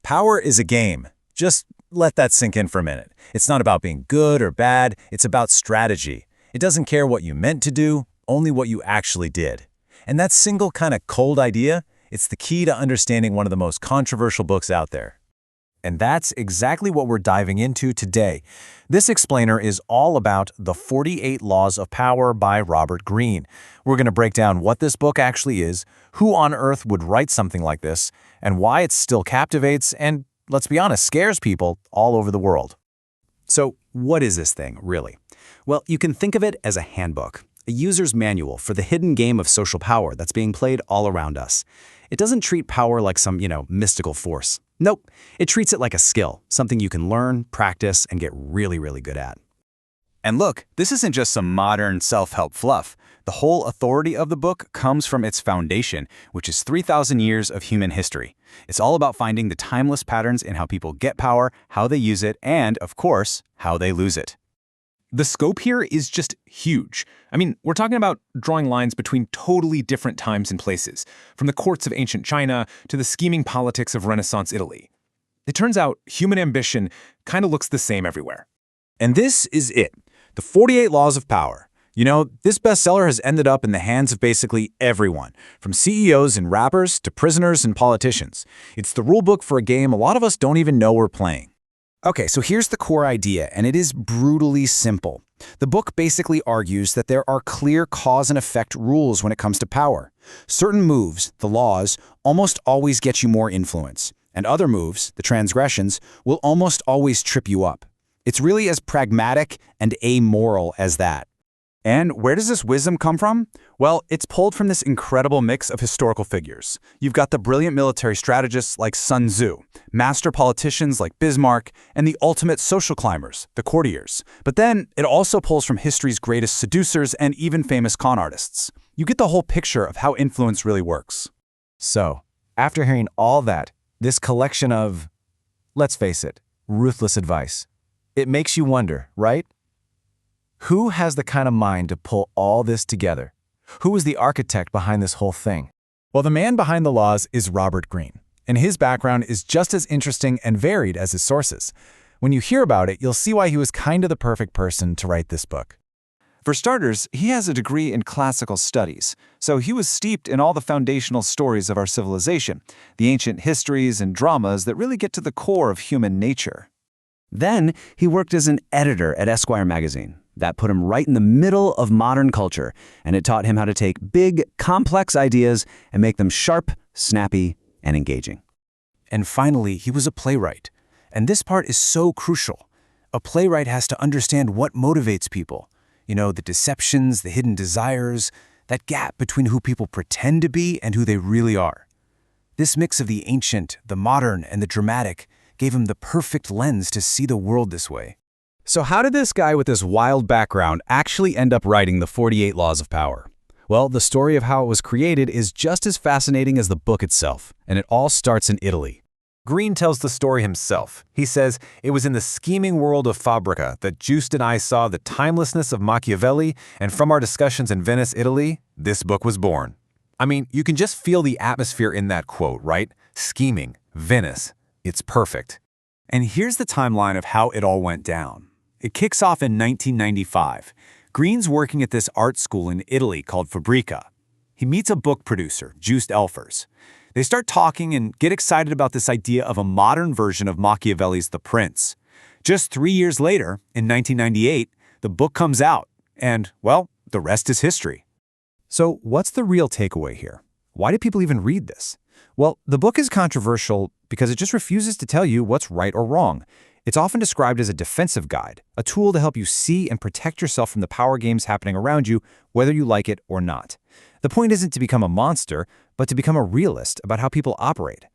Power is a game. Just let that sink in for a minute. It's not about being good or bad, it's about strategy. It doesn't care what you meant to do, only what you actually did. And that single kind of cold idea, it's the key to understanding one of the most controversial books out there. And that's exactly what we're diving into today. This explainer is all about The 48 Laws of Power by Robert Greene. We're going to break down what this book actually is, who on earth would write something like this, and why it still captivates and, let's be honest, scares people all over the world. So, what is this thing, really? Well, you can think of it as a handbook, a user's manual for the hidden game of social power that's being played all around us. It doesn't treat power like some, mystical force. Nope, it treats it like a skill, something you can learn, practice, and get really, really good at. And look, this isn't just some modern self-help fluff. The whole authority of the book comes from its foundation, which is 3,000 years of human history. It's all about finding the timeless patterns in how people get power, how they use it, and, of course, how they lose it. The scope here is just huge. I mean, we're talking about drawing lines between totally different times and places, from the courts of ancient China to the scheming politics of Renaissance Italy. It turns out human ambition kind of looks the same everywhere. And this is it, the 48 Laws of Power. This bestseller has ended up in the hands of basically everyone, from CEOs and rappers to prisoners and politicians. It's the rulebook for a game a lot of us don't even know we're playing. Okay, so here's the core idea, and it is brutally simple. The book basically argues that there are clear cause and effect rules when it comes to power. Certain moves, the laws, almost always get you more influence, and other moves, the transgressions, will almost always trip you up. It's really as pragmatic and amoral as that. And where does this wisdom come from? Well, it's pulled from this incredible mix of historical figures. You've got the brilliant military strategists like Sun Tzu, master politicians like Bismarck, and the ultimate social climbers, the courtiers. But then it also pulls from history's greatest seducers and even famous con artists. You get the whole picture of how influence really works. So, after hearing all that, this collection of, let's face it, ruthless advice, it makes you wonder, right? Who has the kind of mind to pull all this together? Who is the architect behind this whole thing? Well, the man behind the laws is Robert Greene, and his background is just as interesting and varied as his sources. When you hear about it, you'll see why he was kind of the perfect person to write this book. For starters, he has a degree in classical studies, so he was steeped in all the foundational stories of our civilization, the ancient histories and dramas that really get to the core of human nature. Then he worked as an editor at Esquire magazine. That put him right in the middle of modern culture, and it taught him how to take big, complex ideas and make them sharp, snappy, and engaging. And finally, he was a playwright. And this part is so crucial. A playwright has to understand what motivates people. The deceptions, the hidden desires, that gap between who people pretend to be and who they really are. This mix of the ancient, the modern, and the dramatic gave him the perfect lens to see the world this way. So how did this guy with this wild background actually end up writing the 48 Laws of Power? Well, the story of how it was created is just as fascinating as the book itself, and it all starts in Italy. Greene tells the story himself. He says, "It was in the scheming world of Fabrica that Juste and I saw the timelessness of Machiavelli, and from our discussions in Venice, Italy, this book was born." I mean, you can just feel the atmosphere in that quote, right? Scheming, Venice, it's perfect. And here's the timeline of how it all went down. It kicks off in 1995. Greene's working at this art school in Italy called Fabrica. He meets a book producer, Juste Elfers. They start talking and get excited about this idea of a modern version of Machiavelli's The Prince. Just 3 years later, in 1998, the book comes out, and, well, the rest is history. So what's the real takeaway here? Why do people even read this? Well, the book is controversial because it just refuses to tell you what's right or wrong. It's often described as a defensive guide, a tool to help you see and protect yourself from the power games happening around you, whether you like it or not. The point isn't to become a monster, but to become a realist about how people operate.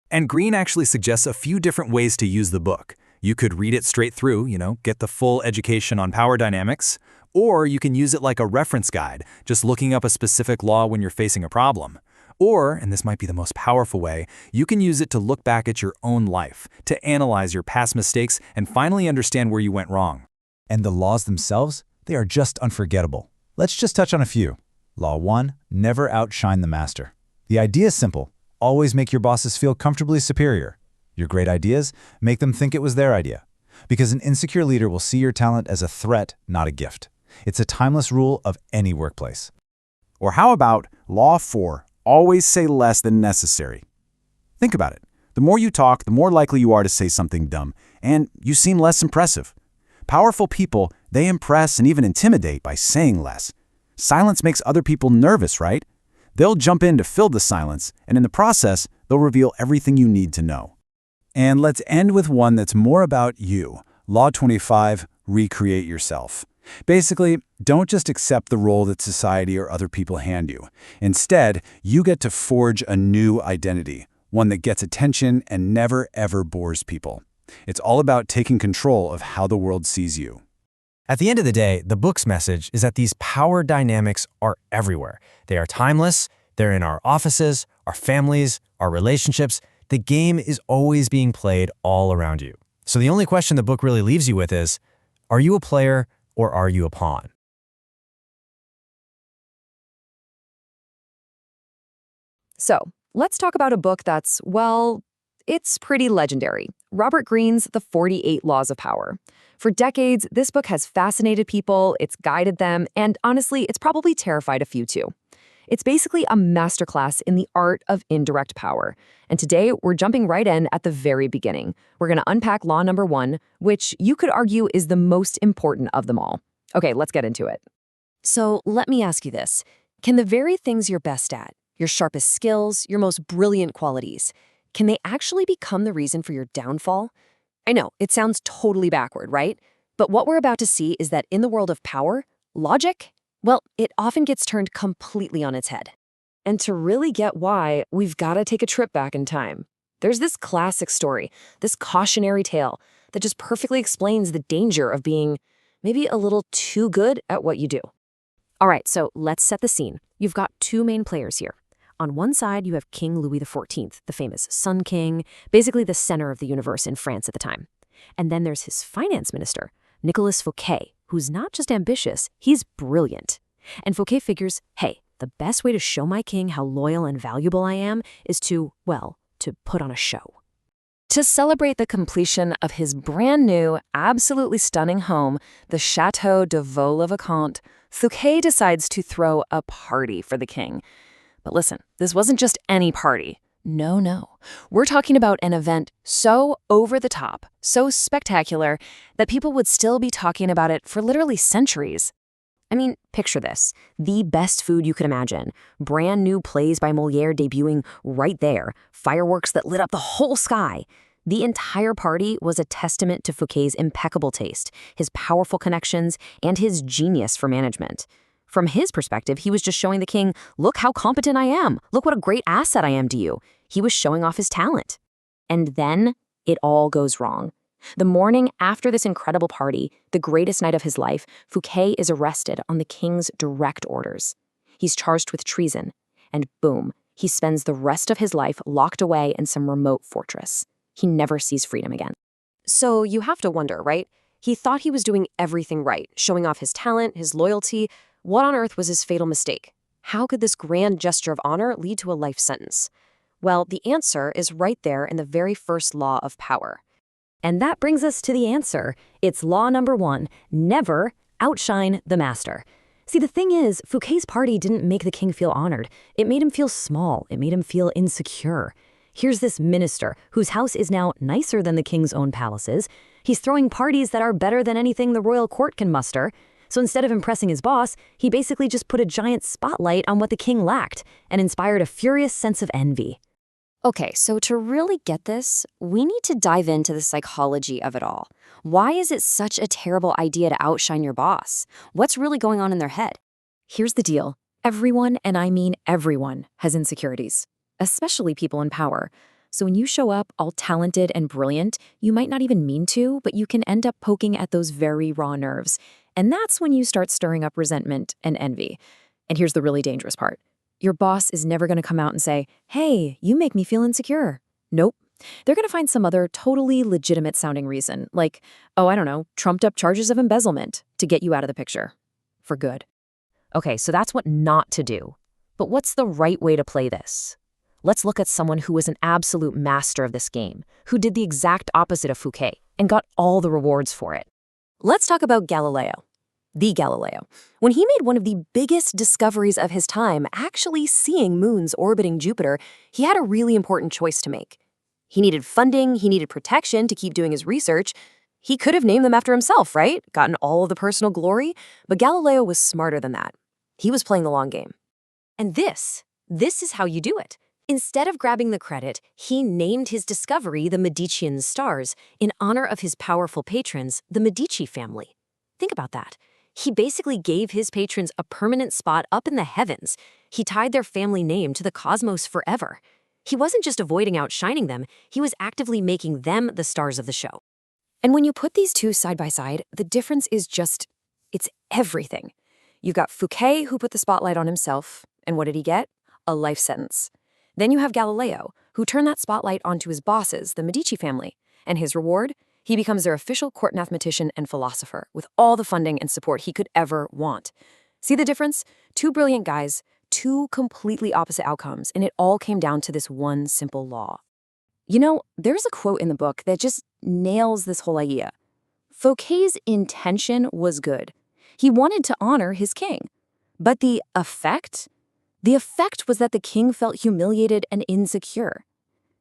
And Greene actually suggests a few different ways to use the book. You could read it straight through, get the full education on power dynamics, or you can use it like a reference guide, just looking up a specific law when you're facing a problem. Or, and this might be the most powerful way, you can use it to look back at your own life, to analyze your past mistakes and finally understand where you went wrong. And the laws themselves, they are just unforgettable. Let's just touch on a few. Law 1, never outshine the master. The idea is simple. Always make your bosses feel comfortably superior. Your great ideas, make them think it was their idea. Because an insecure leader will see your talent as a threat, not a gift. It's a timeless rule of any workplace. Or how about Law 4, always say less than necessary? Think about it. The more you talk, the more likely you are to say something dumb, and you seem less impressive. Powerful people, they impress and even intimidate by saying less. Silence makes other people nervous, right? They'll jump in to fill the silence, and in the process, they'll reveal everything you need to know. And let's end with one that's more about you. Law 25, recreate yourself. Basically, don't just accept the role that society or other people hand you. Instead, you get to forge a new identity, one that gets attention and never ever bores people. It's all about taking control of how the world sees you. At the end of the day, the book's message is that these power dynamics are everywhere. They are timeless, they're in our offices, our families, our relationships. The game is always being played all around you. So the only question the book really leaves you with is, are you a player or are you a pawn? So, let's talk about a book that's, well, it's pretty legendary. Robert Greene's The 48 Laws of Power. For decades, this book has fascinated people, it's guided them, and honestly, it's probably terrified a few too. It's basically a masterclass in the art of indirect power. And today, we're jumping right in at the very beginning. We're going to unpack law number 1, which you could argue is the most important of them all. Okay, let's get into it. So let me ask you this. Can the very things you're best at, your sharpest skills, your most brilliant qualities, can they actually become the reason for your downfall? I know, it sounds totally backward, right? But what we're about to see is that in the world of power, logic, well, it often gets turned completely on its head. And to really get why, we've got to take a trip back in time. There's this classic story, this cautionary tale, that just perfectly explains the danger of being maybe a little too good at what you do. All right, so let's set the scene. You've got two main players here. On one side, you have King Louis XIV, the famous Sun King, basically the center of the universe in France at the time. And then there's his finance minister, Nicolas Fouquet, who's not just ambitious, he's brilliant. And Fouquet figures, hey, the best way to show my king how loyal and valuable I am is to, well, to put on a show. To celebrate the completion of his brand new, absolutely stunning home, the Château de Vaux-le-Vicomte, Fouquet decides to throw a party for the king. But listen, this wasn't just any party. No. We're talking about an event so over the top, so spectacular, that people would still be talking about it for literally centuries. I mean, picture this. The best food you could imagine. Brand new plays by Molière debuting right there. Fireworks that lit up the whole sky. The entire party was a testament to Fouquet's impeccable taste, his powerful connections, and his genius for management. From his perspective, he was just showing the king, look how competent I am. Look what a great asset I am to you. He was showing off his talent. And then it all goes wrong. The morning after this incredible party, the greatest night of his life, Fouquet is arrested on the king's direct orders. He's charged with treason, and boom, he spends the rest of his life locked away in some remote fortress. He never sees freedom again. So you have to wonder, right? He thought he was doing everything right, showing off his talent, his loyalty. What on earth was his fatal mistake? How could this grand gesture of honor lead to a life sentence? Well, the answer is right there in the very first law of power. And that brings us to the answer. It's law number 1, never outshine the master. See, the thing is, Fouquet's party didn't make the king feel honored. It made him feel small. It made him feel insecure. Here's this minister whose house is now nicer than the king's own palaces. He's throwing parties that are better than anything the royal court can muster. So instead of impressing his boss, he basically just put a giant spotlight on what the king lacked and inspired a furious sense of envy. Okay, so to really get this, we need to dive into the psychology of it all. Why is it such a terrible idea to outshine your boss? What's really going on in their head? Here's the deal. Everyone, and I mean everyone, has insecurities, especially people in power. So when you show up all talented and brilliant, you might not even mean to, but you can end up poking at those very raw nerves. And that's when you start stirring up resentment and envy. And here's the really dangerous part. Your boss is never going to come out and say, hey, you make me feel insecure. Nope. They're going to find some other totally legitimate sounding reason, like, oh, I don't know, trumped up charges of embezzlement to get you out of the picture. For good. Okay, so that's what not to do. But what's the right way to play this? Let's look at someone who was an absolute master of this game, who did the exact opposite of Fouquet and got all the rewards for it. Let's talk about Galileo. The Galileo. When he made one of the biggest discoveries of his time, actually seeing moons orbiting Jupiter, he had a really important choice to make. He needed funding, he needed protection to keep doing his research. He could have named them after himself, right? Gotten all of the personal glory. But Galileo was smarter than that. He was playing the long game. And this is how you do it. Instead of grabbing the credit, he named his discovery the Medicean stars in honor of his powerful patrons, the Medici family. Think about that. He basically gave his patrons a permanent spot up in the heavens. He tied their family name to the cosmos forever. He wasn't just avoiding outshining them, he was actively making them the stars of the show. And when you put these two side by side, the difference is it's everything. You've got Fouquet, who put the spotlight on himself, and what did he get? A life sentence. Then you have Galileo, who turned that spotlight onto his bosses, the Medici family. And his reward? He becomes their official court mathematician and philosopher, with all the funding and support he could ever want. See the difference? Two brilliant guys, two completely opposite outcomes, and it all came down to this one simple law. You know, there's a quote in the book that just nails this whole idea. Fouquet's intention was good. He wanted to honor his king. But the effect was that the king felt humiliated and insecure.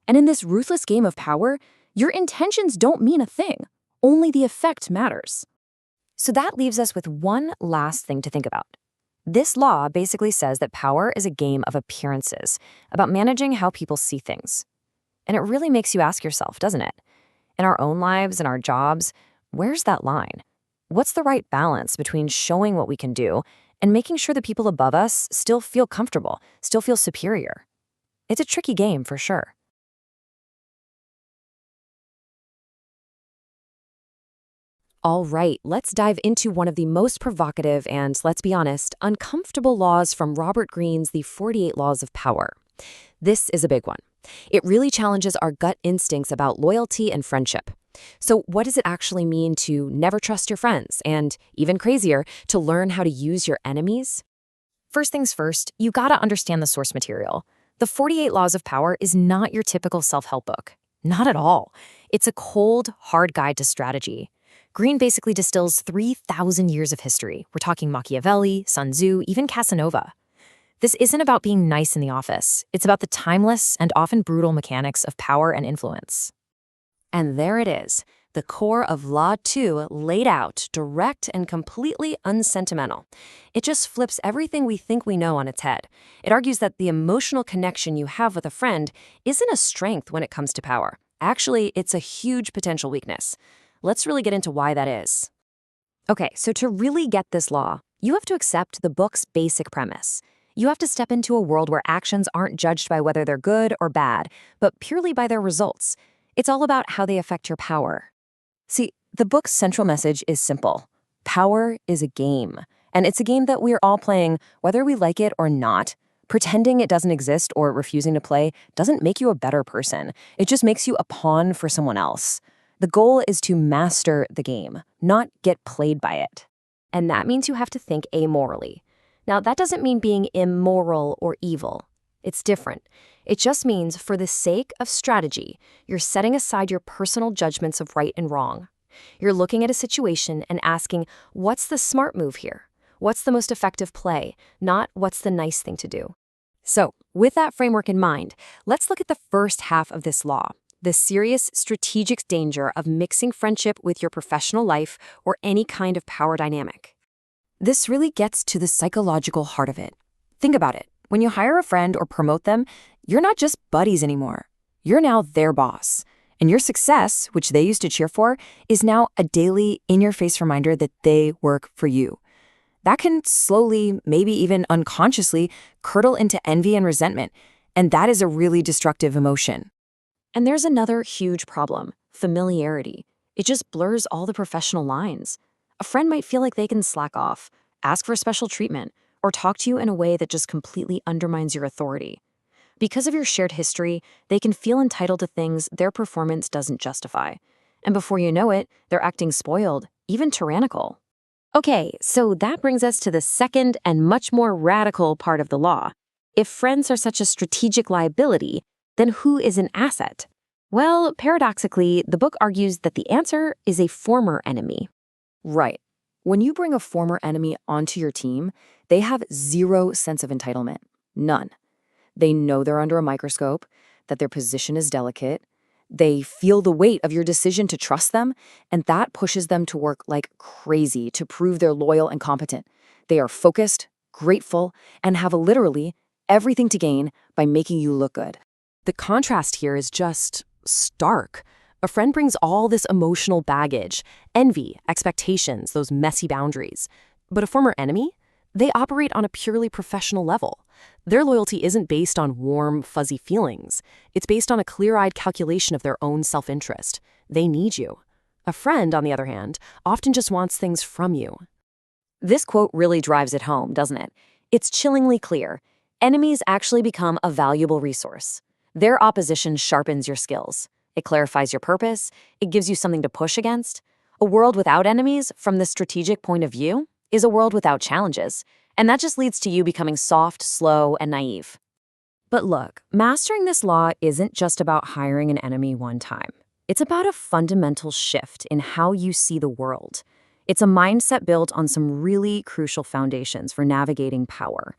And in this ruthless game of power, your intentions don't mean a thing. Only the effect matters. So that leaves us with one last thing to think about. This law basically says that power is a game of appearances, about managing how people see things. And it really makes you ask yourself, doesn't it? In our own lives and our jobs, where's that line? What's the right balance between showing what we can do and making sure the people above us still feel comfortable, still feel superior? It's a tricky game for sure. All right, let's dive into one of the most provocative and, let's be honest, uncomfortable laws from Robert Greene's The 48 Laws of Power. This is a big one. It really challenges our gut instincts about loyalty and friendship. So what does it actually mean to never trust your friends and, even crazier, to learn how to use your enemies? First things first, you gotta understand the source material. The 48 Laws of Power is not your typical self-help book. Not at all. It's a cold, hard guide to strategy. Greene basically distills 3,000 years of history. We're talking Machiavelli, Sun Tzu, even Casanova. This isn't about being nice in the office. It's about the timeless and often brutal mechanics of power and influence. And there it is, the core of Law 2 laid out, direct and completely unsentimental. It just flips everything we think we know on its head. It argues that the emotional connection you have with a friend isn't a strength when it comes to power. Actually, it's a huge potential weakness. Let's really get into why that is. Okay, so to really get this law, you have to accept the book's basic premise. You have to step into a world where actions aren't judged by whether they're good or bad, but purely by their results. It's all about how they affect your power. See, the book's central message is simple. Power is a game, and it's a game that we're all playing, whether we like it or not. Pretending it doesn't exist or refusing to play doesn't make you a better person. It just makes you a pawn for someone else. The goal is to master the game, not get played by it. And that means you have to think amorally. Now, that doesn't mean being immoral or evil. It's different. It just means, for the sake of strategy, you're setting aside your personal judgments of right and wrong. You're looking at a situation and asking, what's the smart move here? What's the most effective play? Not what's the nice thing to do. So, with that framework in mind, let's look at the first half of this law. The serious strategic danger of mixing friendship with your professional life or any kind of power dynamic. This really gets to the psychological heart of it. Think about it. When you hire a friend or promote them, you're not just buddies anymore. You're now their boss. And your success, which they used to cheer for, is now a daily, in-your-face reminder that they work for you. That can slowly, maybe even unconsciously, curdle into envy and resentment. And that is a really destructive emotion. And there's another huge problem, familiarity. It just blurs all the professional lines. A friend might feel like they can slack off, ask for special treatment, or talk to you in a way that just completely undermines your authority. Because of your shared history, they can feel entitled to things their performance doesn't justify. And before you know it, they're acting spoiled, even tyrannical. Okay, so that brings us to the second and much more radical part of the law. If friends are such a strategic liability, then who is an asset? Well, paradoxically, the book argues that the answer is a former enemy. Right. When you bring a former enemy onto your team, they have zero sense of entitlement. None. They know they're under a microscope, that their position is delicate. They feel the weight of your decision to trust them, and that pushes them to work like crazy to prove they're loyal and competent. They are focused, grateful, and have literally everything to gain by making you look good. The contrast here is just stark. A friend brings all this emotional baggage, envy, expectations, those messy boundaries. But a former enemy? They operate on a purely professional level. Their loyalty isn't based on warm, fuzzy feelings. It's based on a clear-eyed calculation of their own self-interest. They need you. A friend, on the other hand, often just wants things from you. This quote really drives it home, doesn't it? It's chillingly clear. Enemies actually become a valuable resource. Their opposition sharpens your skills. It clarifies your purpose. It gives you something to push against. A world without enemies, from the strategic point of view, is a world without challenges. And that just leads to you becoming soft, slow, and naive. But look, mastering this law isn't just about hiring an enemy one time. It's about a fundamental shift in how you see the world. It's a mindset built on some really crucial foundations for navigating power.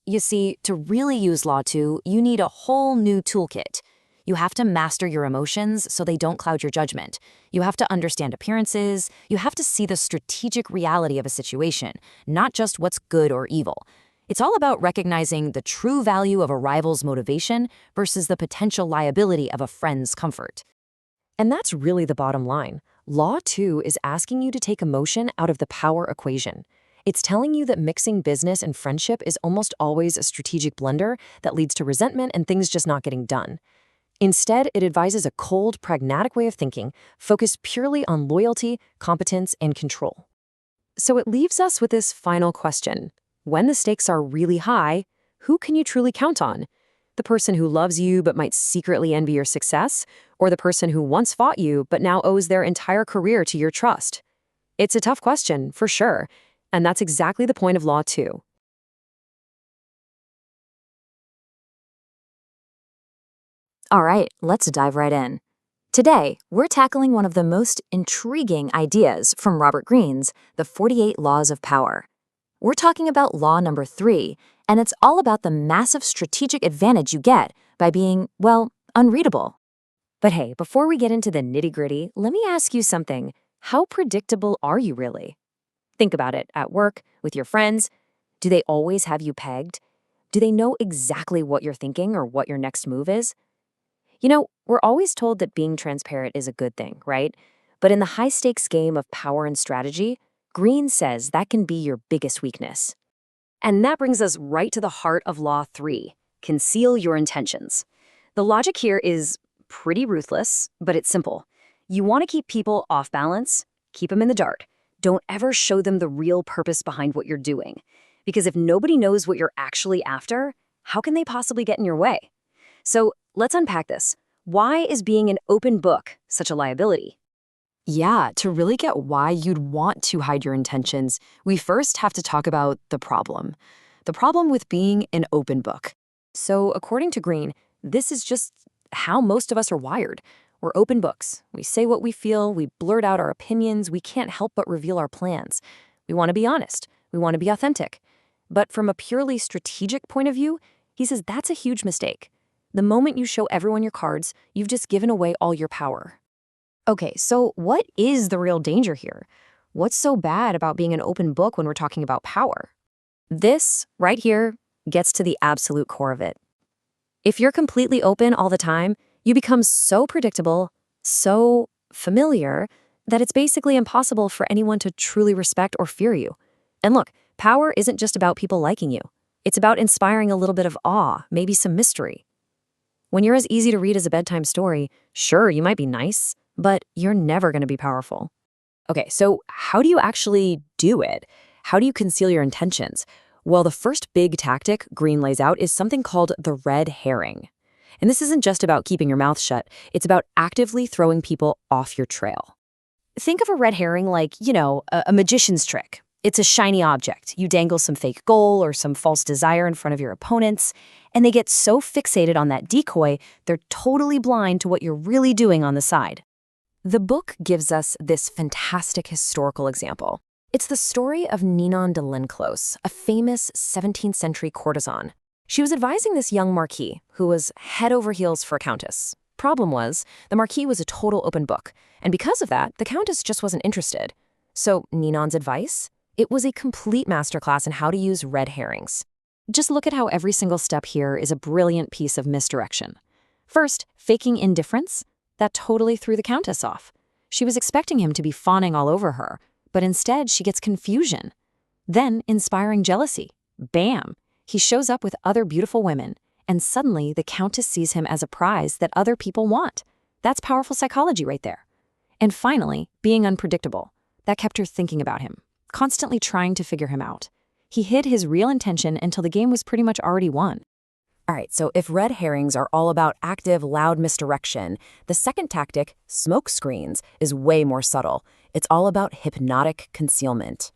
You see, to really use Law 2, you need a whole new toolkit. You have to master your emotions so they don't cloud your judgment. You have to understand appearances. You have to see the strategic reality of a situation, not just what's good or evil. It's all about recognizing the true value of a rival's motivation versus the potential liability of a friend's comfort. And that's really the bottom line. Law 2 is asking you to take emotion out of the power equation. It's telling you that mixing business and friendship is almost always a strategic blender that leads to resentment and things just not getting done. Instead, it advises a cold, pragmatic way of thinking, focused purely on loyalty, competence, and control. So it leaves us with this final question. When the stakes are really high, who can you truly count on? The person who loves you but might secretly envy your success? Or the person who once fought you but now owes their entire career to your trust? It's a tough question, for sure, and that's exactly the point of Law 2. All right, let's dive right in. Today, we're tackling one of the most intriguing ideas from Robert Greene's The 48 Laws of Power. We're talking about law number 3, and it's all about the massive strategic advantage you get by being, well, unreadable. But hey, before we get into the nitty-gritty, let me ask you something. How predictable are you really? Think about it. At work, with your friends, do they always have you pegged? Do they know exactly what you're thinking or what your next move is? You know, we're always told that being transparent is a good thing, right? But in the high-stakes game of power and strategy, Greene says that can be your biggest weakness. And that brings us right to the heart of Law 3, conceal your intentions. The logic here is pretty ruthless, but it's simple. You want to keep people off balance, keep them in the dark. Don't ever show them the real purpose behind what you're doing. Because if nobody knows what you're actually after, how can they possibly get in your way? So let's unpack this. Why is being an open book such a liability? Yeah, to really get why you'd want to hide your intentions, we first have to talk about the problem. The problem with being an open book. So according to Greene, this is just how most of us are wired. We're open books. We say what we feel, we blurt out our opinions, we can't help but reveal our plans. We want to be honest. We want to be authentic. But from a purely strategic point of view, he says that's a huge mistake. The moment you show everyone your cards, you've just given away all your power. Okay, so what is the real danger here? What's so bad about being an open book when we're talking about power? This, right here, gets to the absolute core of it. If you're completely open all the time, you become so predictable, so familiar, that it's basically impossible for anyone to truly respect or fear you. And look, power isn't just about people liking you. It's about inspiring a little bit of awe, maybe some mystery. When you're as easy to read as a bedtime story, sure, you might be nice, but you're never going to be powerful. Okay, so how do you actually do it? How do you conceal your intentions? Well, the first big tactic Greene lays out is something called the red herring. And this isn't just about keeping your mouth shut. It's about actively throwing people off your trail. Think of a red herring like, a magician's trick. It's a shiny object. You dangle some fake goal or some false desire in front of your opponents, and they get so fixated on that decoy, they're totally blind to what you're really doing on the side. The book gives us this fantastic historical example. It's the story of Ninon de Lenclos, a famous 17th century courtesan. She was advising this young marquis, who was head over heels for a countess. Problem was, the marquis was a total open book, and because of that, the countess just wasn't interested. So Ninon's advice? It was a complete masterclass in how to use red herrings. Just look at how every single step here is a brilliant piece of misdirection. First, faking indifference. That totally threw the countess off. She was expecting him to be fawning all over her, but instead she gets confusion. Then, inspiring jealousy. Bam! He shows up with other beautiful women, and suddenly the countess sees him as a prize that other people want. That's powerful psychology right there. And finally, being unpredictable. That kept her thinking about him, constantly trying to figure him out. He hid his real intention until the game was pretty much already won. All right, so if red herrings are all about active, loud misdirection, the second tactic, smoke screens, is way more subtle. It's all about hypnotic concealment.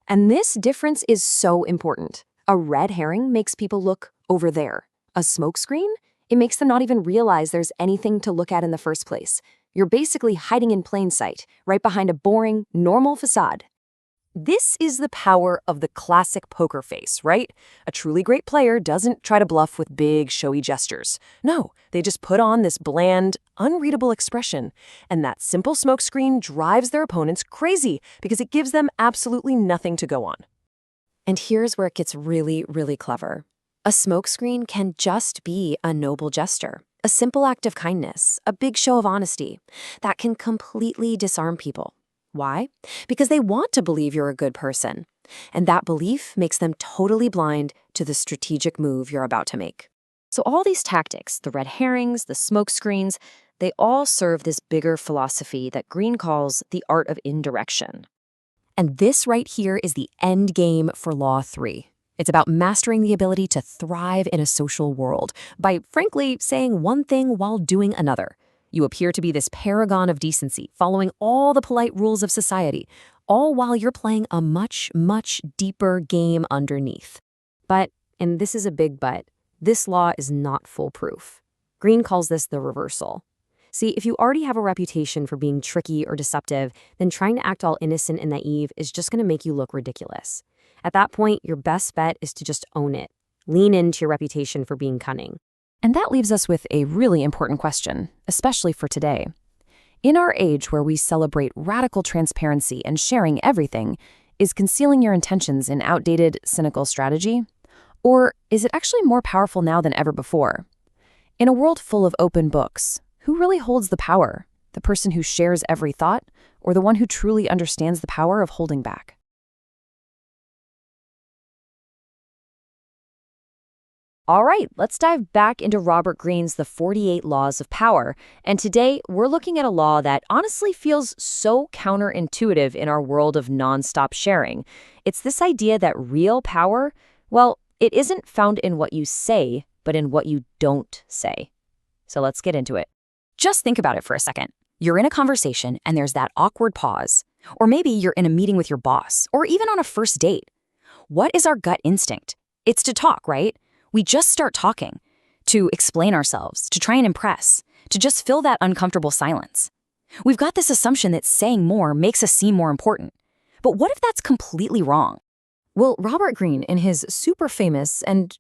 And this difference is so important. A red herring makes people look over there. A smoke screen? It makes them not even realize there's anything to look at in the first place. You're basically hiding in plain sight, right behind a boring, normal facade. This is the power of the classic poker face, right? A truly great player doesn't try to bluff with big, showy gestures. No, they just put on this bland, unreadable expression. And that simple smokescreen drives their opponents crazy because it gives them absolutely nothing to go on. And here's where it gets really, really clever. A smokescreen can just be a noble gesture, a simple act of kindness, a big show of honesty that can completely disarm people. Why? Because they want to believe you're a good person. And that belief makes them totally blind to the strategic move you're about to make. So all these tactics, the red herrings, the smoke screens, they all serve this bigger philosophy that Greene calls the art of indirection. And this right here is the end game for Law 3. It's about mastering the ability to thrive in a social world by, frankly, saying one thing while doing another. You appear to be this paragon of decency, following all the polite rules of society, all while you're playing a much, much deeper game underneath. But, and this is a big but, this law is not foolproof. Greene calls this the reversal. See, if you already have a reputation for being tricky or deceptive, then trying to act all innocent and naive is just going to make you look ridiculous. At that point, your best bet is to just own it. Lean into your reputation for being cunning. And that leaves us with a really important question, especially for today. In our age where we celebrate radical transparency and sharing everything, is concealing your intentions an outdated, cynical strategy? Or is it actually more powerful now than ever before? In a world full of open books, who really holds the power? The person who shares every thought, or the one who truly understands the power of holding back? All right, let's dive back into Robert Greene's The 48 Laws of Power. And today, we're looking at a law that honestly feels so counterintuitive in our world of nonstop sharing. It's this idea that real power, well, it isn't found in what you say, but in what you don't say. So let's get into it. Just think about it for a second. You're in a conversation and there's that awkward pause. Or maybe you're in a meeting with your boss, or even on a first date. What is our gut instinct? It's to talk, right? We just start talking, to explain ourselves, to try and impress, to just fill that uncomfortable silence. We've got this assumption that saying more makes us seem more important. But what if that's completely wrong? Well, Robert Greene, in his super famous and,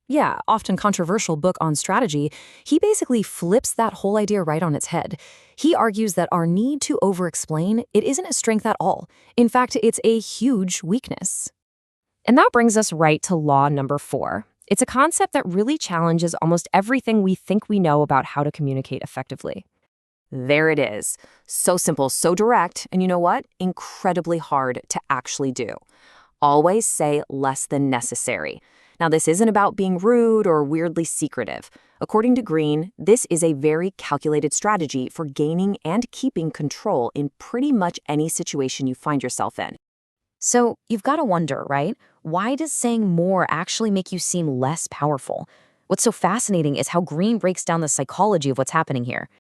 often controversial book on strategy, he basically flips that whole idea right on its head. He argues that our need to over-explain, it isn't a strength at all. In fact, it's a huge weakness. And that brings us right to law number 4. It's a concept that really challenges almost everything we think we know about how to communicate effectively. There it is. So simple, so direct, and you know what? Incredibly hard to actually do. Always say less than necessary. Now, this isn't about being rude or weirdly secretive. According to Greene, this is a very calculated strategy for gaining and keeping control in pretty much any situation you find yourself in. So you've got to wonder, right? Why does saying more actually make you seem less powerful? What's so fascinating is how Greene breaks down the psychology of what's happening here.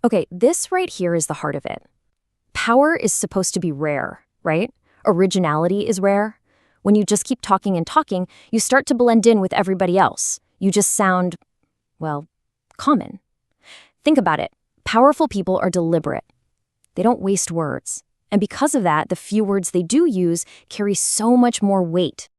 Okay, this right here is the heart of it. Power is supposed to be rare, right? Originality is rare. When you just keep talking and talking, you start to blend in with everybody else. You just sound, well, common. Think about it. Powerful people are deliberate. They don't waste words. And because of that, the few words they do use carry so much more weight.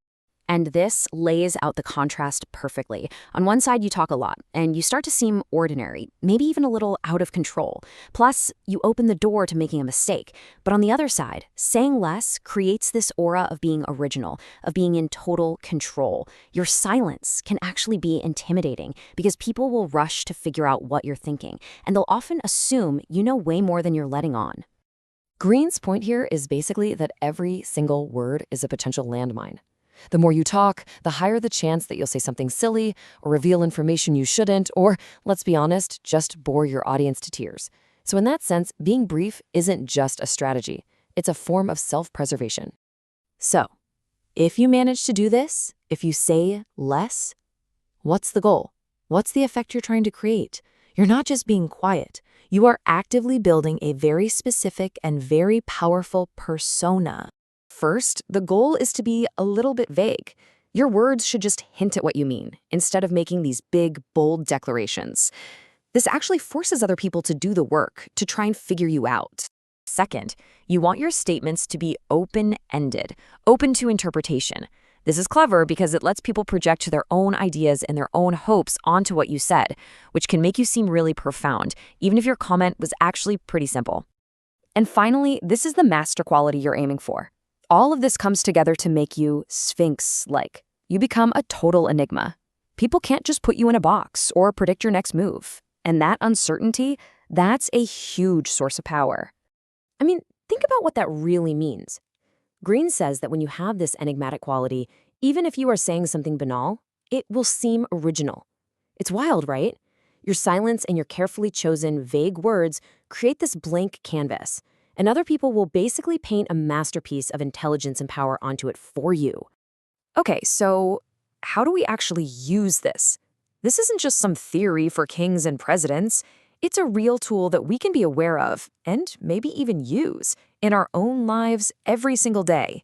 And this lays out the contrast perfectly. On one side, you talk a lot, and you start to seem ordinary, maybe even a little out of control. Plus, you open the door to making a mistake. But on the other side, saying less creates this aura of being original, of being in total control. Your silence can actually be intimidating because people will rush to figure out what you're thinking, and they'll often assume you know way more than you're letting on. Greene's point here is basically that every single word is a potential landmine. The more you talk, the higher the chance that you'll say something silly or reveal information you shouldn't, or, let's be honest, just bore your audience to tears. So in that sense, being brief isn't just a strategy. It's a form of self-preservation. So, if you manage to do this, if you say less, what's the goal? What's the effect you're trying to create? You're not just being quiet. You are actively building a very specific and very powerful persona. First, the goal is to be a little bit vague. Your words should just hint at what you mean, instead of making these big, bold declarations. This actually forces other people to do the work, to try and figure you out. Second, you want your statements to be open-ended, open to interpretation. This is clever because it lets people project their own ideas and their own hopes onto what you said, which can make you seem really profound, even if your comment was actually pretty simple. And finally, this is the master quality you're aiming for. All of this comes together to make you Sphinx-like. You become a total enigma. People can't just put you in a box or predict your next move. And that uncertainty, that's a huge source of power. I mean, think about what that really means. Greene says that when you have this enigmatic quality, even if you are saying something banal, it will seem original. It's wild, right? Your silence and your carefully chosen vague words create this blank canvas. And other people will basically paint a masterpiece of intelligence and power onto it for you. Okay, so how do we actually use this? This isn't just some theory for kings and presidents. It's a real tool that we can be aware of and maybe even use in our own lives every single day.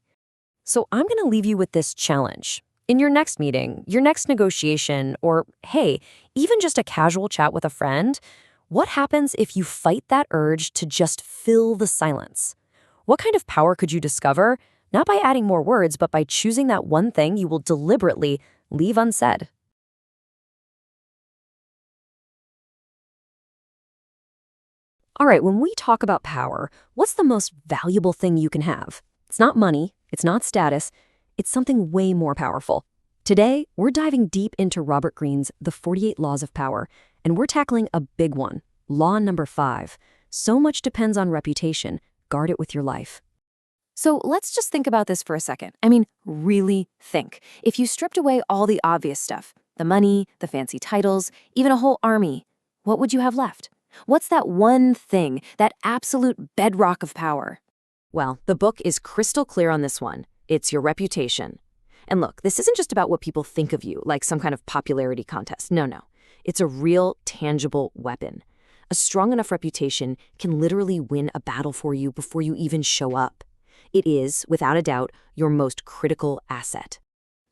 So I'm going to leave you with this challenge. In your next meeting, your next negotiation, or hey, even just a casual chat with a friend, what happens if you fight that urge to just fill the silence? What kind of power could you discover, not by adding more words, but by choosing that one thing you will deliberately leave unsaid? All right, when we talk about power, what's the most valuable thing you can have? It's not money, it's not status, it's something way more powerful. Today, we're diving deep into Robert Greene's The 48 Laws of Power, and we're tackling a big one, law number 5. So much depends on reputation. Guard it with your life. So let's just think about this for a second. I mean, really think. If you stripped away all the obvious stuff, the money, the fancy titles, even a whole army, what would you have left? What's that one thing, that absolute bedrock of power? Well, the book is crystal clear on this one. It's your reputation. And look, this isn't just about what people think of you, like some kind of popularity contest. No. It's a real, tangible weapon. A strong enough reputation can literally win a battle for you before you even show up. It is, without a doubt, your most critical asset.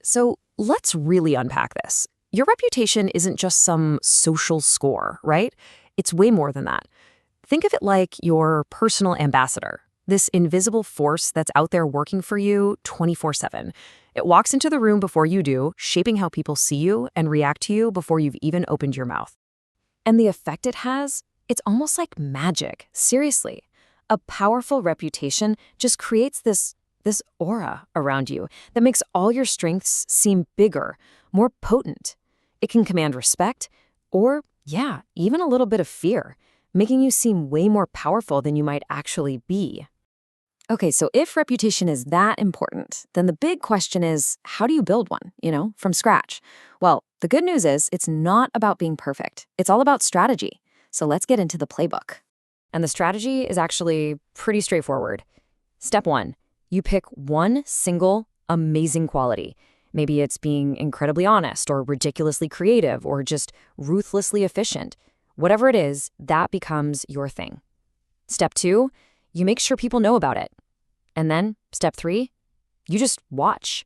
So let's really unpack this. Your reputation isn't just some social score, right? It's way more than that. Think of it like your personal ambassador, this invisible force that's out there working for you 24/7. It walks into the room before you do, shaping how people see you and react to you before you've even opened your mouth. And the effect it has, it's almost like magic, seriously. A powerful reputation just creates this aura around you that makes all your strengths seem bigger, more potent. It can command respect or, yeah, even a little bit of fear, making you seem way more powerful than you might actually be. Okay, so if reputation is that important, then the big question is, how do you build one, from scratch? Well, the good news is it's not about being perfect. It's all about strategy. So let's get into the playbook. And the strategy is actually pretty straightforward. Step 1, you pick one single amazing quality. Maybe it's being incredibly honest or ridiculously creative or just ruthlessly efficient. Whatever it is, that becomes your thing. Step 2, you make sure people know about it. And then, step 3, you just watch.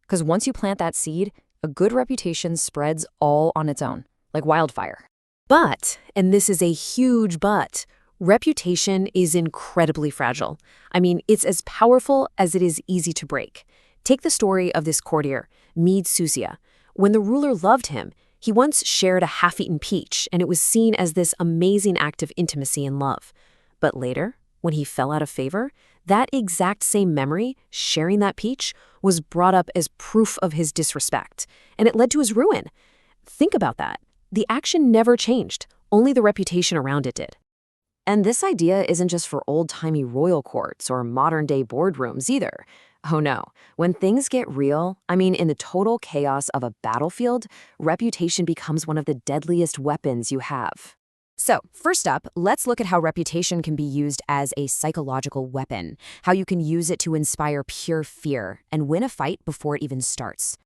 Because once you plant that seed, a good reputation spreads all on its own, like wildfire. But, and this is a huge but, reputation is incredibly fragile. I mean, it's as powerful as it is easy to break. Take the story of this courtier, Meade Susia. When the ruler loved him, he once shared a half-eaten peach, and it was seen as this amazing act of intimacy and love. But later, when he fell out of favor, that exact same memory, sharing that peach, was brought up as proof of his disrespect, and it led to his ruin. Think about that. The action never changed, only the reputation around it did. And this idea isn't just for old-timey royal courts or modern-day boardrooms either. Oh no, when things get real, I mean in the total chaos of a battlefield, reputation becomes one of the deadliest weapons you have. So, first up, let's look at how reputation can be used as a psychological weapon, how you can use it to inspire pure fear and win a fight before it even starts.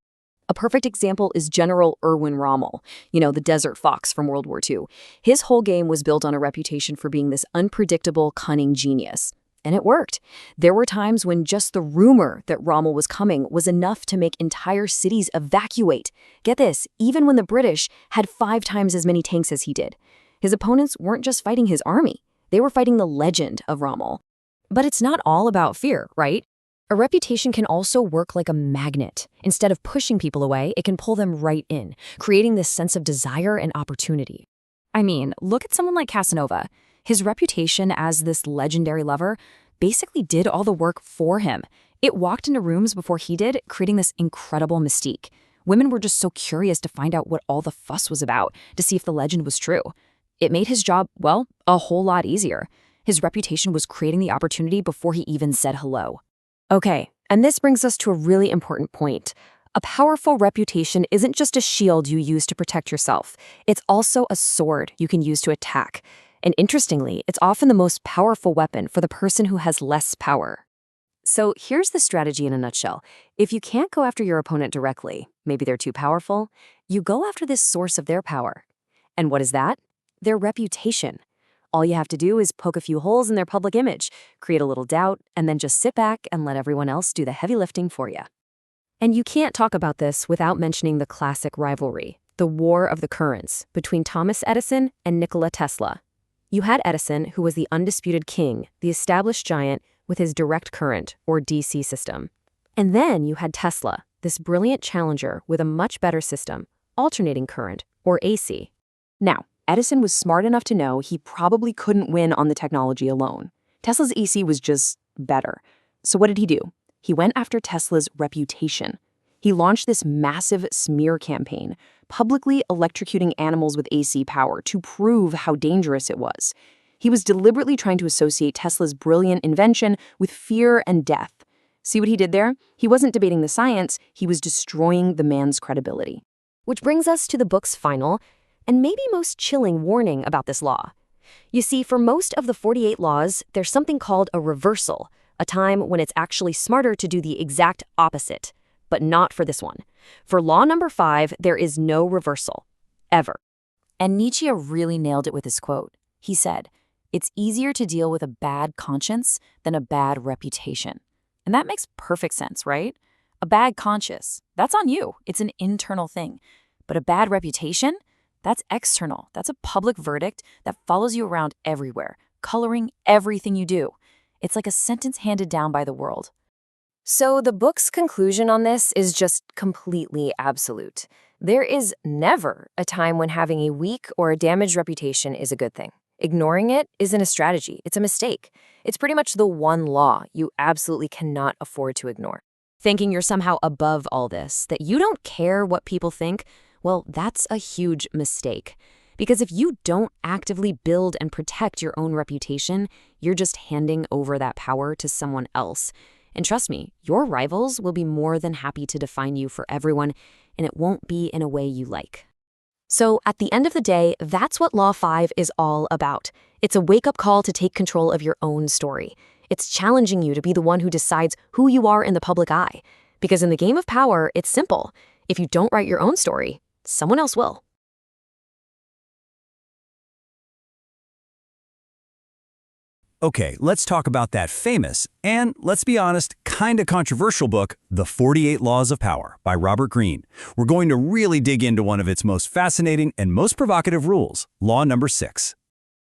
A perfect example is General Erwin Rommel, the Desert Fox from World War II. His whole game was built on a reputation for being this unpredictable, cunning genius. And it worked. There were times when just the rumor that Rommel was coming was enough to make entire cities evacuate. Get this, even when the British had 5 times as many tanks as he did. His opponents weren't just fighting his army, they were fighting the legend of Rommel. But it's not all about fear, right? A reputation can also work like a magnet. Instead of pushing people away, it can pull them right in, creating this sense of desire and opportunity. I mean, look at someone like Casanova. His reputation as this legendary lover basically did all the work for him. It walked into rooms before he did, creating this incredible mystique. Women were just so curious to find out what all the fuss was about, to see if the legend was true. It made his job, well, a whole lot easier. His reputation was creating the opportunity before he even said hello. Okay, and this brings us to a really important point. A powerful reputation isn't just a shield you use to protect yourself. It's also a sword you can use to attack. And interestingly, it's often the most powerful weapon for the person who has less power. So here's the strategy in a nutshell. If you can't go after your opponent directly, maybe they're too powerful, you go after this source of their power. And what is that? Their reputation. All you have to do is poke a few holes in their public image, create a little doubt, and then just sit back and let everyone else do the heavy lifting for you. And you can't talk about this without mentioning the classic rivalry, the War of the Currents, between Thomas Edison and Nikola Tesla. You had Edison, who was the undisputed king, the established giant, with his direct current, or DC system. And then you had Tesla, this brilliant challenger with a much better system, alternating current, or AC. Now, Edison was smart enough to know he probably couldn't win on the technology alone. Tesla's AC was just better. So what did he do? He went after Tesla's reputation. He launched this massive smear campaign, publicly electrocuting animals with AC power to prove how dangerous it was. He was deliberately trying to associate Tesla's brilliant invention with fear and death. See what he did there? He wasn't debating the science, he was destroying the man's credibility. Which brings us to the book's final, and maybe most chilling warning about this law. You see, for most of the 48 laws, there's something called a reversal, a time when it's actually smarter to do the exact opposite. But not for this one. For law number 5, there is no reversal. Ever. And Nietzsche really nailed it with his quote. He said, "It's easier to deal with a bad conscience than a bad reputation." And that makes perfect sense, right? A bad conscience, that's on you. It's an internal thing. But a bad reputation? That's external. That's a public verdict that follows you around everywhere, coloring everything you do. It's like a sentence handed down by the world. So the book's conclusion on this is just completely absolute. There is never a time when having a weak or a damaged reputation is a good thing. Ignoring it isn't a strategy, it's a mistake. It's pretty much the one law you absolutely cannot afford to ignore. Thinking you're somehow above all this, that you don't care what people think, well, that's a huge mistake. Because if you don't actively build and protect your own reputation, you're just handing over that power to someone else. And trust me, your rivals will be more than happy to define you for everyone, and it won't be in a way you like. So at the end of the day, that's what Law 5 is all about. It's a wake-up call to take control of your own story. It's challenging you to be the one who decides who you are in the public eye. Because in the game of power, it's simple. If you don't write your own story, someone else will. Okay, let's talk about that famous, and let's be honest, kinda controversial book, The 48 Laws of Power by Robert Greene. We're going to really dig into one of its most fascinating and most provocative rules, law number 6.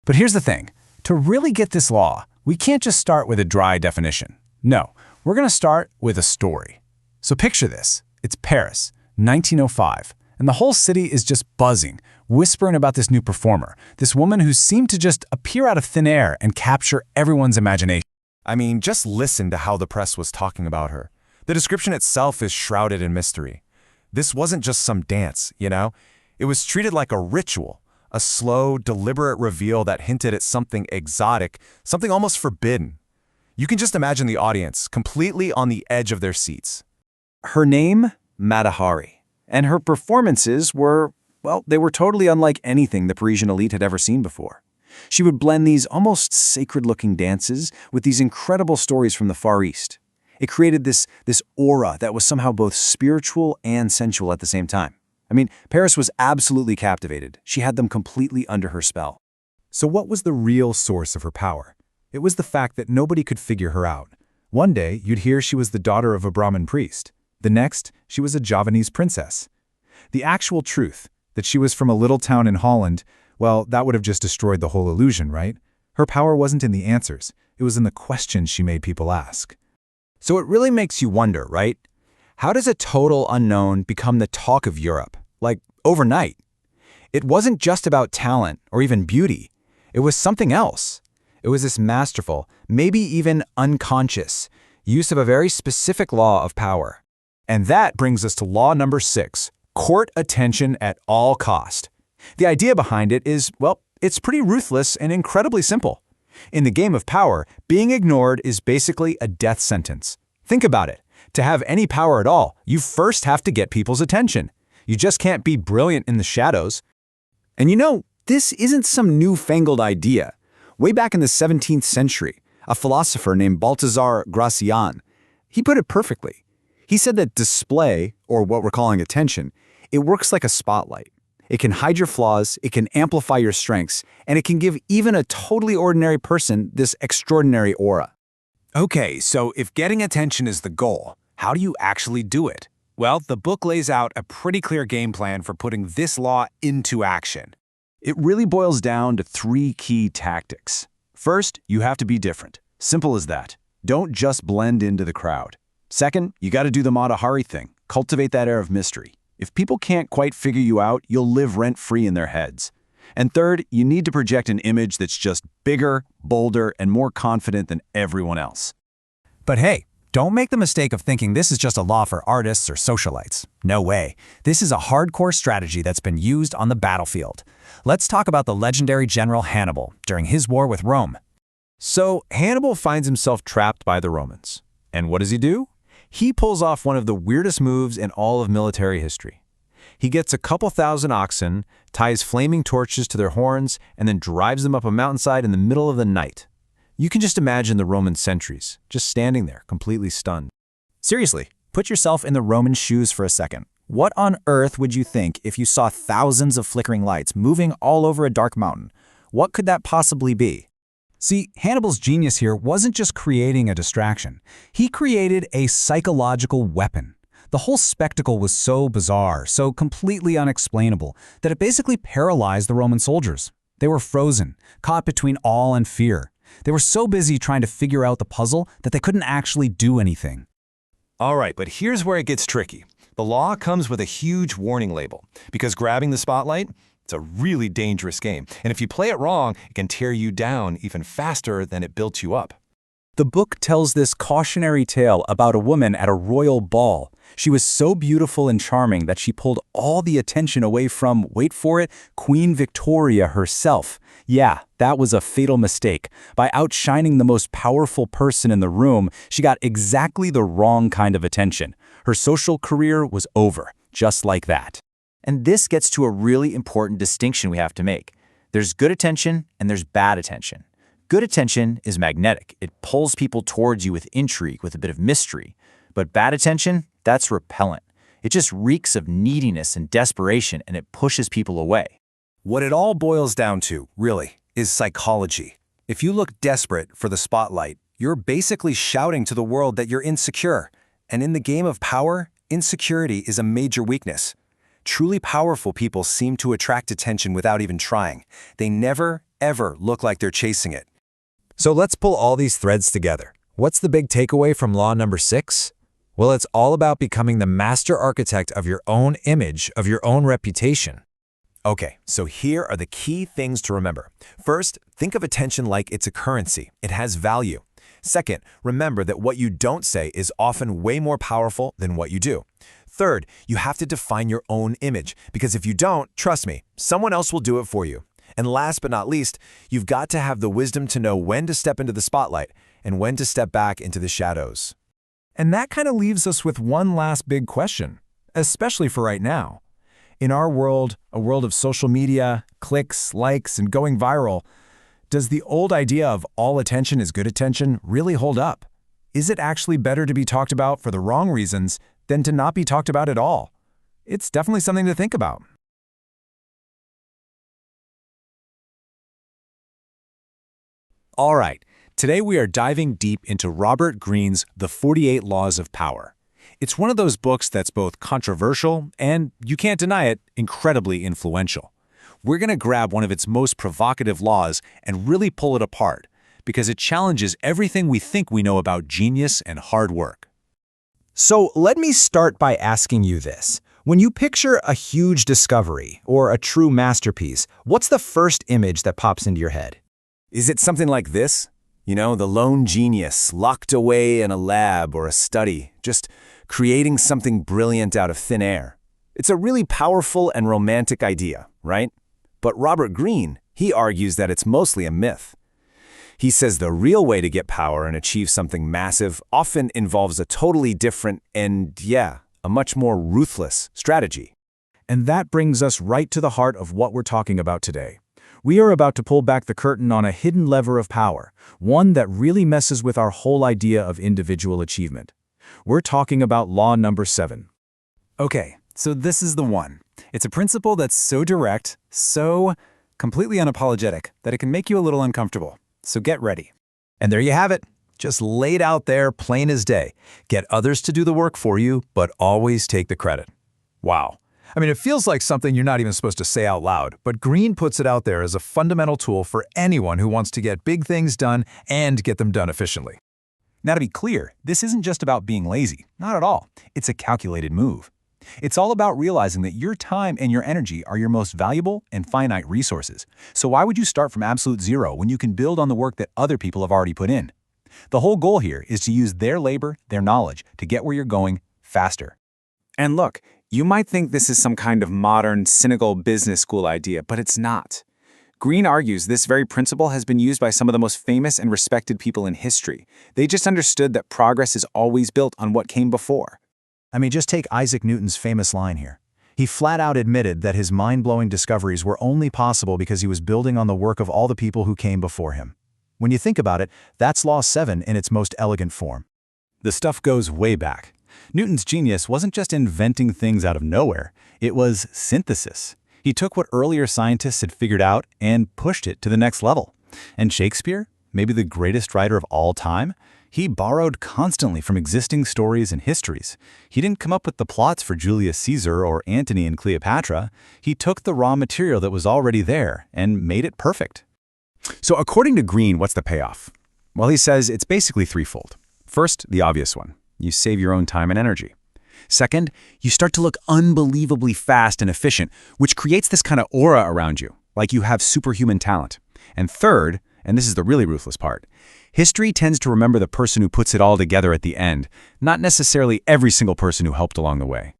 But here's the thing. To really get this law, we can't just start with a dry definition. No, we're going to start with a story. So picture this. It's Paris, 1905, and the whole city is just buzzing, whispering about this new performer, this woman who seemed to just appear out of thin air and capture everyone's imagination. I mean, just listen to how the press was talking about her. The description itself is shrouded in mystery. This wasn't just some dance, you know? It was treated like a ritual, a slow, deliberate reveal that hinted at something exotic, something almost forbidden. You can just imagine the audience completely on the edge of their seats. Her name, Matahari, and her performances were, well, they were totally unlike anything the Parisian elite had ever seen before. She would blend these almost sacred-looking dances with these incredible stories from the Far East. It created this aura that was somehow both spiritual and sensual at the same time. I mean, Paris was absolutely captivated. She had them completely under her spell. So what was the real source of her power? It was the fact that nobody could figure her out. One day, you'd hear she was the daughter of a Brahmin priest. The next, she was a Javanese princess. The actual truth, that she was from a little town in Holland, well, that would have just destroyed the whole illusion, right? Her power wasn't in the answers. It was in the questions she made people ask. So it really makes you wonder, right? How does a total unknown become the talk of Europe? Like, overnight? It wasn't just about talent or even beauty. It was something else. It was this masterful, maybe even unconscious, use of a very specific law of power. And that brings us to law number 6, court attention at all cost. The idea behind it is, well, it's pretty ruthless and incredibly simple. In the game of power, being ignored is basically a death sentence. Think about it. To have any power at all, you first have to get people's attention. You just can't be brilliant in the shadows. And you know, this isn't some newfangled idea. Way back in the 17th century, a philosopher named Balthazar Gracian, he put it perfectly. He said that display, or what we're calling attention, it works like a spotlight. It can hide your flaws, it can amplify your strengths, and it can give even a totally ordinary person this extraordinary aura. Okay, so if getting attention is the goal, how do you actually do it? Well, the book lays out a pretty clear game plan for putting this law into action. It really boils down to 3 key tactics. First, you have to be different. Simple as that. Don't just blend into the crowd. Second, you got to do the Matahari thing. Cultivate that air of mystery. If people can't quite figure you out, you'll live rent-free in their heads. And third, you need to project an image that's just bigger, bolder, and more confident than everyone else. But hey, don't make the mistake of thinking this is just a law for artists or socialites. No way. This is a hardcore strategy that's been used on the battlefield. Let's talk about the legendary General Hannibal during his war with Rome. So Hannibal finds himself trapped by the Romans. And what does he do? He pulls off one of the weirdest moves in all of military history. He gets a couple thousand oxen, ties flaming torches to their horns, and then drives them up a mountainside in the middle of the night. You can just imagine the Roman sentries, just standing there, completely stunned. Seriously, put yourself in the Roman shoes for a second. What on earth would you think if you saw thousands of flickering lights moving all over a dark mountain? What could that possibly be? See, Hannibal's genius here wasn't just creating a distraction. He created a psychological weapon. The whole spectacle was so bizarre, so completely unexplainable, that it basically paralyzed the Roman soldiers. They were frozen, caught between awe and fear. They were so busy trying to figure out the puzzle that they couldn't actually do anything. All right, but here's where it gets tricky. The law comes with a huge warning label, because grabbing the spotlight, it's a really dangerous game. And if you play it wrong, it can tear you down even faster than it built you up. The book tells this cautionary tale about a woman at a royal ball. She was so beautiful and charming that she pulled all the attention away from, wait for it, Queen Victoria herself. Yeah, that was a fatal mistake. By outshining the most powerful person in the room, she got exactly the wrong kind of attention. Her social career was over, just like that. And this gets to a really important distinction we have to make. There's good attention and there's bad attention. Good attention is magnetic. It pulls people towards you with intrigue, with a bit of mystery. But bad attention, that's repellent. It just reeks of neediness and desperation, and it pushes people away. What it all boils down to, really, is psychology. If you look desperate for the spotlight, you're basically shouting to the world that you're insecure. And in the game of power, insecurity is a major weakness. Truly powerful people seem to attract attention without even trying. They never, ever look like they're chasing it. So let's pull all these threads together. What's the big takeaway from law number 6? Well, it's all about becoming the master architect of your own image, of your own reputation. Okay, so here are the key things to remember. First, think of attention like it's a currency. It has value. Second, remember that what you don't say is often way more powerful than what you do. Third, you have to define your own image, because if you don't, trust me, someone else will do it for you. And last but not least, you've got to have the wisdom to know when to step into the spotlight and when to step back into the shadows. And that kind of leaves us with one last big question, especially for right now. In our world, a world of social media, clicks, likes, and going viral, does the old idea of all attention is good attention really hold up? Is it actually better to be talked about for the wrong reasons than to not be talked about at all? It's definitely something to think about. All right, today we are diving deep into Robert Greene's The 48 Laws of Power. It's one of those books that's both controversial and, you can't deny it, incredibly influential. We're going to grab one of its most provocative laws and really pull it apart, because it challenges everything we think we know about genius and hard work. So let me start by asking you this. When you picture a huge discovery or a true masterpiece, what's the first image that pops into your head? Is it something like this? You know, the lone genius locked away in a lab or a study, just creating something brilliant out of thin air. It's a really powerful and romantic idea, right? But Robert Greene, he argues that it's mostly a myth. He says the real way to get power and achieve something massive often involves a totally different and, a much more ruthless strategy. And that brings us right to the heart of what we're talking about today. We are about to pull back the curtain on a hidden lever of power, one that really messes with our whole idea of individual achievement. We're talking about law number 7. Okay, so this is the one. It's a principle that's so direct, so completely unapologetic, that it can make you a little uncomfortable. So get ready. And there you have it. Just laid out there, plain as day. Get others to do the work for you, but always take the credit. Wow. I mean, it feels like something you're not even supposed to say out loud, but Greene puts it out there as a fundamental tool for anyone who wants to get big things done and get them done efficiently. Now, to be clear, this isn't just about being lazy. Not at all. It's a calculated move. It's all about realizing that your time and your energy are your most valuable and finite resources. So why would you start from absolute zero when you can build on the work that other people have already put in? The whole goal here is to use their labor, their knowledge, to get where you're going faster. And look, you might think this is some kind of modern, cynical business school idea, but it's not. Greene argues this very principle has been used by some of the most famous and respected people in history. They just understood that progress is always built on what came before. I mean, just take Isaac Newton's famous line here. He flat out admitted that his mind-blowing discoveries were only possible because he was building on the work of all the people who came before him. When you think about it, that's Law 7 in its most elegant form. The stuff goes way back. Newton's genius wasn't just inventing things out of nowhere. It was synthesis. He took what earlier scientists had figured out and pushed it to the next level. And Shakespeare, maybe the greatest writer of all time, he borrowed constantly from existing stories and histories. He didn't come up with the plots for Julius Caesar or Antony and Cleopatra. He took the raw material that was already there and made it perfect. So according to Greene, what's the payoff? Well, he says it's basically threefold. First, the obvious one. You save your own time and energy. Second, you start to look unbelievably fast and efficient, which creates this kind of aura around you, like you have superhuman talent. And third, and this is the really ruthless part, history tends to remember the person who puts it all together at the end, not necessarily every single person who helped along the way.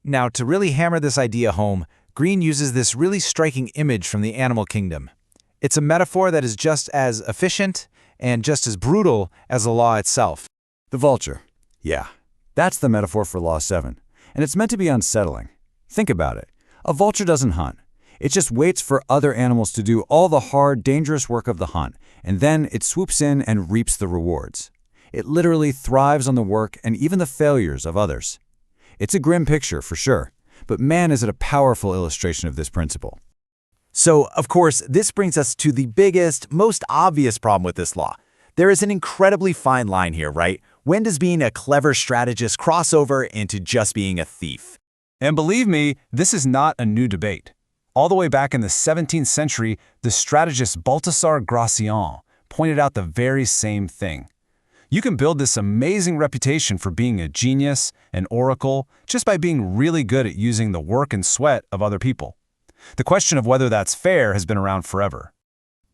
Now, to really hammer this idea home, Greene uses this really striking image from the animal kingdom. It's a metaphor that is just as efficient and just as brutal as the law itself. The vulture. Yeah, that's the metaphor for Law 7. And it's meant to be unsettling. Think about it. A vulture doesn't hunt. It just waits for other animals to do all the hard, dangerous work of the hunt, and then it swoops in and reaps the rewards. It literally thrives on the work and even the failures of others. It's a grim picture, for sure, but man is it a powerful illustration of this principle. So, of course, this brings us to the biggest, most obvious problem with this law. There is an incredibly fine line here, right? When does being a clever strategist cross over into just being a thief? And believe me, this is not a new debate. All the way back in the 17th century, the strategist Balthasar Gracian pointed out the very same thing. You can build this amazing reputation for being a genius, an oracle, just by being really good at using the work and sweat of other people. The question of whether that's fair has been around forever.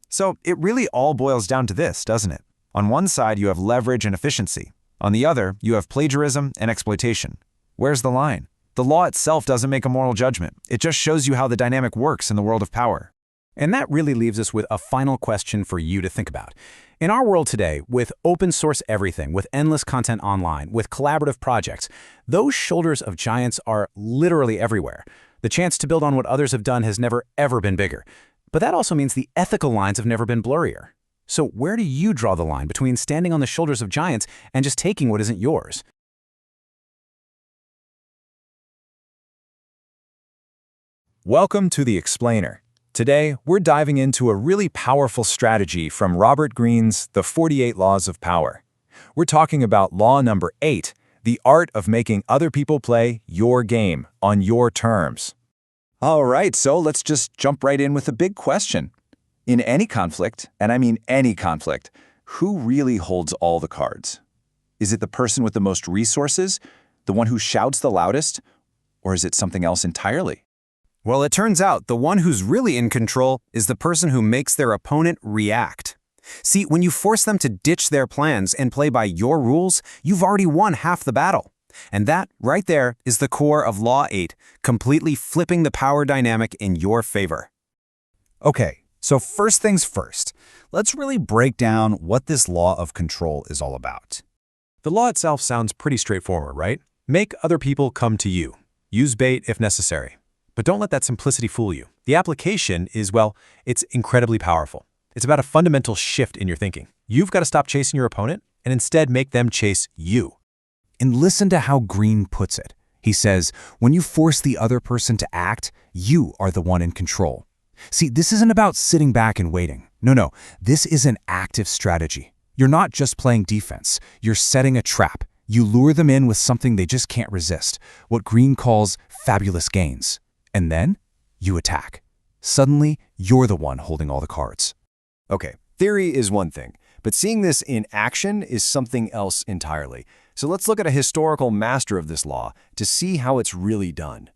So it really all boils down to this, doesn't it? On one side, you have leverage and efficiency. On the other, you have plagiarism and exploitation. Where's the line? The law itself doesn't make a moral judgment. It just shows you how the dynamic works in the world of power. And that really leaves us with a final question for you to think about. In our world today, with open source everything, with endless content online, with collaborative projects, those shoulders of giants are literally everywhere. The chance to build on what others have done has never, ever been bigger. But that also means the ethical lines have never been blurrier. So where do you draw the line between standing on the shoulders of giants and just taking what isn't yours? Welcome to The Explainer. Today, we're diving into a really powerful strategy from Robert Greene's The 48 Laws of Power. We're talking about law number 8, the art of making other people play your game on your terms. All right, so let's just jump right in with a big question. In any conflict, and I mean any conflict, who really holds all the cards? Is it the person with the most resources, the one who shouts the loudest, or is it something else entirely? Well, it turns out the one who's really in control is the person who makes their opponent react. See, when you force them to ditch their plans and play by your rules, you've already won half the battle. And that, right there, is the core of Law 8, completely flipping the power dynamic in your favor. Okay, so first things first, let's really break down what this law of control is all about. The law itself sounds pretty straightforward, right? Make other people come to you. Use bait if necessary. But don't let that simplicity fool you. The application is, well, it's incredibly powerful. It's about a fundamental shift in your thinking. You've got to stop chasing your opponent and instead make them chase you. And listen to how Greene puts it. He says, when you force the other person to act, you are the one in control. See, this isn't about sitting back and waiting. No, this is an active strategy. You're not just playing defense. You're setting a trap. You lure them in with something they just can't resist, what Greene calls fabulous gains. And then you attack. Suddenly, you're the one holding all the cards. Okay, theory is one thing, but seeing this in action is something else entirely. So let's look at a historical master of this law to see how it's really done.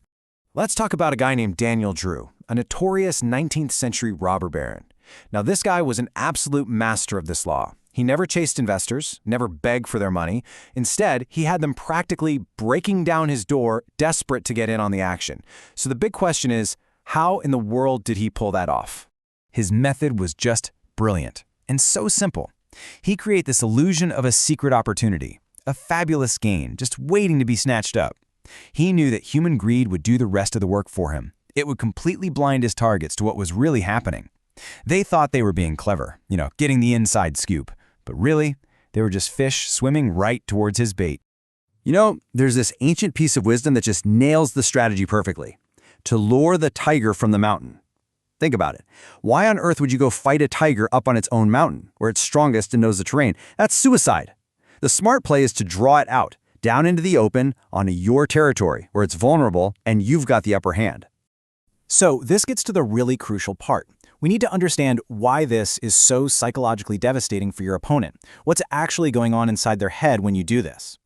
Let's talk about a guy named Daniel Drew, a notorious 19th century robber baron. Now, this guy was an absolute master of this law. He never chased investors, never begged for their money. Instead, he had them practically breaking down his door, desperate to get in on the action. So the big question is, how in the world did he pull that off? His method was just brilliant and so simple. He created this illusion of a secret opportunity, a fabulous gain, just waiting to be snatched up. He knew that human greed would do the rest of the work for him. It would completely blind his targets to what was really happening. They thought they were being clever, getting the inside scoop. But really, they were just fish swimming right towards his bait. There's this ancient piece of wisdom that just nails the strategy perfectly. To lure the tiger from the mountain. Think about it. Why on earth would you go fight a tiger up on its own mountain, where it's strongest and knows the terrain? That's suicide. The smart play is to draw it out, down into the open, onto your territory, where it's vulnerable, and you've got the upper hand. So this gets to the really crucial part. We need to understand why this is so psychologically devastating for your opponent. What's actually going on inside their head when you do this?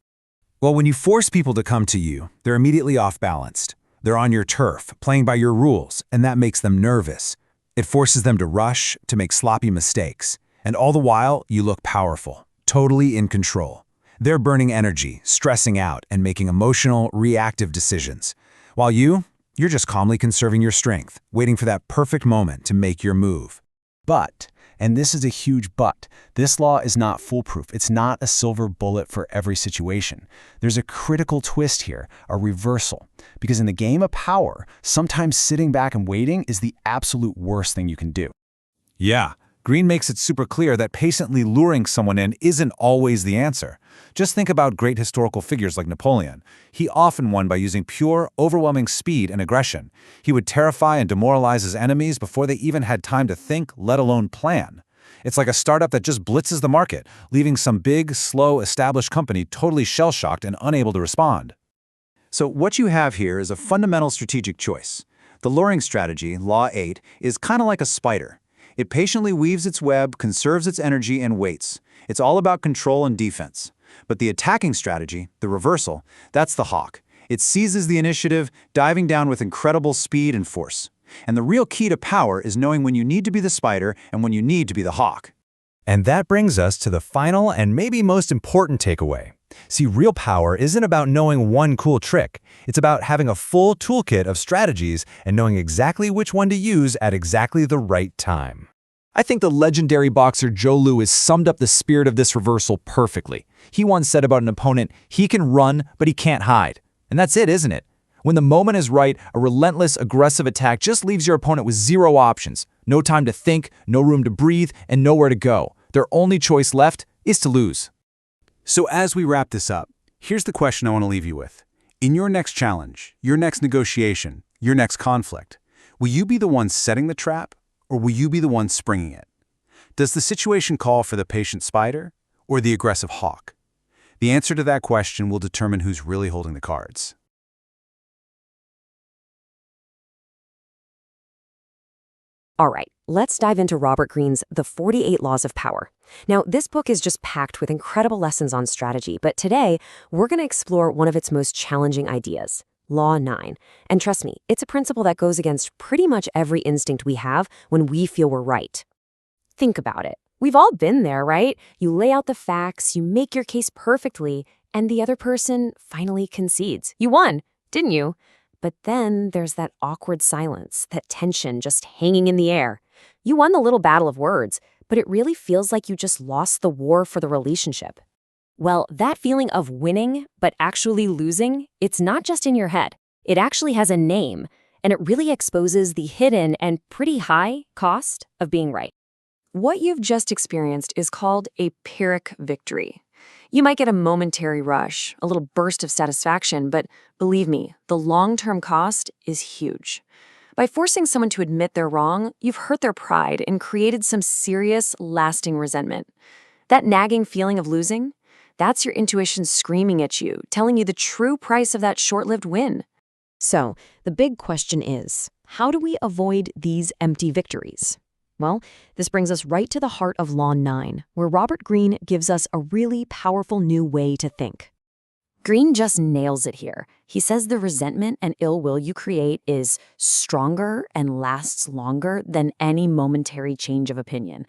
Well, when you force people to come to you, they're immediately off-balanced. They're on your turf, playing by your rules, and that makes them nervous. It forces them to rush, to make sloppy mistakes. And all the while, you look powerful, totally in control. They're burning energy, stressing out, and making emotional, reactive decisions. While you're just calmly conserving your strength, waiting for that perfect moment to make your move. But, and this is a huge but, this law is not foolproof. It's not a silver bullet for every situation. There's a critical twist here, a reversal. Because in the game of power, sometimes sitting back and waiting is the absolute worst thing you can do. Yeah, Greene makes it super clear that patiently luring someone in isn't always the answer. Just think about great historical figures like Napoleon. He often won by using pure, overwhelming speed and aggression. He would terrify and demoralize his enemies before they even had time to think, let alone plan. It's like a startup that just blitzes the market, leaving some big, slow, established company totally shell-shocked and unable to respond. So what you have here is a fundamental strategic choice. The luring strategy, Law 8, is kind of like a spider. It patiently weaves its web, conserves its energy, and waits. It's all about control and defense. But the attacking strategy, the reversal, that's the hawk. It seizes the initiative, diving down with incredible speed and force. And the real key to power is knowing when you need to be the spider and when you need to be the hawk. And that brings us to the final and maybe most important takeaway. See, real power isn't about knowing one cool trick. It's about having a full toolkit of strategies and knowing exactly which one to use at exactly the right time. I think the legendary boxer Joe Louis summed up the spirit of this reversal perfectly. He once said about an opponent, he can run, but he can't hide. And that's it, isn't it? When the moment is right, a relentless, aggressive attack just leaves your opponent with zero options. No time to think, no room to breathe, and nowhere to go. Their only choice left is to lose. So as we wrap this up, here's the question I want to leave you with. In your next challenge, your next negotiation, your next conflict, will you be the one setting the trap, or will you be the one springing it? Does the situation call for the patient spider or the aggressive hawk? The answer to that question will determine who's really holding the cards. All right, let's dive into Robert Greene's The 48 Laws of Power. Now, this book is just packed with incredible lessons on strategy, but today we're going to explore one of its most challenging ideas, Law 9. And trust me, it's a principle that goes against pretty much every instinct we have when we feel we're right. Think about it. We've all been there, right? You lay out the facts, you make your case perfectly, and the other person finally concedes. You won, didn't you? But then there's that awkward silence, that tension just hanging in the air. You won the little battle of words, but it really feels like you just lost the war for the relationship. Well, that feeling of winning, but actually losing, it's not just in your head. It actually has a name, and it really exposes the hidden and pretty high cost of being right. What you've just experienced is called a Pyrrhic victory. You might get a momentary rush, a little burst of satisfaction, but believe me, the long-term cost is huge. By forcing someone to admit they're wrong, you've hurt their pride and created some serious, lasting resentment. That nagging feeling of losing, that's your intuition screaming at you, telling you the true price of that short-lived win. So, the big question is, how do we avoid these empty victories? Well, this brings us right to the heart of Law 9, where Robert Greene gives us a really powerful new way to think. Greene just nails it here. He says the resentment and ill will you create is stronger and lasts longer than any momentary change of opinion.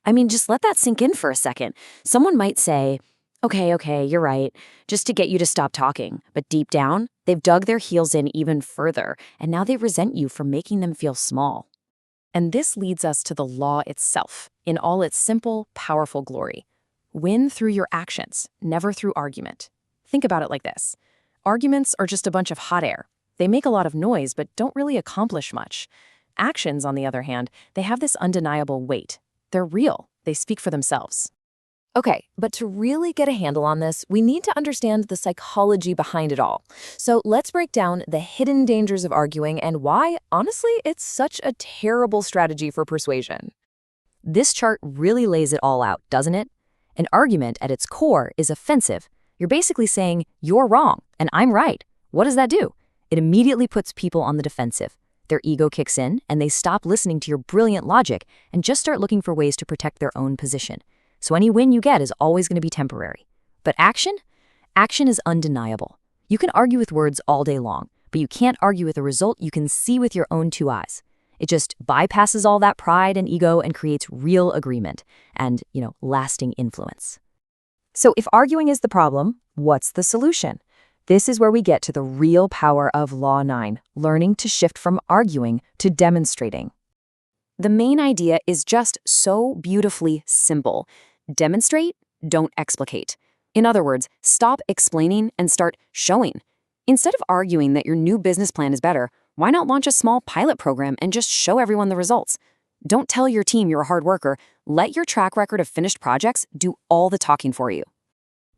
I mean, just let that sink in for a second. Someone might say, okay, you're right, just to get you to stop talking. But deep down, they've dug their heels in even further, and now they resent you for making them feel small. And this leads us to the law itself, in all its simple, powerful glory. Win through your actions, never through argument. Think about it like this. Arguments are just a bunch of hot air. They make a lot of noise, but don't really accomplish much. Actions, on the other hand, they have this undeniable weight. They're real. They speak for themselves. Okay, but to really get a handle on this, we need to understand the psychology behind it all. So let's break down the hidden dangers of arguing and why, honestly, it's such a terrible strategy for persuasion. This chart really lays it all out, doesn't it? An argument at its core is offensive. You're basically saying, you're wrong, and I'm right. What does that do? It immediately puts people on the defensive. Their ego kicks in, and they stop listening to your brilliant logic and just start looking for ways to protect their own position. So any win you get is always going to be temporary. But action? Action is undeniable. You can argue with words all day long, but you can't argue with a result you can see with your own two eyes. It just bypasses all that pride and ego and creates real agreement and, lasting influence. So if arguing is the problem, what's the solution? This is where we get to the real power of Law 9, learning to shift from arguing to demonstrating. The main idea is just so beautifully simple. Demonstrate, don't explicate. In other words, stop explaining and start showing. Instead of arguing that your new business plan is better, why not launch a small pilot program and just show everyone the results? Don't tell your team you're a hard worker. Let your track record of finished projects do all the talking for you.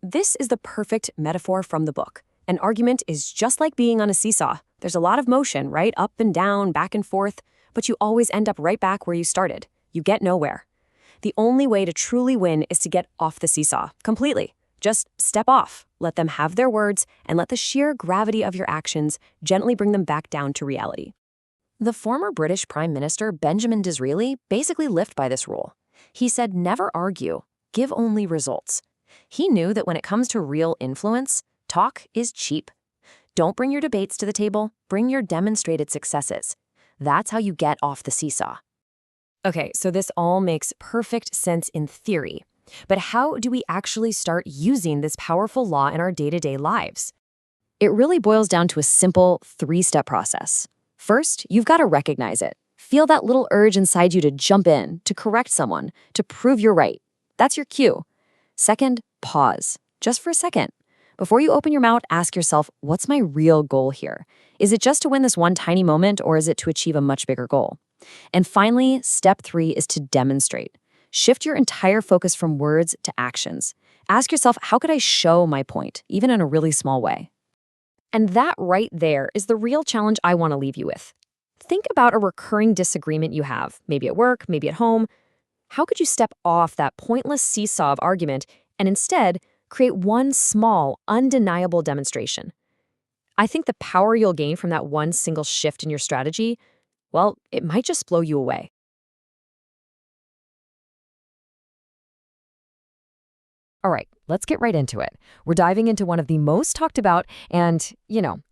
This is the perfect metaphor from the book. An argument is just like being on a seesaw. There's a lot of motion, right? Up and down, back and forth, but you always end up right back where you started. You get nowhere. The only way to truly win is to get off the seesaw completely. Just step off, let them have their words, and let the sheer gravity of your actions gently bring them back down to reality. The former British Prime Minister Benjamin Disraeli basically lived by this rule. He said never argue, give only results. He knew that when it comes to real influence, talk is cheap. Don't bring your debates to the table, bring your demonstrated successes. That's how you get off the seesaw. Okay, so this all makes perfect sense in theory. But how do we actually start using this powerful law in our day-to-day lives? It really boils down to a simple 3-step process. First, you've got to recognize it. Feel that little urge inside you to jump in, to correct someone, to prove you're right. That's your cue. Second, pause, just for a second. Before you open your mouth, ask yourself, what's my real goal here? Is it just to win this one tiny moment, or is it to achieve a much bigger goal? And finally, step 3 is to demonstrate. Shift your entire focus from words to actions. Ask yourself, how could I show my point, even in a really small way? And that right there is the real challenge I want to leave you with. Think about a recurring disagreement you have, maybe at work, maybe at home. How could you step off that pointless seesaw of argument and instead create one small, undeniable demonstration? I think the power you'll gain from that one single shift in your strategy, well, it might just blow you away. All right, let's get right into it. We're diving into one of the most talked about and,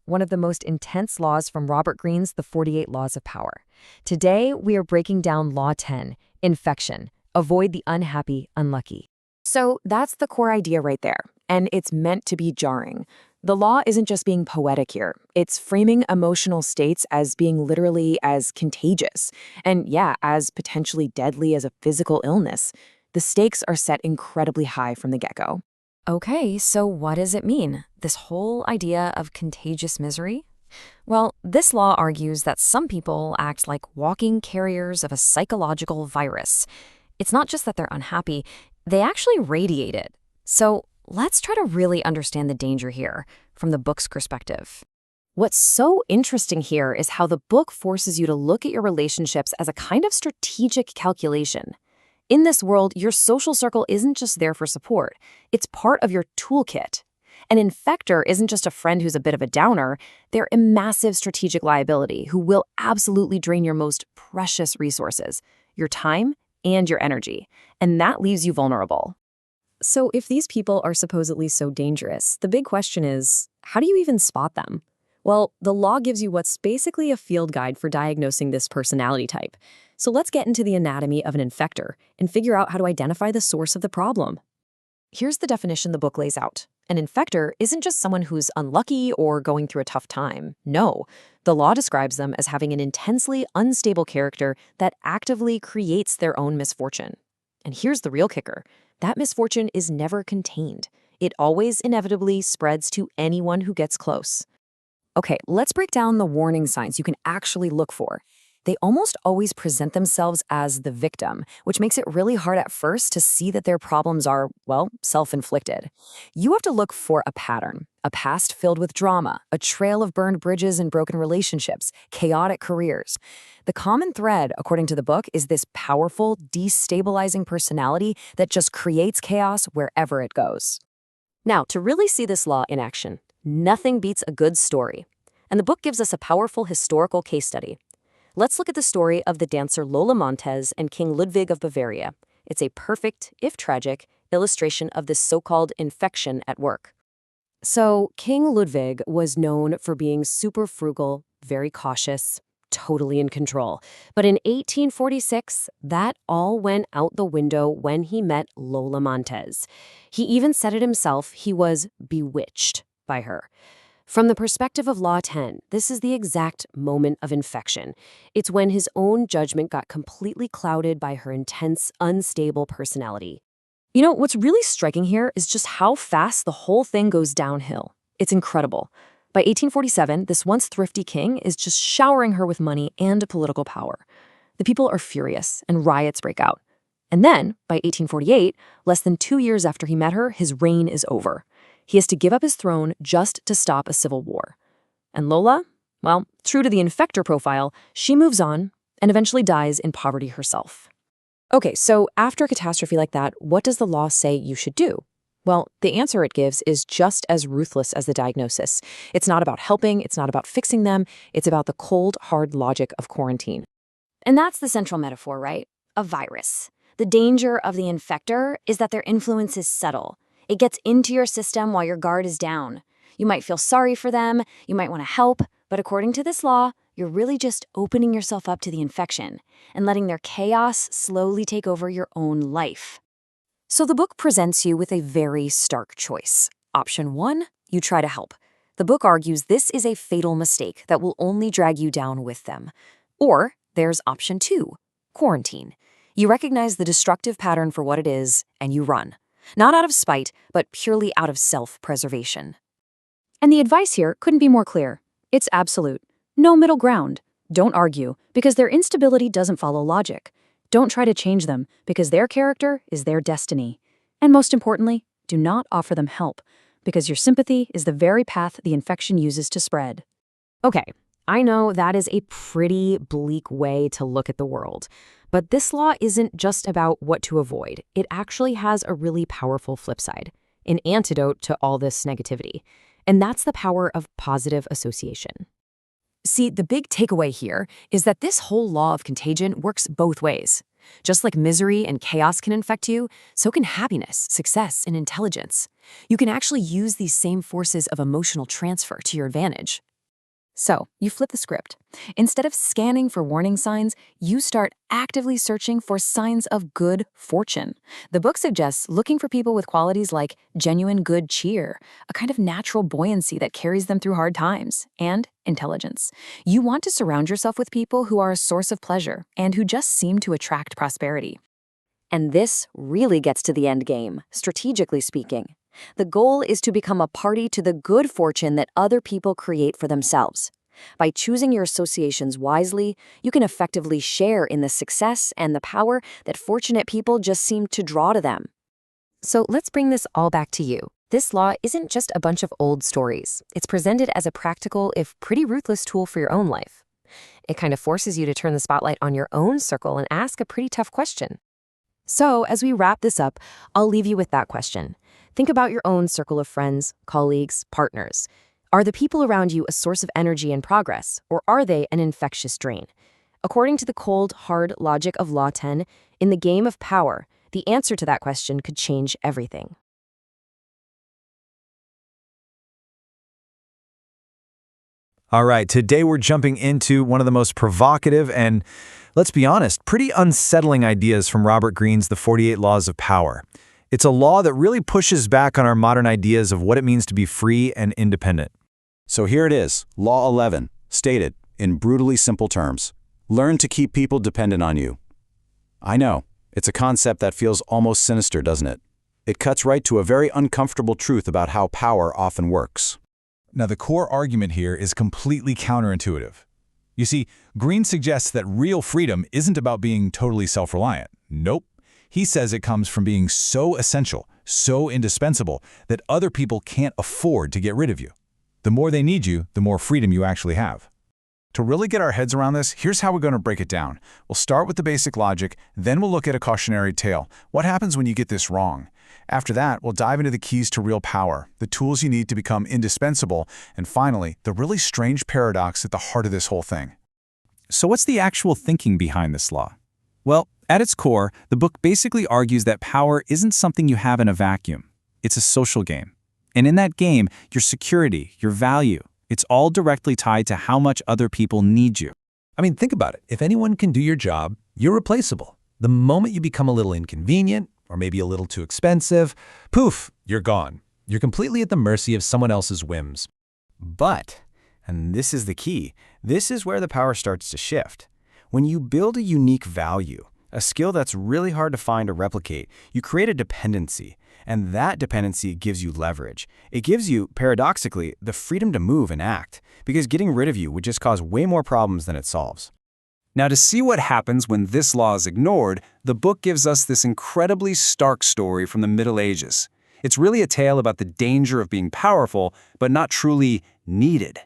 one of the most intense laws from Robert Greene's The 48 Laws of Power. Today, we are breaking down Law 10, Infection. Avoid the unhappy, unlucky. So that's the core idea right there, and it's meant to be jarring. The law isn't just being poetic here. It's framing emotional states as being literally as contagious, and as potentially deadly as a physical illness. The stakes are set incredibly high from the get-go. Okay, so what does it mean, this whole idea of contagious misery? Well, this law argues that some people act like walking carriers of a psychological virus. It's not just that they're unhappy, they actually radiate it. So let's try to really understand the danger here from the book's perspective. What's so interesting here is how the book forces you to look at your relationships as a kind of strategic calculation. In this world, your social circle isn't just there for support. It's part of your toolkit. An infector isn't just a friend who's a bit of a downer. They're a massive strategic liability who will absolutely drain your most precious resources, your time and your energy. And that leaves you vulnerable. So if these people are supposedly so dangerous, the big question is, how do you even spot them? Well, the law gives you what's basically a field guide for diagnosing this personality type. So let's get into the anatomy of an infector and figure out how to identify the source of the problem. Here's the definition the book lays out. An infector isn't just someone who's unlucky or going through a tough time. No, the law describes them as having an intensely unstable character that actively creates their own misfortune. And here's the real kicker. That misfortune is never contained. It always inevitably spreads to anyone who gets close. Okay, let's break down the warning signs you can actually look for. They almost always present themselves as the victim, which makes it really hard at first to see that their problems are, self-inflicted. You have to look for a pattern, a past filled with drama, a trail of burned bridges and broken relationships, chaotic careers. The common thread, according to the book, is this powerful, destabilizing personality that just creates chaos wherever it goes. Now, to really see this law in action, nothing beats a good story. And the book gives us a powerful historical case study. Let's look at the story of the dancer Lola Montez and King Ludwig of Bavaria. It's a perfect, if tragic, illustration of this so-called infection at work. So, King Ludwig was known for being super frugal, very cautious, totally in control. But in 1846, that all went out the window when he met Lola Montez. He even said it himself, he was bewitched by her. From the perspective of Law 10, this is the exact moment of infection. It's when his own judgment got completely clouded by her intense, unstable personality. What's really striking here is just how fast the whole thing goes downhill. It's incredible. By 1847, this once thrifty king is just showering her with money and political power. The people are furious, and riots break out. And then, by 1848, less than 2 years after he met her, his reign is over. He has to give up his throne just to stop a civil war. And Lola? Well, true to the infector profile, she moves on and eventually dies in poverty herself. Okay, so after a catastrophe like that, what does the law say you should do? Well, the answer it gives is just as ruthless as the diagnosis. It's not about helping, it's not about fixing them, it's about the cold, hard logic of quarantine. And that's the central metaphor, right? A virus. The danger of the infector is that their influence is subtle. It gets into your system while your guard is down. You might feel sorry for them, you might want to help, but according to this law, you're really just opening yourself up to the infection and letting their chaos slowly take over your own life. So the book presents you with a very stark choice. Option 1, you try to help. The book argues this is a fatal mistake that will only drag you down with them. Or there's option 2, quarantine. You recognize the destructive pattern for what it is, and you run. Not out of spite, but purely out of self-preservation. And the advice here couldn't be more clear. It's absolute. No middle ground. Don't argue, because their instability doesn't follow logic. Don't try to change them, because their character is their destiny. And most importantly, do not offer them help, because your sympathy is the very path the infection uses to spread. Okay, I know that is a pretty bleak way to look at the world. But this law isn't just about what to avoid. It actually has a really powerful flip side, an antidote to all this negativity. And that's the power of positive association. See, the big takeaway here is that this whole law of contagion works both ways. Just like misery and chaos can infect you, so can happiness, success, and intelligence. You can actually use these same forces of emotional transfer to your advantage. So, you flip the script. Instead of scanning for warning signs, you start actively searching for signs of good fortune. The book suggests looking for people with qualities like genuine good cheer, a kind of natural buoyancy that carries them through hard times, and intelligence. You want to surround yourself with people who are a source of pleasure and who just seem to attract prosperity. And this really gets to the end game, strategically speaking. The goal is to become a party to the good fortune that other people create for themselves. By choosing your associations wisely, you can effectively share in the success and the power that fortunate people just seem to draw to them. So let's bring this all back to you. This law isn't just a bunch of old stories. It's presented as a practical, if pretty ruthless tool for your own life. It kind of forces you to turn the spotlight on your own circle and ask a pretty tough question. So as we wrap this up, I'll leave you with that question. Think about your own circle of friends, colleagues, partners. Are the people around you a source of energy and progress, or are they an infectious drain? According to the cold, hard logic of Law 10, in the game of power, the answer to that question could change everything. All right, today we're jumping into one of the most provocative and, let's be honest, pretty unsettling ideas from Robert Greene's The 48 Laws of Power. It's a law that really pushes back on our modern ideas of what it means to be free and independent. So here it is, Law 11, stated in brutally simple terms. Learn to keep people dependent on you. I know, it's a concept that feels almost sinister, doesn't it? It cuts right to a very uncomfortable truth about how power often works. Now, the core argument here is completely counterintuitive. You see, Greene suggests that real freedom isn't about being totally self-reliant. Nope. He says it comes from being so essential, so indispensable, that other people can't afford to get rid of you. The more they need you, the more freedom you actually have. To really get our heads around this, here's how we're going to break it down. We'll start with the basic logic, then we'll look at a cautionary tale. What happens when you get this wrong? After that, we'll dive into the keys to real power, the tools you need to become indispensable, and finally, the really strange paradox at the heart of this whole thing. So what's the actual thinking behind this law? Well, at its core, the book basically argues that power isn't something you have in a vacuum. It's a social game. And in that game, your security, your value, it's all directly tied to how much other people need you. I mean, think about it. If anyone can do your job, you're replaceable. The moment you become a little inconvenient, or maybe a little too expensive, poof, you're gone. You're completely at the mercy of someone else's whims. But, and this is the key, this is where the power starts to shift. When you build a unique value, a skill that's really hard to find or replicate, you create a dependency, and that dependency gives you leverage. It gives you, paradoxically, the freedom to move and act, because getting rid of you would just cause way more problems than it solves. Now, to see what happens when this law is ignored, the book gives us this incredibly stark story from the Middle Ages. It's really a tale about the danger of being powerful, but not truly needed.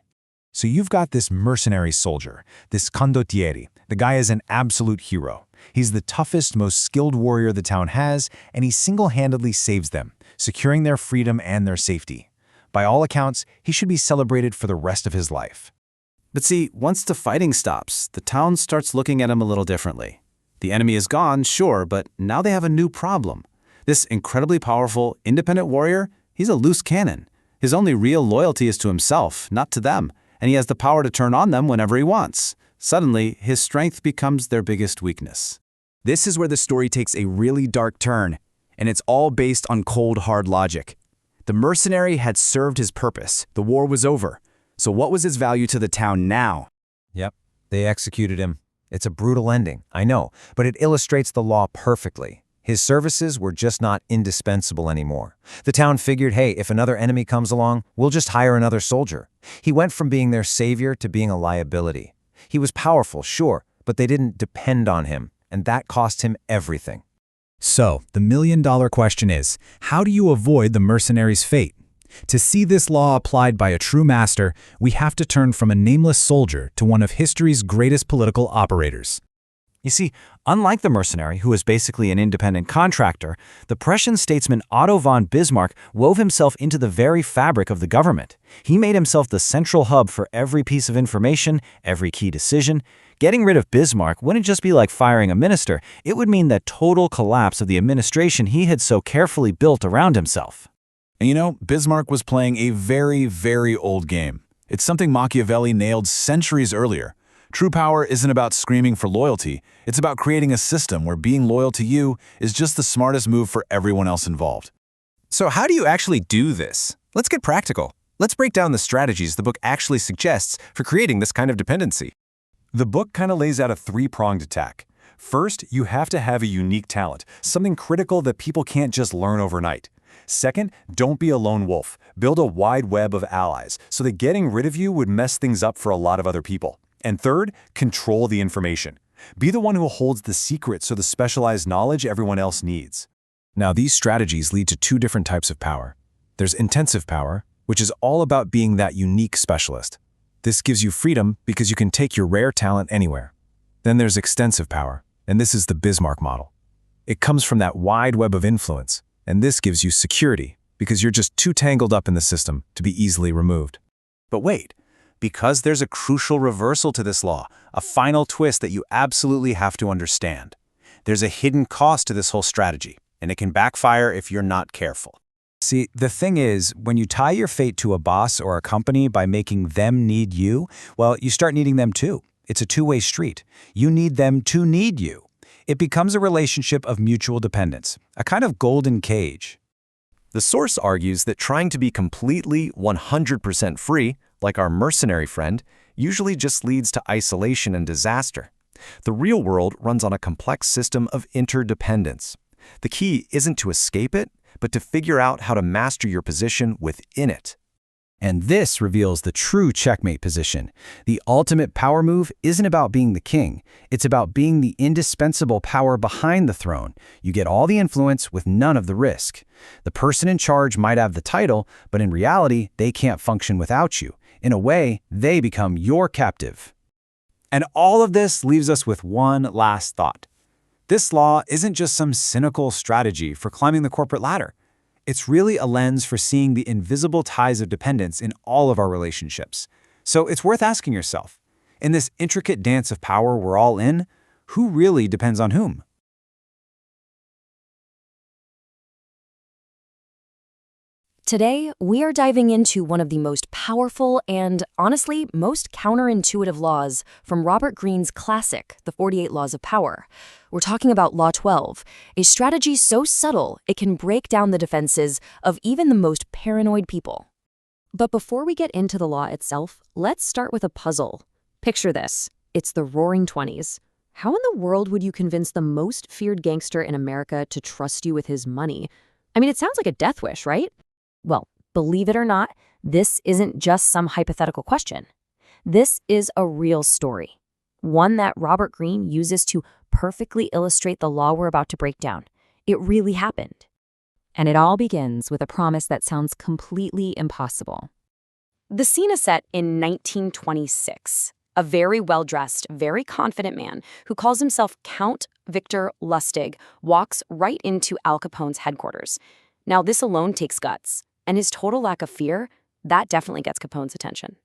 So you've got this mercenary soldier, this condottieri. The guy is an absolute hero. He's the toughest, most skilled warrior the town has, and he single-handedly saves them, securing their freedom and their safety. By all accounts, he should be celebrated for the rest of his life. But see, once the fighting stops, the town starts looking at him a little differently. The enemy is gone, sure, but now they have a new problem. This incredibly powerful, independent warrior, he's a loose cannon. His only real loyalty is to himself, not to them, and he has the power to turn on them whenever he wants. Suddenly, his strength becomes their biggest weakness. This is where the story takes a really dark turn, and it's all based on cold, hard logic. The mercenary had served his purpose. The war was over. So what was his value to the town now? Yep, they executed him. It's a brutal ending, I know, but it illustrates the law perfectly. His services were just not indispensable anymore. The town figured, hey, if another enemy comes along, we'll just hire another soldier. He went from being their savior to being a liability. He was powerful, sure, but they didn't depend on him, and that cost him everything. So, the million-dollar question is, how do you avoid the mercenary's fate? To see this law applied by a true master, we have to turn from a nameless soldier to one of history's greatest political operators. You see, unlike the mercenary, who was basically an independent contractor, the Prussian statesman Otto von Bismarck wove himself into the very fabric of the government. He made himself the central hub for every piece of information, every key decision. Getting rid of Bismarck wouldn't just be like firing a minister, it would mean the total collapse of the administration he had so carefully built around himself. And you know, Bismarck was playing a very, very old game. It's something Machiavelli nailed centuries earlier. True power isn't about screaming for loyalty. It's about creating a system where being loyal to you is just the smartest move for everyone else involved. So how do you actually do this? Let's get practical. Let's break down the strategies the book actually suggests for creating this kind of dependency. The book kind of lays out a three-pronged attack. First, you have to have a unique talent, something critical that people can't just learn overnight. Second, don't be a lone wolf. Build a wide web of allies so that getting rid of you would mess things up for a lot of other people. And third, control the information. Be the one who holds the secrets or the specialized knowledge everyone else needs. Now, these strategies lead to two different types of power. There's intensive power, which is all about being that unique specialist. This gives you freedom because you can take your rare talent anywhere. Then there's extensive power, and this is the Bismarck model. It comes from that wide web of influence, and this gives you security because you're just too tangled up in the system to be easily removed. But wait, because there's a crucial reversal to this law, a final twist that you absolutely have to understand. There's a hidden cost to this whole strategy, and it can backfire if you're not careful. See, the thing is, when you tie your fate to a boss or a company by making them need you, well, you start needing them too. It's a two-way street. You need them to need you. It becomes a relationship of mutual dependence, a kind of golden cage. The source argues that trying to be completely 100% free, like our mercenary friend, usually just leads to isolation and disaster. The real world runs on a complex system of interdependence. The key isn't to escape it, but to figure out how to master your position within it. And this reveals the true checkmate position. The ultimate power move isn't about being the king. It's about being the indispensable power behind the throne. You get all the influence with none of the risk. The person in charge might have the title, but in reality, they can't function without you. In a way, they become your captive. And all of this leaves us with one last thought. This law isn't just some cynical strategy for climbing the corporate ladder. It's really a lens for seeing the invisible ties of dependence in all of our relationships. So it's worth asking yourself, in this intricate dance of power we're all in, who really depends on whom? Today, we are diving into one of the most powerful and, honestly, most counterintuitive laws from Robert Greene's classic, The 48 Laws of Power. We're talking about Law 12, a strategy so subtle it can break down the defenses of even the most paranoid people. But before we get into the law itself, let's start with a puzzle. Picture this. It's the Roaring '20s. How in the world would you convince the most feared gangster in America to trust you with his money? I mean, it sounds like a death wish, right? Well, believe it or not, this isn't just some hypothetical question. This is a real story. one that Robert Greene uses to perfectly illustrate the law we're about to break down. It really happened. And it all begins with a promise that sounds completely impossible. The scene is set in 1926. A very well-dressed, very confident man who calls himself Count Victor Lustig walks right into Al Capone's headquarters. Now, this alone takes guts, and his total lack of fear, that definitely gets Capone's attention.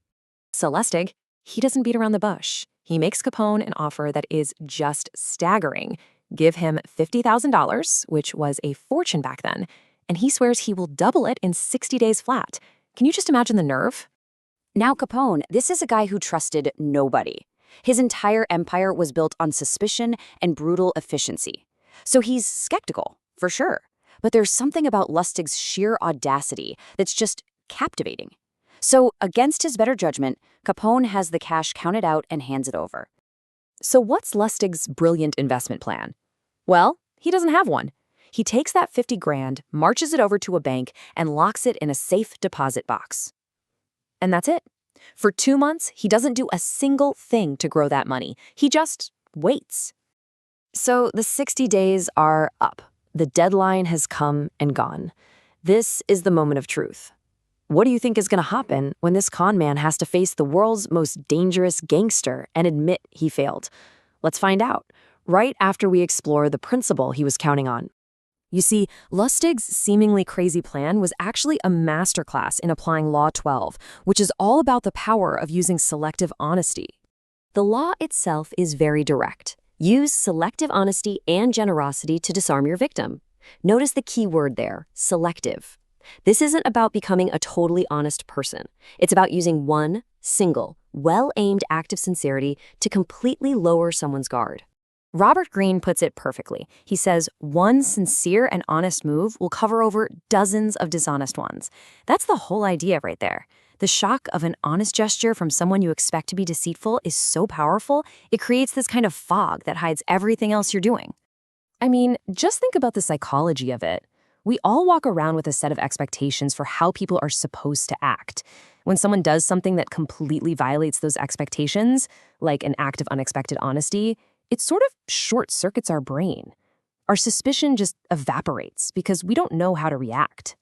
So Lustig, he doesn't beat around the bush. He makes Capone an offer that is just staggering. Give him $50,000, which was a fortune back then, and he swears he will double it in 60 days flat. Can you just imagine the nerve? Now, Capone, this is a guy who trusted nobody. His entire empire was built on suspicion and brutal efficiency. So he's skeptical, for sure. But there's something about Lustig's sheer audacity that's just captivating. So, against his better judgment, Capone has the cash counted out and hands it over. So what's Lustig's brilliant investment plan? Well, he doesn't have one. He takes that 50 grand, marches it over to a bank, and locks it in a safe deposit box. And that's it. For 2 months, he doesn't do a single thing to grow that money. He just waits. So the 60 days are up. The deadline has come and gone. This is the moment of truth. What do you think is going to happen when this con man has to face the world's most dangerous gangster and admit he failed? Let's find out, right after we explore the principle he was counting on. You see, Lustig's seemingly crazy plan was actually a masterclass in applying Law 12, which is all about the power of using selective honesty. The law itself is very direct. Use selective honesty and generosity to disarm your victim. Notice the key word there, selective. This isn't about becoming a totally honest person. It's about using one single, well-aimed act of sincerity to completely lower someone's guard. Robert Greene puts it perfectly. He says, one sincere and honest move will cover over dozens of dishonest ones. That's the whole idea right there. The shock of an honest gesture from someone you expect to be deceitful is so powerful, it creates this kind of fog that hides everything else you're doing. I mean, just think about the psychology of it. We all walk around with a set of expectations for how people are supposed to act. When someone does something that completely violates those expectations, like an act of unexpected honesty, it sort of short-circuits our brain. Our suspicion just evaporates because we don't know how to react.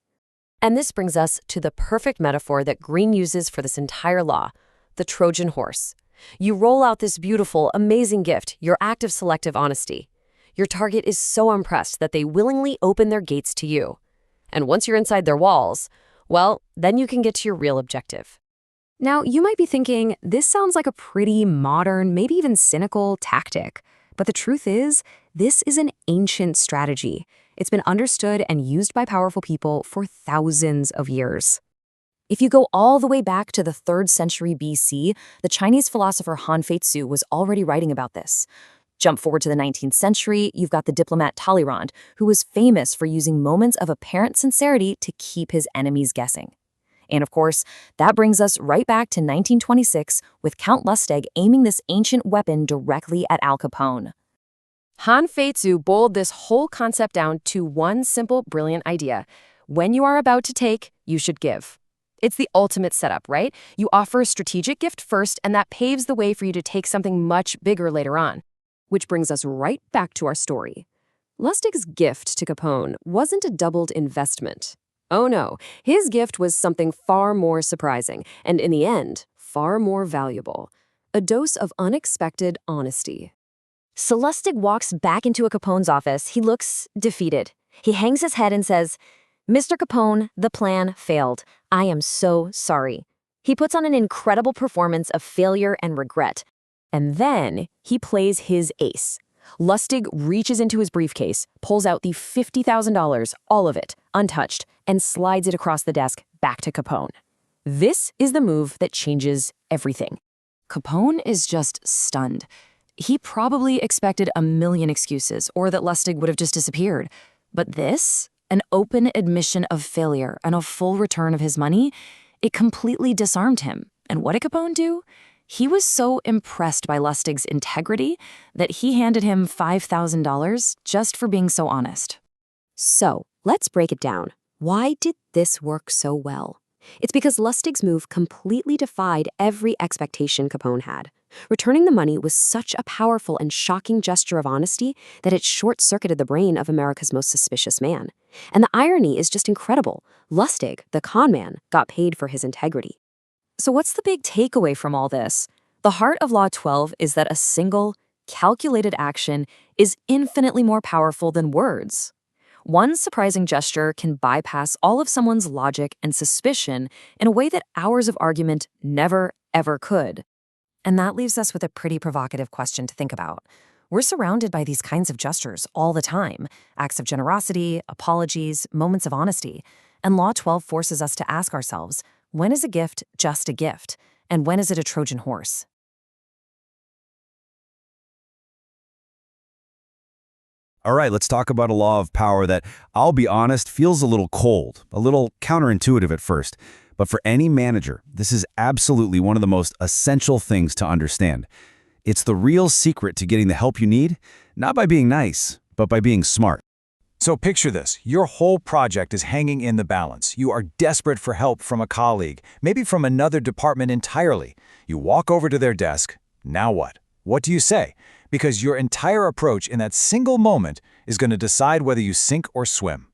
And this brings us to the perfect metaphor that Greene uses for this entire law, the Trojan horse. You roll out this beautiful, amazing gift, your act of selective honesty. Your target is so impressed that they willingly open their gates to you. And once you're inside their walls, well, then you can get to your real objective. Now, you might be thinking, this sounds like a pretty modern, maybe even cynical tactic. But the truth is, this is an ancient strategy. It's been understood and used by powerful people for thousands of years. If you go all the way back to the 3rd century BC, the Chinese philosopher Han Fei-tzu was already writing about this. Jump forward to the 19th century, you've got the diplomat Talleyrand, who was famous for using moments of apparent sincerity to keep his enemies guessing. And of course, that brings us right back to 1926 with Count Lustig aiming this ancient weapon directly at Al Capone. Han Fei-tzu boiled this whole concept down to one simple, brilliant idea. When you are about to take, you should give. It's the ultimate setup, right? You offer a strategic gift first, and that paves the way for you to take something much bigger later on. Which brings us right back to our story. Lustig's gift to Capone wasn't a doubled investment. Oh no, his gift was something far more surprising, and in the end, far more valuable. A dose of unexpected honesty. So Lustig walks back into a Capone's office. He looks defeated. He hangs his head and says, "Mr. Capone, the plan failed. I am so sorry." He puts on an incredible performance of failure and regret. And then he plays his ace. Lustig reaches into his briefcase, pulls out the $50,000, all of it, untouched, and slides it across the desk back to Capone. This is the move that changes everything. Capone is just stunned. He probably expected a million excuses or that Lustig would have just disappeared. But this, an open admission of failure and a full return of his money, it completely disarmed him. And what did Capone do? He was so impressed by Lustig's integrity that he handed him $5,000 just for being so honest. So, let's break it down. Why did this work so well? It's because Lustig's move completely defied every expectation Capone had. Returning the money was such a powerful and shocking gesture of honesty that it short-circuited the brain of America's most suspicious man. And the irony is just incredible. Lustig, the con man, got paid for his integrity. So what's the big takeaway from all this? The heart of Law 12 is that a single, calculated action is infinitely more powerful than words. One surprising gesture can bypass all of someone's logic and suspicion in a way that hours of argument never, ever could. And that leaves us with a pretty provocative question to think about. We're surrounded by these kinds of gestures all the time, acts of generosity, apologies, moments of honesty. And Law 12 forces us to ask ourselves, when is a gift just a gift? And when is it a Trojan horse? All right, let's talk about a law of power that, I'll be honest, feels a little cold, a little counterintuitive at first. But for any manager, this is absolutely one of the most essential things to understand. It's the real secret to getting the help you need, not by being nice, but by being smart. So picture this. Your whole project is hanging in the balance. You are desperate for help from a colleague, maybe from another department entirely. You walk over to their desk. Now what? What do you say? Because your entire approach in that single moment is going to decide whether you sink or swim.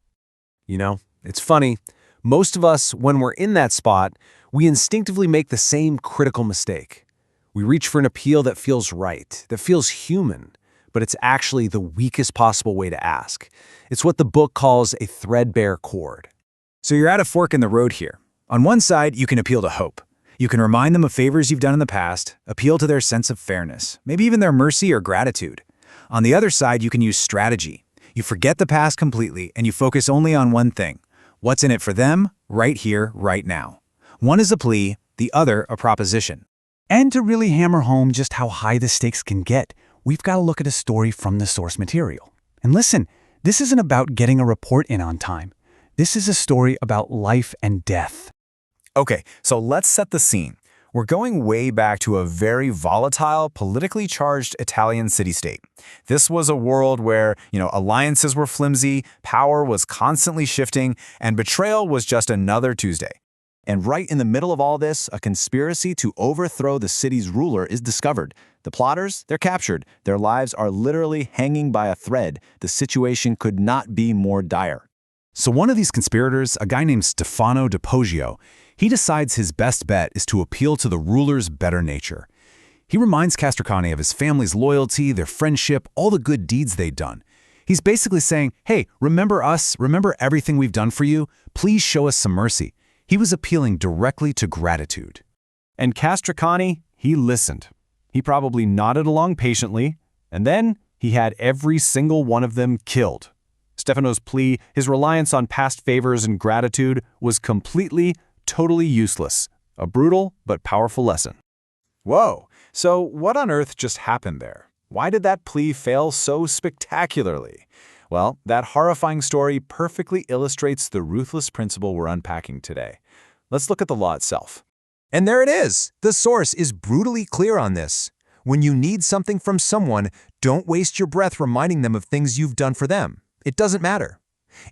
You know, it's funny. Most of us, when we're in that spot, we instinctively make the same critical mistake. We reach for an appeal that feels right, that feels human, but it's actually the weakest possible way to ask. It's what the book calls a threadbare chord. So you're at a fork in the road here. On one side, you can appeal to hope. You can remind them of favors you've done in the past, appeal to their sense of fairness, maybe even their mercy or gratitude. On the other side, you can use strategy. You forget the past completely and you focus only on one thing. What's in it for them, right here, right now. One is a plea, the other a proposition. And to really hammer home just how high the stakes can get, we've got to look at a story from the source material. And listen, this isn't about getting a report in on time. This is a story about life and death. Okay, so let's set the scene. We're going way back to a very volatile, politically charged Italian city-state. This was a world where, alliances were flimsy, power was constantly shifting, and betrayal was just another Tuesday. And right in the middle of all this, a conspiracy to overthrow the city's ruler is discovered. The plotters, they're captured. Their lives are literally hanging by a thread. The situation could not be more dire. So one of these conspirators, a guy named Stefano di Poggio, he decides his best bet is to appeal to the ruler's better nature. He reminds Castracani of his family's loyalty, their friendship, all the good deeds they'd done. He's basically saying, hey, remember us, remember everything we've done for you, please show us some mercy. He was appealing directly to gratitude. And Castracani, he listened. He probably nodded along patiently, and then he had every single one of them killed. Stefano's plea, his reliance on past favors and gratitude, was completely, totally useless. A brutal but powerful lesson. Whoa, so what on earth just happened there? Why did that plea fail so spectacularly? Well, that horrifying story perfectly illustrates the ruthless principle we're unpacking today. Let's look at the law itself. And there it is. The source is brutally clear on this. When you need something from someone, don't waste your breath reminding them of things you've done for them. It doesn't matter.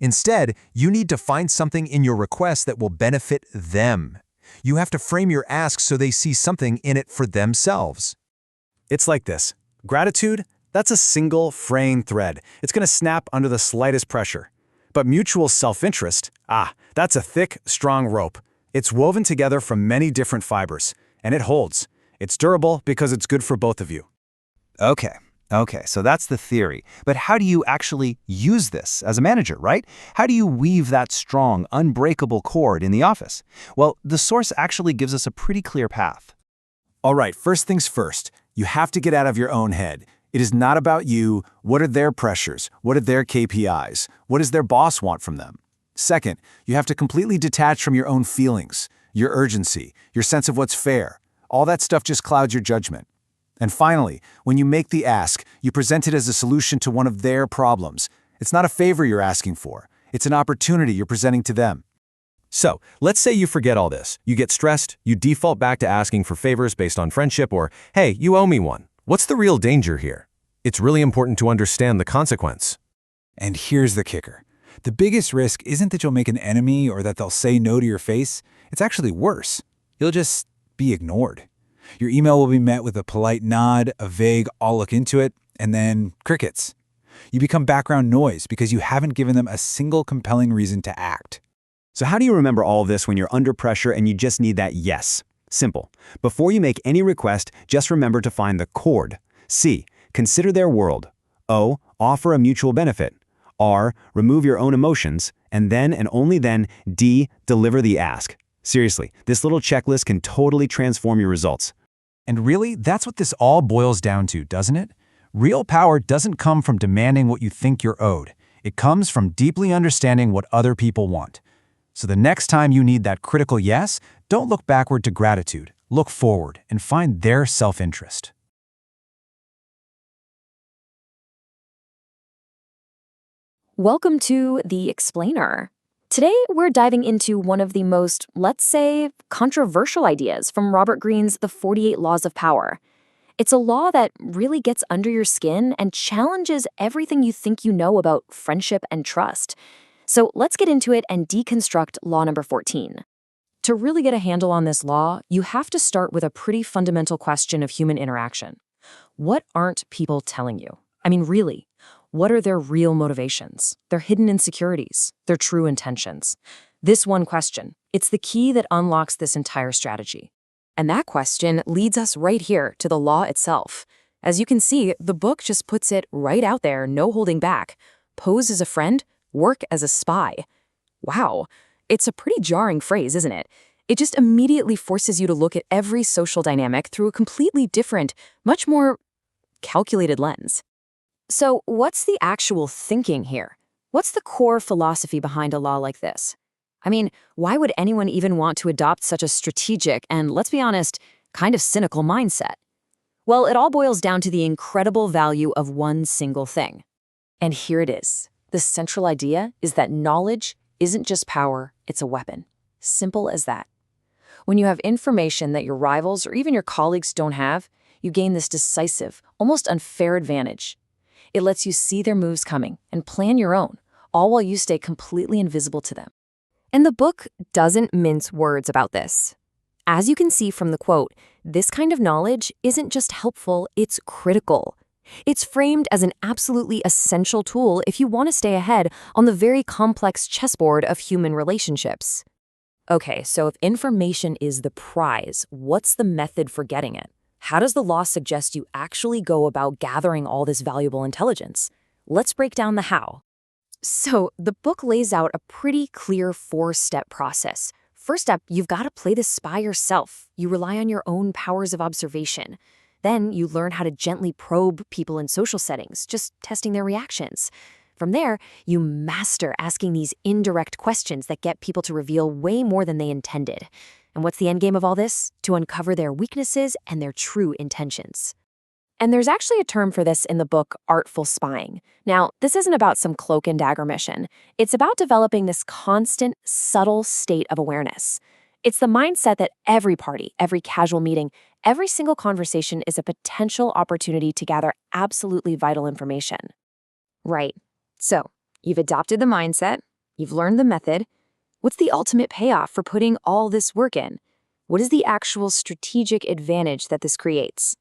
Instead, you need to find something in your request that will benefit them. You have to frame your ask so they see something in it for themselves. It's like this. Gratitude, that's a single, fraying thread. It's going to snap under the slightest pressure. But mutual self-interest, that's a thick, strong rope. It's woven together from many different fibers, and it holds. It's durable because it's good for both of you. Okay, so that's the theory. But how do you actually use this as a manager, right? How do you weave that strong, unbreakable cord in the office? Well, the source actually gives us a pretty clear path. All right, first things first. You have to get out of your own head. It is not about you. What are their pressures? What are their KPIs? What does their boss want from them? Second, you have to completely detach from your own feelings, your urgency, your sense of what's fair. All that stuff just clouds your judgment. And finally, when you make the ask, you present it as a solution to one of their problems. It's not a favor you're asking for. It's an opportunity you're presenting to them. So, let's say you forget all this. You get stressed, you default back to asking for favors based on friendship or, hey, you owe me one. What's the real danger here? It's really important to understand the consequence. And here's the kicker. The biggest risk isn't that you'll make an enemy or that they'll say no to your face. It's actually worse. You'll just be ignored. Your email will be met with a polite nod, a vague, I'll look into it, and then crickets. You become background noise because you haven't given them a single compelling reason to act. So how do you remember all of this when you're under pressure and you just need that yes? Simple. Before you make any request, just remember to find the chord. C. Consider their world. O. Offer a mutual benefit. R. Remove your own emotions. And then, and only then, D. Deliver the ask. Seriously, this little checklist can totally transform your results. And really, that's what this all boils down to, doesn't it? Real power doesn't come from demanding what you think you're owed. It comes from deeply understanding what other people want. So the next time you need that critical yes, don't look backward to gratitude. Look forward and find their self-interest. Welcome to The Explainer. Today, we're diving into one of the most, let's say, controversial ideas from Robert Greene's The 48 Laws of Power. It's a law that really gets under your skin and challenges everything you think you know about friendship and trust. So let's get into it and deconstruct law number 14. To really get a handle on this law, you have to start with a pretty fundamental question of human interaction. What aren't people telling you? I mean, really, what are their real motivations, their hidden insecurities, their true intentions? This one question, it's the key that unlocks this entire strategy. And that question leads us right here to the law itself. As you can see, the book just puts it right out there, no holding back. Pose as a friend, work as a spy. Wow, it's a pretty jarring phrase, isn't it? It just immediately forces you to look at every social dynamic through a completely different, much more calculated lens. So what's the actual thinking here? What's the core philosophy behind a law like this? I mean, why would anyone even want to adopt such a strategic and, let's be honest, kind of cynical mindset? Well, it all boils down to the incredible value of one single thing. And here it is. The central idea is that knowledge isn't just power, it's a weapon. Simple as that. When you have information that your rivals or even your colleagues don't have, you gain this decisive, almost unfair advantage. It lets you see their moves coming and plan your own, all while you stay completely invisible to them. And the book doesn't mince words about this. As you can see from the quote, this kind of knowledge isn't just helpful, it's critical. It's framed as an absolutely essential tool if you want to stay ahead on the very complex chessboard of human relationships. Okay, so if information is the prize, what's the method for getting it? How does the law suggest you actually go about gathering all this valuable intelligence? Let's break down the how. So, the book lays out a pretty clear 4-step process. First up, you've got to play the spy yourself. You rely on your own powers of observation. Then you learn how to gently probe people in social settings, just testing their reactions. From there, you master asking these indirect questions that get people to reveal way more than they intended. And what's the end game of all this? To uncover their weaknesses and their true intentions. And there's actually a term for this in the book, artful spying. Now, this isn't about some cloak and dagger mission. It's about developing this constant, subtle state of awareness. It's the mindset that every party, every casual meeting, every single conversation is a potential opportunity to gather absolutely vital information. Right. So, you've adopted the mindset, you've learned the method. What's the ultimate payoff for putting all this work in? What is the actual strategic advantage that this creates?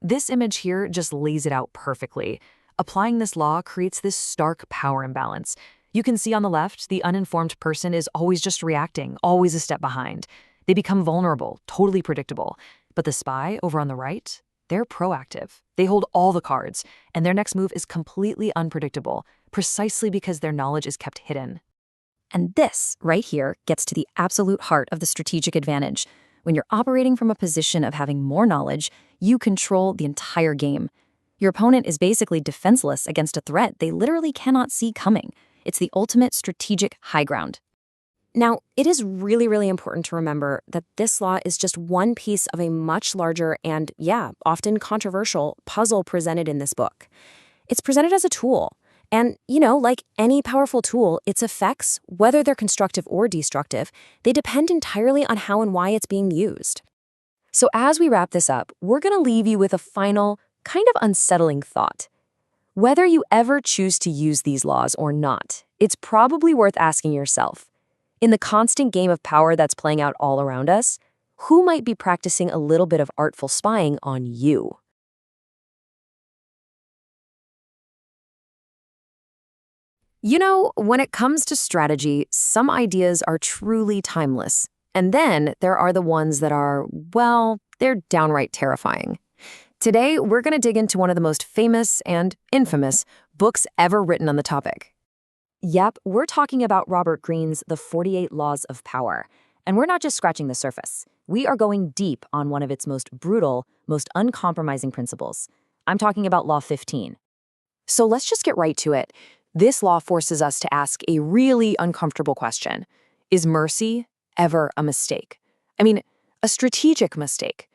This image here just lays it out perfectly. Applying this law creates this stark power imbalance. You can see on the left, the uninformed person is always just reacting, always a step behind. They become vulnerable, totally predictable. But the spy over on the right, they're proactive. They hold all the cards, and their next move is completely unpredictable, precisely because their knowledge is kept hidden. And this, right here, gets to the absolute heart of the strategic advantage. When you're operating from a position of having more knowledge, you control the entire game. Your opponent is basically defenseless against a threat they literally cannot see coming. It's the ultimate strategic high ground. Now, it is really, really important to remember that this law is just one piece of a much larger and, often controversial puzzle presented in this book. It's presented as a tool. And, like any powerful tool, its effects, whether they're constructive or destructive, they depend entirely on how and why it's being used. So as we wrap this up, we're going to leave you with a final, kind of unsettling thought. Whether you ever choose to use these laws or not, it's probably worth asking yourself, in the constant game of power that's playing out all around us, Who might be practicing a little bit of artful spying on you? You know, when it comes to strategy, some ideas are truly timeless. And then there are the ones that are, well, they're downright terrifying. Today, we're going to dig into one of the most famous and infamous books ever written on the topic. Yep, we're talking about Robert Greene's The 48 Laws of Power. And we're not just scratching the surface. We are going deep on one of its most brutal, most uncompromising principles. I'm talking about Law 15. So let's just get right to it. This law forces us to ask a really uncomfortable question. Is mercy ever a mistake? I mean, a strategic mistake.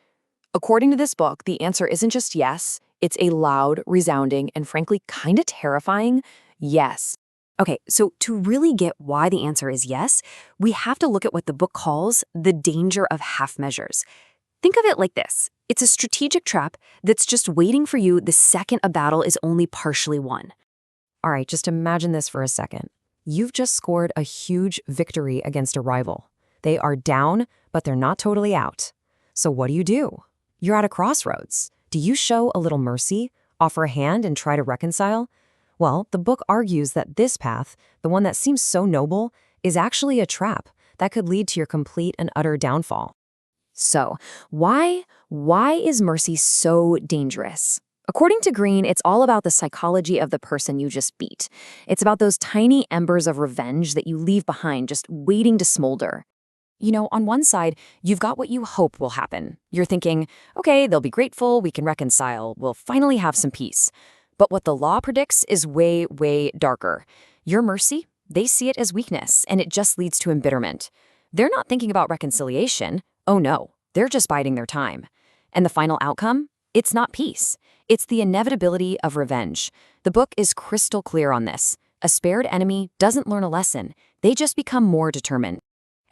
According to this book, the answer isn't just yes, it's a loud, resounding, and frankly kind of terrifying yes. Okay, so to really get why the answer is yes, we have to look at what the book calls the danger of half measures. Think of it like this. It's a strategic trap that's just waiting for you the second a battle is only partially won. All right, just imagine this for a second. You've just scored a huge victory against a rival. They are down, but they're not totally out. So what do? You're at a crossroads. Do you show a little mercy, offer a hand, and try to reconcile? Well, the book argues that this path, the one that seems so noble, is actually a trap that could lead to your complete and utter downfall. So, why is mercy so dangerous? According to Greene, it's all about the psychology of the person you just beat. It's about those tiny embers of revenge that you leave behind just waiting to smolder. You know, on one side, you've got what you hope will happen. You're thinking, okay, they'll be grateful, we can reconcile, we'll finally have some peace. But what the law predicts is way, way darker. Your mercy, they see it as weakness, and it just leads to embitterment. They're not thinking about reconciliation. Oh no, they're just biding their time. And the final outcome? It's not peace. It's the inevitability of revenge. The book is crystal clear on this. A spared enemy doesn't learn a lesson. They just become more determined.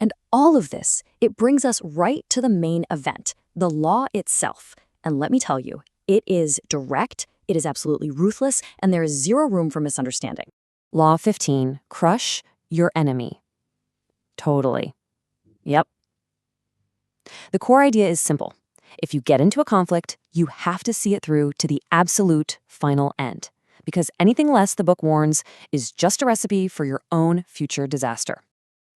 And all of this, it brings us right to the main event, the law itself. And let me tell you, it is direct, it is absolutely ruthless, and there is zero room for misunderstanding. Law 15, crush your enemy. Totally. Yep. The core idea is simple. If you get into a conflict, you have to see it through to the absolute final end. Because anything less, the book warns, is just a recipe for your own future disaster.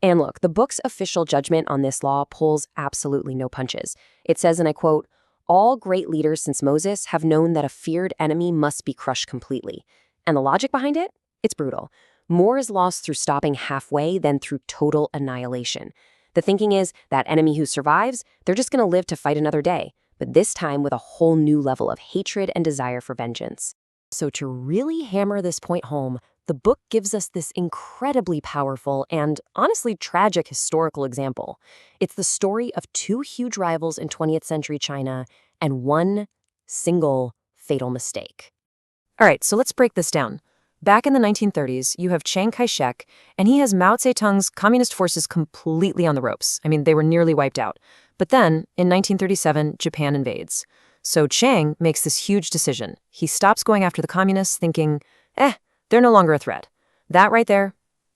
And look, the book's official judgment on this law pulls absolutely no punches. It says, and I quote, "All great leaders since Moses have known that a feared enemy must be crushed completely." And the logic behind it? It's brutal. More is lost through stopping halfway than through total annihilation. The thinking is that enemy who survives, they're just going to live to fight another day, but this time with a whole new level of hatred and desire for vengeance. So to really hammer this point home, the book gives us this incredibly powerful and honestly tragic historical example. It's the story of two huge rivals in 20th century China and one single fatal mistake. All right, so let's break this down. Back in the 1930s, you have Chiang Kai-shek, and he has Mao Zedong's communist forces completely on the ropes. I mean, they were nearly wiped out. But then, in 1937, Japan invades. So Chiang makes this huge decision. He stops going after the communists, thinking, they're no longer a threat. That right there,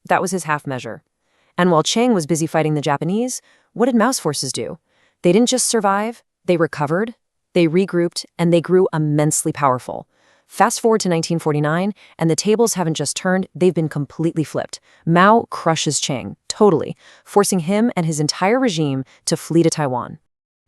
that was his half measure. And while Chiang was busy fighting the Japanese, what did Mao's forces do? They didn't just survive, they recovered, they regrouped, and they grew immensely powerful. Fast forward to 1949, and the tables haven't just turned, they've been completely flipped. Mao crushes Chiang, totally, forcing him and his entire regime to flee to Taiwan.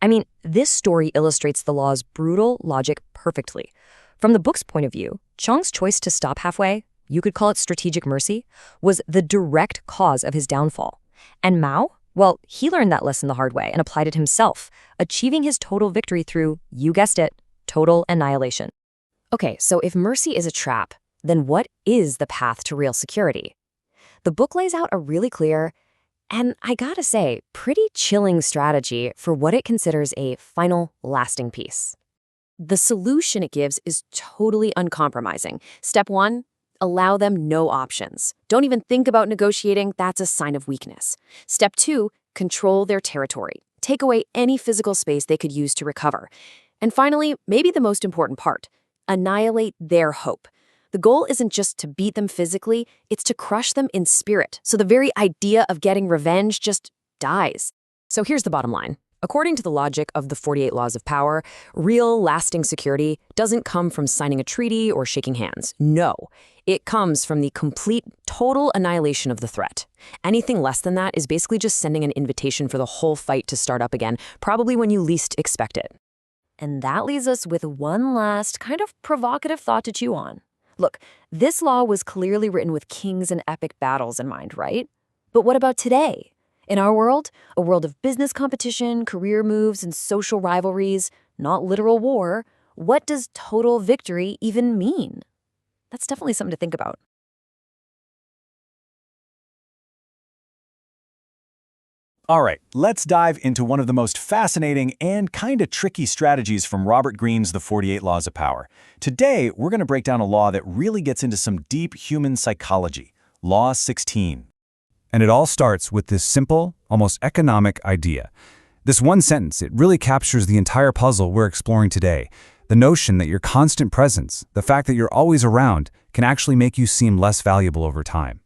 I mean, this story illustrates the law's brutal logic perfectly. From the book's point of view, Chiang's choice to stop halfway, you could call it strategic mercy, was the direct cause of his downfall. And Mao? Well, he learned that lesson the hard way and applied it himself, achieving his total victory through, you guessed it, total annihilation. Okay, so if mercy is a trap, then what is the path to real security? The book lays out a really clear, and I gotta say, pretty chilling strategy for what it considers a final, lasting peace. The solution it gives is totally uncompromising. Step 1, allow them no options. Don't even think about negotiating, that's a sign of weakness. Step 2, control their territory. Take away any physical space they could use to recover. And finally, maybe the most important part, annihilate their hope. The goal isn't just to beat them physically, it's to crush them in spirit. So the very idea of getting revenge just dies. So here's the bottom line. According to the logic of the 48 Laws of Power, real, lasting security doesn't come from signing a treaty or shaking hands. No, it comes from the complete, total annihilation of the threat. Anything less than that is basically just sending an invitation for the whole fight to start up again, probably when you least expect it. And that leaves us with one last kind of provocative thought to chew on. Look, this law was clearly written with kings and epic battles in mind, right? But what about today? In our world, a world of business competition, career moves, and social rivalries, not literal war, what does total victory even mean? That's definitely something to think about. All right, let's dive into one of the most fascinating and kind of tricky strategies from Robert Greene's The 48 Laws of Power. Today, we're going to break down a law that really gets into some deep human psychology, Law 16. And it all starts with this simple, almost economic idea. This one sentence, it really captures the entire puzzle we're exploring today. The notion that your constant presence, the fact that you're always around, can actually make you seem less valuable over time.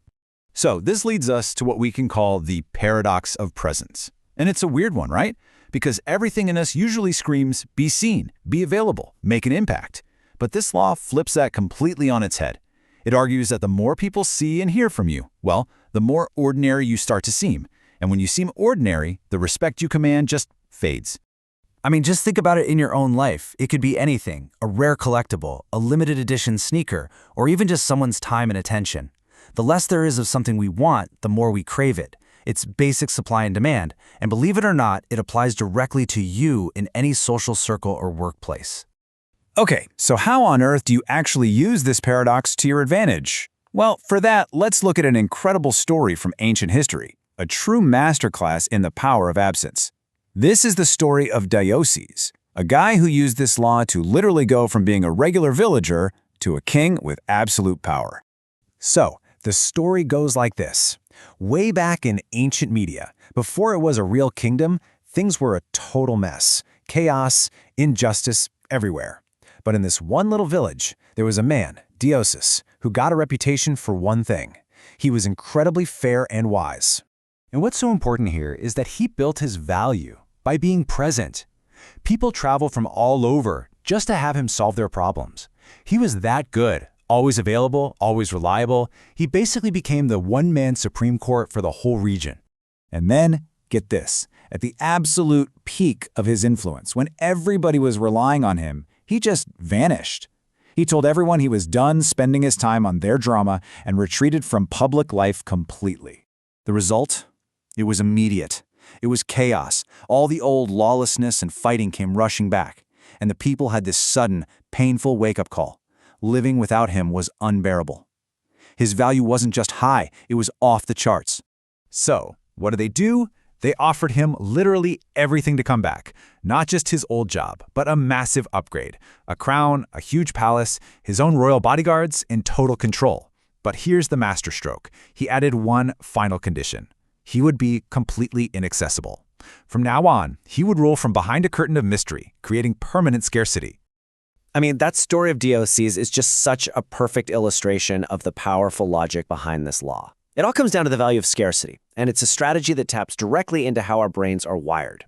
So this leads us to what we can call the paradox of presence. And it's a weird one, right? Because everything in us usually screams, be seen, be available, make an impact. But this law flips that completely on its head. It argues that the more people see and hear from you, well, the more ordinary you start to seem. And when you seem ordinary, the respect you command just fades. I mean, just think about it in your own life. It could be anything, a rare collectible, a limited edition sneaker, or even just someone's time and attention. The less there is of something we want, the more we crave it. It's basic supply and demand, and believe it or not, it applies directly to you in any social circle or workplace. Okay, so how on earth do you actually use this paradox to your advantage? Well, for that, let's look at an incredible story from ancient history, a true masterclass in the power of absence. This is the story of Deioces, a guy who used this law to literally go from being a regular villager to a king with absolute power. So, the story goes like this. Way back in ancient Media, before it was a real kingdom, things were a total mess. Chaos, injustice, everywhere. But in this one little village, there was a man, Deioces, who got a reputation for one thing. He was incredibly fair and wise. And what's so important here is that he built his value by being present. People travel from all over just to have him solve their problems. He was that good, always available, always reliable. He basically became the one-man Supreme Court for the whole region. And then, get this, at the absolute peak of his influence, when everybody was relying on him, he just vanished. He told everyone he was done spending his time on their drama and retreated from public life completely. The result? It was immediate. It was chaos. All the old lawlessness and fighting came rushing back, and the people had this sudden, painful wake-up call. Living without him was unbearable. His value wasn't just high, it was off the charts. So, what do? They offered him literally everything to come back. Not just his old job, but a massive upgrade. A crown, a huge palace, his own royal bodyguards, and total control. But here's the masterstroke. He added one final condition. He would be completely inaccessible. From now on, he would rule from behind a curtain of mystery, creating permanent scarcity. I mean, that story of Deioces is just such a perfect illustration of the powerful logic behind this law. It all comes down to the value of scarcity, and it's a strategy that taps directly into how our brains are wired.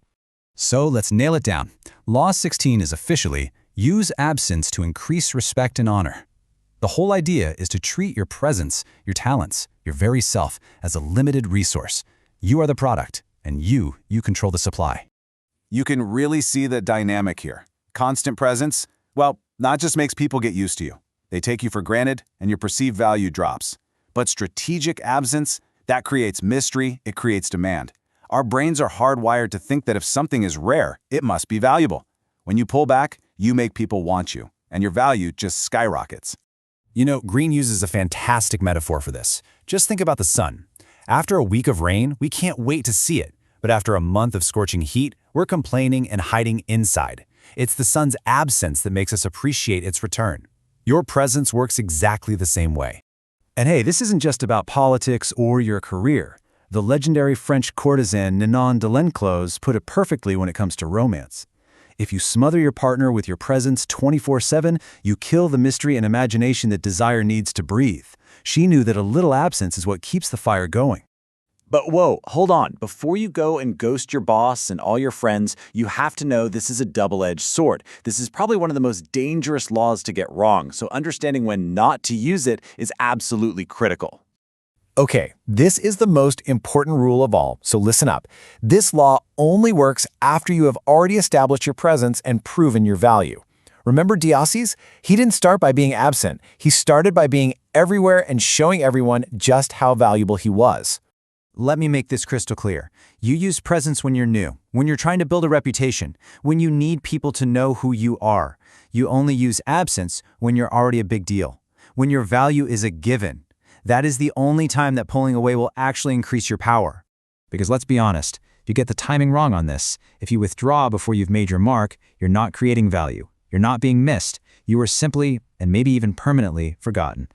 So let's nail it down. Law 16 is officially, use absence to increase respect and honor. The whole idea is to treat your presence, your talents, your very self as a limited resource. You are the product, and you control the supply. You can really see the dynamic here. Constant presence, well, not just makes people get used to you. They take you for granted, and your perceived value drops. But strategic absence, that creates mystery, it creates demand. Our brains are hardwired to think that if something is rare, it must be valuable. When you pull back, you make people want you, and your value just skyrockets. You know, Greene uses a fantastic metaphor for this. Just think about the sun. After a week of rain, we can't wait to see it. But after a month of scorching heat, we're complaining and hiding inside. It's the sun's absence that makes us appreciate its return. Your presence works exactly the same way. And hey, this isn't just about politics or your career. The legendary French courtesan Ninon de Lenclos put it perfectly when it comes to romance. If you smother your partner with your presence 24/7, you kill the mystery and imagination that desire needs to breathe. She knew that a little absence is what keeps the fire going. But whoa, hold on. Before you go and ghost your boss and all your friends, you have to know this is a double-edged sword. This is probably one of the most dangerous laws to get wrong, so understanding when not to use it is absolutely critical. Okay, this is the most important rule of all, so listen up. This law only works after you have already established your presence and proven your value. Remember Diocles? He didn't start by being absent. He started by being everywhere and showing everyone just how valuable he was. Let me make this crystal clear. You use presence when you're new, when you're trying to build a reputation, when you need people to know who you are. You only use absence when you're already a big deal, when your value is a given. That is the only time that pulling away will actually increase your power. Because let's be honest, if you get the timing wrong on this, if you withdraw before you've made your mark, you're not creating value. You're not being missed. You are simply, and maybe even permanently, forgotten.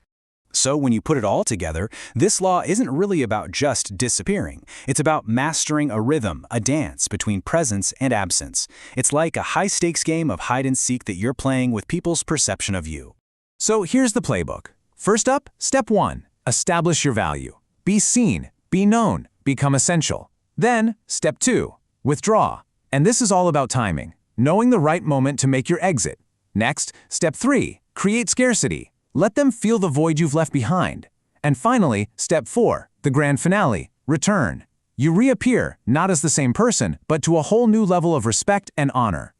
So when you put it all together, this law isn't really about just disappearing. It's about mastering a rhythm, a dance between presence and absence. It's like a high-stakes game of hide-and-seek that you're playing with people's perception of you. So here's the playbook. First up, step 1. Establish your value. Be seen, be known, become essential. Then, step 2. Withdraw. And this is all about timing, knowing the right moment to make your exit. Next, step 3. Create scarcity. Let them feel the void you've left behind. And finally, step 4, the grand finale, return. You reappear, not as the same person, but to a whole new level of respect and honor.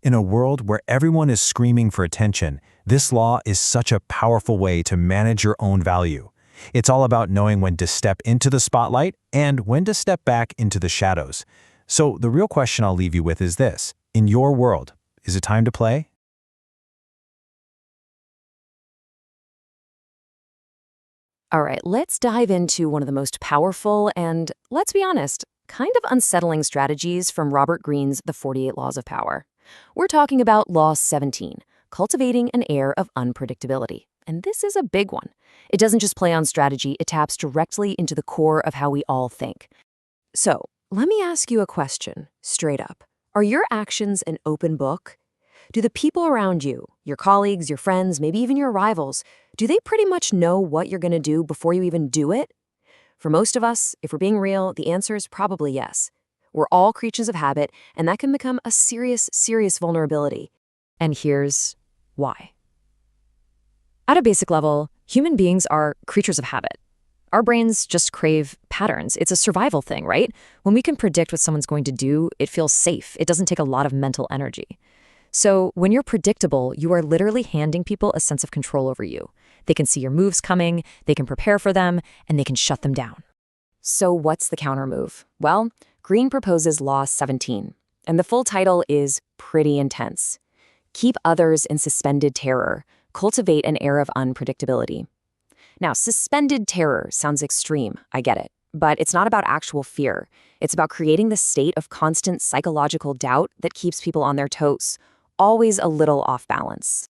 In a world where everyone is screaming for attention, this law is such a powerful way to manage your own value. It's all about knowing when to step into the spotlight and when to step back into the shadows. So the real question I'll leave you with is this. In your world, is it time to play? All right, let's dive into one of the most powerful and, let's be honest, kind of unsettling strategies from Robert Greene's The 48 Laws of Power. We're talking about Law 17, cultivating an air of unpredictability. And this is a big one. It doesn't just play on strategy, it taps directly into the core of how we all think. So, let me ask you a question, straight up. Are your actions an open book? Do the people around you, your colleagues, your friends, maybe even your rivals, do they pretty much know what you're going to do before you even do it? For most of us, if we're being real, the answer is probably yes. We're all creatures of habit, and that can become a serious, serious vulnerability. And here's why. At a basic level, human beings are creatures of habit. Our brains just crave patterns. It's a survival thing, right? When we can predict what someone's going to do, it feels safe. It doesn't take a lot of mental energy. So when you're predictable, you are literally handing people a sense of control over you. They can see your moves coming, they can prepare for them, and they can shut them down. So what's the counter move? Well, Greene proposes Law 17, and the full title is pretty intense. Keep others in suspended terror. Cultivate an air of unpredictability. Now, suspended terror sounds extreme, I get it, but it's not about actual fear. It's about creating the state of constant psychological doubt that keeps people on their toes, always a little off balance.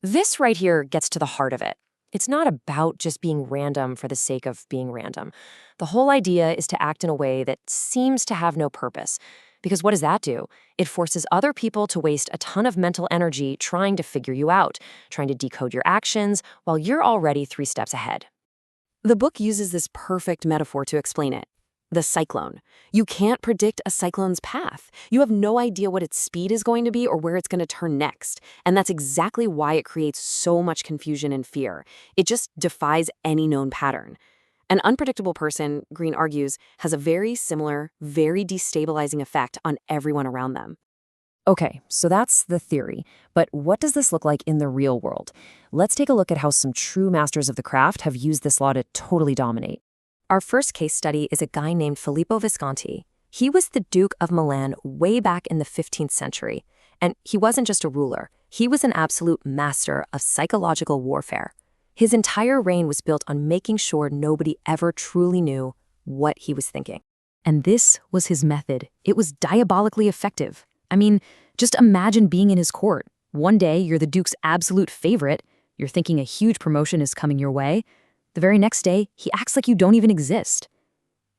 This right here gets to the heart of it. It's not about just being random for the sake of being random. The whole idea is to act in a way that seems to have no purpose. Because what does that do? It forces other people to waste a ton of mental energy trying to figure you out, trying to decode your actions, while you're already 3 steps ahead. The book uses this perfect metaphor to explain it. The cyclone. You can't predict a cyclone's path. You have no idea what its speed is going to be or where it's going to turn next. And that's exactly why it creates so much confusion and fear. It just defies any known pattern. An unpredictable person, Greene argues, has a very similar, very destabilizing effect on everyone around them. Okay, so that's the theory. But what does this look like in the real world? Let's take a look at how some true masters of the craft have used this law to totally dominate. Our first case study is a guy named Filippo Visconti. He was the Duke of Milan way back in the 15th century. And he wasn't just a ruler. He was an absolute master of psychological warfare. His entire reign was built on making sure nobody ever truly knew what he was thinking. And this was his method. It was diabolically effective. I mean, just imagine being in his court. One day, you're the Duke's absolute favorite. You're thinking a huge promotion is coming your way. The very next day, he acts like you don't even exist.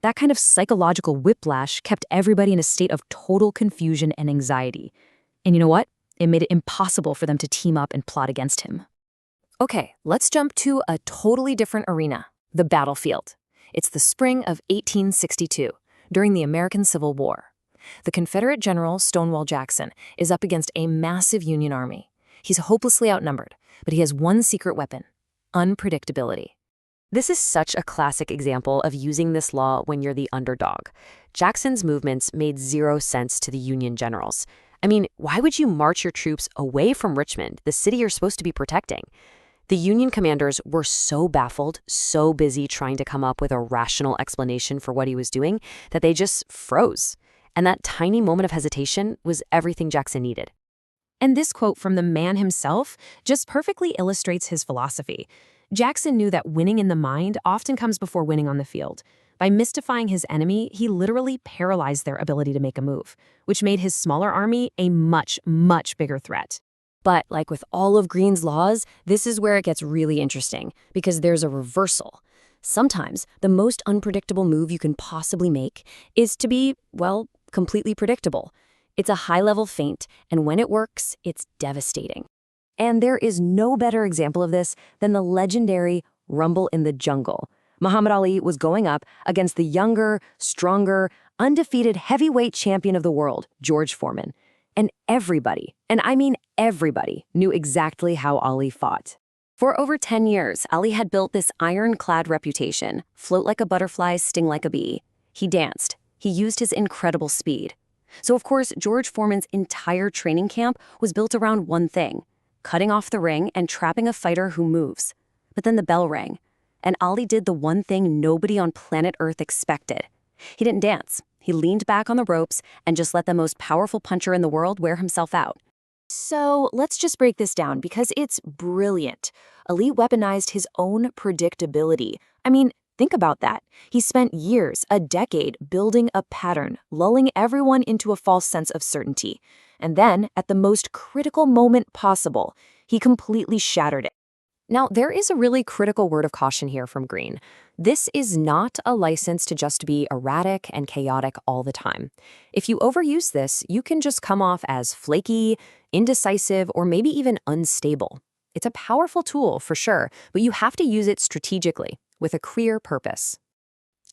That kind of psychological whiplash kept everybody in a state of total confusion and anxiety. And you know what? It made it impossible for them to team up and plot against him. Okay, let's jump to a totally different arena, the battlefield. It's the spring of 1862, during the American Civil War. The Confederate General Stonewall Jackson is up against a massive Union army. He's hopelessly outnumbered, but he has one secret weapon: unpredictability. This is such a classic example of using this law when you're the underdog. Jackson's movements made zero sense to the Union generals. I mean, why would you march your troops away from Richmond, the city you're supposed to be protecting? The Union commanders were so baffled, so busy trying to come up with a rational explanation for what he was doing, that they just froze. And that tiny moment of hesitation was everything Jackson needed. And this quote from the man himself just perfectly illustrates his philosophy. Jackson knew that winning in the mind often comes before winning on the field. By mystifying his enemy, he literally paralyzed their ability to make a move, which made his smaller army a much, much bigger threat. But like with all of Greene's laws, this is where it gets really interesting, because there's a reversal. Sometimes the most unpredictable move you can possibly make is to be, well, completely predictable. It's a high-level feint, and when it works, it's devastating. And there is no better example of this than the legendary Rumble in the Jungle. Muhammad Ali was going up against the younger, stronger, undefeated heavyweight champion of the world, George Foreman. And everybody, and I mean everybody, knew exactly how Ali fought. For over 10 years, Ali had built this ironclad reputation: float like a butterfly, sting like a bee. He danced. He used his incredible speed. So of course, George Foreman's entire training camp was built around one thing: cutting off the ring and trapping a fighter who moves. But then the bell rang, and Ali did the one thing nobody on planet Earth expected. He didn't dance. He leaned back on the ropes and just let the most powerful puncher in the world wear himself out. So let's just break this down, because it's brilliant. Ali weaponized his own predictability. I mean, think about that. He spent years, a decade, building a pattern, lulling everyone into a false sense of certainty. And then, at the most critical moment possible, he completely shattered it. Now, there is a really critical word of caution here from Greene. This is not a license to just be erratic and chaotic all the time. If you overuse this, you can just come off as flaky, indecisive, or maybe even unstable. It's a powerful tool, for sure, but you have to use it strategically, with a clear purpose.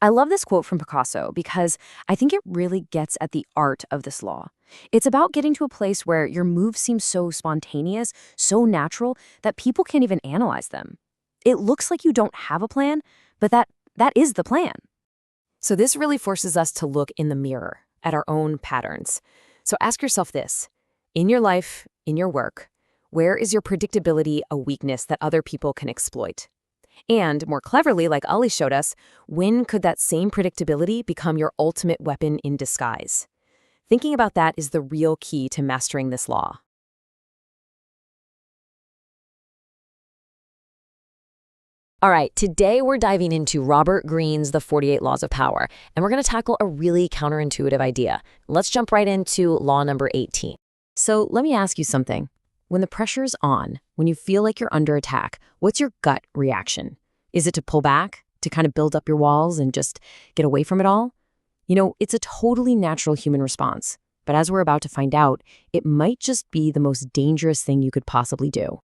I love this quote from Picasso because I think it really gets at the art of this law. It's about getting to a place where your moves seem so spontaneous, so natural, that people can't even analyze them. It looks like you don't have a plan, but that is the plan. So this really forces us to look in the mirror at our own patterns. So ask yourself this: in your life, in your work, where is your predictability a weakness that other people can exploit? And more cleverly, like Ali showed us, when could that same predictability become your ultimate weapon in disguise? Thinking about that is the real key to mastering this law. All right, today we're diving into Robert Greene's The 48 Laws of Power, and we're going to tackle a really counterintuitive idea. Let's jump right into law number 18. So let me ask you something. When the pressure's on, when you feel like you're under attack, what's your gut reaction? Is it to pull back, to kind of build up your walls and just get away from it all? You know, it's a totally natural human response. But as we're about to find out, it might just be the most dangerous thing you could possibly do.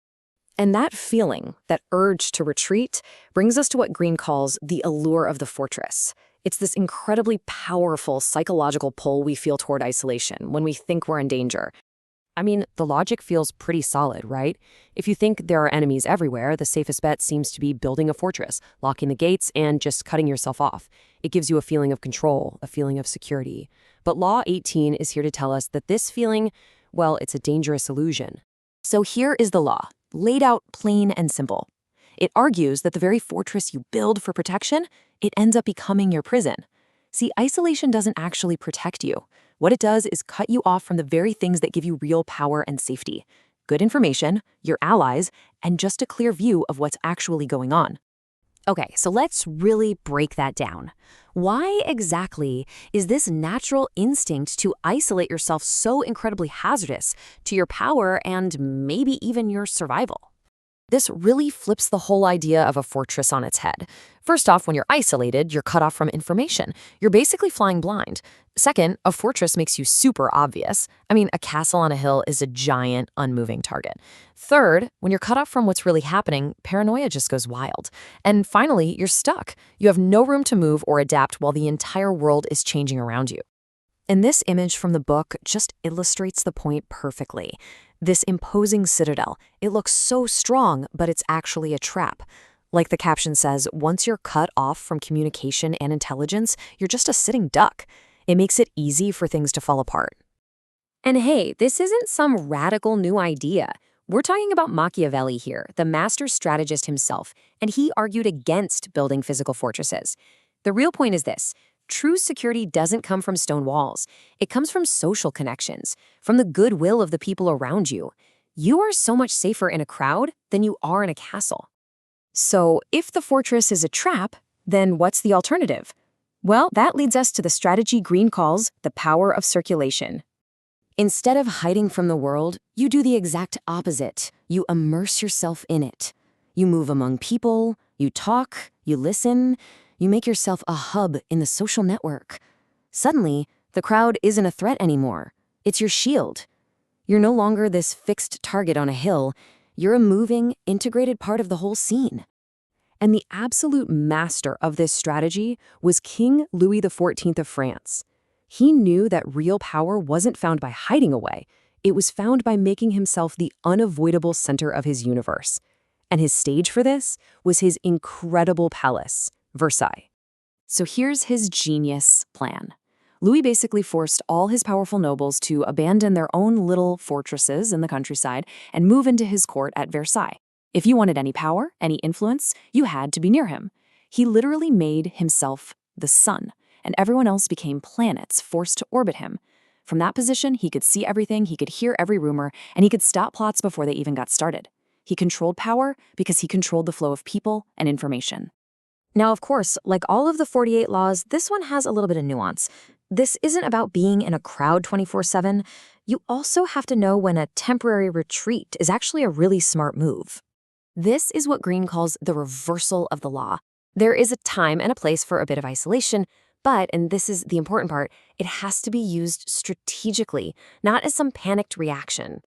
And that feeling, that urge to retreat, brings us to what Greene calls the allure of the fortress. It's this incredibly powerful psychological pull we feel toward isolation when we think we're in danger. I mean, the logic feels pretty solid, right? If you think there are enemies everywhere, the safest bet seems to be building a fortress, locking the gates, and just cutting yourself off. It gives you a feeling of control, a feeling of security. But Law 18 is here to tell us that this feeling, well, it's a dangerous illusion. So here is the law, laid out plain and simple. It argues that the very fortress you build for protection, it ends up becoming your prison. See, isolation doesn't actually protect you. What it does is cut you off from the very things that give you real power and safety: good information, your allies, and just a clear view of what's actually going on. Okay, so let's really break that down. Why exactly is this natural instinct to isolate yourself so incredibly hazardous to your power and maybe even your survival? This really flips the whole idea of a fortress on its head. First off, when you're isolated, you're cut off from information. You're basically flying blind. Second, a fortress makes you super obvious. I mean, a castle on a hill is a giant, unmoving target. Third, when you're cut off from what's really happening, paranoia just goes wild. And finally, you're stuck. You have no room to move or adapt while the entire world is changing around you. And this image from the book just illustrates the point perfectly. This imposing citadel, it looks so strong, but it's actually a trap. Like the caption says, once you're cut off from communication and intelligence, you're just a sitting duck. It makes it easy for things to fall apart. And hey, this isn't some radical new idea. We're talking about Machiavelli here, the master strategist himself, and he argued against building physical fortresses. The real point is this. True security doesn't come from stone walls. It comes from social connections, from the goodwill of the people around you. You are so much safer in a crowd than you are in a castle. So, if the fortress is a trap, then what's the alternative? Well, that leads us to the strategy Greene calls the power of circulation. Instead of hiding from the world, you do the exact opposite. You immerse yourself in it. You move among people, you talk, you listen. You make yourself a hub in the social network. Suddenly, the crowd isn't a threat anymore. It's your shield. You're no longer this fixed target on a hill. You're a moving, integrated part of the whole scene. And the absolute master of this strategy was King Louis XIV of France. He knew that real power wasn't found by hiding away. It was found by making himself the unavoidable center of his universe. And his stage for this was his incredible palace, Versailles. So here's his genius plan. Louis basically forced all his powerful nobles to abandon their own little fortresses in the countryside and move into his court at Versailles. If you wanted any power, any influence, you had to be near him. He literally made himself the sun, and everyone else became planets forced to orbit him. From that position, he could see everything, he could hear every rumor, and he could stop plots before they even got started. He controlled power because he controlled the flow of people and information. Now, of course, like all of the 48 laws, this one has a little bit of nuance. This isn't about being in a crowd 24/7. You also have to know when a temporary retreat is actually a really smart move. This is what Greene calls the reversal of the law. There is a time and a place for a bit of isolation, but, and this is the important part, it has to be used strategically, not as some panicked reaction.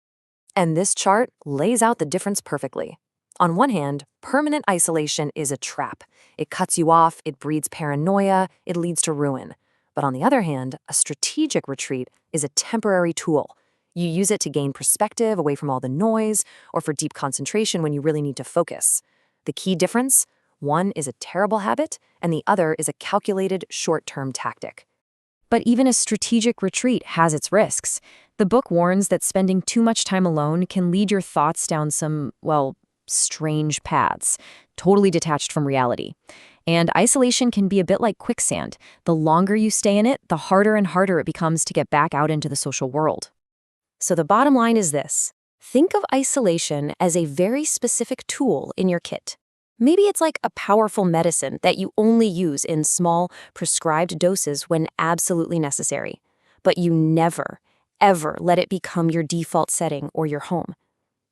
And this chart lays out the difference perfectly. On one hand, permanent isolation is a trap. It cuts you off, it breeds paranoia, it leads to ruin. But on the other hand, a strategic retreat is a temporary tool. You use it to gain perspective away from all the noise or for deep concentration when you really need to focus. The key difference? One is a terrible habit, and the other is a calculated short-term tactic. But even a strategic retreat has its risks. The book warns that spending too much time alone can lead your thoughts down some, well, strange paths, totally detached from reality. And isolation can be a bit like quicksand. The longer you stay in it, the harder and harder it becomes to get back out into the social world. So the bottom line is this. Think of isolation as a very specific tool in your kit. Maybe it's like a powerful medicine that you only use in small, prescribed doses when absolutely necessary. But you never, ever let it become your default setting or your home.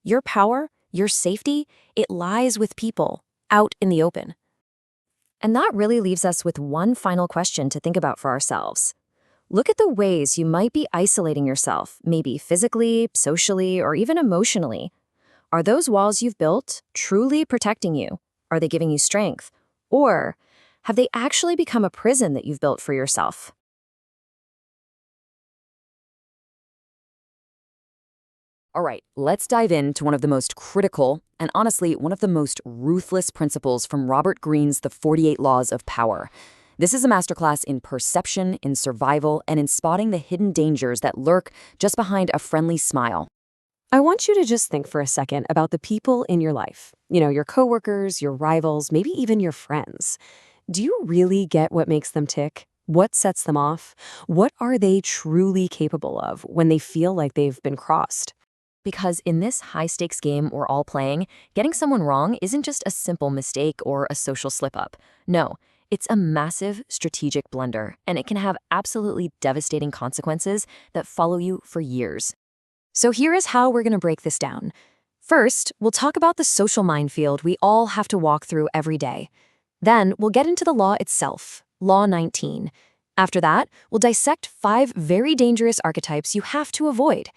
Your power, your safety, it lies with people, out in the open. And that really leaves us with one final question to think about for ourselves. Look at the ways you might be isolating yourself, maybe physically, socially, or even emotionally. Are those walls you've built truly protecting you? Are they giving you strength? Or have they actually become a prison that you've built for yourself? All right, let's dive into one of the most critical and honestly one of the most ruthless principles from Robert Greene's The 48 Laws of Power. This is a masterclass in perception, in survival, and in spotting the hidden dangers that lurk just behind a friendly smile. I want you to just think for a second about the people in your life. Your coworkers, your rivals, maybe even your friends. Do you really get what makes them tick? What sets them off? What are they truly capable of when they feel like they've been crossed? Because in this high-stakes game we're all playing, getting someone wrong isn't just a simple mistake or a social slip-up. No, it's a massive strategic blunder, and it can have absolutely devastating consequences that follow you for years. So here is how we're going to break this down. First, we'll talk about the social minefield we all have to walk through every day. Then, we'll get into the law itself, Law 19. After that, we'll dissect 5 very dangerous archetypes you have to avoid.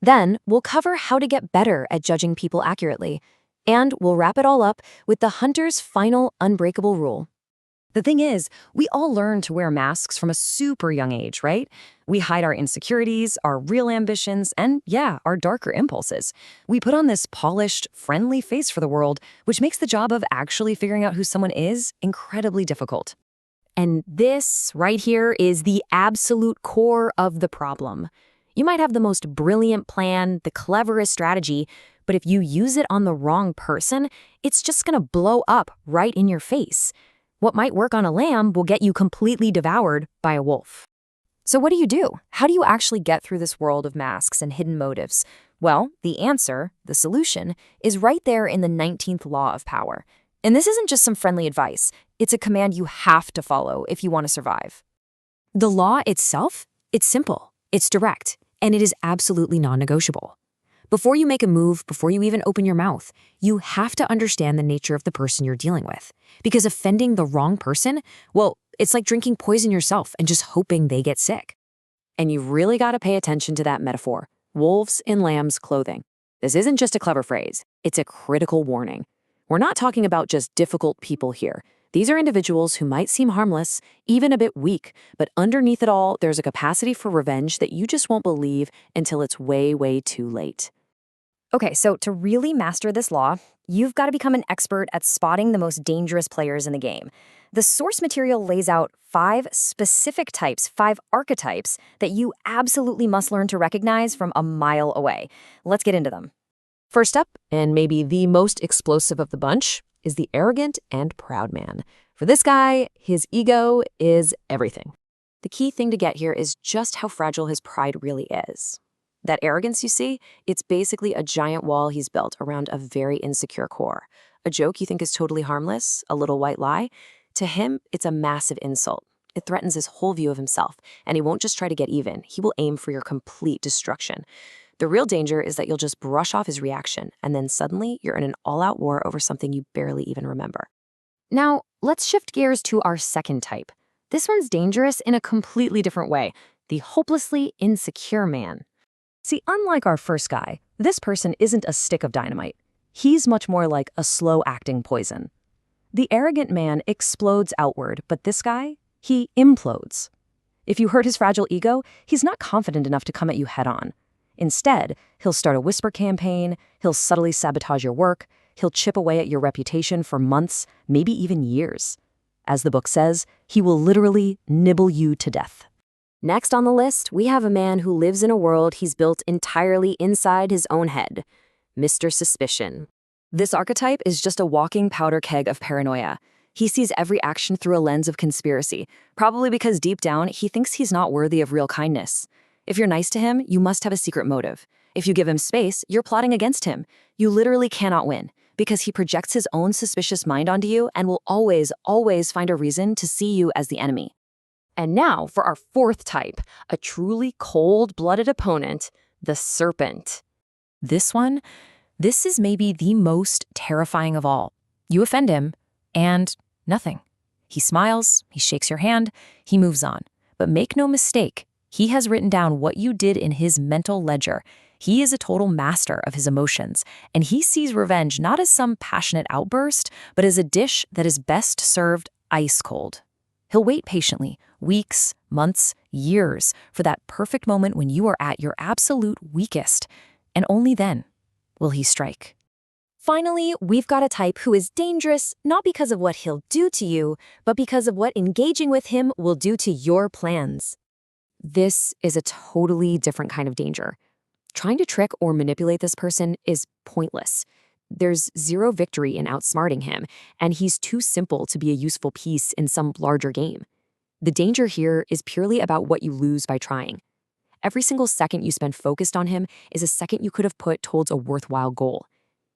Then, we'll cover how to get better at judging people accurately. And we'll wrap it all up with the hunter's final unbreakable rule. The thing is, we all learn to wear masks from a super young age, right? We hide our insecurities, our real ambitions, and yeah, our darker impulses. We put on this polished, friendly face for the world, which makes the job of actually figuring out who someone is incredibly difficult. And this right here is the absolute core of the problem. You might have the most brilliant plan, the cleverest strategy, but if you use it on the wrong person, it's just gonna blow up right in your face. What might work on a lamb will get you completely devoured by a wolf. So what do? How do you actually get through this world of masks and hidden motives? Well, the answer, the solution, is right there in the 19th law of power. And this isn't just some friendly advice. It's a command you have to follow if you want to survive. The law itself, it's simple, it's direct, and it is absolutely non-negotiable. Before you make a move, before you even open your mouth, you have to understand the nature of the person you're dealing with. Because offending the wrong person, well, it's like drinking poison yourself and just hoping they get sick. And you've really got to pay attention to that metaphor, wolves in lambs' clothing. This isn't just a clever phrase, it's a critical warning. We're not talking about just difficult people here. These are individuals who might seem harmless, even a bit weak, but underneath it all, there's a capacity for revenge that you just won't believe until it's way, way too late. Okay, so to really master this law, you've got to become an expert at spotting the most dangerous players in the game. The source material lays out 5 specific types, 5 archetypes that you absolutely must learn to recognize from a mile away. Let's get into them. First up, and maybe the most explosive of the bunch, is the arrogant and proud man. For this guy, his ego is everything. The key thing to get here is just how fragile his pride really is. That arrogance you see, it's basically a giant wall he's built around a very insecure core. A joke you think is totally harmless, a little white lie, to him, it's a massive insult. It threatens his whole view of himself, and he won't just try to get even. He will aim for your complete destruction. The real danger is that you'll just brush off his reaction, and then suddenly you're in an all-out war over something you barely even remember. Now, let's shift gears to our second type. This one's dangerous in a completely different way, the hopelessly insecure man. See, unlike our first guy, this person isn't a stick of dynamite. He's much more like a slow-acting poison. The arrogant man explodes outward, but this guy, he implodes. If you hurt his fragile ego, he's not confident enough to come at you head-on. Instead, he'll start a whisper campaign, he'll subtly sabotage your work, he'll chip away at your reputation for months, maybe even years. As the book says, he will literally nibble you to death. Next on the list, we have a man who lives in a world he's built entirely inside his own head, Mr. Suspicion. This archetype is just a walking powder keg of paranoia. He sees every action through a lens of conspiracy, probably because deep down he thinks he's not worthy of real kindness. If you're nice to him, you must have a secret motive. If you give him space, you're plotting against him. You literally cannot win, because he projects his own suspicious mind onto you and will always, always find a reason to see you as the enemy. And now for our fourth type, a truly cold-blooded opponent, the serpent. This is maybe the most terrifying of all. You offend him, and nothing. He smiles, he shakes your hand, he moves on. But make no mistake, he has written down what you did in his mental ledger. He is a total master of his emotions, and he sees revenge not as some passionate outburst, but as a dish that is best served ice cold. He'll wait patiently, weeks, months, years, for that perfect moment when you are at your absolute weakest, and only then will he strike. Finally, we've got a type who is dangerous not because of what he'll do to you, but because of what engaging with him will do to your plans. This is a totally different kind of danger. Trying to trick or manipulate this person is pointless. There's zero victory in outsmarting him, and he's too simple to be a useful piece in some larger game. The danger here is purely about what you lose by trying. Every single second you spend focused on him is a second you could have put towards a worthwhile goal.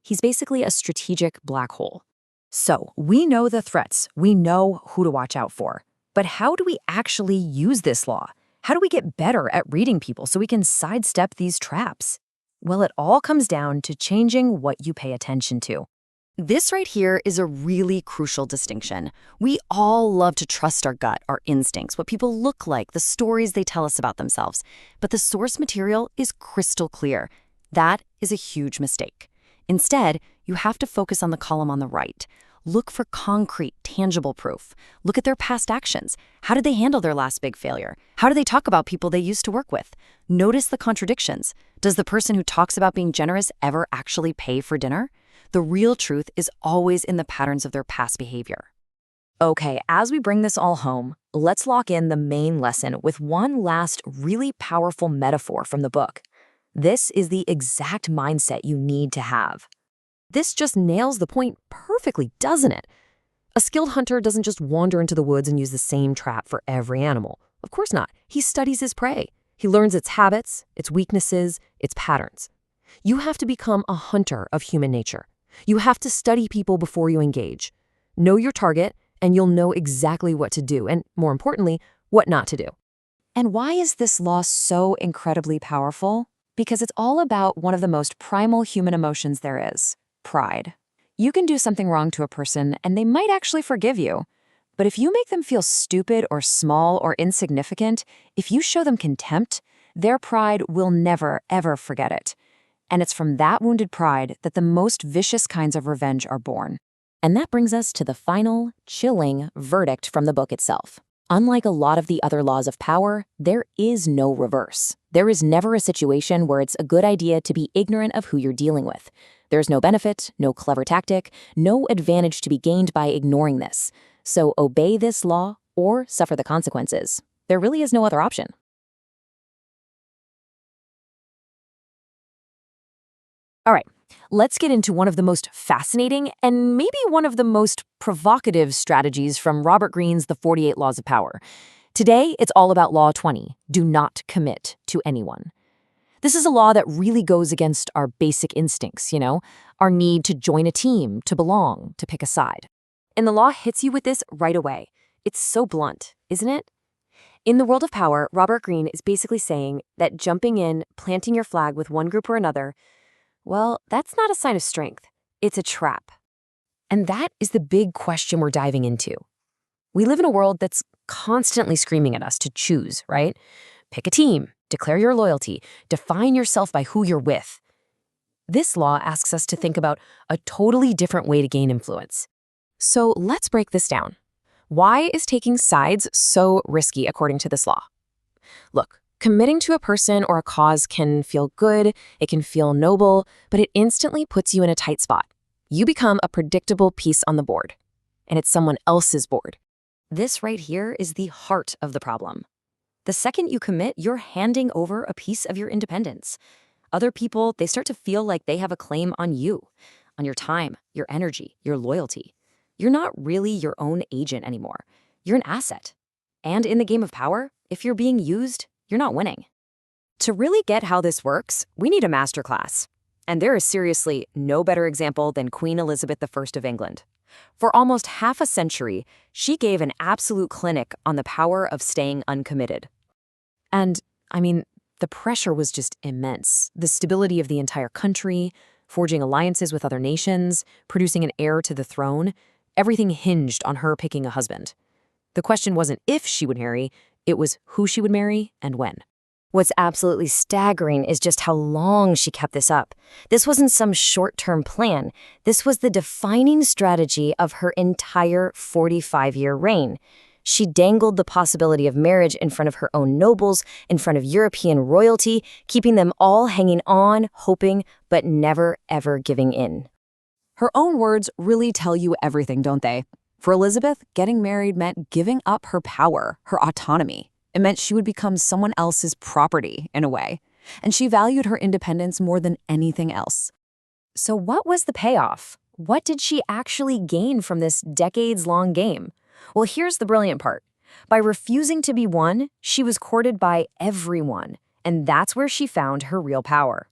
He's basically a strategic black hole. So, we know the threats, we know who to watch out for. But how do we actually use this law? How do we get better at reading people so we can sidestep these traps? Well, it all comes down to changing what you pay attention to. This right here is a really crucial distinction. We all love to trust our gut, our instincts, what people look like, the stories they tell us about themselves. But the source material is crystal clear. That is a huge mistake. Instead, you have to focus on the column on the right. Look for concrete, tangible proof. Look at their past actions. How did they handle their last big failure? How do they talk about people they used to work with? Notice the contradictions. Does the person who talks about being generous ever actually pay for dinner? The real truth is always in the patterns of their past behavior. Okay, as we bring this all home, let's lock in the main lesson with one last really powerful metaphor from the book. This is the exact mindset you need to have. This just nails the point perfectly, doesn't it? A skilled hunter doesn't just wander into the woods and use the same trap for every animal. Of course not. He studies his prey. He learns its habits, its weaknesses, its patterns. You have to become a hunter of human nature. You have to study people before you engage. Know your target, and you'll know exactly what to do, and more importantly, what not to do. And why is this law so incredibly powerful? Because it's all about one of the most primal human emotions there is, pride. You can do something wrong to a person, and they might actually forgive you. But if you make them feel stupid or small or insignificant, if you show them contempt, their pride will never, ever forget it. And it's from that wounded pride that the most vicious kinds of revenge are born. And that brings us to the final, chilling verdict from the book itself. Unlike a lot of the other laws of power, there is no reverse. There is never a situation where it's a good idea to be ignorant of who you're dealing with. There's no benefit, no clever tactic, no advantage to be gained by ignoring this. So obey this law or suffer the consequences. There really is no other option. All right, let's get into one of the most fascinating and maybe one of the most provocative strategies from Robert Greene's The 48 Laws of Power. Today, it's all about Law 20, do not commit to anyone. This is a law that really goes against our basic instincts, our need to join a team, to belong, to pick a side. And the law hits you with this right away. It's so blunt, isn't it? In the world of power, Robert Greene is basically saying that jumping in, planting your flag with one group or another, well, that's not a sign of strength. It's a trap. And that is the big question we're diving into. We live in a world that's constantly screaming at us to choose, right? Pick a team, declare your loyalty, define yourself by who you're with. This law asks us to think about a totally different way to gain influence. So let's break this down. Why is taking sides so risky according to this law? Look, committing to a person or a cause can feel good, it can feel noble, but it instantly puts you in a tight spot. You become a predictable piece on the board, and it's someone else's board. This right here is the heart of the problem. The second you commit, you're handing over a piece of your independence. Other people, they start to feel like they have a claim on you, on your time, your energy, your loyalty. You're not really your own agent anymore. You're an asset. And in the game of power, if you're being used, you're not winning. To really get how this works, we need a masterclass. And there is seriously no better example than Queen Elizabeth I of England. For almost half a century, she gave an absolute clinic on the power of staying uncommitted. And, the pressure was just immense. The stability of the entire country, forging alliances with other nations, producing an heir to the throne, everything hinged on her picking a husband. The question wasn't if she would marry, it was who she would marry and when. What's absolutely staggering is just how long she kept this up. This wasn't some short-term plan. This was the defining strategy of her entire 45-year reign. She dangled the possibility of marriage in front of her own nobles, in front of European royalty, keeping them all hanging on, hoping, but never, ever giving in. Her own words really tell you everything, don't they? For Elizabeth, getting married meant giving up her power, her autonomy. It meant she would become someone else's property, in a way. And she valued her independence more than anything else. So what was the payoff? What did she actually gain from this decades-long game? Well, here's the brilliant part. By refusing to be won, she was courted by everyone, and that's where she found her real power.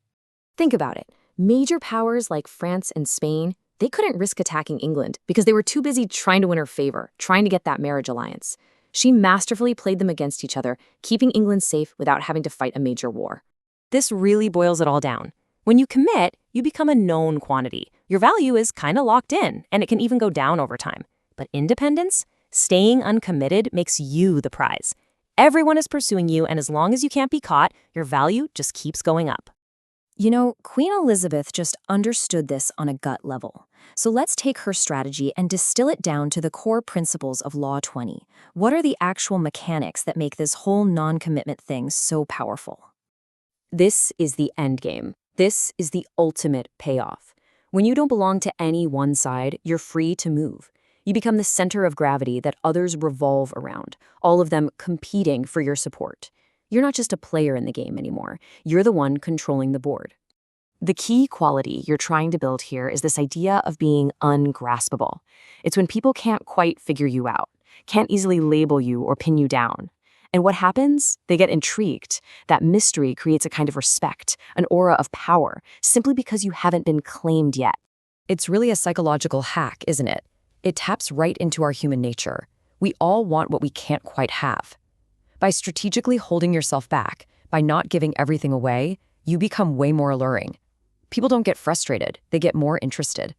Think about it. Major powers like France and Spain, they couldn't risk attacking England because they were too busy trying to win her favor, trying to get that marriage alliance. She masterfully played them against each other, keeping England safe without having to fight a major war. This really boils it all down. When you commit, you become a known quantity. Your value is kind of locked in, and it can even go down over time. But independence, staying uncommitted, makes you the prize. Everyone is pursuing you, and as long as you can't be caught, your value just keeps going up. You know, Queen Elizabeth just understood this on a gut level. So let's take her strategy and distill it down to the core principles of Law 20. What are the actual mechanics that make this whole non-commitment thing so powerful? This is the end game. This is the ultimate payoff. When you don't belong to any one side, you're free to move. You become the center of gravity that others revolve around, all of them competing for your support. You're not just a player in the game anymore. You're the one controlling the board. The key quality you're trying to build here is this idea of being ungraspable. It's when people can't quite figure you out, can't easily label you or pin you down. And what happens? They get intrigued. That mystery creates a kind of respect, an aura of power, simply because you haven't been claimed yet. It's really a psychological hack, isn't it? It taps right into our human nature. We all want what we can't quite have. By strategically holding yourself back, by not giving everything away, you become way more alluring. People don't get frustrated, they get more interested.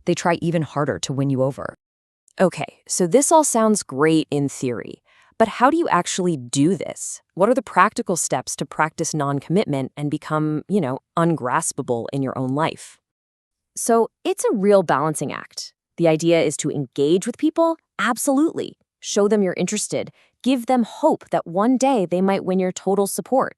They try even harder to win you over. Okay, so this all sounds great in theory, but how do you actually do this? What are the practical steps to practice non-commitment and become, ungraspable in your own life? So it's a real balancing act. The idea is to engage with people? Absolutely. Show them you're interested. Give them hope that one day they might win your total support.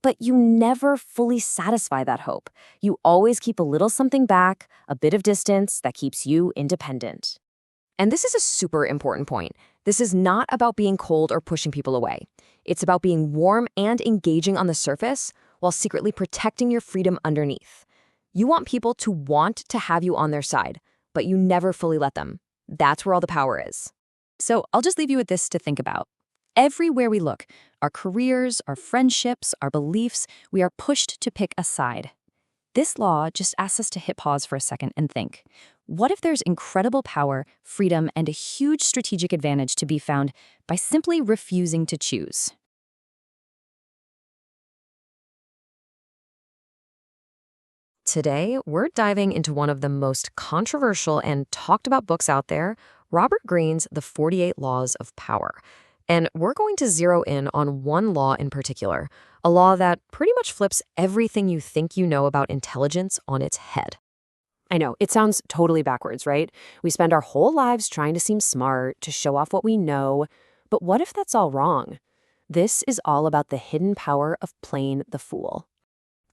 But you never fully satisfy that hope. You always keep a little something back, a bit of distance that keeps you independent. And this is a super important point. This is not about being cold or pushing people away. It's about being warm and engaging on the surface while secretly protecting your freedom underneath. You want people to want to have you on their side, but you never fully let them. That's where all the power is. So I'll just leave you with this to think about. Everywhere we look, our careers, our friendships, our beliefs, we are pushed to pick a side. This law just asks us to hit pause for a second and think, what if there's incredible power, freedom, and a huge strategic advantage to be found by simply refusing to choose? Today, we're diving into one of the most controversial and talked about books out there, Robert Greene's The 48 Laws of Power. And we're going to zero in on one law in particular, a law that pretty much flips everything you think you know about intelligence on its head. I know, it sounds totally backwards, right? We spend our whole lives trying to seem smart, to show off what we know. But what if that's all wrong? This is all about the hidden power of playing the fool.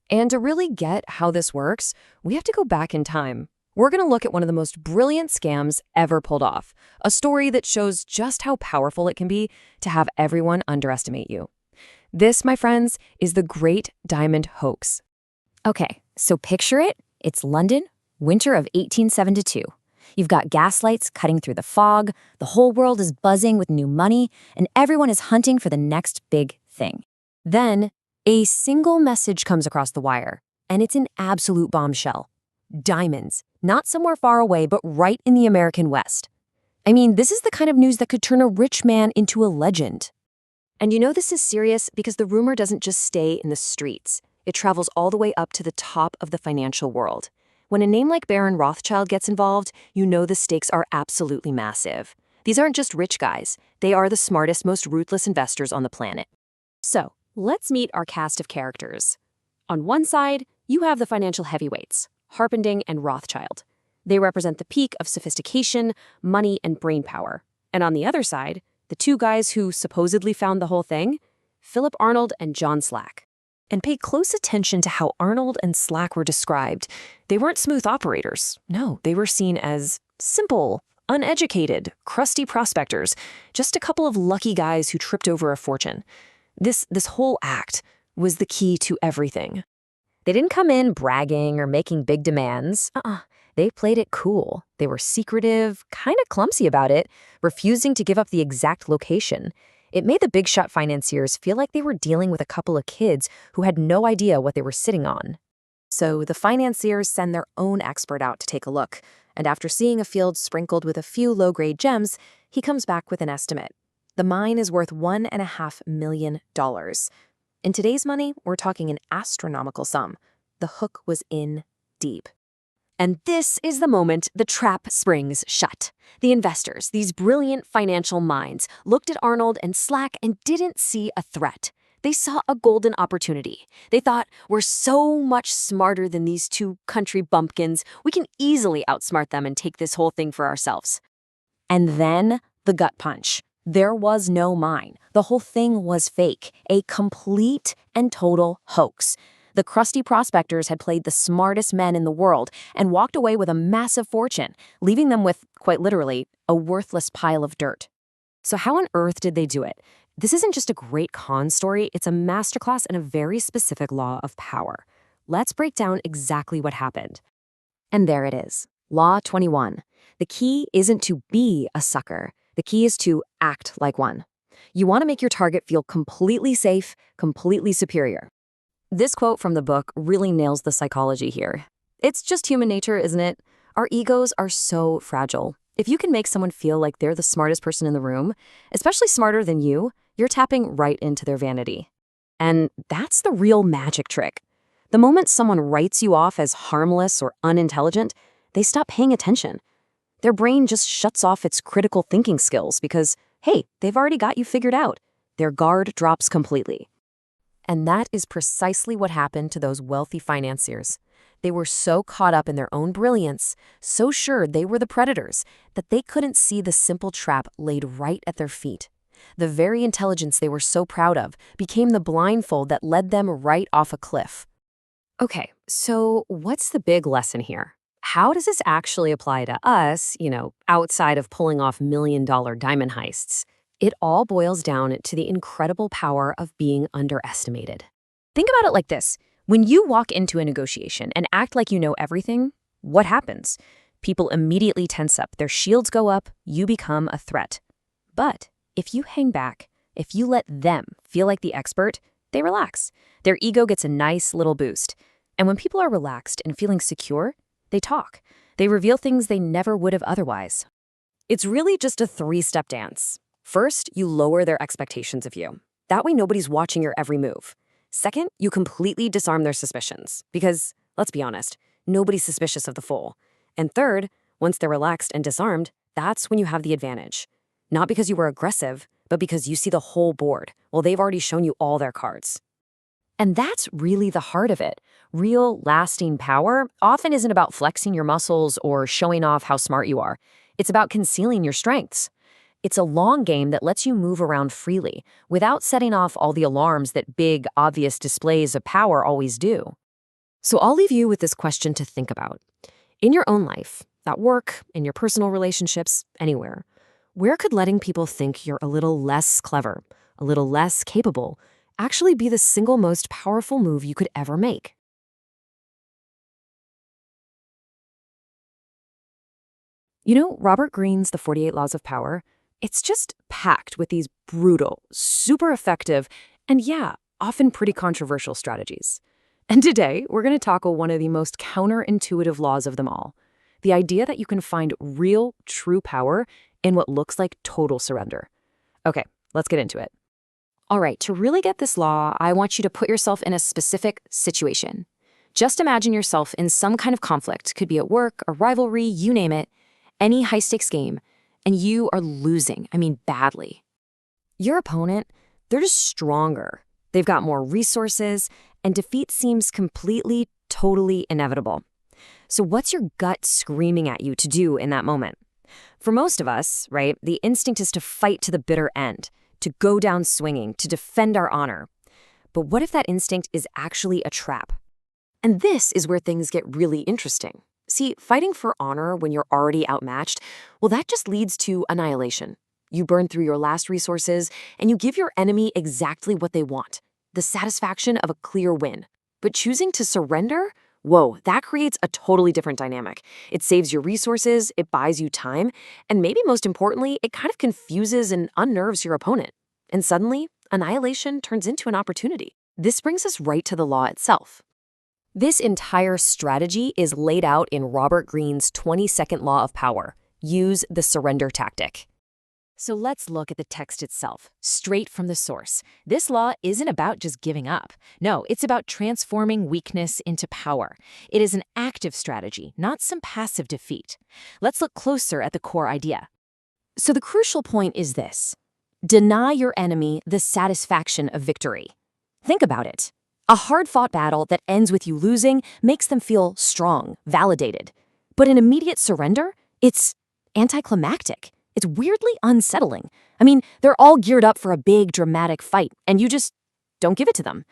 And to really get how this works, we have to go back in time. We're going to look at one of the most brilliant scams ever pulled off, a story that shows just how powerful it can be to have everyone underestimate you. This, my friends, is the Great Diamond Hoax. Okay, so picture it. It's London, winter of 1872. You've got gaslights cutting through the fog, the whole world is buzzing with new money, and everyone is hunting for the next big thing. Then, a single message comes across the wire, and it's an absolute bombshell. Diamonds, not somewhere far away, but right in the American West. I mean, this is the kind of news that could turn a rich man into a legend. And you know this is serious because the rumor doesn't just stay in the streets. It travels all the way up to the top of the financial world. When a name like Baron Rothschild gets involved, you know the stakes are absolutely massive. These aren't just rich guys. They are the smartest, most ruthless investors on the planet. So, let's meet our cast of characters. On one side, you have the financial heavyweights, Harpending and Rothschild. They represent the peak of sophistication, money, and brain power. And on the other side, the two guys who supposedly found the whole thing, Philip Arnold and John Slack. And pay close attention to how Arnold and Slack were described. They weren't smooth operators. No, they were seen as simple, uneducated, crusty prospectors, just a couple of lucky guys who tripped over a fortune. This whole act was the key to everything. They didn't come in bragging or making big demands. They played it cool. They were secretive, kind of clumsy about it, refusing to give up the exact location. It made the big shot financiers feel like they were dealing with a couple of kids who had no idea what they were sitting on. So the financiers send their own expert out to take a look, and after seeing a field sprinkled with a few low-grade gems, he comes back with an estimate. The mine is worth $1.5 million. In today's money, we're talking an astronomical sum. The hook was in deep. And this is the moment the trap springs shut. The investors, these brilliant financial minds, looked at Arnold and Slack and didn't see a threat. They saw a golden opportunity. They thought, we're so much smarter than these two country bumpkins. We can easily outsmart them and take this whole thing for ourselves. And then the gut punch. There was no mine. The whole thing was fake, a complete and total hoax. The crusty prospectors had played the smartest men in the world and walked away with a massive fortune, leaving them with, quite literally, a worthless pile of dirt. So how on earth did they do it? This isn't just a great con story, it's a masterclass in a very specific law of power. Let's break down exactly what happened. And there it is. Law 21. The key isn't to be a sucker. The key is to act like one. You want to make your target feel completely safe, completely superior. This quote from the book really nails the psychology here. It's just human nature, isn't it? Our egos are so fragile. If you can make someone feel like they're the smartest person in the room, especially smarter than you, you're tapping right into their vanity. And that's the real magic trick. The moment someone writes you off as harmless or unintelligent, they stop paying attention. Their brain just shuts off its critical thinking skills because, hey, they've already got you figured out. Their guard drops completely. And that is precisely what happened to those wealthy financiers. They were so caught up in their own brilliance, so sure they were the predators, that they couldn't see the simple trap laid right at their feet. The very intelligence they were so proud of became the blindfold that led them right off a cliff. Okay, so what's the big lesson here? How does this actually apply to us, outside of pulling off million-dollar diamond heists? It all boils down to the incredible power of being underestimated. Think about it like this. When you walk into a negotiation and act like you know everything, what happens? People immediately tense up, their shields go up, you become a threat. But if you hang back, if you let them feel like the expert, they relax. Their ego gets a nice little boost. And when people are relaxed and feeling secure, they talk. They reveal things they never would have otherwise. It's really just a three-step dance. First, you lower their expectations of you. That way nobody's watching your every move. Second, you completely disarm their suspicions. Because, let's be honest, nobody's suspicious of the fool. And third, once they're relaxed and disarmed, that's when you have the advantage. Not because you were aggressive, but because you see the whole board. Well, they've already shown you all their cards. And that's really the heart of it. Real, lasting power often isn't about flexing your muscles or showing off how smart you are. It's about concealing your strengths. It's a long game that lets you move around freely without setting off all the alarms that big, obvious displays of power always do. So I'll leave you with this question to think about. In your own life, at work, in your personal relationships, anywhere, where could letting people think you're a little less clever, a little less capable, actually be the single most powerful move you could ever make? Robert Greene's The 48 Laws of Power, it's just packed with these brutal, super effective, and often pretty controversial strategies. And today, we're going to tackle one of the most counterintuitive laws of them all, the idea that you can find real, true power in what looks like total surrender. Okay, let's get into it. All right, to really get this law, I want you to put yourself in a specific situation. Just imagine yourself in some kind of conflict, could be at work, a rivalry, you name it, any high-stakes game, and you are losing, badly. Your opponent, they're just stronger. They've got more resources, and defeat seems completely, totally inevitable. So what's your gut screaming at you to do in that moment? For most of us, right, the instinct is to fight to the bitter end, to go down swinging, to defend our honor. But what if that instinct is actually a trap? And this is where things get really interesting. See, fighting for honor when you're already outmatched, well, that just leads to annihilation. You burn through your last resources, and you give your enemy exactly what they want, the satisfaction of a clear win. But choosing to surrender? Whoa, that creates a totally different dynamic. It saves your resources, it buys you time, and maybe most importantly, it kind of confuses and unnerves your opponent. And suddenly, annihilation turns into an opportunity. This brings us right to the law itself. This entire strategy is laid out in Robert Greene's 22nd law of power. Use the surrender tactic. So let's look at the text itself, straight from the source. This law isn't about just giving up. No, it's about transforming weakness into power. It is an active strategy, not some passive defeat. Let's look closer at the core idea. So the crucial point is this: deny your enemy the satisfaction of victory. Think about it. A hard-fought battle that ends with you losing makes them feel strong, validated. But an immediate surrender? It's anticlimactic. It's weirdly unsettling. I mean, they're all geared up for a big, dramatic fight, and you just don't give it to them.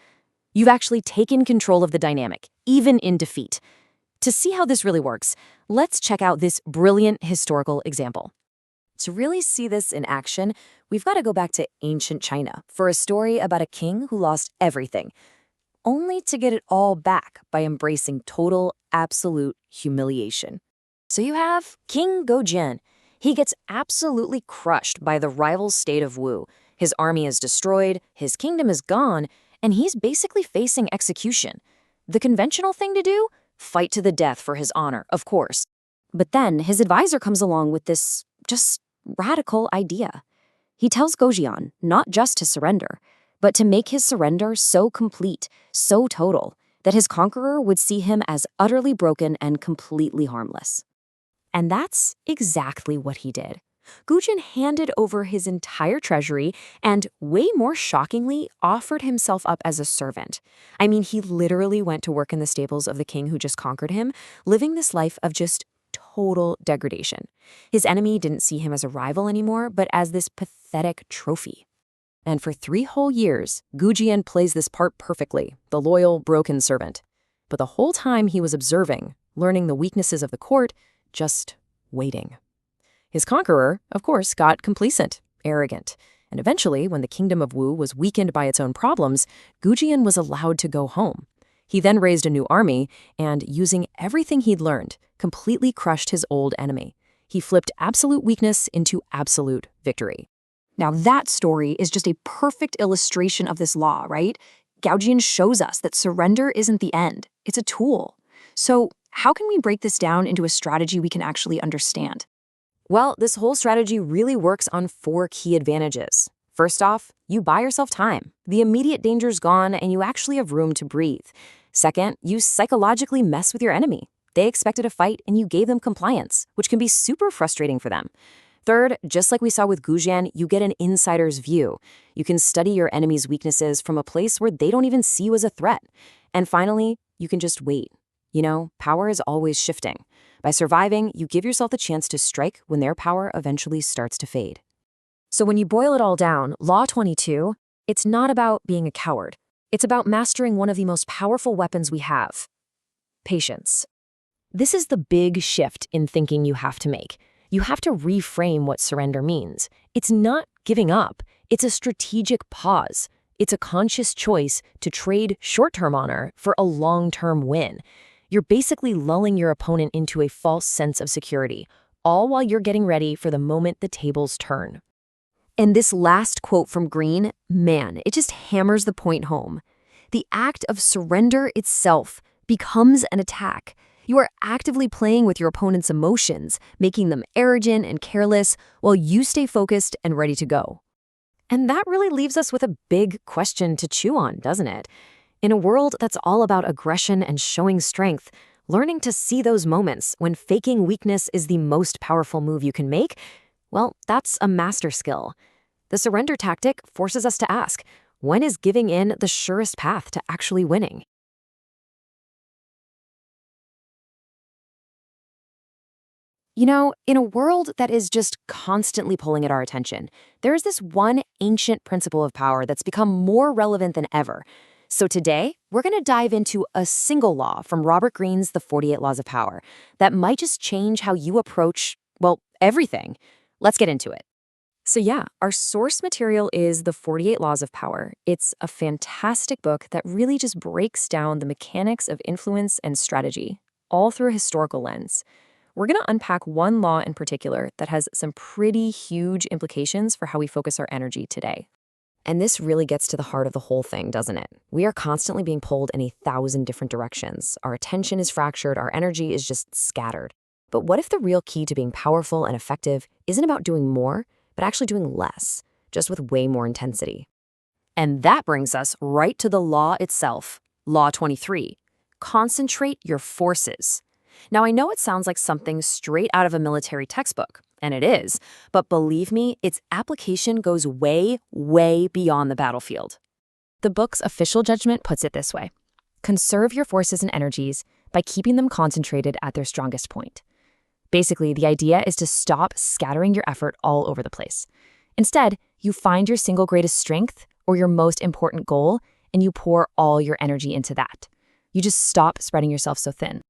You've actually taken control of the dynamic, even in defeat. To see how this really works, let's check out this brilliant historical example. To really see this in action, we've got to go back to ancient China for a story about a king who lost everything, only to get it all back by embracing total, absolute humiliation. So you have King Gojian. He gets absolutely crushed by the rival state of Wu. His army is destroyed, his kingdom is gone, and he's basically facing execution. The conventional thing to do? Fight to the death for his honor, of course. But then his advisor comes along with this just radical idea. He tells Gojian not just to surrender, but to make his surrender so complete, so total, that his conqueror would see him as utterly broken and completely harmless. And that's exactly what he did. Gojian handed over his entire treasury and, way more shockingly, offered himself up as a servant. I mean, he literally went to work in the stables of the king who just conquered him, living this life of just total degradation. His enemy didn't see him as a rival anymore, but as this pathetic trophy. And for 3 whole years, Gojian plays this part perfectly, the loyal, broken servant. But the whole time he was observing, learning the weaknesses of the court, just waiting. His conqueror, of course, got complacent, arrogant, and eventually, when the kingdom of Wu was weakened by its own problems, Gojian was allowed to go home. He then raised a new army and, using everything he'd learned, completely crushed his old enemy. He flipped absolute weakness into absolute victory. Now that story is just a perfect illustration of this law, right? Gojian shows us that surrender isn't the end, it's a tool. So how can we break this down into a strategy we can actually understand? Well, this whole strategy really works on 4 key advantages. First off, you buy yourself time. The immediate danger's gone and you actually have room to breathe. Second, you psychologically mess with your enemy. They expected a fight and you gave them compliance, which can be super frustrating for them. Third, just like we saw with Gojian, you get an insider's view. You can study your enemy's weaknesses from a place where they don't even see you as a threat. And finally, you can just wait. You know, power is always shifting. By surviving, you give yourself the chance to strike when their power eventually starts to fade. So when you boil it all down, Law 22, it's not about being a coward. It's about mastering one of the most powerful weapons we have: patience. This is the big shift in thinking you have to make. You have to reframe what surrender means. It's not giving up. It's a strategic pause. It's a conscious choice to trade short-term honor for a long-term win. You're basically lulling your opponent into a false sense of security, all while you're getting ready for the moment the tables turn. And this last quote from Greene, man, it just hammers the point home. The act of surrender itself becomes an attack. You are actively playing with your opponent's emotions, making them arrogant and careless, while you stay focused and ready to go. And that really leaves us with a big question to chew on, doesn't it? In a world that's all about aggression and showing strength, learning to see those moments when faking weakness is the most powerful move you can make, well, that's a master skill. The surrender tactic forces us to ask, when is giving in the surest path to actually winning? You know, in a world that is just constantly pulling at our attention, there is this one ancient principle of power that's become more relevant than ever. So today, we're going to dive into a single law from Robert Greene's The 48 Laws of Power that might just change how you approach, well, everything. Let's get into it. So yeah, our source material is The 48 Laws of Power. It's a fantastic book that really just breaks down the mechanics of influence and strategy, all through a historical lens. We're going to unpack one law in particular that has some pretty huge implications for how we focus our energy today. And this really gets to the heart of the whole thing, doesn't it? We are constantly being pulled in 1,000 different directions. Our attention is fractured, our energy is just scattered. But what if the real key to being powerful and effective isn't about doing more, but actually doing less, just with way more intensity. And that brings us right to the law itself, Law 23. Concentrate your forces. Now, I know it sounds like something straight out of a military textbook, and it is, but believe me, its application goes way, way beyond the battlefield. The book's official judgment puts it this way: conserve your forces and energies by keeping them concentrated at their strongest point. Basically, the idea is to stop scattering your effort all over the place. Instead, you find your single greatest strength or your most important goal, and you pour all your energy into that. You just stop spreading yourself so thin.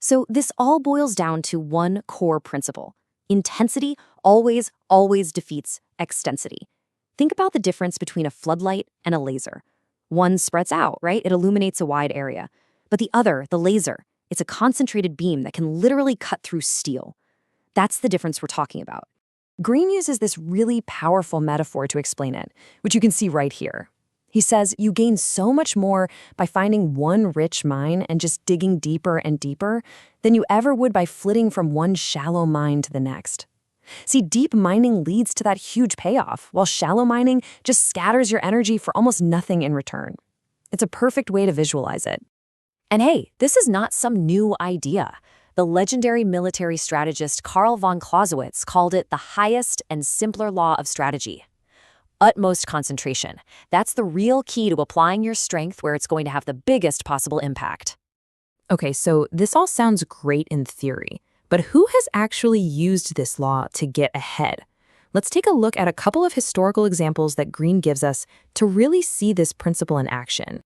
So this all boils down to one core principle. Intensity always, always defeats extensity. Think about the difference between a floodlight and a laser. One spreads out, right? It illuminates a wide area. But the other, the laser, it's a concentrated beam that can literally cut through steel. That's the difference we're talking about. Greene uses this really powerful metaphor to explain it, which you can see right here. He says you gain so much more by finding one rich mine and just digging deeper and deeper than you ever would by flitting from one shallow mine to the next. See, deep mining leads to that huge payoff, while shallow mining just scatters your energy for almost nothing in return. It's a perfect way to visualize it. And hey, this is not some new idea. The legendary military strategist Karl von Clausewitz called it the highest and simpler law of strategy. Utmost concentration. That's the real key to applying your strength where it's going to have the biggest possible impact. Okay, so this all sounds great in theory, but who has actually used this law to get ahead? Let's take a look at a couple of historical examples that Greene gives us to really see this principle in action.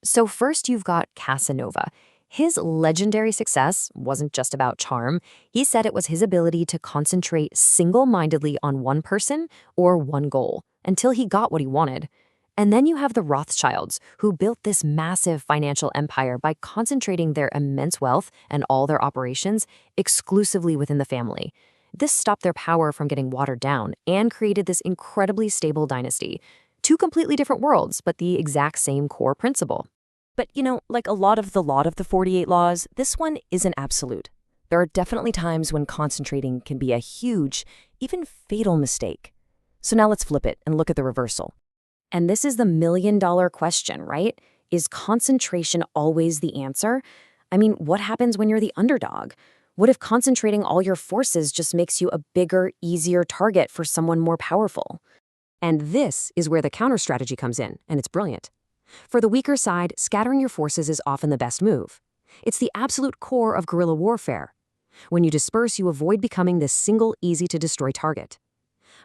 So first you've got Casanova. His legendary success wasn't just about charm. He said it was his ability to concentrate single-mindedly on one person or one goal until he got what he wanted. And then you have the Rothschilds, who built this massive financial empire by concentrating their immense wealth and all their operations exclusively within the family. This stopped their power from getting watered down and created this incredibly stable dynasty. Two completely different worlds, but the exact same core principle. But, like a lot of the 48 laws, this one isn't absolute. There are definitely times when concentrating can be a huge, even fatal mistake. So now let's flip it and look at the reversal. And this is the million-dollar question, right? Is concentration always the answer? I mean, what happens when you're the underdog? What if concentrating all your forces just makes you a bigger, easier target for someone more powerful? And this is where the counter-strategy comes in, and it's brilliant. For the weaker side, scattering your forces is often the best move. It's the absolute core of guerrilla warfare. When you disperse, you avoid becoming this single, easy-to-destroy target.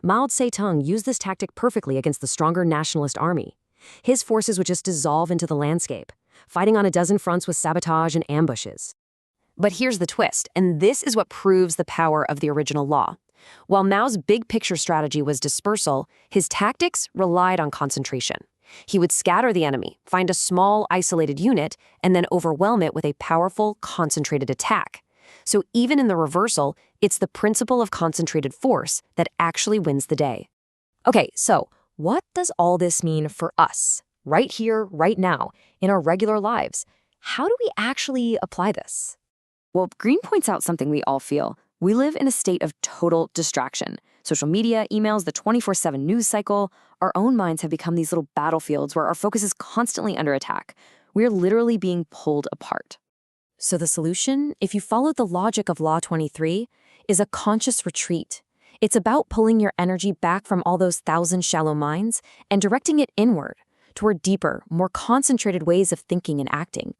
Mao Zedong used this tactic perfectly against the stronger nationalist army. His forces would just dissolve into the landscape, fighting on a dozen fronts with sabotage and ambushes. But here's the twist, and this is what proves the power of the original law. While Mao's big-picture strategy was dispersal, his tactics relied on concentration. He would scatter the enemy, find a small, isolated unit, and then overwhelm it with a powerful, concentrated attack. So even in the reversal, it's the principle of concentrated force that actually wins the day. Okay, so what does all this mean for us, right here, right now, in our regular lives? How do we actually apply this? Well, Greene points out something we all feel. We live in a state of total distraction. Social media, emails, the 24/7 news cycle, our own minds have become these little battlefields where our focus is constantly under attack. We're literally being pulled apart. So the solution, if you follow the logic of Law 23, is a conscious retreat. It's about pulling your energy back from all those 1,000 shallow minds and directing it inward, toward deeper, more concentrated ways of thinking and acting.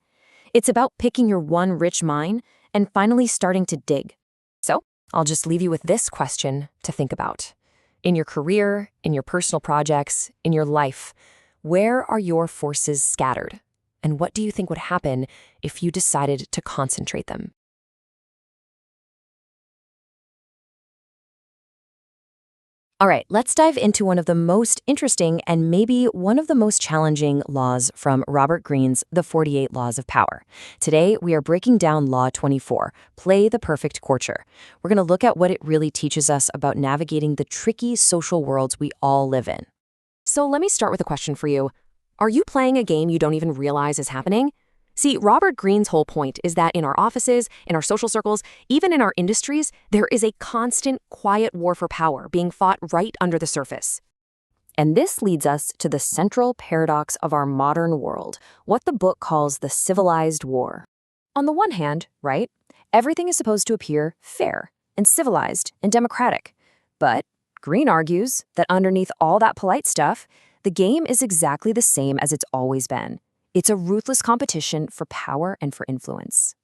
It's about picking your one rich mine and finally starting to dig. So I'll just leave you with this question to think about. In your career, in your personal projects, in your life, where are your forces scattered? And what do you think would happen if you decided to concentrate them? All right, let's dive into one of the most interesting and maybe one of the most challenging laws from Robert Greene's The 48 Laws of Power. Today, we are breaking down Law 24, Play the Perfect Courtier. We're going to look at what it really teaches us about navigating the tricky social worlds we all live in. So let me start with a question for you. Are you playing a game you don't even realize is happening? See, Robert Greene's whole point is that in our offices, in our social circles, even in our industries, there is a constant, quiet war for power being fought right under the surface. And this leads us to the central paradox of our modern world, what the book calls the civilized war. On the one hand, right, everything is supposed to appear fair and civilized and democratic. But Greene argues that underneath all that polite stuff, the game is exactly the same as it's always been. It's a ruthless competition for power and for influence.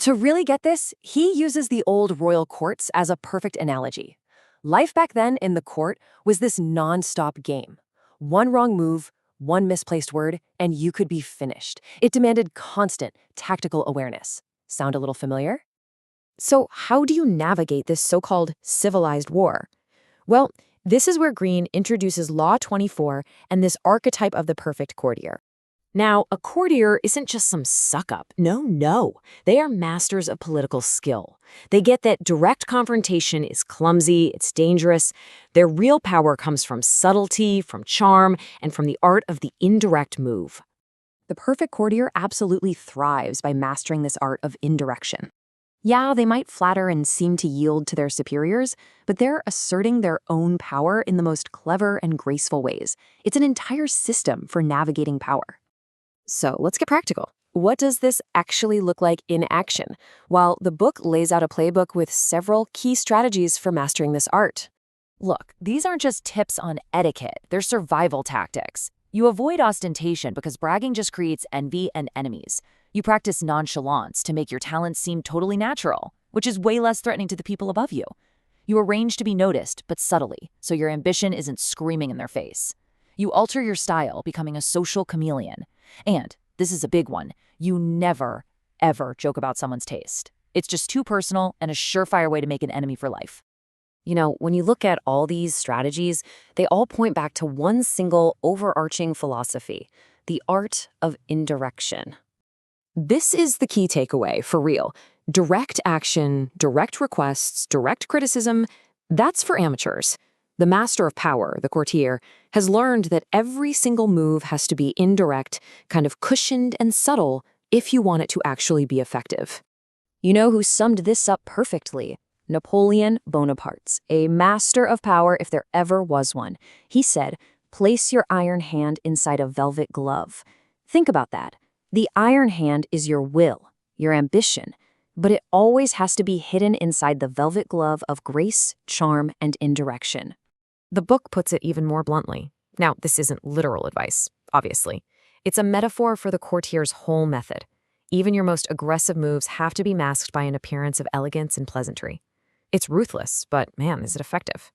To really get this, he uses the old royal courts as a perfect analogy. Life back then in the court was this non-stop game. One wrong move, one misplaced word, and you could be finished. It demanded constant tactical awareness. Sound a little familiar? So how do you navigate this so-called civilized war? Well, this is where Greene introduces Law 24 and this archetype of the perfect courtier. Now, a courtier isn't just some suck-up. No. They are masters of political skill. They get that direct confrontation is clumsy, it's dangerous. Their real power comes from subtlety, from charm, and from the art of the indirect move. The perfect courtier absolutely thrives by mastering this art of indirection. Yeah, they might flatter and seem to yield to their superiors, but they're asserting their own power in the most clever and graceful ways. It's an entire system for navigating power. So let's get practical. What does this actually look like in action? Well, the book lays out a playbook with several key strategies for mastering this art. Look, these aren't just tips on etiquette, they're survival tactics. You avoid ostentation because bragging just creates envy and enemies. You practice nonchalance to make your talents seem totally natural, which is way less threatening to the people above you. You arrange to be noticed, but subtly, so your ambition isn't screaming in their face. You alter your style, becoming a social chameleon. And, this is a big one, you never, ever joke about someone's taste. It's just too personal and a surefire way to make an enemy for life. You know, when you look at all these strategies, they all point back to one single overarching philosophy, the art of indirection. This is the key takeaway, for real. Direct action, direct requests, direct criticism, that's for amateurs. The master of power, the courtier, has learned that every single move has to be indirect, kind of cushioned and subtle, if you want it to actually be effective. You know who summed this up perfectly? Napoleon Bonaparte, a master of power if there ever was one. He said, "Place your iron hand inside a velvet glove." Think about that. The iron hand is your will, your ambition, but it always has to be hidden inside the velvet glove of grace, charm, and indirection. The book puts it even more bluntly. Now, this isn't literal advice, obviously. It's a metaphor for the courtier's whole method. Even your most aggressive moves have to be masked by an appearance of elegance and pleasantry. It's ruthless, but man, is it effective.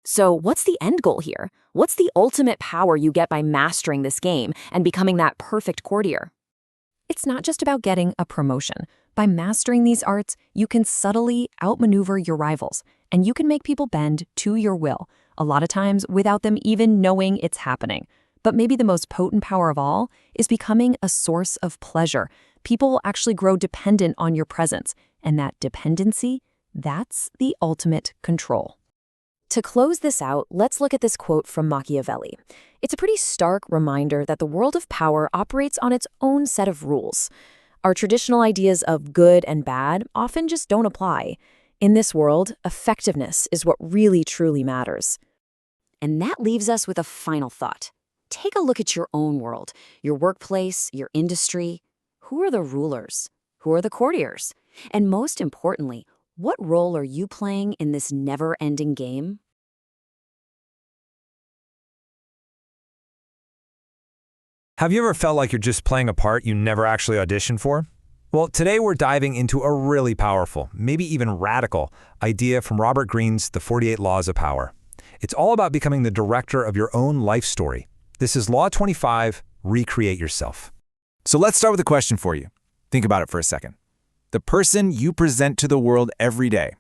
So what's the end goal here? What's the ultimate power you get by mastering this game and becoming that perfect courtier? It's not just about getting a promotion. By mastering these arts, you can subtly outmaneuver your rivals, and you can make people bend to your will, a lot of times without them even knowing it's happening. But maybe the most potent power of all is becoming a source of pleasure. People will actually grow dependent on your presence, and that dependency, that's the ultimate control. To close this out, let's look at this quote from Machiavelli. It's a pretty stark reminder that the world of power operates on its own set of rules. Our traditional ideas of good and bad often just don't apply. In this world, effectiveness is what really truly matters. And that leaves us with a final thought. Take a look at your own world, your workplace, your industry. Who are the rulers? Who are the courtiers? And most importantly, what role are you playing in this never-ending game? Have you ever felt like you're just playing a part you never actually auditioned for? Well, today we're diving into a really powerful, maybe even radical, idea from Robert Greene's The 48 Laws of Power. It's all about becoming the director of your own life story. This is Law 25, Recreate Yourself. So let's start with a question for you. Think about it for a second. The person you present to the world every day,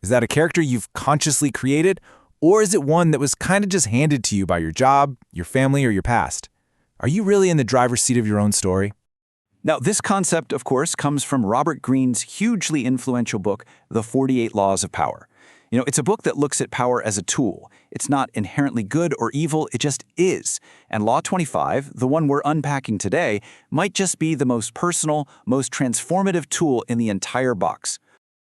is that a character you've consciously created, or is it one that was kind of just handed to you by your job, your family, or your past? Are you really in the driver's seat of your own story? Now, this concept, of course, comes from Robert Greene's hugely influential book, The 48 Laws of Power. It's a book that looks at power as a tool. It's not inherently good or evil, it just is. And Law 25, the one we're unpacking today, might just be the most personal, most transformative tool in the entire box.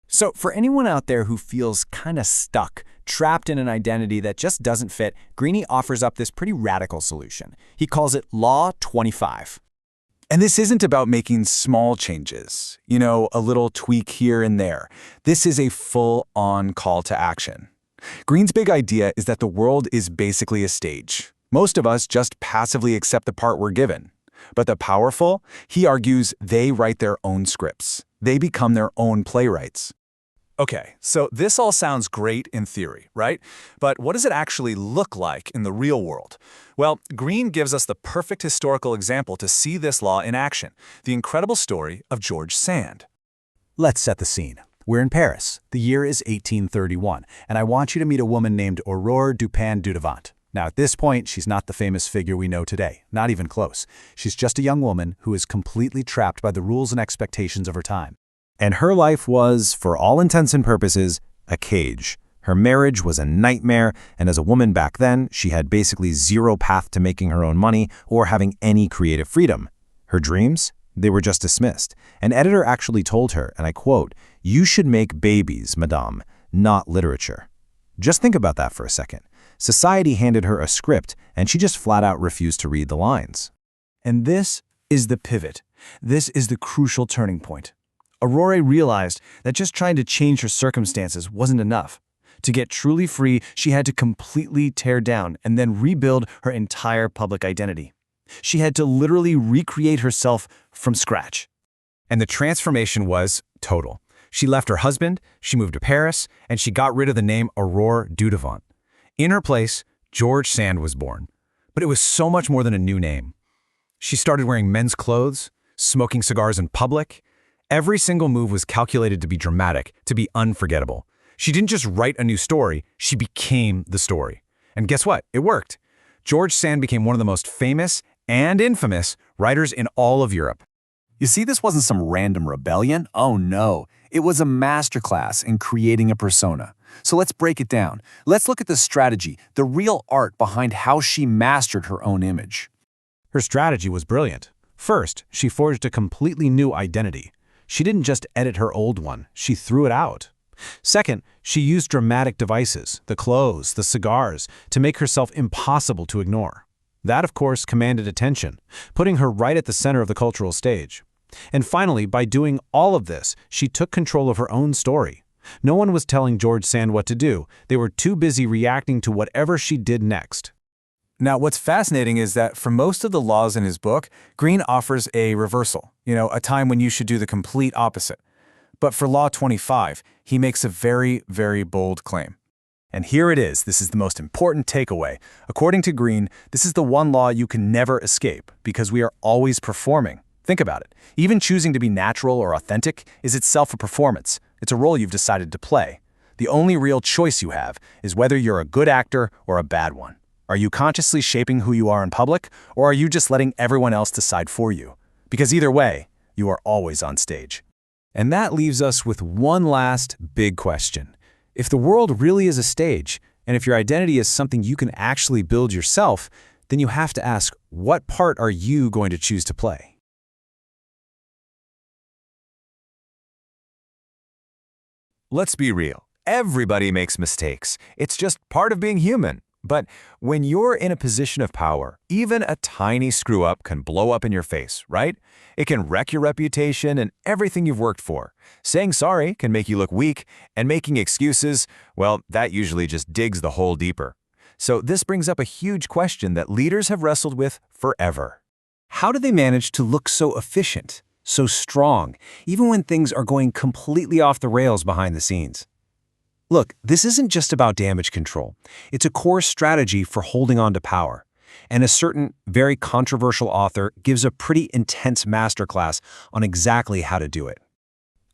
So for anyone out there who feels kind of stuck, trapped in an identity that just doesn't fit, Greene offers up this pretty radical solution. He calls it Law 25. And this isn't about making small changes, a little tweak here and there. This is a full-on call to action. Greene's big idea is that the world is basically a stage. Most of us just passively accept the part we're given. But the powerful, he argues, they write their own scripts. They become their own playwrights. Okay, so this all sounds great in theory, right? But what does it actually look like in the real world? Well, Greene gives us the perfect historical example to see this law in action, the incredible story of George Sand. Let's set the scene. We're in Paris. The year is 1831, and I want you to meet a woman named Aurore Dupin-Dudevant. Now, at this point, she's not the famous figure we know today, not even close. She's just a young woman who is completely trapped by the rules and expectations of her time. And her life was, for all intents and purposes, a cage. Her marriage was a nightmare, and as a woman back then, she had basically zero path to making her own money or having any creative freedom. Her dreams? They were just dismissed. An editor actually told her, and I quote, "You should make babies, madame, not literature." Just think about that for a second. Society handed her a script, and she just flat out refused to read the lines. And this is the pivot. This is the crucial turning point. Aurore realized that just trying to change her circumstances wasn't enough. To get truly free, she had to completely tear down and then rebuild her entire public identity. She had to literally recreate herself from scratch. And the transformation was total. She left her husband, she moved to Paris, and she got rid of the name Aurore Dudevant. In her place, George Sand was born. But it was so much more than a new name. She started wearing men's clothes, smoking cigars in public. Every single move was calculated to be dramatic, to be unforgettable. She didn't just write a new story, she became the story. And guess what? It worked. George Sand became one of the most famous and infamous writers in all of Europe. You see, this wasn't some random rebellion. Oh no, it was a masterclass in creating a persona. So let's break it down. Let's look at the strategy, the real art behind how she mastered her own image. Her strategy was brilliant. First, she forged a completely new identity. She didn't just edit her old one, she threw it out. Second, she used dramatic devices, the clothes, the cigars, to make herself impossible to ignore. That, of course, commanded attention, putting her right at the center of the cultural stage. And finally, by doing all of this, she took control of her own story. No one was telling George Sand what to do. They were too busy reacting to whatever she did next. Now, what's fascinating is that for most of the laws in his book, Greene offers a reversal, a time when you should do the complete opposite. But for Law 25, he makes a very, very bold claim. And here it is. This is the most important takeaway. According to Greene, this is the one law you can never escape because we are always performing. Think about it. Even choosing to be natural or authentic is itself a performance. It's a role you've decided to play. The only real choice you have is whether you're a good actor or a bad one. Are you consciously shaping who you are in public, or are you just letting everyone else decide for you? Because either way, you are always on stage. And that leaves us with one last big question. If the world really is a stage, and if your identity is something you can actually build yourself, then you have to ask, what part are you going to choose to play? Let's be real. Everybody makes mistakes. It's just part of being human. But when you're in a position of power, even a tiny screw-up can blow up in your face, right? It can wreck your reputation and everything you've worked for. Saying sorry can make you look weak, and making excuses, well, that usually just digs the hole deeper. So this brings up a huge question that leaders have wrestled with forever. How do they manage to look so efficient, so strong, even when things are going completely off the rails behind the scenes? Look, this isn't just about damage control. It's a core strategy for holding on to power. And a certain, very controversial author gives a pretty intense masterclass on exactly how to do it.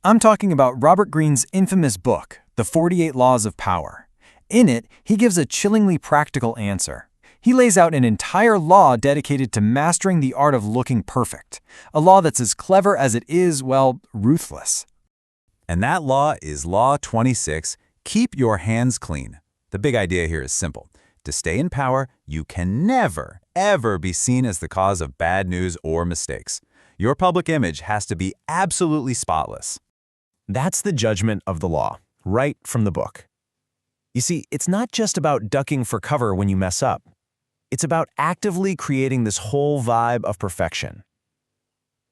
I'm talking about Robert Greene's infamous book, The 48 Laws of Power. In it, he gives a chillingly practical answer. He lays out an entire law dedicated to mastering the art of looking perfect, a law that's as clever as it is, well, ruthless. And that law is Law 26, Keep your hands clean. The big idea here is simple. To stay in power, you can never, ever be seen as the cause of bad news or mistakes. Your public image has to be absolutely spotless. That's the judgment of the law, right from the book. You see, it's not just about ducking for cover when you mess up. It's about actively creating this whole vibe of perfection.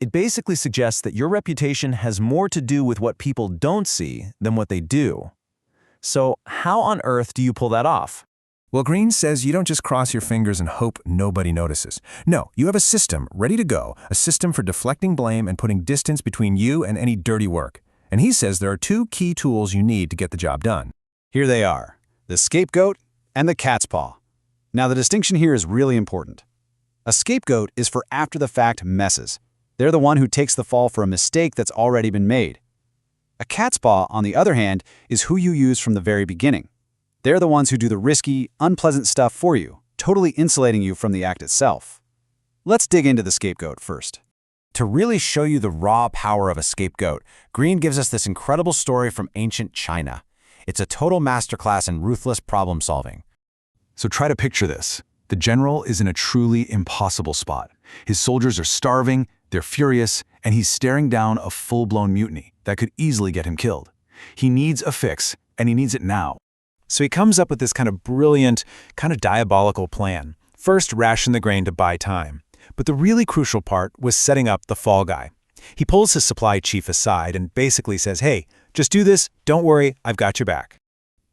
It basically suggests that your reputation has more to do with what people don't see than what they do. So how on earth do you pull that off? Well, Greene says you don't just cross your fingers and hope nobody notices. No, you have a system ready to go, a system for deflecting blame and putting distance between you and any dirty work. And he says there are two key tools you need to get the job done. Here they are, the scapegoat and the cat's paw. Now, the distinction here is really important. A scapegoat is for after-the-fact messes. They're the one who takes the fall for a mistake that's already been made. A cat's paw, on the other hand, is who you use from the very beginning. They're the ones who do the risky, unpleasant stuff for you, totally insulating you from the act itself. Let's dig into the scapegoat first. To really show you the raw power of a scapegoat, Greene gives us this incredible story from ancient China. It's a total masterclass in ruthless problem solving. So try to picture this. The general is in a truly impossible spot. His soldiers are starving, they're furious, and he's staring down a full-blown mutiny that could easily get him killed. He needs a fix, and he needs it now. So he comes up with this kind of brilliant, kind of diabolical plan. First, ration the grain to buy time. But the really crucial part was setting up the fall guy. He pulls his supply chief aside and basically says, hey, just do this, don't worry, I've got your back.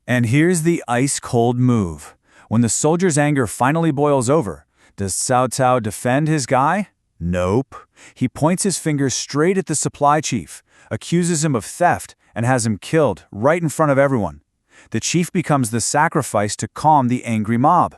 And here's the ice-cold move. When the soldier's anger finally boils over, does Cao Cao defend his guy? Nope. He points his finger straight at the supply chief, accuses him of theft, and has him killed right in front of everyone. The chief becomes the sacrifice to calm the angry mob.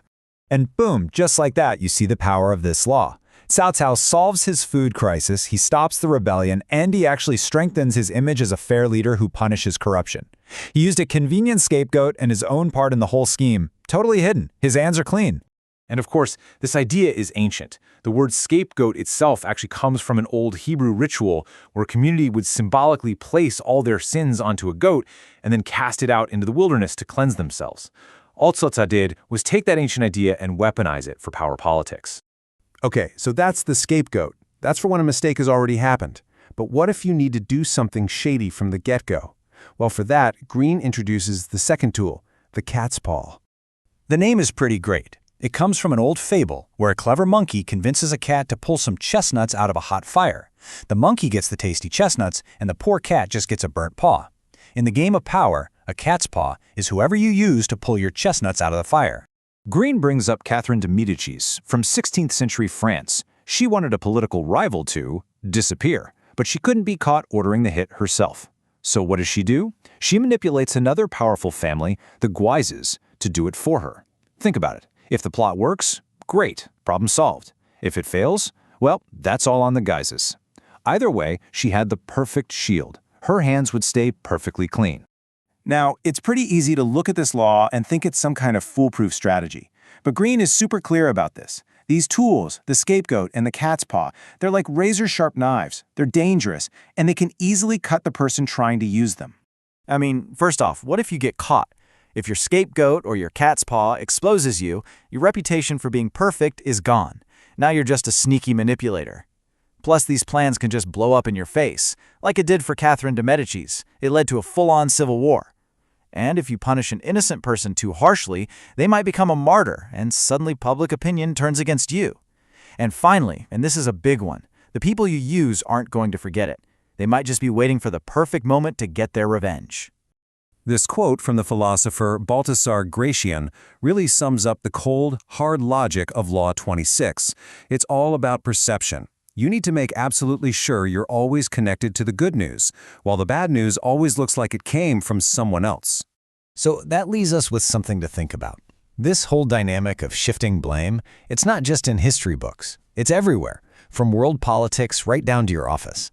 And boom, just like that, you see the power of this law. Cao Cao solves his food crisis, he stops the rebellion, and he actually strengthens his image as a fair leader who punishes corruption. He used a convenient scapegoat and his own part in the whole scheme, totally hidden. His hands are clean. And of course, this idea is ancient. The word scapegoat itself actually comes from an old Hebrew ritual where a community would symbolically place all their sins onto a goat and then cast it out into the wilderness to cleanse themselves. All Cao Cao did was take that ancient idea and weaponize it for power politics. Okay, so that's the scapegoat. That's for when a mistake has already happened. But what if you need to do something shady from the get-go? Well, for that, Greene introduces the second tool, the cat's paw. The name is pretty great. It comes from an old fable where a clever monkey convinces a cat to pull some chestnuts out of a hot fire. The monkey gets the tasty chestnuts, and the poor cat just gets a burnt paw. In the game of power, a cat's paw is whoever you use to pull your chestnuts out of the fire. Greene brings up Catherine de Medicis from 16th century France. She wanted a political rival to disappear, but she couldn't be caught ordering the hit herself. So what does she do? She manipulates another powerful family, the Guises, to do it for her. Think about it. If the plot works, great, problem solved. If it fails, well, that's all on the Guises. Either way, she had the perfect shield. Her hands would stay perfectly clean. Now, it's pretty easy to look at this law and think it's some kind of foolproof strategy. But Greene is super clear about this. These tools, the scapegoat and the cat's paw, they're like razor-sharp knives. They're dangerous, and they can easily cut the person trying to use them. I mean, first off, what if you get caught? If your scapegoat or your cat's paw exposes you, your reputation for being perfect is gone. Now you're just a sneaky manipulator. Plus, these plans can just blow up in your face, like it did for Catherine de Medicis. It led to a full-on civil war. And if you punish an innocent person too harshly, they might become a martyr, and suddenly public opinion turns against you. And finally, and this is a big one, the people you use aren't going to forget it. They might just be waiting for the perfect moment to get their revenge. This quote from the philosopher Baltasar Gracian really sums up the cold, hard logic of Law 26. It's all about perception. You need to make absolutely sure you're always connected to the good news, while the bad news always looks like it came from someone else. So that leaves us with something to think about. This whole dynamic of shifting blame, it's not just in history books. It's everywhere, from world politics right down to your office.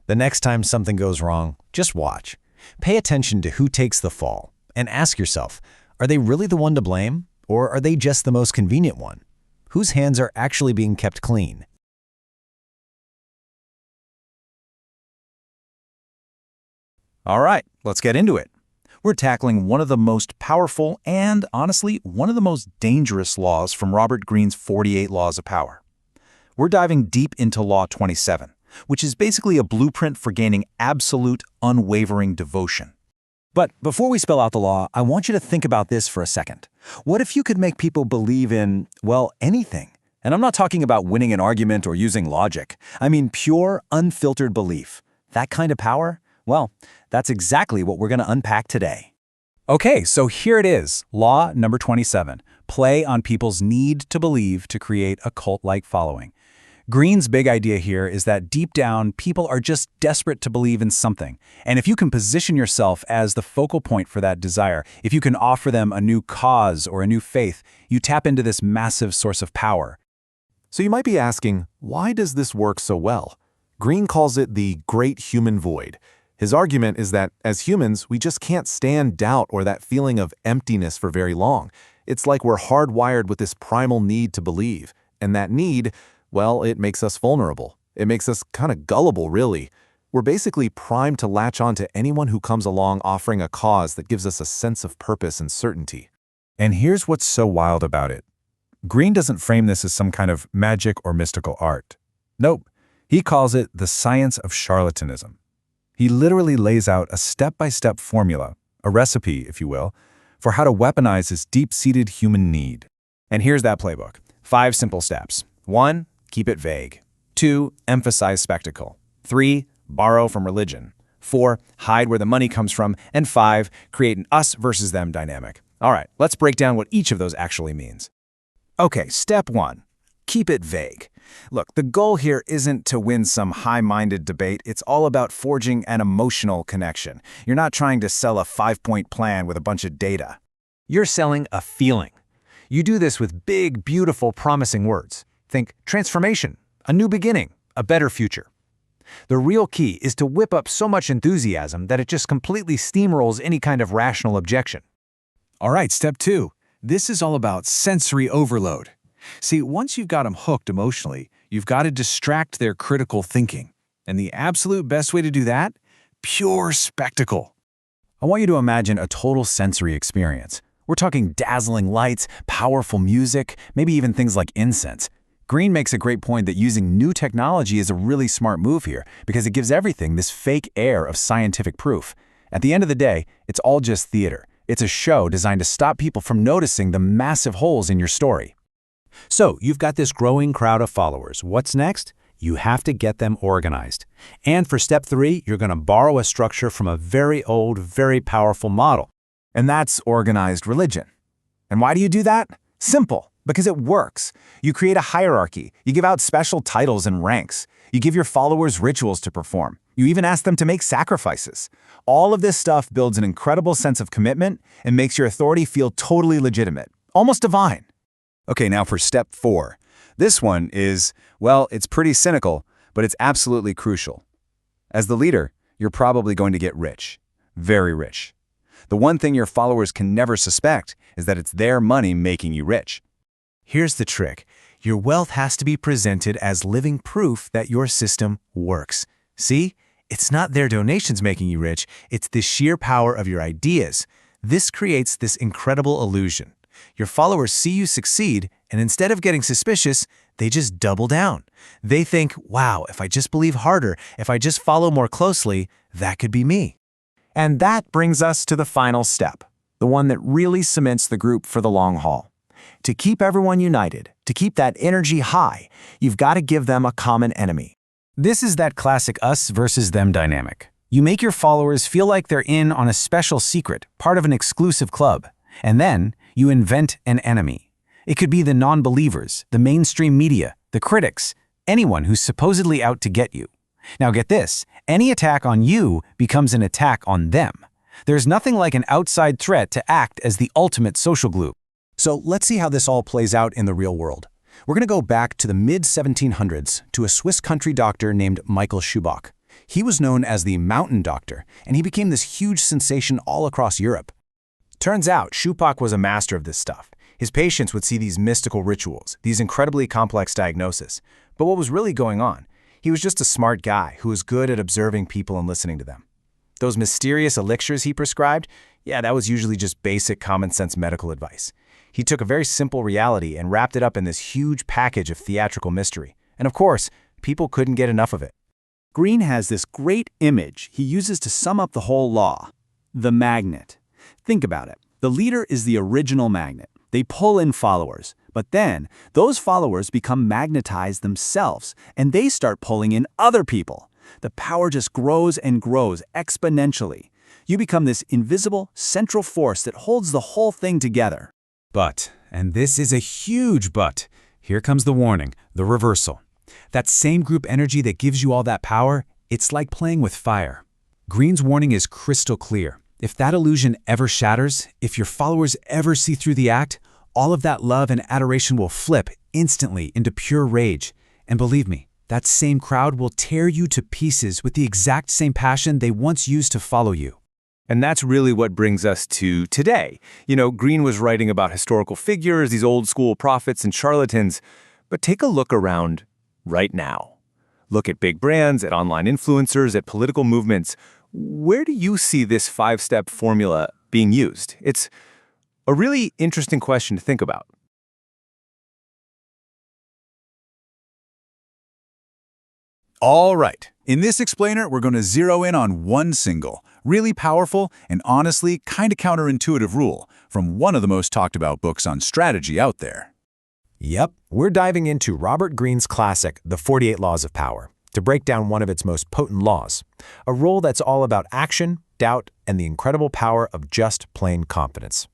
The next time something goes wrong, just watch. Pay attention to who takes the fall, and ask yourself, are they really the one to blame, or are they just the most convenient one? Whose hands are actually being kept clean? All right, let's get into it. We're tackling one of the most powerful and, honestly, one of the most dangerous laws from Robert Greene's 48 Laws of Power. We're diving deep into Law 27, which is basically a blueprint for gaining absolute, unwavering devotion. But before we spell out the law, I want you to think about this for a second. What if you could make people believe in, well, anything? And I'm not talking about winning an argument or using logic. I mean pure, unfiltered belief. That kind of power? Well, that's exactly what we're going to unpack today. Okay, so here it is, law number 27. Play on people's need to believe to create a cult-like following. Greene's big idea here is that deep down, people are just desperate to believe in something. And if you can position yourself as the focal point for that desire, if you can offer them a new cause or a new faith, you tap into this massive source of power. So you might be asking, why does this work so well? Greene calls it the great human void. His argument is that, as humans, we just can't stand doubt or that feeling of emptiness for very long. It's like we're hardwired with this primal need to believe. And that need, well, it makes us vulnerable. It makes us kind of gullible, really. We're basically primed to latch on to anyone who comes along offering a cause that gives us a sense of purpose and certainty. And here's what's so wild about it. Greene doesn't frame this as some kind of magic or mystical art. Nope. He calls it the science of charlatanism. He literally lays out a step-by-step formula, a recipe, if you will, for how to weaponize this deep-seated human need. And here's that playbook. 5 simple steps. 1. Keep it vague. 2. Emphasize spectacle. 3. Borrow from religion. 4. Hide where the money comes from. And 5. Create an us versus them dynamic. All right, let's break down what each of those actually means. Okay, step 1. Keep it vague. Look, the goal here isn't to win some high-minded debate. It's all about forging an emotional connection. You're not trying to sell a 5-point plan with a bunch of data. You're selling a feeling. You do this with big, beautiful, promising words. Think transformation, a new beginning, a better future. The real key is to whip up so much enthusiasm that it just completely steamrolls any kind of rational objection. All right, step 2. This is all about sensory overload. See, once you've got them hooked emotionally, you've got to distract their critical thinking. And the absolute best way to do that? Pure spectacle. I want you to imagine a total sensory experience. We're talking dazzling lights, powerful music, maybe even things like incense. Greene makes a great point that using new technology is a really smart move here because it gives everything this fake air of scientific proof. At the end of the day, it's all just theater. It's a show designed to stop people from noticing the massive holes in your story. So, you've got this growing crowd of followers. What's next? You have to get them organized. And for step 3, you're going to borrow a structure from a very old, very powerful model. And that's organized religion. And why do you do that? Simple, because it works. You create a hierarchy. You give out special titles and ranks. You give your followers rituals to perform. You even ask them to make sacrifices. All of this stuff builds an incredible sense of commitment and makes your authority feel totally legitimate, almost divine. Okay, now for step 4. This one is, well, it's pretty cynical, but it's absolutely crucial. As the leader, you're probably going to get rich. Very rich. The one thing your followers can never suspect is that it's their money making you rich. Here's the trick. Your wealth has to be presented as living proof that your system works. See? It's not their donations making you rich, it's the sheer power of your ideas. This creates this incredible illusion. Your followers see you succeed, and instead of getting suspicious, they just double down. They think, wow, if I just believe harder, if I just follow more closely, that could be me. And that brings us to the final step, the one that really cements the group for the long haul. To keep everyone united, to keep that energy high, you've got to give them a common enemy. This is that classic us versus them dynamic. You make your followers feel like they're in on a special secret, part of an exclusive club. And then you invent an enemy. It could be the non-believers, the mainstream media, the critics, anyone who's supposedly out to get you. Now get this, any attack on you becomes an attack on them. There's nothing like an outside threat to act as the ultimate social glue. So let's see how this all plays out in the real world. We're going to go back to the mid-1700s to a Swiss country doctor named Michael Schubach. He was known as the Mountain Doctor, and he became this huge sensation all across Europe. Turns out, Schubach was a master of this stuff. His patients would see these mystical rituals, these incredibly complex diagnoses. But what was really going on? He was just a smart guy who was good at observing people and listening to them. Those mysterious elixirs he prescribed, Yeah, that was usually just basic common sense medical advice. He took a very simple reality and wrapped it up in this huge package of theatrical mystery. And of course, people couldn't get enough of it. Greene has this great image he uses to sum up the whole law: the magnet. Think about it. The leader is the original magnet. They pull in followers, but then those followers become magnetized themselves, and they start pulling in other people. The power just grows and grows exponentially. You become this invisible, central force that holds the whole thing together. But, and this is a huge but, here comes the warning, the reversal. That same group energy that gives you all that power, it's like playing with fire. Greene's warning is crystal clear. If that illusion ever shatters, if your followers ever see through the act, all of that love and adoration will flip instantly into pure rage. And believe me, that same crowd will tear you to pieces with the exact same passion they once used to follow you. And that's really what brings us to today. Greene was writing about historical figures, these old school prophets and charlatans, but take a look around right now. Look at big brands, at online influencers, at political movements. Where do you see this 5-step formula being used? It's a really interesting question to think about. All right, in this explainer, we're going to zero in on one single, really powerful and honestly kind of counterintuitive rule from one of the most talked about books on strategy out there. Yep, we're diving into Robert Greene's classic, The 48 Laws of Power, to break down one of its most potent laws, a rule that's all about action, doubt, and the incredible power of just plain confidence.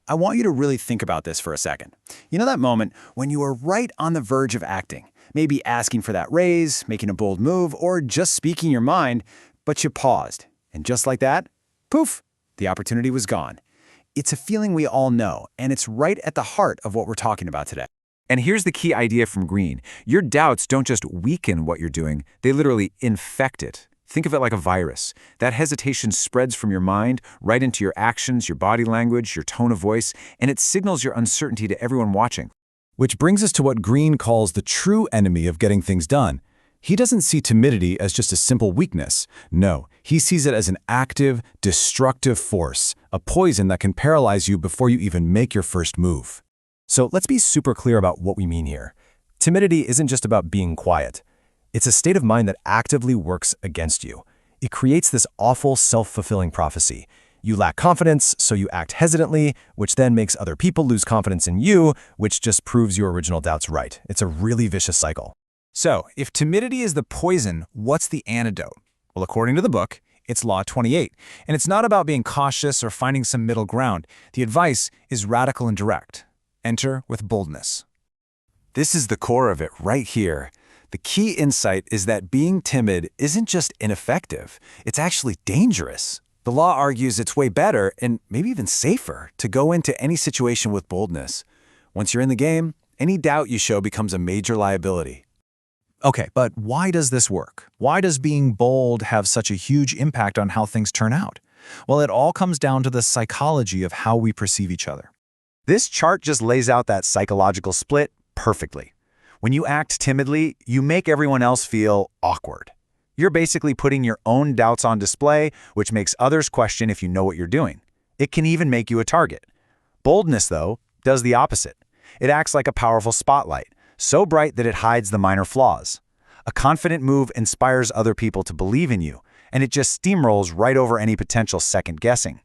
I want you to really think about this for a second. You know that moment when you are right on the verge of acting, maybe asking for that raise, making a bold move, or just speaking your mind, but you paused. And just like that, poof, the opportunity was gone. It's a feeling we all know, and it's right at the heart of what we're talking about today. And here's the key idea from Greene. Your doubts don't just weaken what you're doing, they literally infect it. Think of it like a virus. That hesitation spreads from your mind right into your actions, your body language, your tone of voice, and it signals your uncertainty to everyone watching. Which brings us to what Greene calls the true enemy of getting things done. He doesn't see timidity as just a simple weakness. No, he sees it as an active, destructive force, a poison that can paralyze you before you even make your first move. So let's be super clear about what we mean here. Timidity isn't just about being quiet. It's a state of mind that actively works against you. It creates this awful self-fulfilling prophecy. You lack confidence, so you act hesitantly, which then makes other people lose confidence in you, which just proves your original doubts right. It's a really vicious cycle. So, if timidity is the poison, what's the antidote? Well, according to the book, it's Law 28. And it's not about being cautious or finding some middle ground. The advice is radical and direct. Enter with boldness. This is the core of it right here. The key insight is that being timid isn't just ineffective, it's actually dangerous. The law argues it's way better, and maybe even safer, to go into any situation with boldness. Once you're in the game, any doubt you show becomes a major liability. Okay, but why does this work? Why does being bold have such a huge impact on how things turn out? Well, it all comes down to the psychology of how we perceive each other. This chart just lays out that psychological split perfectly. When you act timidly, you make everyone else feel awkward. You're basically putting your own doubts on display, which makes others question if you know what you're doing. It can even make you a target. Boldness, though, does the opposite. It acts like a powerful spotlight, so bright that it hides the minor flaws. A confident move inspires other people to believe in you, and it just steamrolls right over any potential second guessing.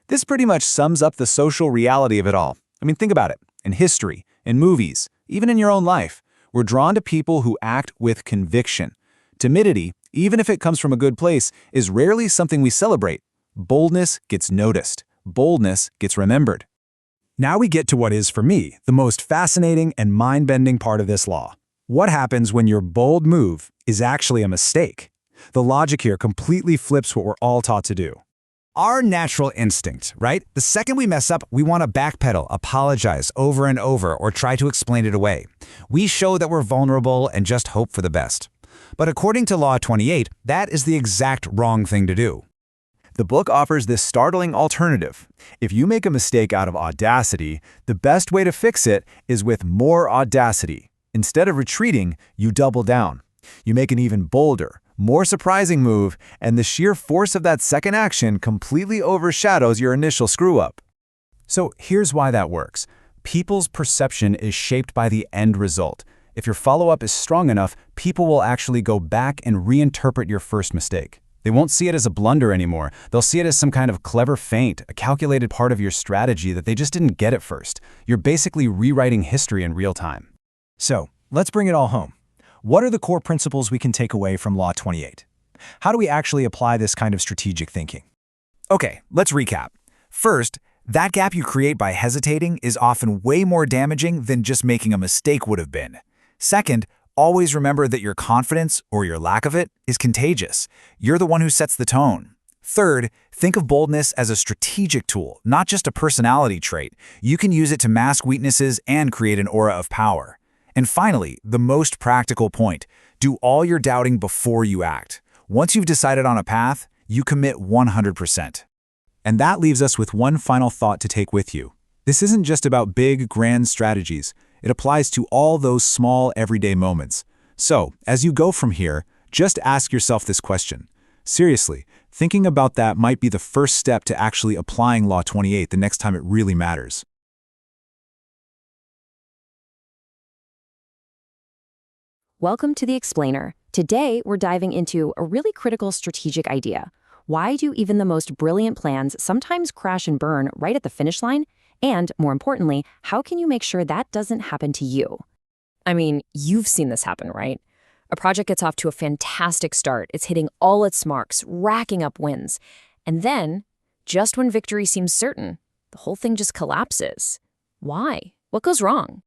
This pretty much sums up the social reality of it all. I mean, think about it. In history, in movies, even in your own life, we're drawn to people who act with conviction. Timidity, even if it comes from a good place, is rarely something we celebrate. Boldness gets noticed. Boldness gets remembered. Now we get to what is, for me, the most fascinating and mind-bending part of this law. What happens when your bold move is actually a mistake? The logic here completely flips what we're all taught to do. Our natural instinct, right? The second we mess up, we want to backpedal, apologize over and over, or try to explain it away. We show that we're vulnerable and just hope for the best. But according to Law 28, that is the exact wrong thing to do. The book offers this startling alternative. If you make a mistake out of audacity, the best way to fix it is with more audacity. Instead of retreating, you double down. You make an even bolder, more surprising move, and the sheer force of that second action completely overshadows your initial screw-up. So here's why that works. People's perception is shaped by the end result. If your follow-up is strong enough, people will actually go back and reinterpret your first mistake. They won't see it as a blunder anymore. They'll see it as some kind of clever feint, a calculated part of your strategy that they just didn't get at first. You're basically rewriting history in real time. So, let's bring it all home. What are the core principles we can take away from Law 28? How do we actually apply this kind of strategic thinking? Okay, let's recap. First, that gap you create by hesitating is often way more damaging than just making a mistake would have been. Second, always remember that your confidence, or your lack of it, is contagious. You're the one who sets the tone. Third, think of boldness as a strategic tool, not just a personality trait. You can use it to mask weaknesses and create an aura of power. And finally, the most practical point, do all your doubting before you act. Once you've decided on a path, you commit 100%. And that leaves us with one final thought to take with you. This isn't just about big, grand strategies. It applies to all those small, everyday moments. So, as you go from here, just ask yourself this question. Seriously, thinking about that might be the first step to actually applying Law 28 the next time it really matters. Welcome to The Explainer. Today, we're diving into a really critical strategic idea. Why do even the most brilliant plans sometimes crash and burn right at the finish line? And, more importantly, how can you make sure that doesn't happen to you? I mean, you've seen this happen, right? A project gets off to a fantastic start. It's hitting all its marks, racking up wins. And then, just when victory seems certain, the whole thing just collapses. Why? What goes wrong?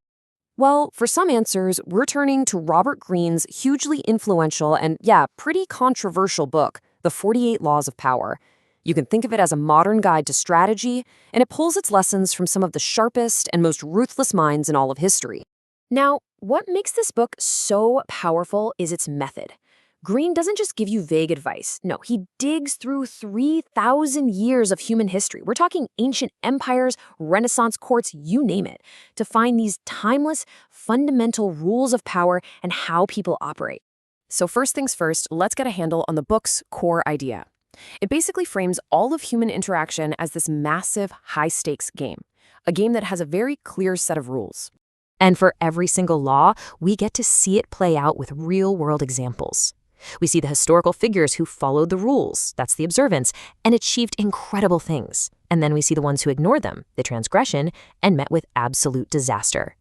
Well, for some answers, we're turning to Robert Greene's hugely influential and, pretty controversial book, The 48 Laws of Power. You can think of it as a modern guide to strategy, and it pulls its lessons from some of the sharpest and most ruthless minds in all of history. Now, what makes this book so powerful is its method. Greene doesn't just give you vague advice. No, he digs through 3,000 years of human history. We're talking ancient empires, Renaissance courts, you name it, to find these timeless, fundamental rules of power and how people operate. So first things first, let's get a handle on the book's core idea. It basically frames all of human interaction as this massive, high-stakes game, a game that has a very clear set of rules. And for every single law, we get to see it play out with real-world examples. We see the historical figures who followed the rules, that's the observance, and achieved incredible things. And then we see the ones who ignored them, the transgression, and met with absolute disaster.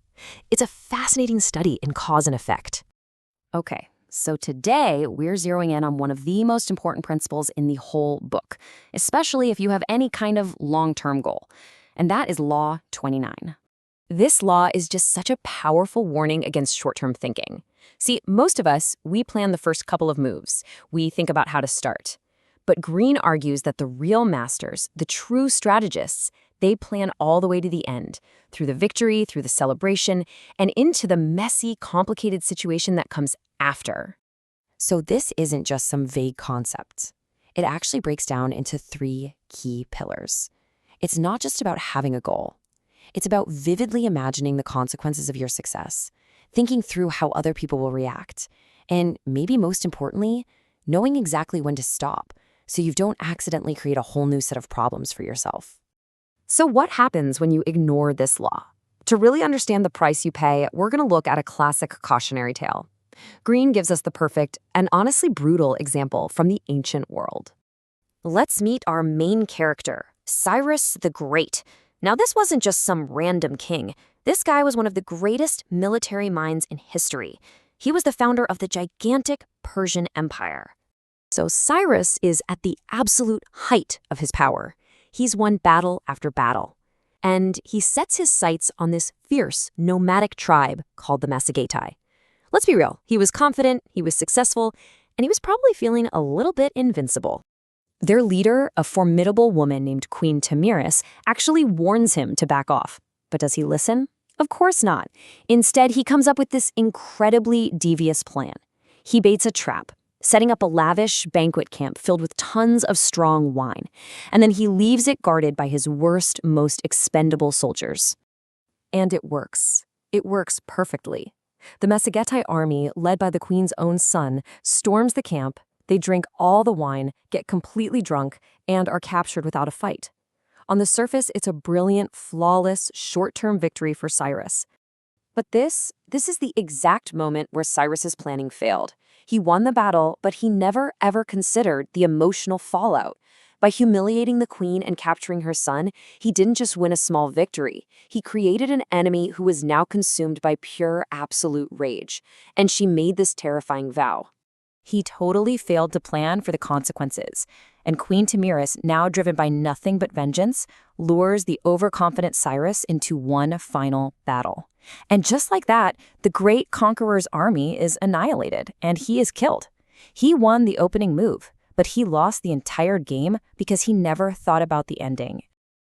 It's a fascinating study in cause and effect. Okay. So today, we're zeroing in on one of the most important principles in the whole book, especially if you have any kind of long-term goal, and that is Law 29. This law is just such a powerful warning against short-term thinking. See, most of us, we plan the first couple of moves. We think about how to start. But Greene argues that the real masters, the true strategists, they plan all the way to the end, through the victory, through the celebration, and into the messy, complicated situation that comes after. So this isn't just some vague concept. It actually breaks down into 3 key pillars. It's not just about having a goal. It's about vividly imagining the consequences of your success, thinking through how other people will react, and maybe most importantly, knowing exactly when to stop so you don't accidentally create a whole new set of problems for yourself. So what happens when you ignore this law? To really understand the price you pay, we're going to look at a classic cautionary tale. Greene gives us the perfect and honestly brutal example from the ancient world. Let's meet our main character, Cyrus the Great. Now, this wasn't just some random king. This guy was one of the greatest military minds in history. He was the founder of the gigantic Persian Empire. So Cyrus is at the absolute height of his power. He's won battle after battle. And he sets his sights on this fierce, nomadic tribe called the Massagetae. Let's be real, he was confident, he was successful, and he was probably feeling a little bit invincible. Their leader, a formidable woman named Queen Tamiris, actually warns him to back off. But does he listen? Of course not. Instead, he comes up with this incredibly devious plan. He baits a trap, setting up a lavish banquet camp filled with tons of strong wine, and then he leaves it guarded by his worst, most expendable soldiers. And it works. It works perfectly. The Massagetae army, led by the queen's own son, storms the camp, They drink all the wine, get completely drunk, and are captured without a fight. On the surface, it's a brilliant, flawless, short-term victory for Cyrus. But this is the exact moment where Cyrus's planning failed. He won the battle, but he never ever considered the emotional fallout. By humiliating the queen and capturing her son, he didn't just win a small victory. He created an enemy who was now consumed by pure, absolute rage. And she made this terrifying vow. He totally failed to plan for the consequences. And Queen Tamiris, now driven by nothing but vengeance, lures the overconfident Cyrus into one final battle. And just like that, the great conqueror's army is annihilated, and he is killed. He won the opening move, but he lost the entire game because he never thought about the ending.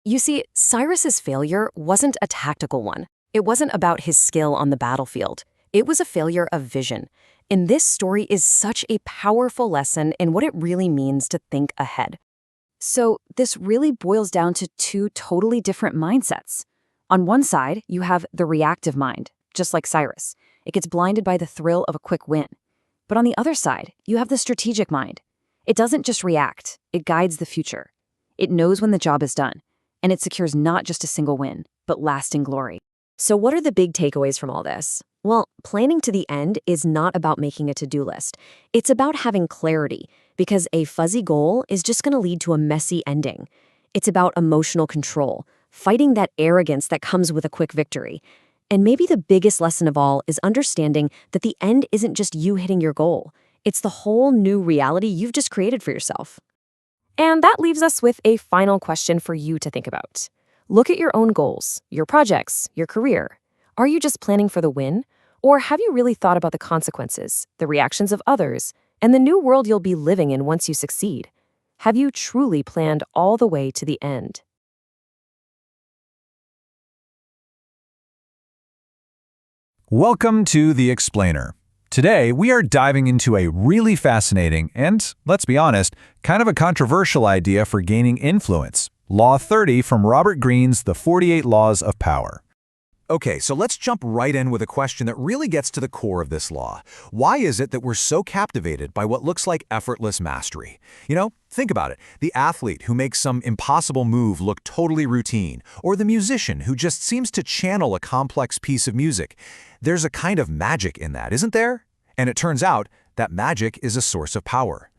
You see, Cyrus's failure wasn't a tactical one. It wasn't about his skill on the battlefield. It was a failure of vision. And this story is such a powerful lesson in what it really means to think ahead. So this really boils down to two totally different mindsets. On one side, you have the reactive mind, just like Cyrus. It gets blinded by the thrill of a quick win. But on the other side, you have the strategic mind. It doesn't just react, it guides the future. It knows when the job is done, and it secures not just a single win, but lasting glory. So what are the big takeaways from all this? Well, planning to the end is not about making a to-do list. It's about having clarity, because a fuzzy goal is just going to lead to a messy ending. It's about emotional control, fighting that arrogance that comes with a quick victory. And maybe the biggest lesson of all is understanding that the end isn't just you hitting your goal. It's the whole new reality you've just created for yourself. And that leaves us with a final question for you to think about. Look at your own goals, your projects, your career. Are you just planning for the win? Or have you really thought about the consequences, the reactions of others, and the new world you'll be living in once you succeed? Have you truly planned all the way to the end? Welcome to The Explainer. Today, we are diving into a really fascinating and, let's be honest, kind of a controversial idea for gaining influence. Law 30 from Robert Greene's The 48 Laws of Power. Okay, so let's jump right in with a question that really gets to the core of this law. Why is it that we're so captivated by what looks like effortless mastery? Think about it. The athlete who makes some impossible move look totally routine, or the musician who just seems to channel a complex piece of music. There's a kind of magic in that, isn't there? And it turns out that magic is a source of power.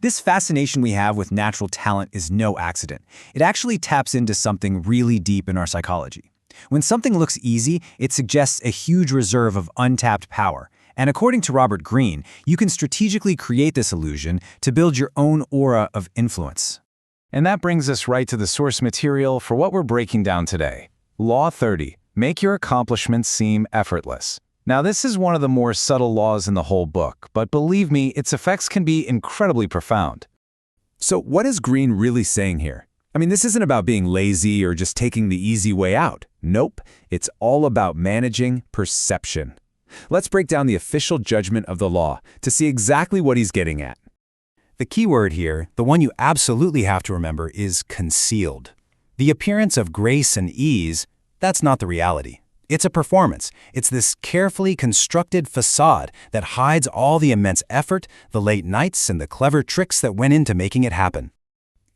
This fascination we have with natural talent is no accident. It actually taps into something really deep in our psychology. When something looks easy, it suggests a huge reserve of untapped power. And according to Robert Greene, you can strategically create this illusion to build your own aura of influence. And that brings us right to the source material for what we're breaking down today. Law 30. Make your accomplishments seem effortless. Now, this is one of the more subtle laws in the whole book, but believe me, its effects can be incredibly profound. So what is Greene really saying here? This isn't about being lazy or just taking the easy way out. Nope, it's all about managing perception. Let's break down the official judgment of the law to see exactly what he's getting at. The key word here, the one you absolutely have to remember, is concealed. The appearance of grace and ease, that's not the reality. It's a performance. It's this carefully constructed facade that hides all the immense effort, the late nights, and the clever tricks that went into making it happen.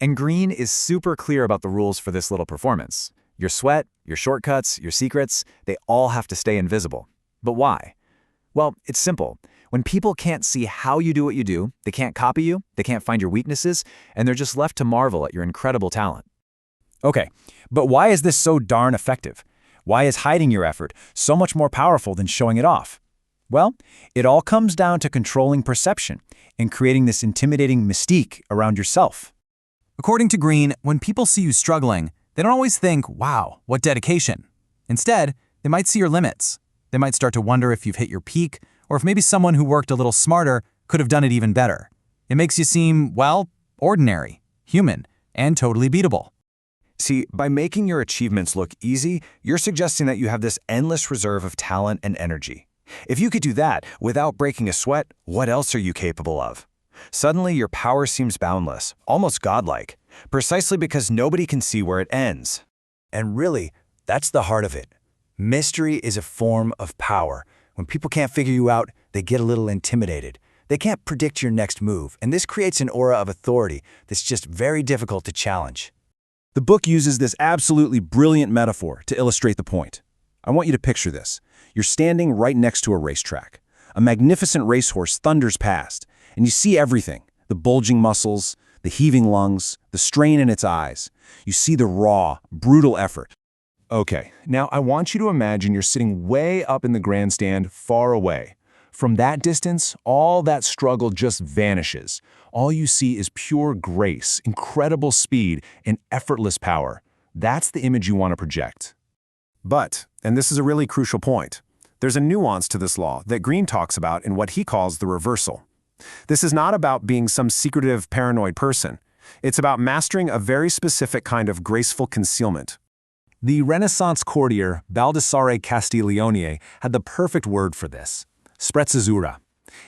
And Greene is super clear about the rules for this little performance. Your sweat, your shortcuts, your secrets, they all have to stay invisible. But why? Well, it's simple. When people can't see how you do what you do, they can't copy you, they can't find your weaknesses, and they're just left to marvel at your incredible talent. Okay, but why is this so darn effective? Why is hiding your effort so much more powerful than showing it off? Well, it all comes down to controlling perception and creating this intimidating mystique around yourself. According to Greene, when people see you struggling, they don't always think, wow, what dedication. Instead, they might see your limits. They might start to wonder if you've hit your peak, or if maybe someone who worked a little smarter could have done it even better. It makes you seem, well, ordinary, human, and totally beatable. See, by making your achievements look easy, you're suggesting that you have this endless reserve of talent and energy. If you could do that without breaking a sweat, what else are you capable of? Suddenly, your power seems boundless, almost godlike, precisely because nobody can see where it ends. And really, that's the heart of it. Mystery is a form of power. When people can't figure you out, they get a little intimidated. They can't predict your next move, and this creates an aura of authority that's just very difficult to challenge. The book uses this absolutely brilliant metaphor to illustrate the point. I want you to picture this. You're standing right next to a racetrack. A magnificent racehorse thunders past, and you see everything: the bulging muscles, the heaving lungs, the strain in its eyes. You see the raw, brutal effort. Okay, now I want you to imagine you're sitting way up in the grandstand, far away. From that distance, all that struggle just vanishes. All you see is pure grace, incredible speed, and effortless power. That's the image you want to project. But, and this is a really crucial point, there's a nuance to this law that Greene talks about in what he calls the reversal. This is not about being some secretive, paranoid person. It's about mastering a very specific kind of graceful concealment. The Renaissance courtier Baldassare Castiglione had the perfect word for this: sprezzazura.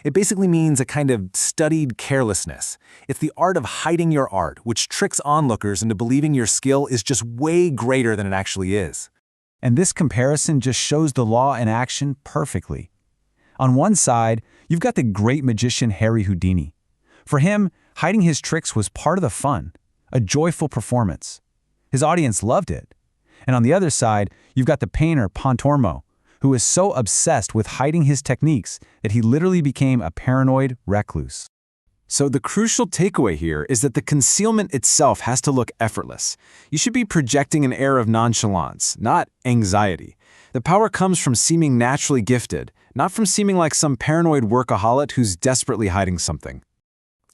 It basically means a kind of studied carelessness. It's the art of hiding your art, which tricks onlookers into believing your skill is just way greater than it actually is. And this comparison just shows the law in action perfectly. On one side, you've got the great magician Harry Houdini. For him, hiding his tricks was part of the fun, a joyful performance. His audience loved it. And on the other side, you've got the painter Pontormo, who is so obsessed with hiding his techniques that he literally became a paranoid recluse. So the crucial takeaway here is that the concealment itself has to look effortless. You should be projecting an air of nonchalance, not anxiety. The power comes from seeming naturally gifted, not from seeming like some paranoid workaholic who's desperately hiding something.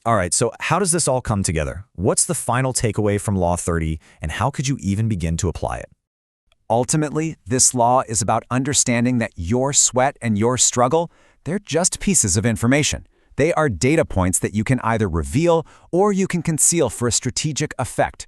All right, so how does this all come together? What's the final takeaway from Law 30, and how could you even begin to apply it? Ultimately, this law is about understanding that your sweat and your struggle, they're just pieces of information. They are data points that you can either reveal or you can conceal for a strategic effect.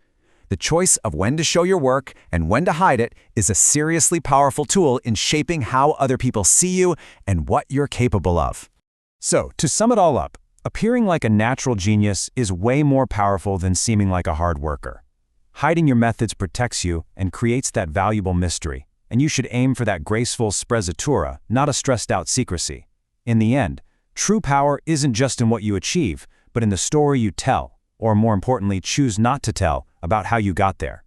The choice of when to show your work and when to hide it is a seriously powerful tool in shaping how other people see you and what you're capable of. So, to sum it all up, appearing like a natural genius is way more powerful than seeming like a hard worker. Hiding your methods protects you and creates that valuable mystery, and you should aim for that graceful sprezzatura, not a stressed-out secrecy. In the end, true power isn't just in what you achieve, but in the story you tell, or more importantly, choose not to tell, about how you got there.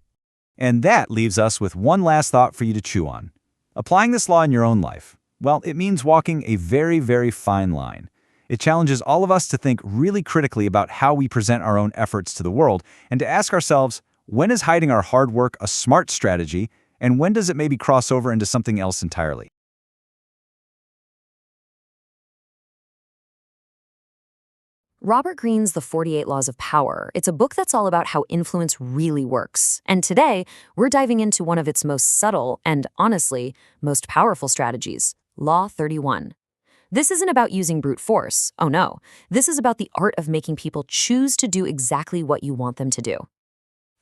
And that leaves us with one last thought for you to chew on. Applying this law in your own life, well, it means walking a very, very fine line. It challenges all of us to think really critically about how we present our own efforts to the world and to ask ourselves, when is hiding our hard work a smart strategy, and when does it maybe cross over into something else entirely? Robert Greene's The 48 Laws of Power. It's a book that's all about how influence really works. And today, we're diving into one of its most subtle and, honestly, most powerful strategies, Law 31. This isn't about using brute force. Oh no. This is about the art of making people choose to do exactly what you want them to do.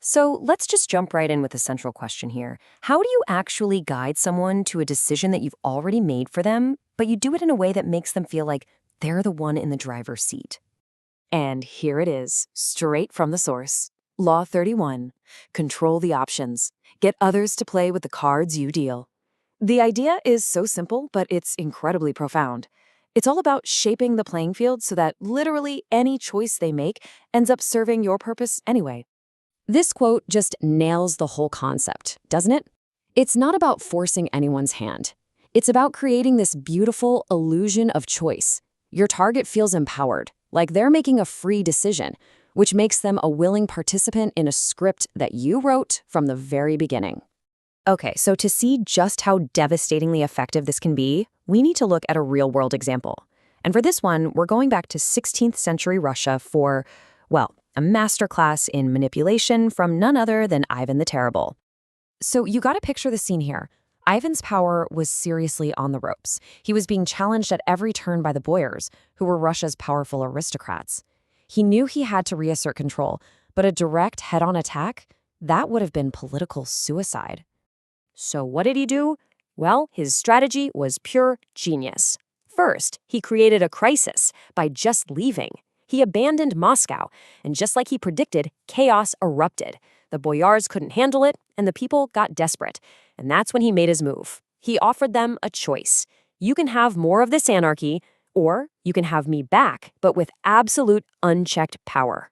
So let's just jump right in with the central question here. How do you actually guide someone to a decision that you've already made for them, but you do it in a way that makes them feel like they're the one in the driver's seat? And here it is, straight from the source. Law 31. Control the options. Get others to play with the cards you deal. The idea is so simple, but it's incredibly profound. It's all about shaping the playing field so that literally any choice they make ends up serving your purpose anyway. This quote just nails the whole concept, doesn't it? It's not about forcing anyone's hand. It's about creating this beautiful illusion of choice. Your target feels empowered, like they're making a free decision, which makes them a willing participant in a script that you wrote from the very beginning. Okay, so to see just how devastatingly effective this can be, we need to look at a real-world example. And for this one, we're going back to 16th century Russia for, well, a masterclass in manipulation from none other than Ivan the Terrible. So you gotta picture the scene here. Ivan's power was seriously on the ropes. He was being challenged at every turn by the boyars, who were Russia's powerful aristocrats. He knew he had to reassert control, but a direct head-on attack, that would have been political suicide. So what did he do? Well, his strategy was pure genius. First, he created a crisis by just leaving. He abandoned Moscow, and just like he predicted, chaos erupted. The boyars couldn't handle it, and the people got desperate. And that's when he made his move. He offered them a choice. You can have more of this anarchy, Or you can have me back, but with absolute unchecked power.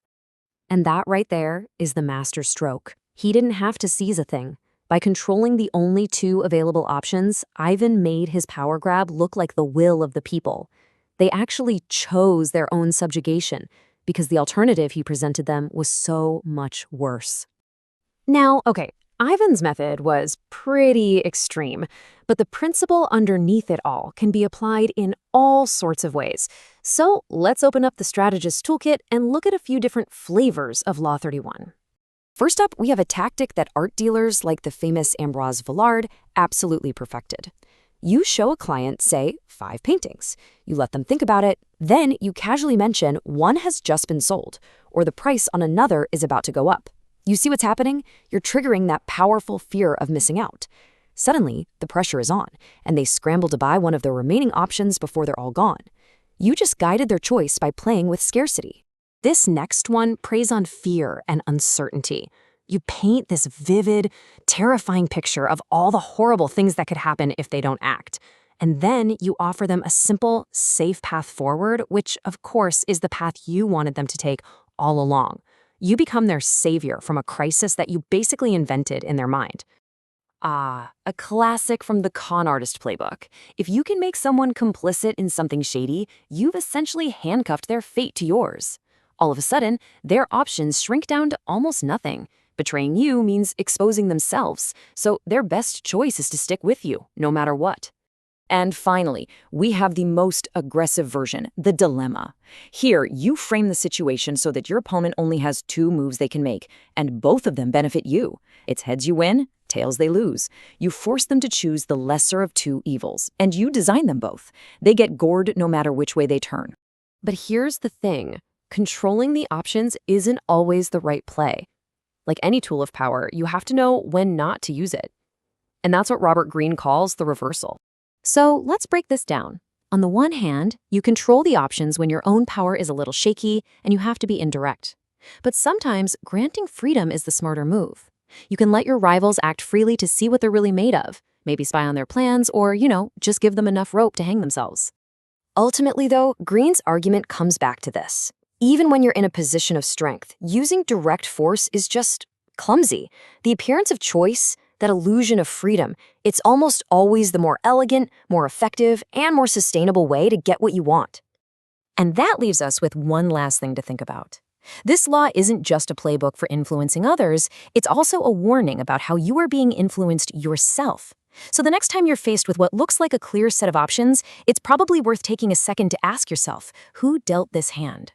And that right there is the master stroke. He didn't have to seize a thing. By controlling the only two available options, Ivan made his power grab look like the will of the people. They actually chose their own subjugation because the alternative he presented them was so much worse. Now, okay, Ivan's method was pretty extreme, but the principle underneath it all can be applied in all sorts of ways. So let's open up the strategist's toolkit and look at a few different flavors of Law 31. First up, we have a tactic that art dealers like the famous Ambroise Vollard absolutely perfected. You show a client, say, 5 paintings. You let them think about it. Then you casually mention one has just been sold, or the price on another is about to go up. You see what's happening? You're triggering that powerful fear of missing out. Suddenly, the pressure is on, and they scramble to buy one of the remaining options before they're all gone. You just guided their choice by playing with scarcity. This next one preys on fear and uncertainty. You paint this vivid, terrifying picture of all the horrible things that could happen if they don't act. And then you offer them a simple, safe path forward, which, of course, is the path you wanted them to take all along. You become their savior from a crisis that you basically invented in their mind. Ah, a classic from the con artist playbook. If you can make someone complicit in something shady, you've essentially handcuffed their fate to yours. All of a sudden, their options shrink down to almost nothing. Betraying you means exposing themselves, so their best choice is to stick with you, no matter what. And finally, we have the most aggressive version, the dilemma. Here, you frame the situation so that your opponent only has 2 moves they can make, and both of them benefit you. It's heads you win, tails they lose. You force them to choose the lesser of 2 evils, and you design them both. They get gored no matter which way they turn. But here's the thing. Controlling the options isn't always the right play. Like any tool of power, you have to know when not to use it. And that's what Robert Greene calls the reversal. So let's break this down. On the one hand, you control the options when your own power is a little shaky and you have to be indirect. But sometimes granting freedom is the smarter move. You can let your rivals act freely to see what they're really made of, maybe spy on their plans or, just give them enough rope to hang themselves. Ultimately, though, Greene's argument comes back to this. Even when you're in a position of strength, using direct force is just clumsy. The appearance of choice, that illusion of freedom, it's almost always the more elegant, more effective, and more sustainable way to get what you want. And that leaves us with one last thing to think about. This law isn't just a playbook for influencing others, it's also a warning about how you are being influenced yourself. So the next time you're faced with what looks like a clear set of options, it's probably worth taking a second to ask yourself, who dealt this hand?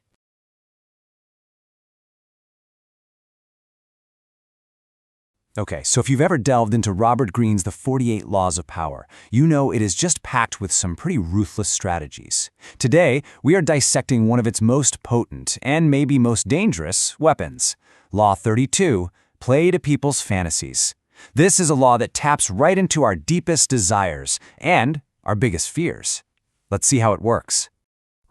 Okay, so if you've ever delved into Robert Greene's The 48 Laws of Power, you know it is just packed with some pretty ruthless strategies. Today, we are dissecting one of its most potent and maybe most dangerous weapons. Law 32, play to people's fantasies. This is a law that taps right into our deepest desires and our biggest fears. Let's see how it works.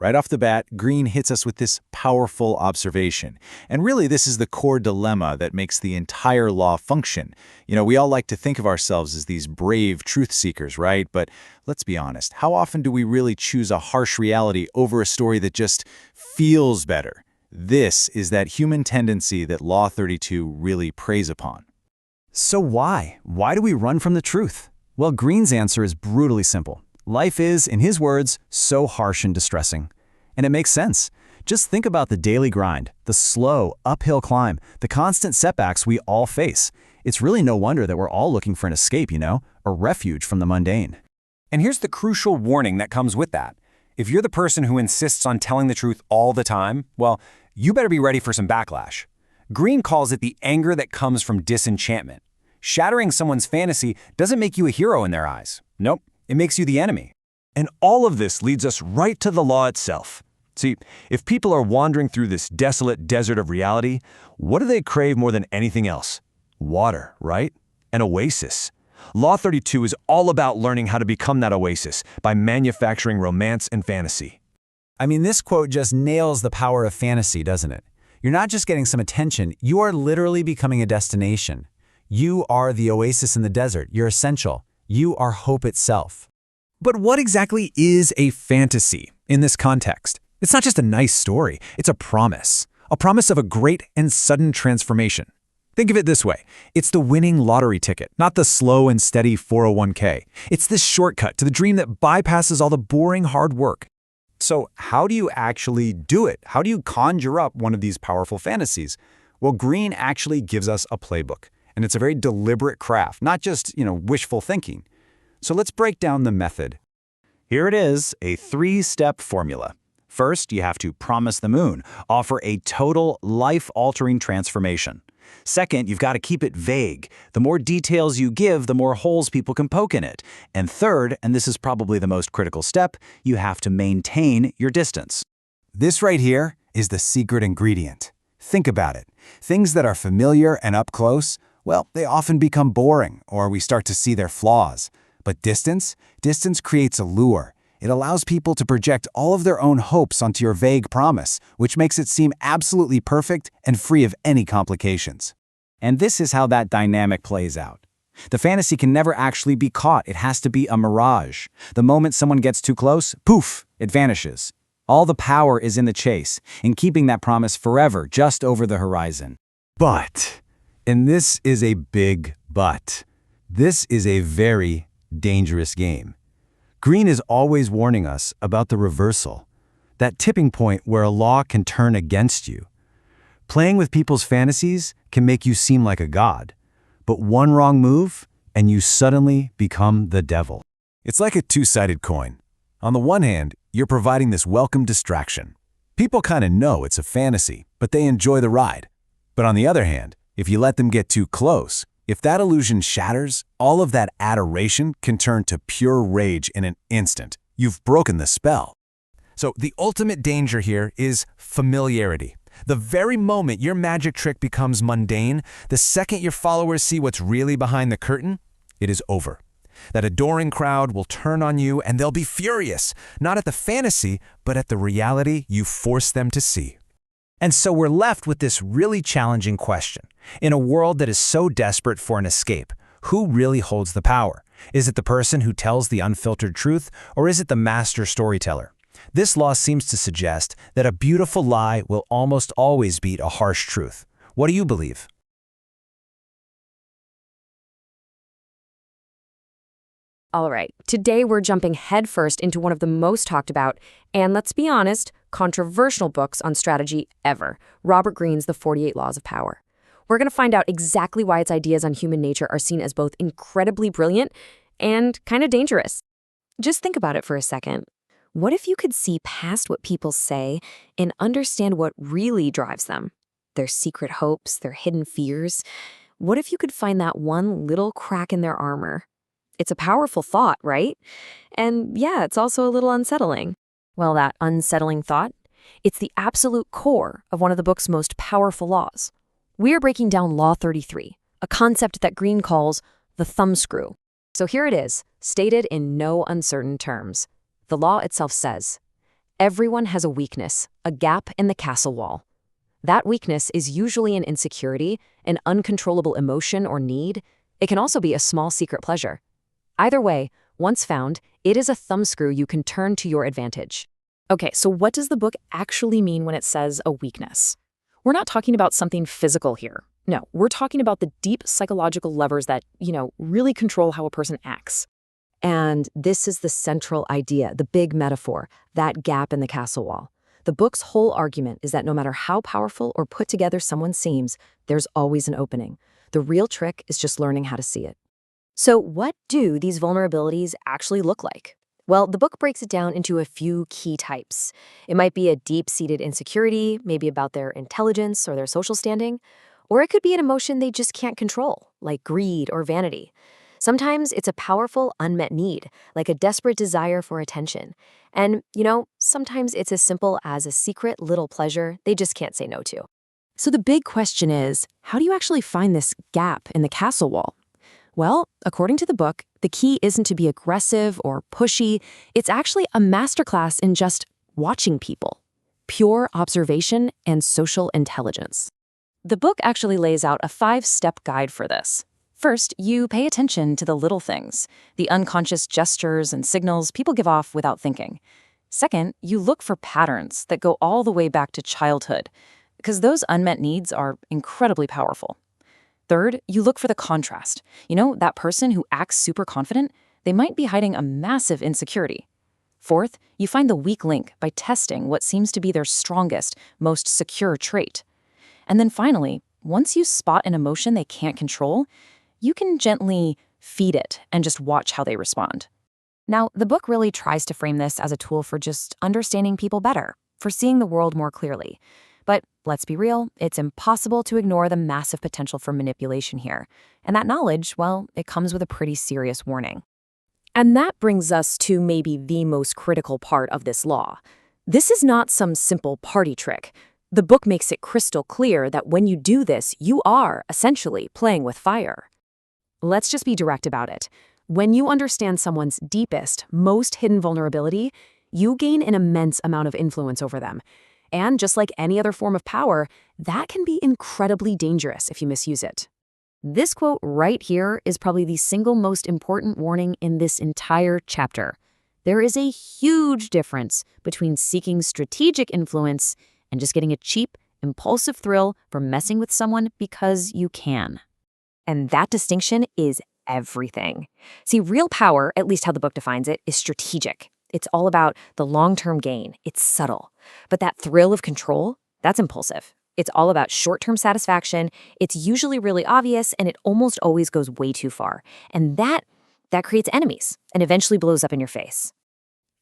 Right off the bat, Greene hits us with this powerful observation. And really, this is the core dilemma that makes the entire law function. We all like to think of ourselves as these brave truth seekers, right? But let's be honest, how often do we really choose a harsh reality over a story that just feels better? This is that human tendency that Law 32 really preys upon. So why? Why do we run from the truth? Well, Greene's answer is brutally simple. Life is, in his words, so harsh and distressing. And it makes sense. Just think about the daily grind, the slow, uphill climb, the constant setbacks we all face. It's really no wonder that we're all looking for an escape, a refuge from the mundane. And here's the crucial warning that comes with that. If you're the person who insists on telling the truth all the time, well, you better be ready for some backlash. Greene calls it the anger that comes from disenchantment. Shattering someone's fantasy doesn't make you a hero in their eyes. Nope. It makes you the enemy. And all of this leads us right to the law itself. See, if people are wandering through this desolate desert of reality, what do they crave more than anything else? Water, right? An oasis. Law 32 is all about learning how to become that oasis by manufacturing romance and fantasy. I mean, this quote just nails the power of fantasy, doesn't it? You're not just getting some attention, you are literally becoming a destination. You are the oasis in the desert. You're essential. You are hope itself. But what exactly is a fantasy? In this context, it's not just a nice story, it's a promise of a great and sudden transformation. Think of it this way. It's the winning lottery ticket, not the slow and steady 401k. It's this shortcut to the dream that bypasses all the boring hard work. So how do you actually do it? How do you conjure up one of these powerful fantasies? Well, Greene actually gives us a playbook, and it's a very deliberate craft, not just, wishful thinking. So let's break down the method. Here it is, a 3-step formula. First, you have to promise the moon, offer a total life-altering transformation. Second, you've got to keep it vague. The more details you give, the more holes people can poke in it. And third, and this is probably the most critical step, you have to maintain your distance. This right here is the secret ingredient. Think about it. Things that are familiar and up close, well, they often become boring, or we start to see their flaws. But distance creates allure. It allows people to project all of their own hopes onto your vague promise, which makes it seem absolutely perfect and free of any complications. And this is how that dynamic plays out. The fantasy can never actually be caught. It has to be a mirage. The moment someone gets too close, poof, it vanishes. All the power is in the chase, in keeping that promise forever just over the horizon. But, and this is a big but, this is a very dangerous game. Greene is always warning us about the reversal, that tipping point where a law can turn against you. Playing with people's fantasies can make you seem like a god, but one wrong move and you suddenly become the devil. It's like a two-sided coin. On the one hand, you're providing this welcome distraction. People kind of know it's a fantasy, but they enjoy the ride. But on the other hand, if you let them get too close, if that illusion shatters, all of that adoration can turn to pure rage in an instant. You've broken the spell. So the ultimate danger here is familiarity. The very moment your magic trick becomes mundane, the second your followers see what's really behind the curtain, it is over. That adoring crowd will turn on you and they'll be furious, not at the fantasy, but at the reality you force them to see. And so we're left with this really challenging question. In a world that is so desperate for an escape, who really holds the power? Is it the person who tells the unfiltered truth, or is it the master storyteller? This law seems to suggest that a beautiful lie will almost always beat a harsh truth. What do you believe? All right, today we're jumping headfirst into one of the most talked about, and let's be honest, controversial books on strategy ever, Robert Greene's The 48 Laws of Power. We're going to find out exactly why its ideas on human nature are seen as both incredibly brilliant and kind of dangerous. Just think about it for a second. What if you could see past what people say and understand what really drives them? Their secret hopes, their hidden fears. What if you could find that one little crack in their armor? It's a powerful thought, right? And yeah, it's also a little unsettling. Well, that unsettling thought, it's the absolute core of one of the book's most powerful laws. We are breaking down Law 33, a concept that Greene calls the thumbscrew. So here it is, stated in no uncertain terms. The law itself says, everyone has a weakness, a gap in the castle wall. That weakness is usually an insecurity, an uncontrollable emotion or need. It can also be a small secret pleasure. Either way, once found, it is a thumbscrew you can turn to your advantage. Okay, so what does the book actually mean when it says a weakness? We're not talking about something physical here. No, we're talking about the deep psychological levers that, really control how a person acts. And this is the central idea, the big metaphor, that gap in the castle wall. The book's whole argument is that no matter how powerful or put together someone seems, there's always an opening. The real trick is just learning how to see it. So what do these vulnerabilities actually look like? Well, the book breaks it down into a few key types. It might be a deep-seated insecurity, maybe about their intelligence or their social standing, or it could be an emotion they just can't control, like greed or vanity. Sometimes it's a powerful unmet need, like a desperate desire for attention. And, sometimes it's as simple as a secret little pleasure they just can't say no to. So the big question is, how do you actually find this gap in the castle wall? Well, according to the book, the key isn't to be aggressive or pushy. It's actually a masterclass in just watching people. Pure observation and social intelligence. The book actually lays out a 5-step guide for this. First, you pay attention to the little things, the unconscious gestures and signals people give off without thinking. Second, you look for patterns that go all the way back to childhood, because those unmet needs are incredibly powerful. Third, you look for the contrast. That person who acts super confident, they might be hiding a massive insecurity. Fourth, you find the weak link by testing what seems to be their strongest, most secure trait. And then finally, once you spot an emotion they can't control, you can gently feed it and just watch how they respond. Now, the book really tries to frame this as a tool for just understanding people better, for seeing the world more clearly. But let's be real, it's impossible to ignore the massive potential for manipulation here. And that knowledge, well, it comes with a pretty serious warning. And that brings us to maybe the most critical part of this law. This is not some simple party trick. The book makes it crystal clear that when you do this, you are essentially playing with fire. Let's just be direct about it. When you understand someone's deepest, most hidden vulnerability, you gain an immense amount of influence over them. And just like any other form of power, that can be incredibly dangerous if you misuse it. This quote right here is probably the single most important warning in this entire chapter. There is a huge difference between seeking strategic influence and just getting a cheap, impulsive thrill from messing with someone because you can. And that distinction is everything. See, real power, at least how the book defines it, is strategic. It's all about the long-term gain. It's subtle. But that thrill of control, that's impulsive. It's all about short-term satisfaction. It's usually really obvious, and it almost always goes way too far. And that creates enemies and eventually blows up in your face.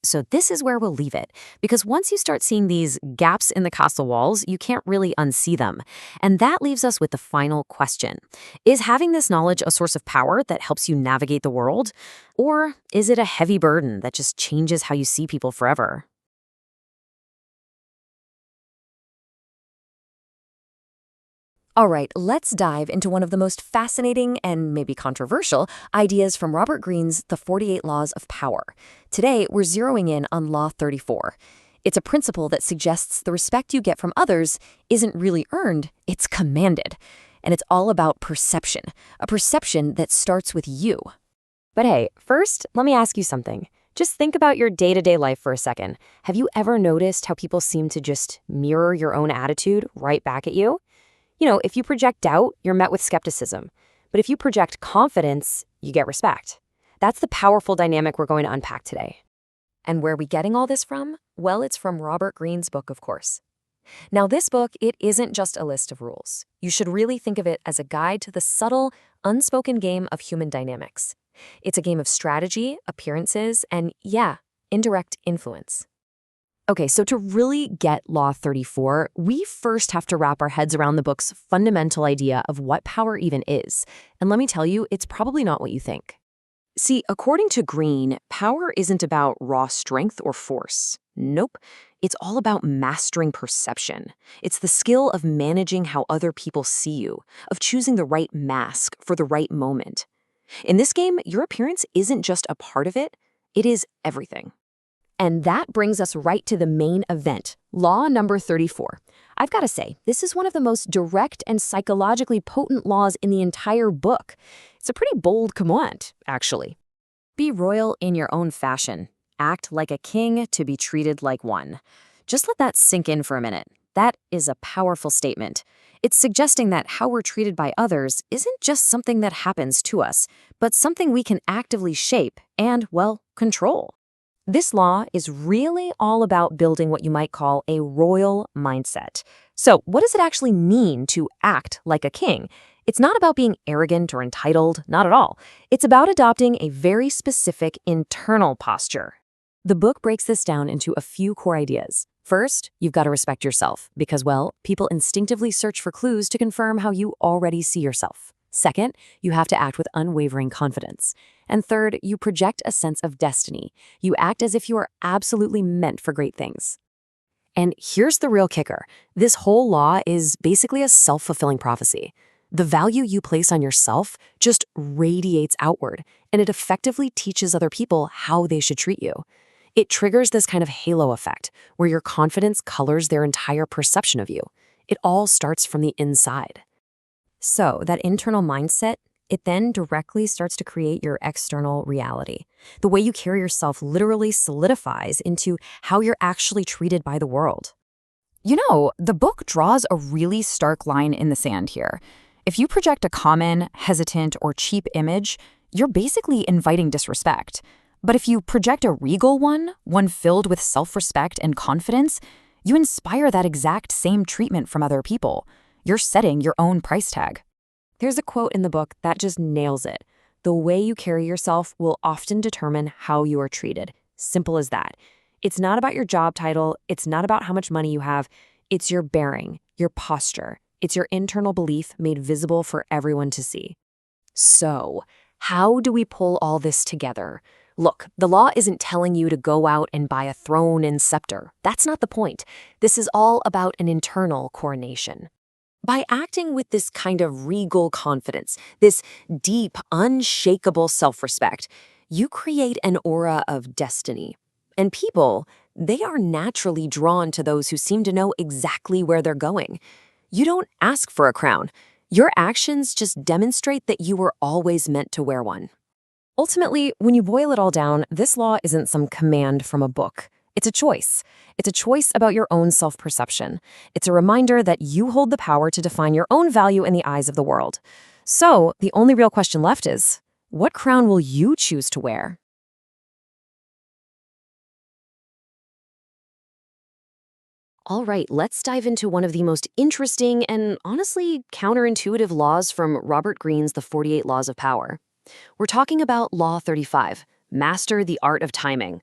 So this is where we'll leave it, because once you start seeing these gaps in the castle walls, you can't really unsee them. And that leaves us with the final question. Is having this knowledge a source of power that helps you navigate the world? Or is it a heavy burden that just changes how you see people forever? All right, let's dive into one of the most fascinating and maybe controversial ideas from Robert Greene's The 48 Laws of Power. Today, we're zeroing in on Law 34. It's a principle that suggests the respect you get from others isn't really earned, it's commanded. And it's all about perception, a perception that starts with you. But hey, first, let me ask you something. Just think about your day-to-day life for a second. Have you ever noticed how people seem to just mirror your own attitude right back at you? If you project doubt, you're met with skepticism. But if you project confidence, you get respect. That's the powerful dynamic we're going to unpack today. And where are we getting all this from? Well, it's from Robert Greene's book, of course. Now, this book, it isn't just a list of rules. You should really think of it as a guide to the subtle, unspoken game of human dynamics. It's a game of strategy, appearances, and indirect influence. Okay, so to really get Law 34, we first have to wrap our heads around the book's fundamental idea of what power even is. And let me tell you, it's probably not what you think. See, according to Greene, power isn't about raw strength or force. Nope. It's all about mastering perception. It's the skill of managing how other people see you, of choosing the right mask for the right moment. In this game, your appearance isn't just a part of it, it is everything. And that brings us right to the main event, Law number 34. I've got to say, this is one of the most direct and psychologically potent laws in the entire book. It's a pretty bold command, actually. Be royal in your own fashion. Act like a king to be treated like one. Just let that sink in for a minute. That is a powerful statement. It's suggesting that how we're treated by others isn't just something that happens to us, but something we can actively shape and, control. This law is really all about building what you might call a royal mindset. So, what does it actually mean to act like a king? It's not about being arrogant or entitled, not at all. It's about adopting a very specific internal posture. The book breaks this down into a few core ideas. First, you've got to respect yourself because, people instinctively search for clues to confirm how you already see yourself. Second, you have to act with unwavering confidence. And third, you project a sense of destiny. You act as if you are absolutely meant for great things. And here's the real kicker. This whole law is basically a self-fulfilling prophecy. The value you place on yourself just radiates outward, and it effectively teaches other people how they should treat you. It triggers this kind of halo effect, where your confidence colors their entire perception of you. It all starts from the inside. So that internal mindset, it then directly starts to create your external reality. The way you carry yourself literally solidifies into how you're actually treated by the world. You know, the book draws a really stark line in the sand here. If you project a common, hesitant, or cheap image, you're basically inviting disrespect. But if you project a regal one filled with self-respect and confidence, you inspire that exact same treatment from other people. You're setting your own price tag. There's a quote in the book that just nails it. The way you carry yourself will often determine how you are treated. Simple as that. It's not about your job title. It's not about how much money you have. It's your bearing, your posture. It's your internal belief made visible for everyone to see. So, how do we pull all this together? Look, the law isn't telling you to go out and buy a throne and scepter. That's not the point. This is all about an internal coronation. By acting with this kind of regal confidence, this deep, unshakable self-respect, you create an aura of destiny. And people, they are naturally drawn to those who seem to know exactly where they're going. You don't ask for a crown. Your actions just demonstrate that you were always meant to wear one. Ultimately, when you boil it all down, this law isn't some command from a book. It's a choice. It's a choice about your own self-perception. It's a reminder that you hold the power to define your own value in the eyes of the world. So, the only real question left is, what crown will you choose to wear? All right, let's dive into one of the most interesting and honestly counterintuitive laws from Robert Greene's The 48 Laws of Power. We're talking about Law 35, Master the Art of Timing.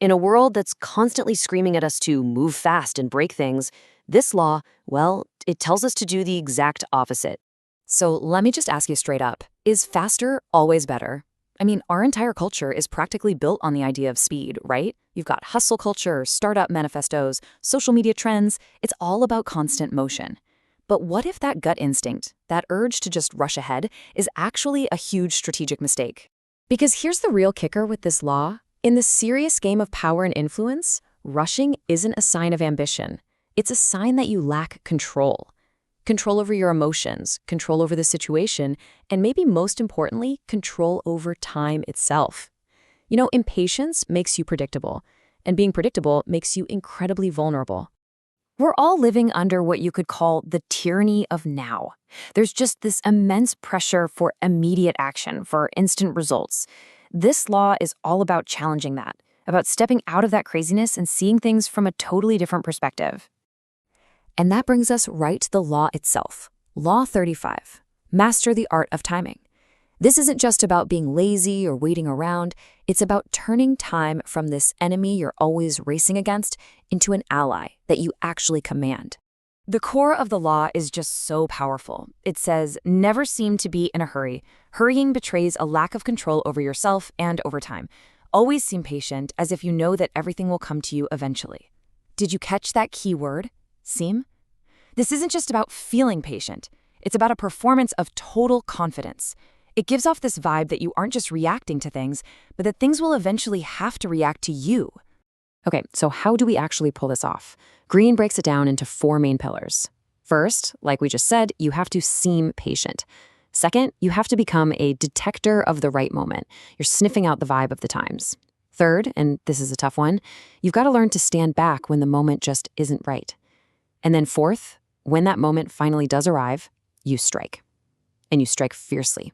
In a world that's constantly screaming at us to move fast and break things, this law, well, it tells us to do the exact opposite. So let me just ask you straight up, is faster always better? I mean, our entire culture is practically built on the idea of speed, right? You've got hustle culture, startup manifestos, social media trends. It's all about constant motion. But what if that gut instinct, that urge to just rush ahead, is actually a huge strategic mistake? Because here's the real kicker with this law. In the serious game of power and influence, rushing isn't a sign of ambition. It's a sign that you lack control. Control over your emotions, control over the situation, and maybe most importantly, control over time itself. You know, impatience makes you predictable, and being predictable makes you incredibly vulnerable. We're all living under what you could call the tyranny of now. There's just this immense pressure for immediate action, for instant results. This law is all about challenging that, about stepping out of that craziness and seeing things from a totally different perspective. And that brings us right to the law itself. Law 35, Master the Art of Timing. This isn't just about being lazy or waiting around. It's about turning time from this enemy you're always racing against into an ally that you actually command. The core of the law is just so powerful. It says, never seem to be in a hurry. Hurrying betrays a lack of control over yourself and over time. Always seem patient, as if you know that everything will come to you eventually. Did you catch that key word? Seem? This isn't just about feeling patient. It's about a performance of total confidence. It gives off this vibe that you aren't just reacting to things, but that things will eventually have to react to you. Okay, so how do we actually pull this off? Greene breaks it down into 4 main pillars. First, like we just said, you have to seem patient. Second, you have to become a detector of the right moment. You're sniffing out the vibe of the times. Third, and this is a tough one, you've got to learn to stand back when the moment just isn't right. And then fourth, when that moment finally does arrive, you strike. And you strike fiercely.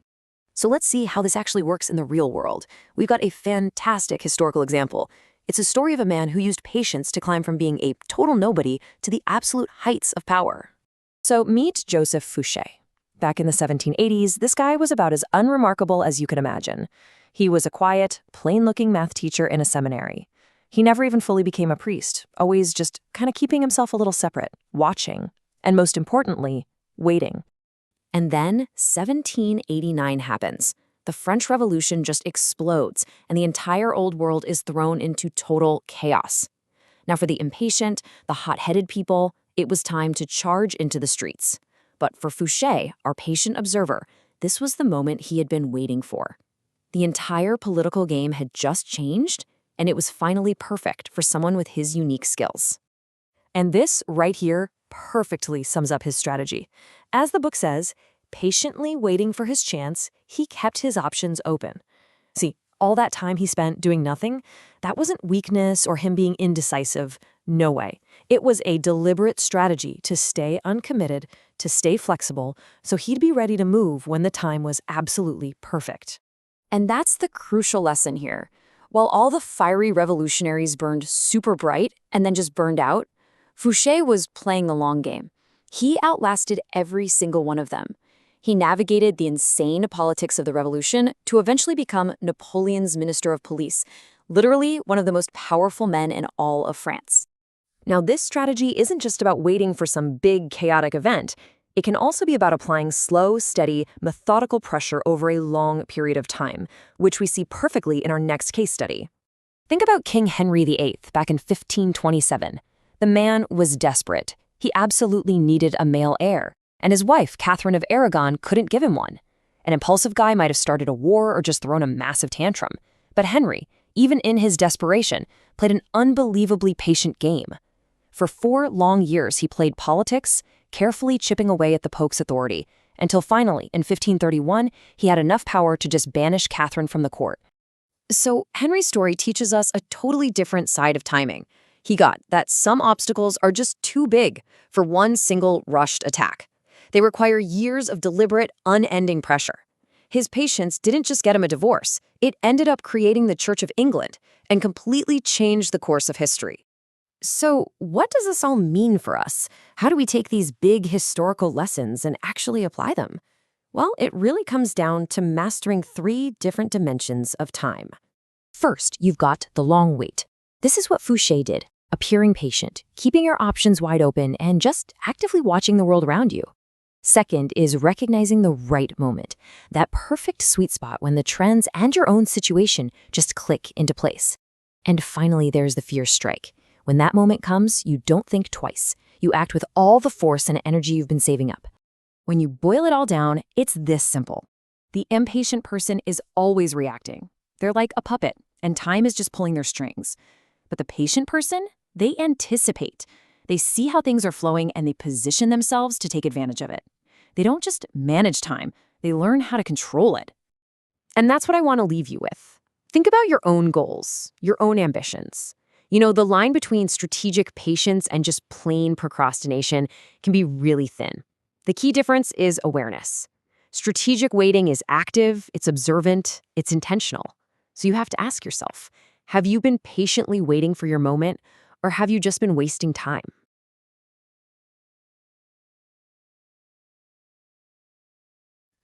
So let's see how this actually works in the real world. We've got a fantastic historical example. It's a story of a man who used patience to climb from being a total nobody to the absolute heights of power. So meet Joseph Fouché. Back in the 1780s, this guy was about as unremarkable as you could imagine. He was a quiet, plain-looking math teacher in a seminary. He never even fully became a priest, always just kind of keeping himself a little separate, watching, and most importantly, waiting. And then 1789 happens. The French Revolution just explodes, and the entire old world is thrown into total chaos. Now for the impatient, the hot-headed people, it was time to charge into the streets. But for Fouché, our patient observer, this was the moment he had been waiting for. The entire political game had just changed, and it was finally perfect for someone with his unique skills. And this right here perfectly sums up his strategy. As the book says, patiently waiting for his chance, he kept his options open. See, all that time he spent doing nothing, that wasn't weakness or him being indecisive. No way. It was a deliberate strategy to stay uncommitted, to stay flexible, so he'd be ready to move when the time was absolutely perfect. And that's the crucial lesson here. While all the fiery revolutionaries burned super bright and then just burned out, Fouché was playing the long game. He outlasted every single one of them. He navigated the insane politics of the revolution to eventually become Napoleon's Minister of Police, literally one of the most powerful men in all of France. Now, this strategy isn't just about waiting for some big, chaotic event. It can also be about applying slow, steady, methodical pressure over a long period of time, which we see perfectly in our next case study. Think about King Henry VIII back in 1527. The man was desperate. He absolutely needed a male heir, and his wife, Catherine of Aragon, couldn't give him one. An impulsive guy might have started a war or just thrown a massive tantrum. But Henry, even in his desperation, played an unbelievably patient game. For 4 long years, he played politics, carefully chipping away at the Pope's authority, until finally, in 1531, he had enough power to just banish Catherine from the court. So Henry's story teaches us a totally different side of timing. He got that some obstacles are just too big for one single rushed attack. They require years of deliberate, unending pressure. His patience didn't just get him a divorce. It ended up creating the Church of England and completely changed the course of history. So what does this all mean for us? How do we take these big historical lessons and actually apply them? Well, it really comes down to mastering 3 different dimensions of time. First, you've got the long wait. This is what Fouché did, appearing patient, keeping your options wide open, and just actively watching the world around you. Second is recognizing the right moment, that perfect sweet spot when the trends and your own situation just click into place. And finally, there's the fierce strike. When that moment comes, you don't think twice. You act with all the force and energy you've been saving up. When you boil it all down, it's this simple. The impatient person is always reacting. They're like a puppet, and time is just pulling their strings. But the patient person, they anticipate. They see how things are flowing and they position themselves to take advantage of it. They don't just manage time, they learn how to control it. And that's what I want to leave you with. Think about your own goals, your own ambitions. You know, the line between strategic patience and just plain procrastination can be really thin. The key difference is awareness. Strategic waiting is active, it's observant, it's intentional. So you have to ask yourself, have you been patiently waiting for your moment, or have you just been wasting time?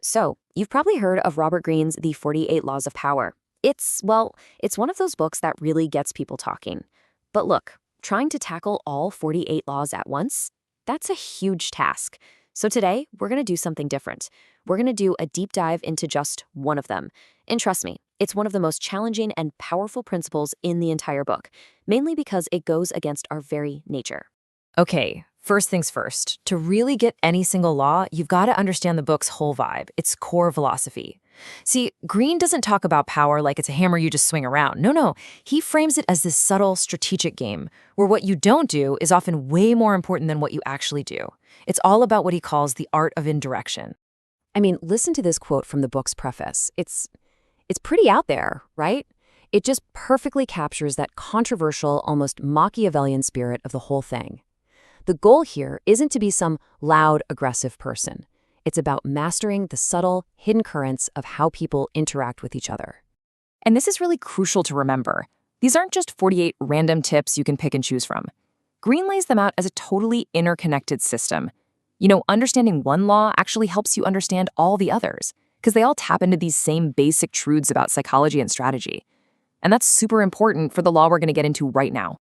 So, you've probably heard of Robert Greene's The 48 Laws of Power. It's one of those books that really gets people talking. But look, trying to tackle all 48 laws at once, that's a huge task. So today, we're going to do something different. We're going to do a deep dive into just one of them. And trust me, it's one of the most challenging and powerful principles in the entire book, mainly because it goes against our very nature. Okay, first things first. To really get any single law, you've got to understand the book's whole vibe, its core philosophy. See, Greene doesn't talk about power like it's a hammer you just swing around. No. He frames it as this subtle, strategic game, where what you don't do is often way more important than what you actually do. It's all about what he calls the art of indirection. I mean, listen to this quote from the book's preface. It's pretty out there, right? It just perfectly captures that controversial, almost Machiavellian spirit of the whole thing. The goal here isn't to be some loud, aggressive person. It's about mastering the subtle, hidden currents of how people interact with each other. And this is really crucial to remember. These aren't just 48 random tips you can pick and choose from. Greene lays them out as a totally interconnected system. You know, understanding one law actually helps you understand all the others, because they all tap into these same basic truths about psychology and strategy. And that's super important for the law we're going to get into right now.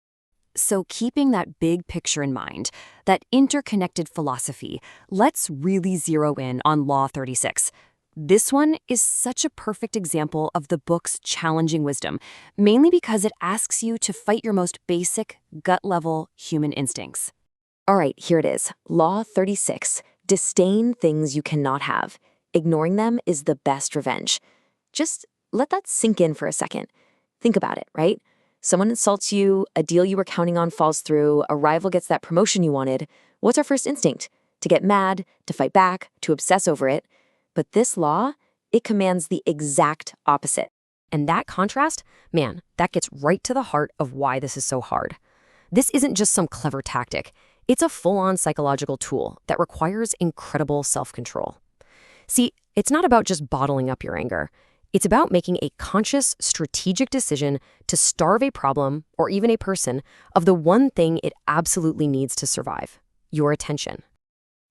So keeping that big picture in mind, that interconnected philosophy, let's really zero in on Law 36. This one is such a perfect example of the book's challenging wisdom, mainly because it asks you to fight your most basic, gut-level human instincts. All right, here it is. Law 36. Disdain things you cannot have. Ignoring them is the best revenge. Just let that sink in for a second. Think about it, right? Someone insults you, a deal you were counting on falls through, a rival gets that promotion you wanted. What's our first instinct? to get mad, to fight back, to obsess over it. But this law, it commands the exact opposite. And that contrast, man, that gets right to the heart of why this is so hard. This isn't just some clever tactic. It's a full-on psychological tool that requires incredible self-control. See, it's not about just bottling up your anger. It's about making a conscious, strategic decision to starve a problem, or even a person, of the one thing it absolutely needs to survive: your attention.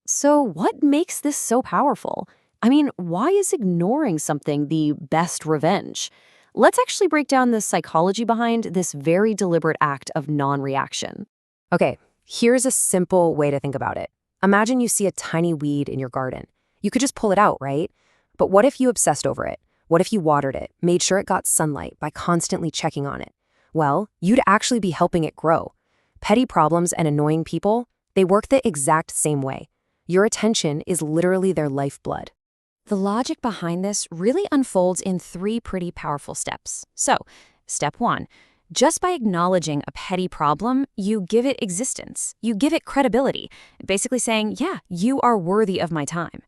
So what makes this so powerful? I mean, why is ignoring something the best revenge? Let's actually break down the psychology behind this very deliberate act of non-reaction. Okay, here's a simple way to think about it. Imagine you see a tiny weed in your garden. You could just pull it out, right? But what if you obsessed over it? What if you watered it, made sure it got sunlight by constantly checking on it? Well, you'd actually be helping it grow. Petty problems and annoying people, they work the exact same way. Your attention is literally their lifeblood. The logic behind this really unfolds in 3 pretty powerful steps. So, step 1. Just by acknowledging a petty problem, you give it existence. You give it credibility, basically saying, yeah, you are worthy of my time.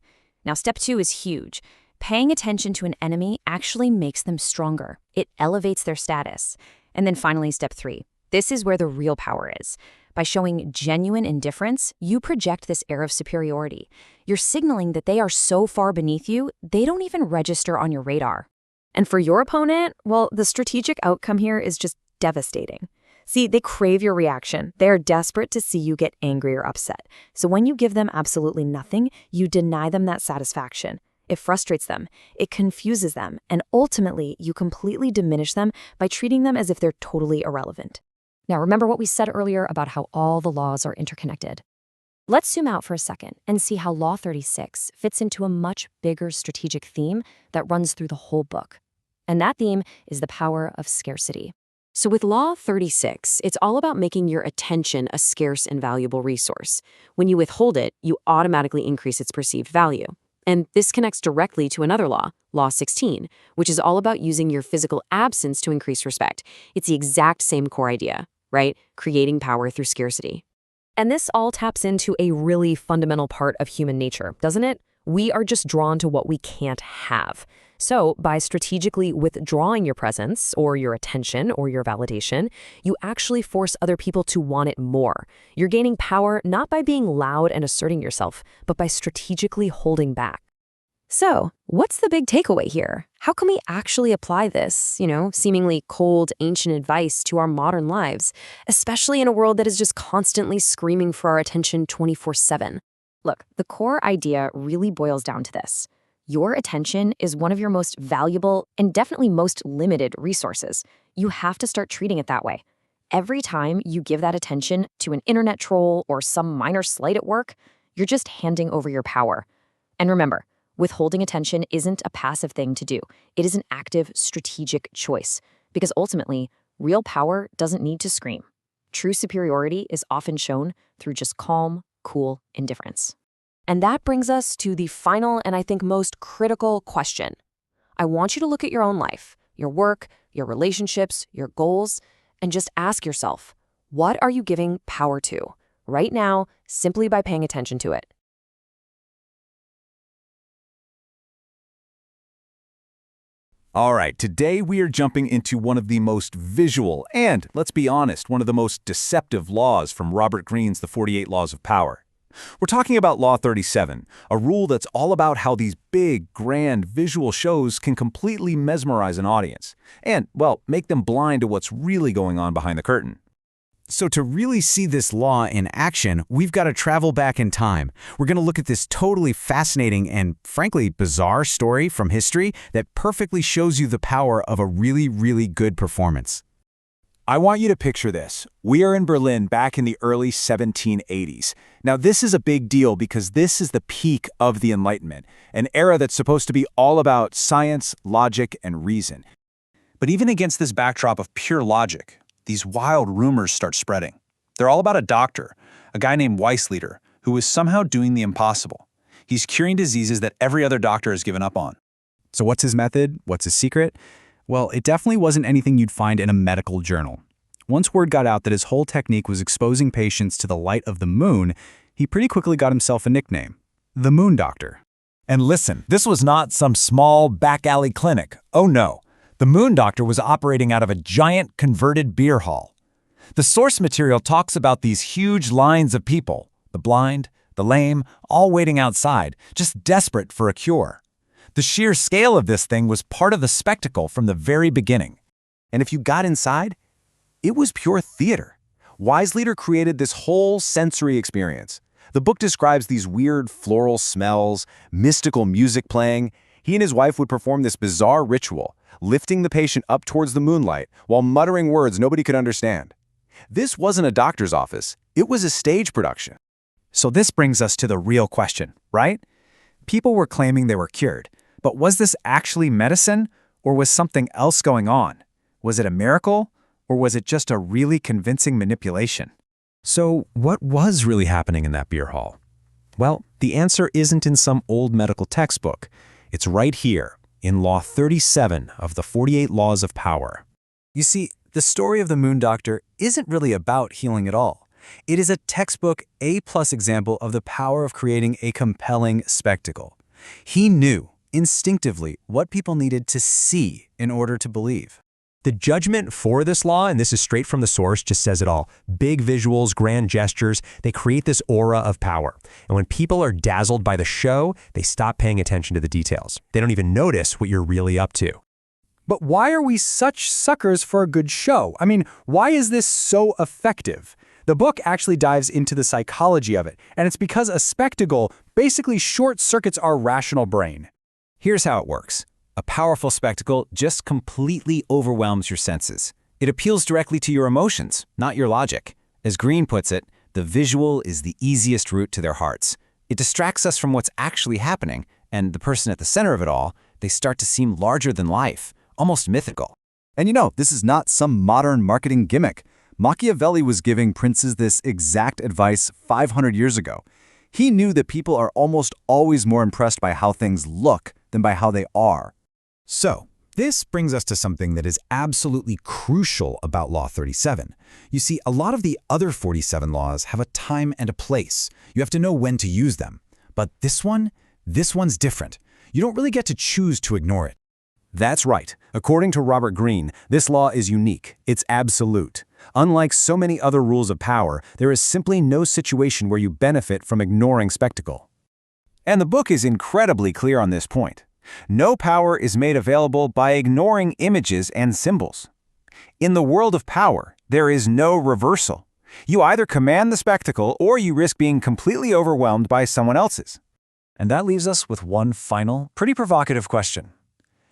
Now, step 2 is huge. Paying attention to an enemy actually makes them stronger. It elevates their status. And then finally, step 3. This is where the real power is. By showing genuine indifference, you project this air of superiority. You're signaling that they are so far beneath you, they don't even register on your radar. And for your opponent, well, the strategic outcome here is just devastating. See, they crave your reaction. They are desperate to see you get angry or upset. So when you give them absolutely nothing, you deny them that satisfaction. It frustrates them, it confuses them, and ultimately, you completely diminish them by treating them as if they're totally irrelevant. Now, remember what we said earlier about how all the laws are interconnected. Let's zoom out for a second and see how Law 36 fits into a much bigger strategic theme that runs through the whole book. And that theme is the power of scarcity. So with Law 36, it's all about making your attention a scarce and valuable resource. When you withhold it, you automatically increase its perceived value. And this connects directly to another law, Law 16, which is all about using your physical absence to increase respect. It's the exact same core idea, right? Creating power through scarcity. And this all taps into a really fundamental part of human nature, doesn't it? We are just drawn to what we can't have. So by strategically withdrawing your presence or your attention or your validation, you actually force other people to want it more. You're gaining power not by being loud and asserting yourself, but by strategically holding back. So, what's the big takeaway here? How can we actually apply this, seemingly cold, ancient advice to our modern lives, especially in a world that is just constantly screaming for our attention 24/7? Look, the core idea really boils down to this. Your attention is one of your most valuable and definitely most limited resources. You have to start treating it that way. Every time you give that attention to an internet troll or some minor slight at work, you're just handing over your power. And remember, withholding attention isn't a passive thing to do. It is an active, strategic choice. Because ultimately, real power doesn't need to scream. True superiority is often shown through just calm, cool indifference. And that brings us to the final and I think most critical question. I want you to look at your own life, your work, your relationships, your goals, and just ask yourself, what are you giving power to right now simply by paying attention to it? All right, today we are jumping into one of the most visual and, let's be honest, one of the most deceptive laws from Robert Greene's The 48 Laws of Power. We're talking about Law 37, a rule that's all about how these big, grand visual shows can completely mesmerize an audience and, well, make them blind to what's really going on behind the curtain. So to really see this law in action, we've got to travel back in time. We're going to look at this totally fascinating and, frankly, bizarre story from history that perfectly shows you the power of a really, really good performance. I want you to picture this. We are in Berlin back in the early 1780s. Now, this is a big deal because this is the peak of the Enlightenment, an era that's supposed to be all about science, logic, and reason. But even against this backdrop of pure logic, these wild rumors start spreading. They're all about a doctor, a guy named Weisslieder, who is somehow doing the impossible. He's curing diseases that every other doctor has given up on. So what's his method? What's his secret? Well, it definitely wasn't anything you'd find in a medical journal. Once word got out that his whole technique was exposing patients to the light of the moon, he pretty quickly got himself a nickname, the Moon Doctor. And listen, this was not some small back alley clinic. Oh no, the Moon Doctor was operating out of a giant converted beer hall. The source material talks about these huge lines of people, the blind, the lame, all waiting outside, just desperate for a cure. The sheer scale of this thing was part of the spectacle from the very beginning. And if you got inside, it was pure theater. Weisleader created this whole sensory experience. The book describes these weird floral smells, mystical music playing. He and his wife would perform this bizarre ritual, lifting the patient up towards the moonlight while muttering words nobody could understand. This wasn't a doctor's office. It was a stage production. So this brings us to the real question, right? People were claiming they were cured, but was this actually medicine, or was something else going on? Was it a miracle, or was it just a really convincing manipulation? So what was really happening in that beer hall? Well, the answer isn't in some old medical textbook. It's right here, in Law 37 of the 48 Laws of Power. You see, the story of the Moon Doctor isn't really about healing at all. It is a textbook A-plus example of the power of creating a compelling spectacle. He knew, instinctively, what people needed to see in order to believe. The judgment for this law, and this is straight from the source, just says it all. Big visuals, grand gestures, they create this aura of power. And when people are dazzled by the show, they stop paying attention to the details. They don't even notice what you're really up to. But why are we such suckers for a good show? I mean, why is this so effective? The book actually dives into the psychology of it, and it's because a spectacle basically short-circuits our rational brain. Here's how it works. A powerful spectacle just completely overwhelms your senses. It appeals directly to your emotions, not your logic. As Greene puts it, the visual is the easiest route to their hearts. It distracts us from what's actually happening, and the person at the center of it all, they start to seem larger than life, almost mythical. And you know, this is not some modern marketing gimmick. Machiavelli was giving princes this exact advice 500 years ago. He knew that people are almost always more impressed by how things look than by how they are. So, this brings us to something that is absolutely crucial about Law 37. You see, a lot of the other 47 laws have a time and a place. You have to know when to use them. But this one's different. You don't really get to choose to ignore it. That's right. According to Robert Greene, this law is unique. It's absolute. Unlike so many other rules of power, there is simply no situation where you benefit from ignoring spectacle. And the book is incredibly clear on this point. No power is made available by ignoring images and symbols. In the world of power, there is no reversal. You either command the spectacle or you risk being completely overwhelmed by someone else's. And that leaves us with one final, pretty provocative question.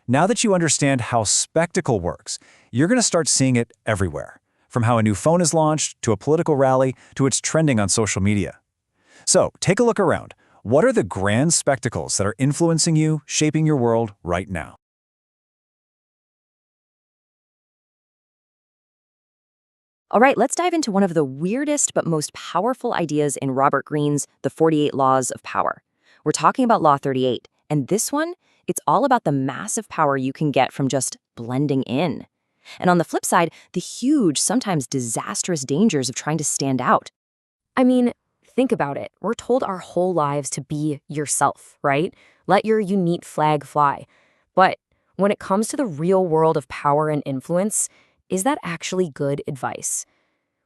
Now that you understand how spectacle works, you're going to start seeing it everywhere, from how a new phone is launched, to a political rally, to its trending on social media. So take a look around. What are the grand spectacles that are influencing you, shaping your world right now? All right, let's dive into one of the weirdest but most powerful ideas in Robert Greene's The 48 Laws of Power. We're talking about Law 38, and this one, it's all about the massive power you can get from just blending in. And on the flip side, the huge, sometimes disastrous dangers of trying to stand out. I mean, think about it. We're told our whole lives to be yourself, right? Let your unique flag fly. But when it comes to the real world of power and influence, is that actually good advice?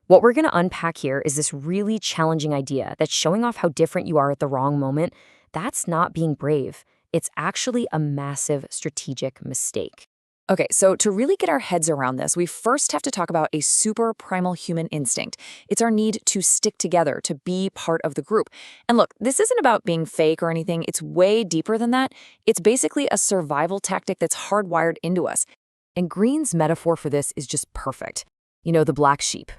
What we're going to unpack here is this really challenging idea that showing off how different you are at the wrong moment, that's not being brave. It's actually a massive strategic mistake. Okay, so to really get our heads around this, we first have to talk about a super primal human instinct. It's our need to stick together, to be part of the group. And look, this isn't about being fake or anything. It's way deeper than that. It's basically a survival tactic that's hardwired into us. And Greene's metaphor for this is just perfect. You know, the black sheep.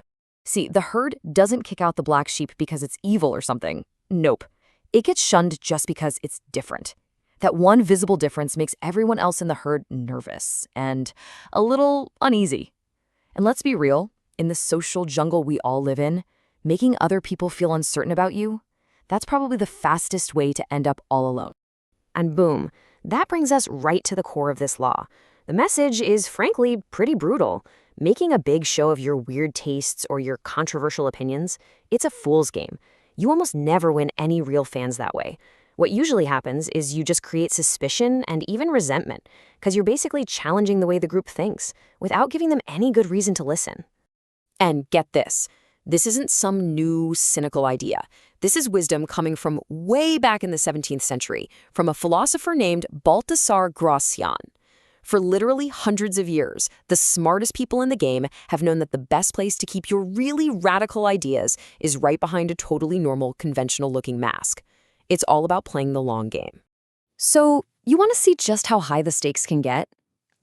See, the herd doesn't kick out the black sheep because it's evil or something. Nope. It gets shunned just because it's different. That one visible difference makes everyone else in the herd nervous and a little uneasy. And let's be real, in the social jungle we all live in, making other people feel uncertain about you, that's probably the fastest way to end up all alone. And boom, that brings us right to the core of this law. The message is frankly pretty brutal. Making a big show of your weird tastes or your controversial opinions, it's a fool's game. You almost never win any real fans that way. What usually happens is you just create suspicion and even resentment, because you're basically challenging the way the group thinks without giving them any good reason to listen. And get this. This isn't some new, cynical idea. This is wisdom coming from way back in the 17th century, from a philosopher named Balthasar Gracian. For literally hundreds of years, the smartest people in the game have known that the best place to keep your really radical ideas is right behind a totally normal, conventional-looking mask. It's all about playing the long game. So, you want to see just how high the stakes can get?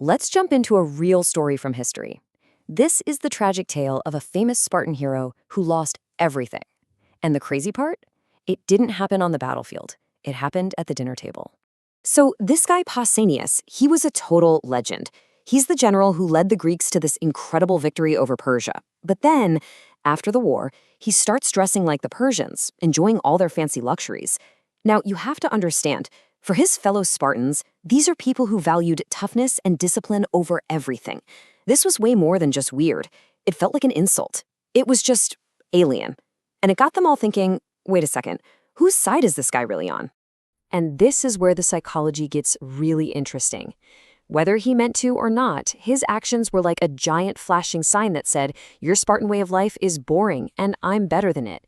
Let's jump into a real story from history. This is the tragic tale of a famous Spartan hero who lost everything. And the crazy part? It didn't happen on the battlefield. It happened at the dinner table. So this guy Pausanias, he was a total legend. He's the general who led the Greeks to this incredible victory over Persia. But then, after the war, he starts dressing like the Persians, enjoying all their fancy luxuries. Now, you have to understand, for his fellow Spartans, these are people who valued toughness and discipline over everything. This was way more than just weird. It felt like an insult. It was just alien. And it got them all thinking, wait a second, whose side is this guy really on? And this is where the psychology gets really interesting. Whether he meant to or not, his actions were like a giant flashing sign that said, your Spartan way of life is boring and I'm better than it.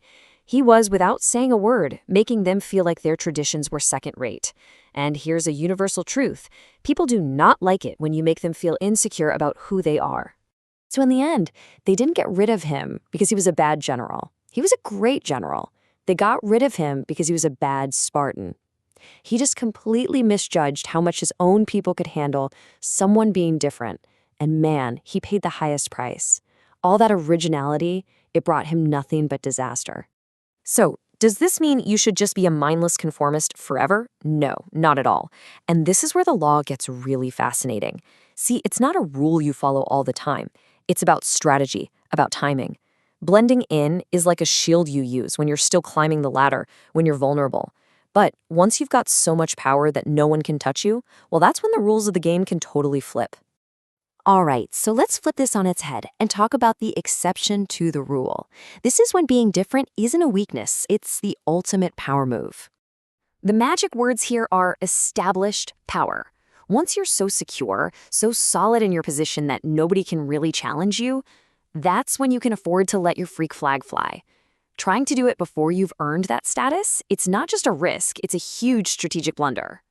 He was, without saying a word, making them feel like their traditions were second-rate. And here's a universal truth. People do not like it when you make them feel insecure about who they are. So in the end, they didn't get rid of him because he was a bad general. He was a great general. They got rid of him because he was a bad Spartan. He just completely misjudged how much his own people could handle someone being different. And man, he paid the highest price. All that originality, it brought him nothing but disaster. So, does this mean you should just be a mindless conformist forever? No, not at all. And this is where the law gets really fascinating. See, it's not a rule you follow all the time. It's about strategy, about timing. Blending in is like a shield you use when you're still climbing the ladder, when you're vulnerable. But once you've got so much power that no one can touch you, well, that's when the rules of the game can totally flip. All right, so let's flip this on its head and talk about the exception to the rule. This is when being different isn't a weakness, it's the ultimate power move. The magic words here are established power. Once you're so secure, so solid in your position that nobody can really challenge you, that's when you can afford to let your freak flag fly. Trying to do it before you've earned that status, it's not just a risk, it's a huge strategic blunder.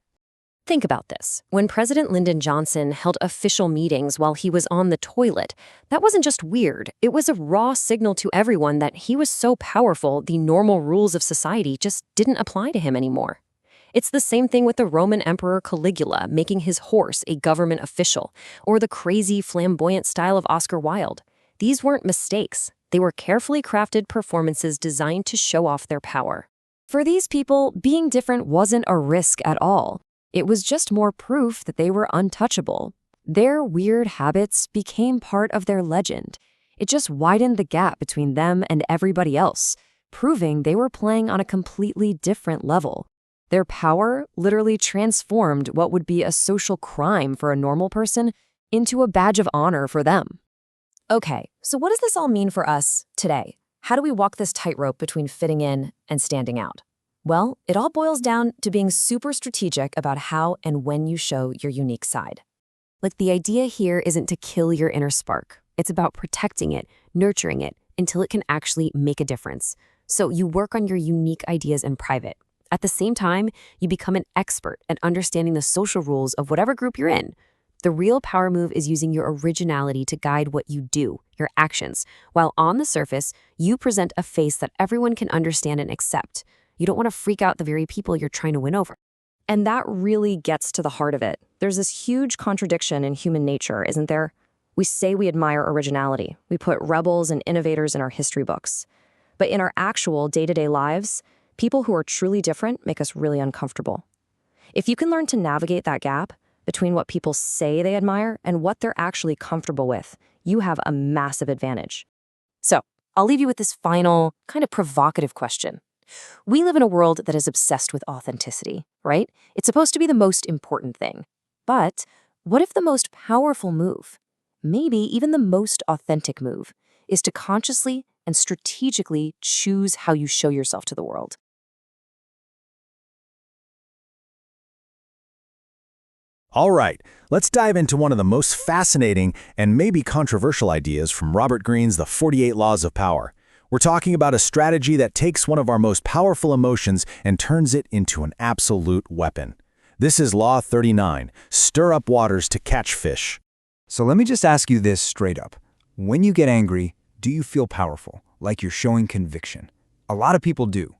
Think about this. When President Lyndon Johnson held official meetings while he was on the toilet, that wasn't just weird. It was a raw signal to everyone that he was so powerful, the normal rules of society just didn't apply to him anymore. It's the same thing with the Roman Emperor Caligula making his horse a government official, or the crazy, flamboyant style of Oscar Wilde. These weren't mistakes. They were carefully crafted performances designed to show off their power. For these people, being different wasn't a risk at all. It was just more proof that they were untouchable. Their weird habits became part of their legend. It just widened the gap between them and everybody else, proving they were playing on a completely different level. Their power literally transformed what would be a social crime for a normal person into a badge of honor for them. Okay, so what does this all mean for us today? How do we walk this tightrope between fitting in and standing out? Well, it all boils down to being super strategic about how and when you show your unique side. Like, the idea here isn't to kill your inner spark. It's about protecting it, nurturing it, until it can actually make a difference. So you work on your unique ideas in private. At the same time, you become an expert at understanding the social rules of whatever group you're in. The real power move is using your originality to guide what you do, your actions, while on the surface, you present a face that everyone can understand and accept. You don't want to freak out the very people you're trying to win over. And that really gets to the heart of it. There's this huge contradiction in human nature, isn't there? We say we admire originality. We put rebels and innovators in our history books. But in our actual day-to-day lives, people who are truly different make us really uncomfortable. If you can learn to navigate that gap between what people say they admire and what they're actually comfortable with, you have a massive advantage. So, I'll leave you with this final, kind of provocative question. We live in a world that is obsessed with authenticity, right? It's supposed to be the most important thing. But what if the most powerful move, maybe even the most authentic move, is to consciously and strategically choose how you show yourself to the world. All right, let's dive into one of the most fascinating and maybe controversial ideas from Robert Greene's The 48 Laws of Power. We're talking about a strategy that takes one of our most powerful emotions and turns it into an absolute weapon. This is Law 39, stir up waters to catch fish. So let me just ask you this straight up. When you get angry, do you feel powerful, like you're showing conviction? A lot of people do.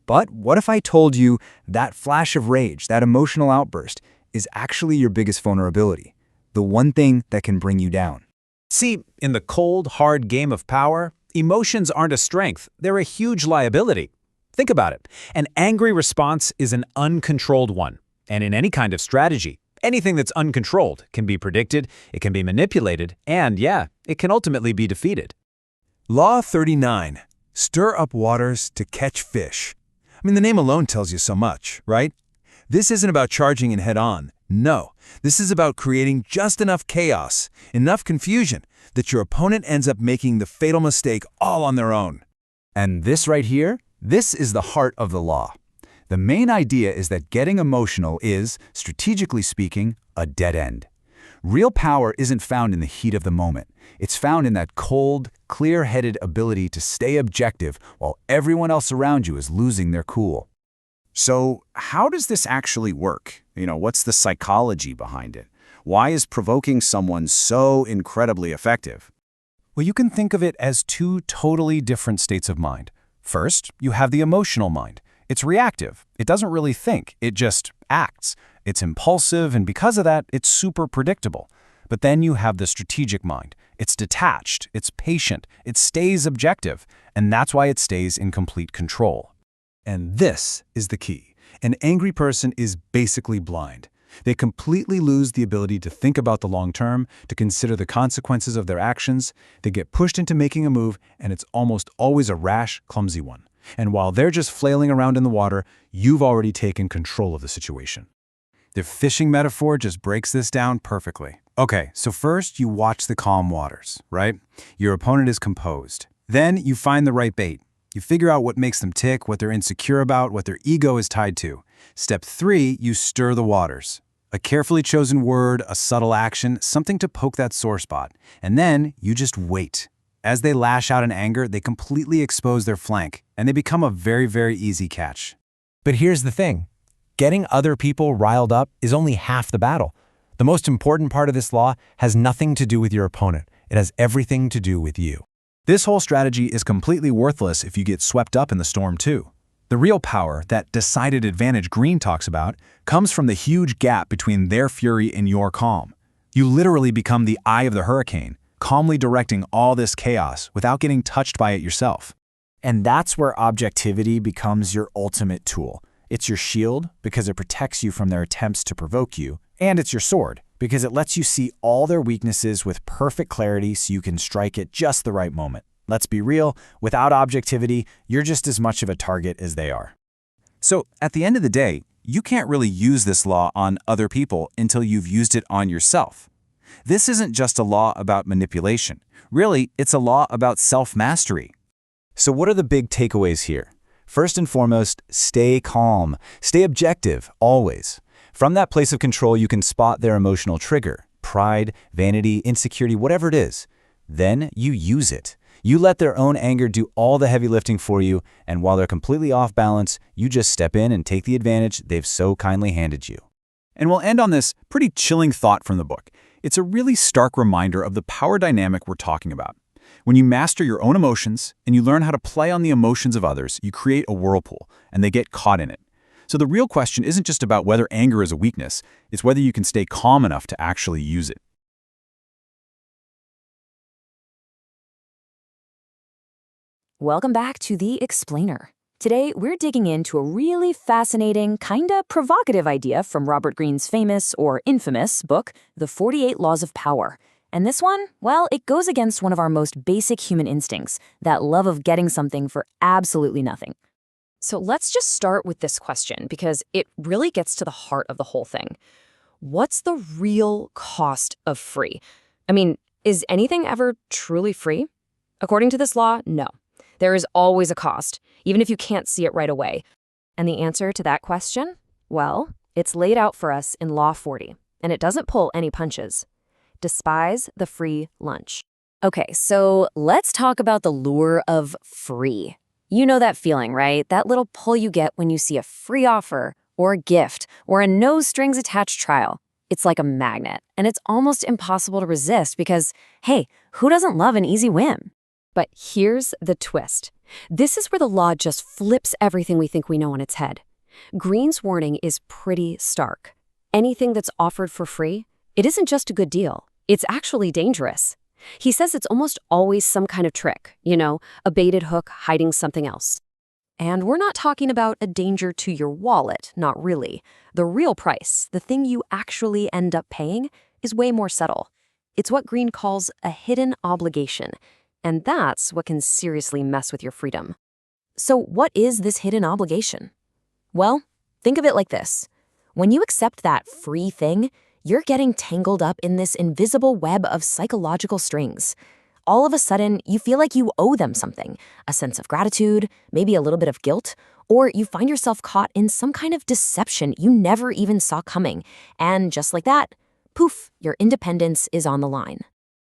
But what if I told you that flash of rage, that emotional outburst, is actually your biggest vulnerability, the one thing that can bring you down? See, in the cold, hard game of power, emotions aren't a strength, they're a huge liability. Think about it. An angry response is an uncontrolled one. And in any kind of strategy, anything that's uncontrolled can be predicted, it can be manipulated, and yeah, it can ultimately be defeated. Law 39. Stir up waters to catch fish. I mean, the name alone tells you so much, right? This isn't about charging in head-on. No, this is about creating just enough chaos, enough confusion, that your opponent ends up making the fatal mistake all on their own. And this right here, this is the heart of the law. The main idea is that getting emotional is, strategically speaking, a dead end. Real power isn't found in the heat of the moment. It's found in that cold, clear-headed ability to stay objective while everyone else around you is losing their cool. So how does this actually work? What's the psychology behind it? Why is provoking someone so incredibly effective? Well, you can think of it as two totally different states of mind. First, you have the emotional mind. It's reactive. It doesn't really think. It just acts. It's impulsive, and because of that, it's super predictable. But then you have the strategic mind. It's detached. It's patient. It stays objective. And that's why it stays in complete control. And this is the key. An angry person is basically blind. They completely lose the ability to think about the long term, to consider the consequences of their actions. They get pushed into making a move, and it's almost always a rash, clumsy one. And while they're just flailing around in the water, you've already taken control of the situation. The fishing metaphor just breaks this down perfectly. Okay, so first you watch the calm waters, right? Your opponent is composed. Then you find the right bait. You figure out what makes them tick, what they're insecure about, what their ego is tied to. Step 3, you stir the waters. A carefully chosen word, a subtle action, something to poke that sore spot. And then you just wait. As they lash out in anger, they completely expose their flank, and they become a very, very easy catch. But here's the thing. Getting other people riled up is only half the battle. The most important part of this law has nothing to do with your opponent. It has everything to do with you. This whole strategy is completely worthless if you get swept up in the storm too. The real power, that decided advantage Greene talks about, comes from the huge gap between their fury and your calm. You literally become the eye of the hurricane, calmly directing all this chaos without getting touched by it yourself. And that's where objectivity becomes your ultimate tool. It's your shield because it protects you from their attempts to provoke you, and it's your sword because it lets you see all their weaknesses with perfect clarity so you can strike at just the right moment. Let's be real, without objectivity, you're just as much of a target as they are. So, at the end of the day, you can't really use this law on other people until you've used it on yourself. This isn't just a law about manipulation. Really, it's a law about self-mastery. So what are the big takeaways here? First and foremost, stay calm. Stay objective, always. From that place of control, you can spot their emotional trigger, pride, vanity, insecurity, whatever it is. Then you use it. You let their own anger do all the heavy lifting for you, and while they're completely off balance, you just step in and take the advantage they've so kindly handed you. And we'll end on this pretty chilling thought from the book. It's a really stark reminder of the power dynamic we're talking about. When you master your own emotions and you learn how to play on the emotions of others, you create a whirlpool, and they get caught in it. So the real question isn't just about whether anger is a weakness, it's whether you can stay calm enough to actually use it. Welcome back to The Explainer. Today, we're digging into a really fascinating, kinda provocative idea from Robert Greene's famous or infamous book, The 48 Laws of Power. And this one, well, it goes against one of our most basic human instincts, that love of getting something for absolutely nothing. So let's just start with this question, because it really gets to the heart of the whole thing. What's the real cost of free? I mean, is anything ever truly free? According to this law, no. There is always a cost, even if you can't see it right away. And the answer to that question? Well, it's laid out for us in Law 40, and it doesn't pull any punches. Despise the free lunch. Okay, so let's talk about the lure of free. You know that feeling, right? That little pull you get when you see a free offer or a gift or a no-strings-attached trial. It's like a magnet, and it's almost impossible to resist because, hey, who doesn't love an easy win? But here's the twist. This is where the law just flips everything we think we know on its head. Greene's warning is pretty stark. Anything that's offered for free, it isn't just a good deal. It's actually dangerous. He says it's almost always some kind of trick, a baited hook hiding something else. And we're not talking about a danger to your wallet, not really. The real price, the thing you actually end up paying, is way more subtle. It's what Greene calls a hidden obligation, and that's what can seriously mess with your freedom. So what is this hidden obligation? Well, think of it like this. When you accept that free thing, you're getting tangled up in this invisible web of psychological strings. All of a sudden, you feel like you owe them something, a sense of gratitude, maybe a little bit of guilt, or you find yourself caught in some kind of deception you never even saw coming. And just like that, poof, your independence is on the line.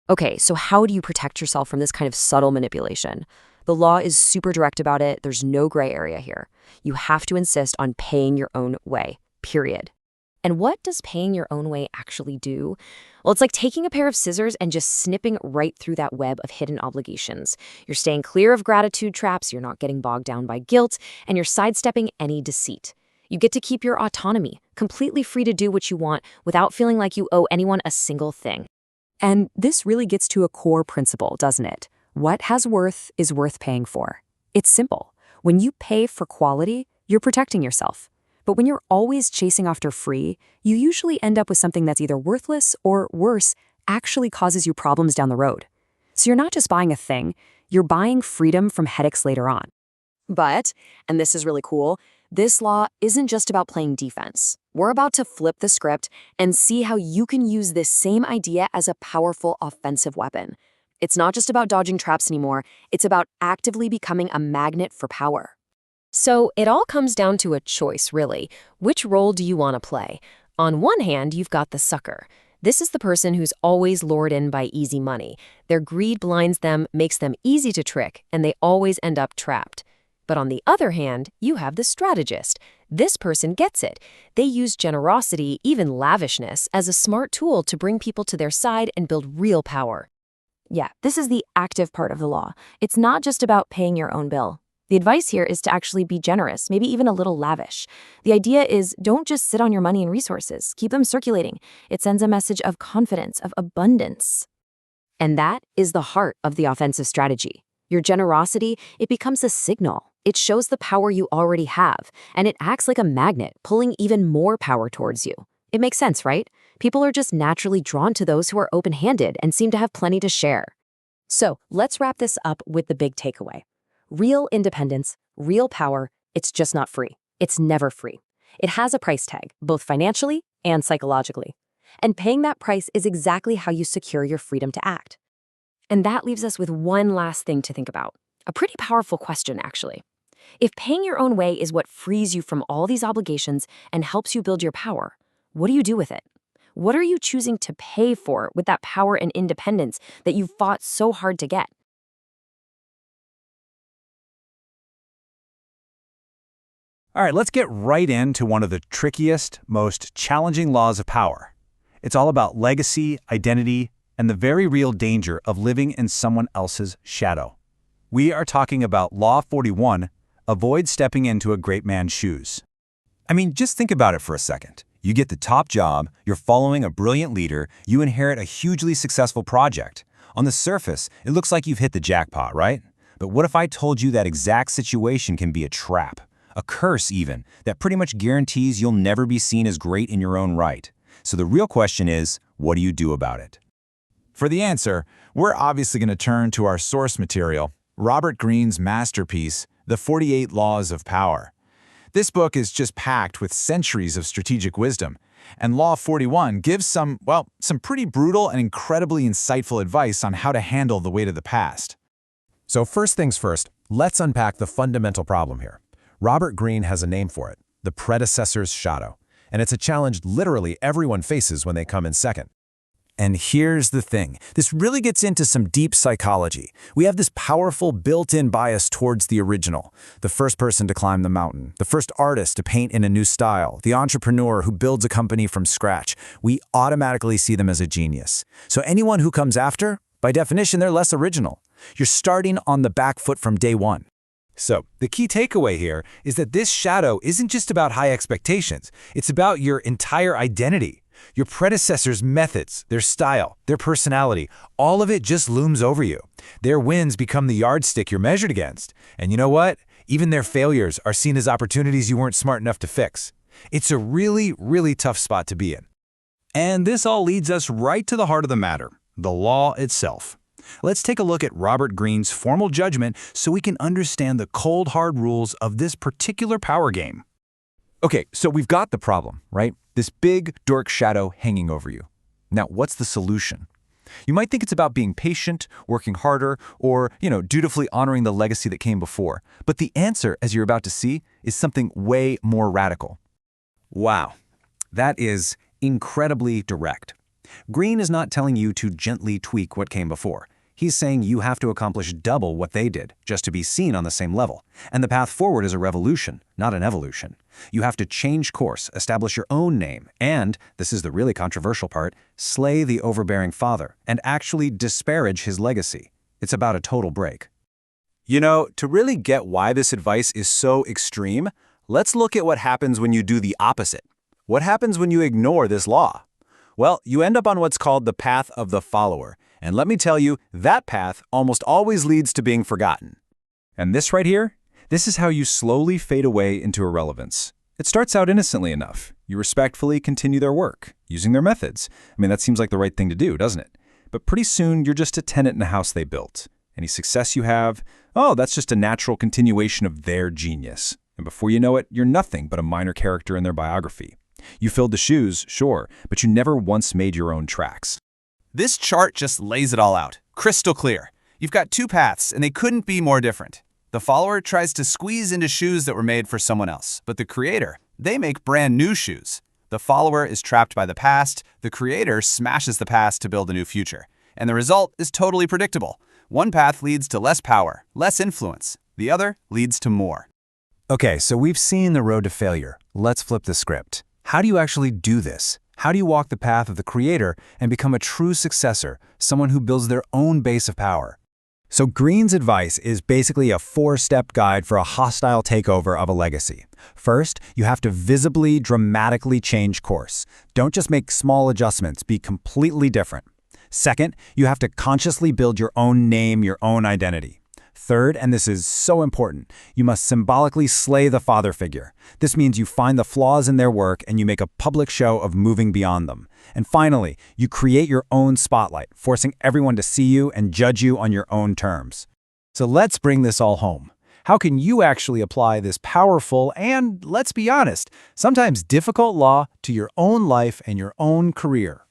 Okay, so how do you protect yourself from this kind of subtle manipulation? The law is super direct about it. There's no gray area here. You have to insist on paying your own way, period. And what does paying your own way actually do? Well, it's like taking a pair of scissors and just snipping right through that web of hidden obligations. You're staying clear of gratitude traps, you're not getting bogged down by guilt, and you're sidestepping any deceit. You get to keep your autonomy, completely free to do what you want without feeling like you owe anyone a single thing. And this really gets to a core principle, doesn't it? What has worth is worth paying for. It's simple. When you pay for quality, you're protecting yourself. But when you're always chasing after free, you usually end up with something that's either worthless or, worse, actually causes you problems down the road. So you're not just buying a thing, you're buying freedom from headaches later on. But, and this is really cool, this law isn't just about playing defense. We're about to flip the script and see how you can use this same idea as a powerful offensive weapon. It's not just about dodging traps anymore, it's about actively becoming a magnet for power. So it all comes down to a choice, really. Which role do you want to play? On one hand, you've got the sucker. This is the person who's always lured in by easy money. Their greed blinds them, makes them easy to trick, and they always end up trapped. But on the other hand, you have the strategist. This person gets it. They use generosity, even lavishness, as a smart tool to bring people to their side and build real power. Yeah, this is the active part of the law. It's not just about paying your own bill. The advice here is to actually be generous, maybe even a little lavish. The idea is don't just sit on your money and resources. Keep them circulating. It sends a message of confidence, of abundance. And that is the heart of the offensive strategy. Your generosity, it becomes a signal. It shows the power you already have, and it acts like a magnet, pulling even more power towards you. It makes sense, right? People are just naturally drawn to those who are open-handed and seem to have plenty to share. So let's wrap this up with the big takeaway. Real independence, real power, it's just not free. It's never free. It has a price tag, both financially and psychologically. And paying that price is exactly how you secure your freedom to act. And that leaves us with one last thing to think about. A pretty powerful question, actually. If paying your own way is what frees you from all these obligations and helps you build your power, what do you do with it? What are you choosing to pay for with that power and independence that you've fought so hard to get? All right, let's get right into one of the trickiest, most challenging laws of power. It's all about legacy, identity, and the very real danger of living in someone else's shadow. We are talking about Law 41, avoid stepping into a great man's shoes. I mean, just think about it for a second. You get the top job, you're following a brilliant leader, you inherit a hugely successful project. On the surface, it looks like you've hit the jackpot, right? But what if I told you that exact situation can be a trap? A curse even, that pretty much guarantees you'll never be seen as great in your own right. So the real question is, what do you do about it? For the answer, we're obviously going to turn to our source material, Robert Greene's masterpiece, The 48 Laws of Power. This book is just packed with centuries of strategic wisdom, and Law 41 gives some pretty brutal and incredibly insightful advice on how to handle the weight of the past. So first things first, Let's unpack the fundamental problem here. Robert Greene has a name for it, the predecessor's shadow, and it's a challenge literally everyone faces when they come in second. And here's the thing. This really gets into some deep psychology. We have this powerful built-in bias towards the original. The first person to climb the mountain, the first artist to paint in a new style, the entrepreneur who builds a company from scratch. We automatically see them as a genius. So anyone who comes after, by definition, they're less original. You're starting on the back foot from day one. So, the key takeaway here is that this shadow isn't just about high expectations. It's about your entire identity. Your predecessors' methods, their style, their personality, all of it just looms over you. Their wins become the yardstick you're measured against. And you know what? Even their failures are seen as opportunities you weren't smart enough to fix. It's a really, really tough spot to be in. And this all leads us right to the heart of the matter, the law itself. Let's take a look at Robert Greene's formal judgment so we can understand the cold, hard rules of this particular power game. Okay, so we've got the problem, right? This big, dark shadow hanging over you. Now, what's the solution? You might think it's about being patient, working harder, or, dutifully honoring the legacy that came before. But the answer, as you're about to see, is something way more radical. Wow, that is incredibly direct. Greene is not telling you to gently tweak what came before. He's saying you have to accomplish double what they did, just to be seen on the same level. And the path forward is a revolution, not an evolution. You have to change course, establish your own name, and, this is the really controversial part, slay the overbearing father, and actually disparage his legacy. It's about a total break. To really get why this advice is so extreme, let's look at what happens when you do the opposite. What happens when you ignore this law? Well, you end up on what's called the path of the follower. And let me tell you, that path almost always leads to being forgotten. And this right here, this is how you slowly fade away into irrelevance. It starts out innocently enough. You respectfully continue their work, using their methods. That seems like the right thing to do, doesn't it? But pretty soon, you're just a tenant in a house they built. Any success you have, that's just a natural continuation of their genius. And before you know it, you're nothing but a minor character in their biography. You filled the shoes, sure, but you never once made your own tracks. This chart just lays it all out, crystal clear. You've got two paths, and they couldn't be more different. The follower tries to squeeze into shoes that were made for someone else, but the creator, they make brand new shoes. The follower is trapped by the past, the creator smashes the past to build a new future. And the result is totally predictable. One path leads to less power, less influence. The other leads to more. Okay, so we've seen the road to failure. Let's flip the script. How do you actually do this? How do you walk the path of the creator and become a true successor, someone who builds their own base of power? So Greene's advice is basically a 4-step guide for a hostile takeover of a legacy. First, you have to visibly, dramatically change course. Don't just make small adjustments, be completely different. Second, you have to consciously build your own name, your own identity. Third, and this is so important, you must symbolically slay the father figure. This means you find the flaws in their work and you make a public show of moving beyond them. And finally, you create your own spotlight, forcing everyone to see you and judge you on your own terms. So let's bring this all home. How can you actually apply this powerful and, let's be honest, sometimes difficult law to your own life and your own career?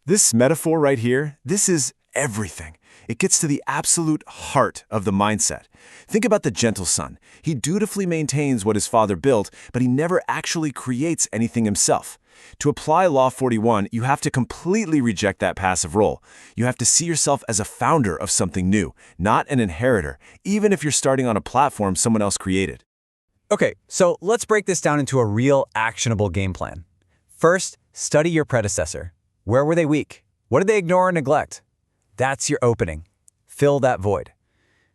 This metaphor right here, this is everything. It gets to the absolute heart of the mindset. Think about the gentle son. He dutifully maintains what his father built, but he never actually creates anything himself. To apply Law 41, you have to completely reject that passive role. You have to see yourself as a founder of something new, not an inheritor, even if you're starting on a platform someone else created. Okay, so let's break this down into a real, actionable game plan. First, study your predecessor. Where were they weak? What did they ignore or neglect? That's your opening. Fill that void.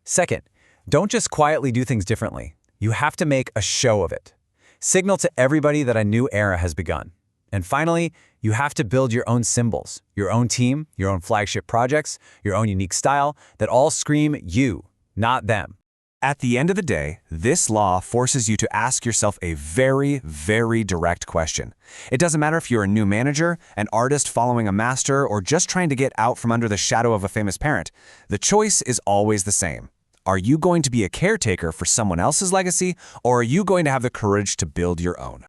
Second, don't just quietly do things differently. You have to make a show of it. Signal to everybody that a new era has begun. And finally, you have to build your own symbols, your own team, your own flagship projects, your own unique style that all scream you, not them. At the end of the day, this law forces you to ask yourself a very, very direct question. It doesn't matter if you're a new manager, an artist following a master, or just trying to get out from under the shadow of a famous parent. The choice is always the same. Are you going to be a caretaker for someone else's legacy, or are you going to have the courage to build your own?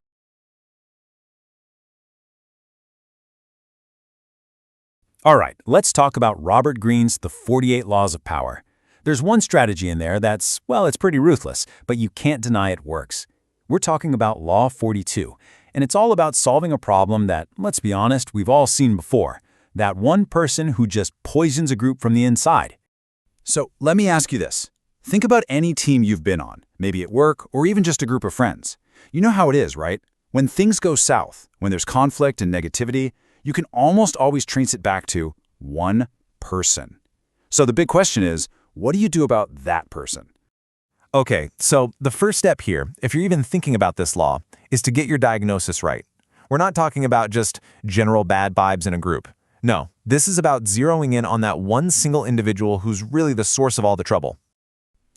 All right, let's talk about Robert Greene's The 48 Laws of Power. There's one strategy in there that's, well, it's pretty ruthless, but you can't deny it works. We're talking about Law 42, and it's all about solving a problem that, let's be honest, we've all seen before. That one person who just poisons a group from the inside. So let me ask you this. Think about any team you've been on, maybe at work or even just a group of friends. You know how it is, right? When things go south, when there's conflict and negativity, you can almost always trace it back to one person. So the big question is, what do you do about that person? Okay, so the first step here, if you're even thinking about this law, is to get your diagnosis right. We're not talking about just general bad vibes in a group. No, this is about zeroing in on that one single individual who's really the source of all the trouble.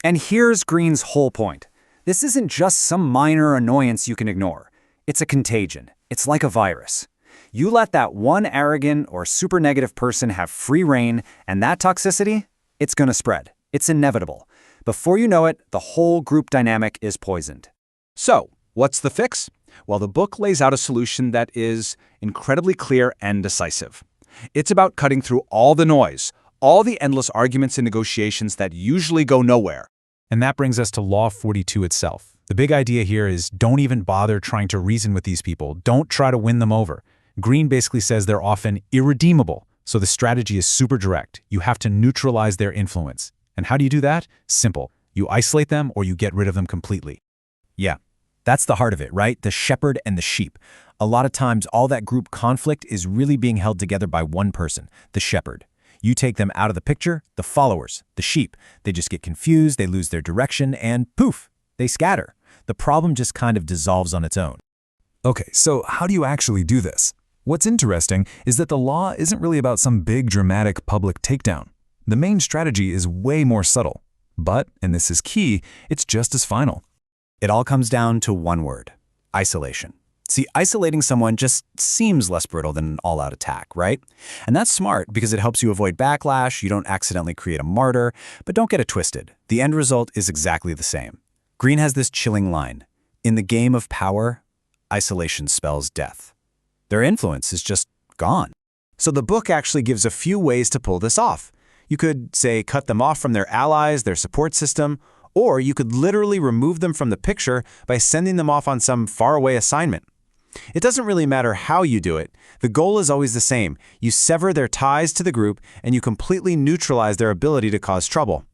And here's Greene's whole point. This isn't just some minor annoyance you can ignore. It's a contagion. It's like a virus. You let that one arrogant or super negative person have free rein, and that toxicity, it's going to spread. It's inevitable. Before you know it, the whole group dynamic is poisoned. So, what's the fix? Well, the book lays out a solution that is incredibly clear and decisive. It's about cutting through all the noise, all the endless arguments and negotiations that usually go nowhere. And that brings us to Law 42 itself. The big idea here is don't even bother trying to reason with these people. Don't try to win them over. Greene basically says they're often irredeemable, so the strategy is super direct. You have to neutralize their influence. And how do you do that? Simple. You isolate them or you get rid of them completely. Yeah, that's the heart of it, right? The shepherd and the sheep. A lot of times, all that group conflict is really being held together by one person, the shepherd. You take them out of the picture, the followers, the sheep. They just get confused, they lose their direction, and poof, they scatter. The problem just kind of dissolves on its own. Okay, so how do you actually do this? What's interesting is that the law isn't really about some big dramatic public takedown. The main strategy is way more subtle. But, and this is key, it's just as final. It all comes down to one word: isolation. See, isolating someone just seems less brutal than an all-out attack, right? And that's smart because it helps you avoid backlash, you don't accidentally create a martyr, but don't get it twisted. The end result is exactly the same. Greene has this chilling line: in the game of power, isolation spells death. Their influence is just gone. So the book actually gives a few ways to pull this off. You could, say, cut them off from their allies, their support system, or you could literally remove them from the picture by sending them off on some faraway assignment. It doesn't really matter how you do it. The goal is always the same. You sever their ties to the group and you completely neutralize their ability to cause trouble.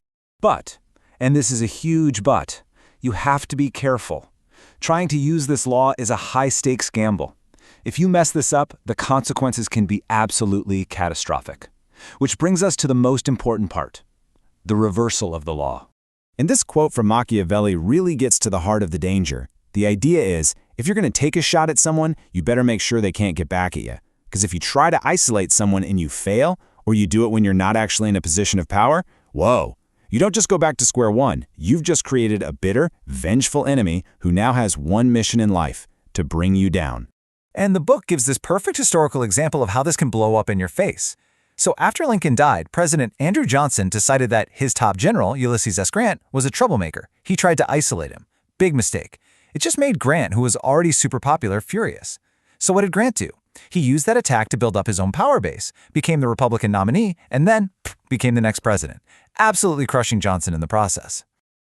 But, and this is a huge but, you have to be careful. Trying to use this law is a high-stakes gamble. If you mess this up, the consequences can be absolutely catastrophic. Which brings us to the most important part: the reversal of the law. And this quote from Machiavelli really gets to the heart of the danger. The idea is, if you're going to take a shot at someone, you better make sure they can't get back at you. Because if you try to isolate someone and you fail, or you do it when you're not actually in a position of power, whoa, you don't just go back to square one. You've just created a bitter, vengeful enemy who now has one mission in life: to bring you down. And the book gives this perfect historical example of how this can blow up in your face. So after Lincoln died, President Andrew Johnson decided that his top general, Ulysses S. Grant, was a troublemaker. He tried to isolate him. Big mistake. It just made Grant, who was already super popular, furious. So what did Grant do? He used that attack to build up his own power base, became the Republican nominee, and then became the next president, absolutely crushing Johnson in the process.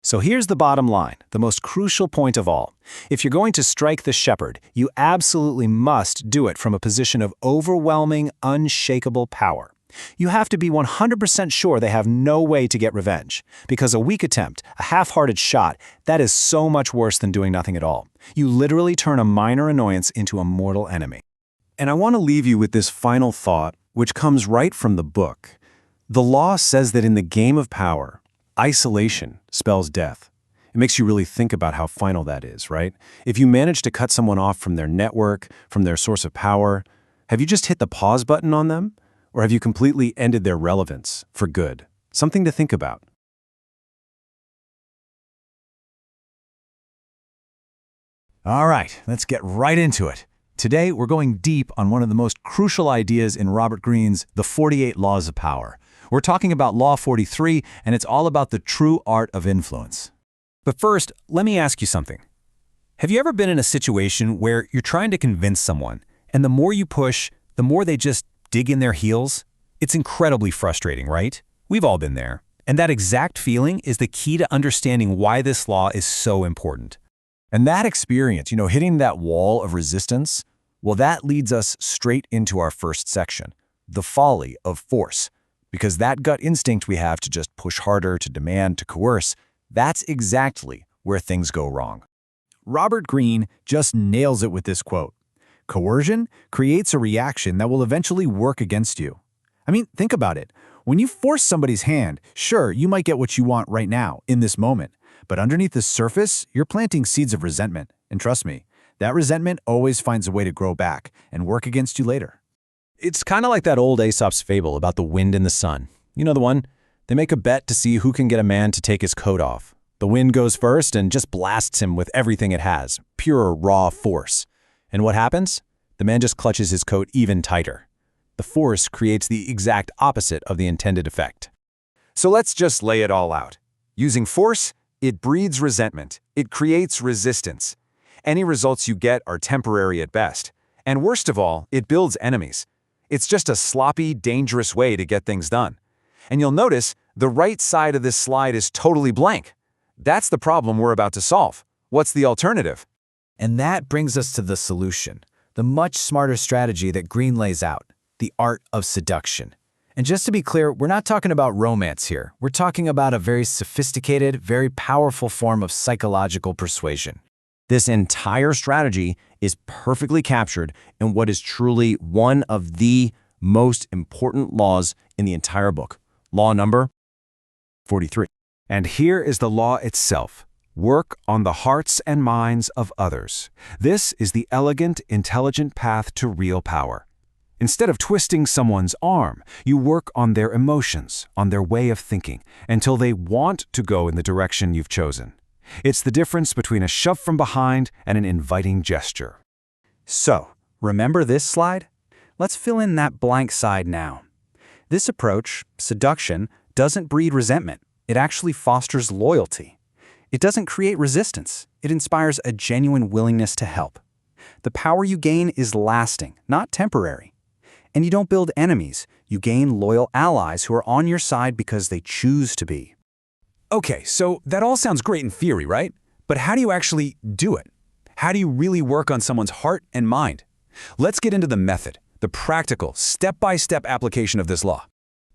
So here's the bottom line, the most crucial point of all. If you're going to strike the shepherd, you absolutely must do it from a position of overwhelming, unshakable power. You have to be 100% sure they have no way to get revenge, because a weak attempt, a half-hearted shot, that is so much worse than doing nothing at all. You literally turn a minor annoyance into a mortal enemy. And I want to leave you with this final thought, which comes right from the book. The law says that in the game of power, isolation spells death. It makes you really think about how final that is, right? If you manage to cut someone off from their network, from their source of power, have you just hit the pause button on them? Or have you completely ended their relevance for good? Something to think about. All right, let's get right into it. Today, we're going deep on one of the most crucial ideas in Robert Greene's The 48 Laws of Power. We're talking about Law 43, and it's all about the true art of influence. But first, let me ask you something. Have you ever been in a situation where you're trying to convince someone, and the more you push, the more they just dig in their heels? It's incredibly frustrating, right? We've all been there. And that exact feeling is the key to understanding why this law is so important. And that experience, hitting that wall of resistance, well, that leads us straight into our first section, the folly of force. Because that gut instinct we have to just push harder, to demand, to coerce, that's exactly where things go wrong. Robert Greene just nails it with this quote. Coercion creates a reaction that will eventually work against you. I mean, think about it. When you force somebody's hand, sure, you might get what you want right now, in this moment. But underneath the surface, you're planting seeds of resentment. And trust me, that resentment always finds a way to grow back and work against you later. It's kind of like that old Aesop's fable about the wind and the sun. You know the one? They make a bet to see who can get a man to take his coat off. The wind goes first and just blasts him with everything it has, pure raw force. And what happens? The man just clutches his coat even tighter. The force creates the exact opposite of the intended effect. So let's just lay it all out. Using force, it breeds resentment. It creates resistance. Any results you get are temporary at best. And worst of all, it builds enemies. It's just a sloppy, dangerous way to get things done. And you'll notice the right side of this slide is totally blank. That's the problem we're about to solve. What's the alternative? And that brings us to the solution, the much smarter strategy that Greene lays out, the art of seduction. And just to be clear, we're not talking about romance here. We're talking about a very sophisticated, very powerful form of psychological persuasion. This entire strategy is perfectly captured in what is truly one of the most important laws in the entire book. Law number 43. And here is the law itself. Work on the hearts and minds of others. This is the elegant, intelligent path to real power. Instead of twisting someone's arm, you work on their emotions, on their way of thinking, until they want to go in the direction you've chosen. It's the difference between a shove from behind and an inviting gesture. So, remember this slide? Let's fill in that blank side now. This approach, seduction, doesn't breed resentment. It actually fosters loyalty. It doesn't create resistance. It inspires a genuine willingness to help. The power you gain is lasting, not temporary. And you don't build enemies. You gain loyal allies who are on your side because they choose to be. Okay, so that all sounds great in theory, right? But how do you actually do it? How do you really work on someone's heart and mind? Let's get into the method, the practical, step-by-step application of this law.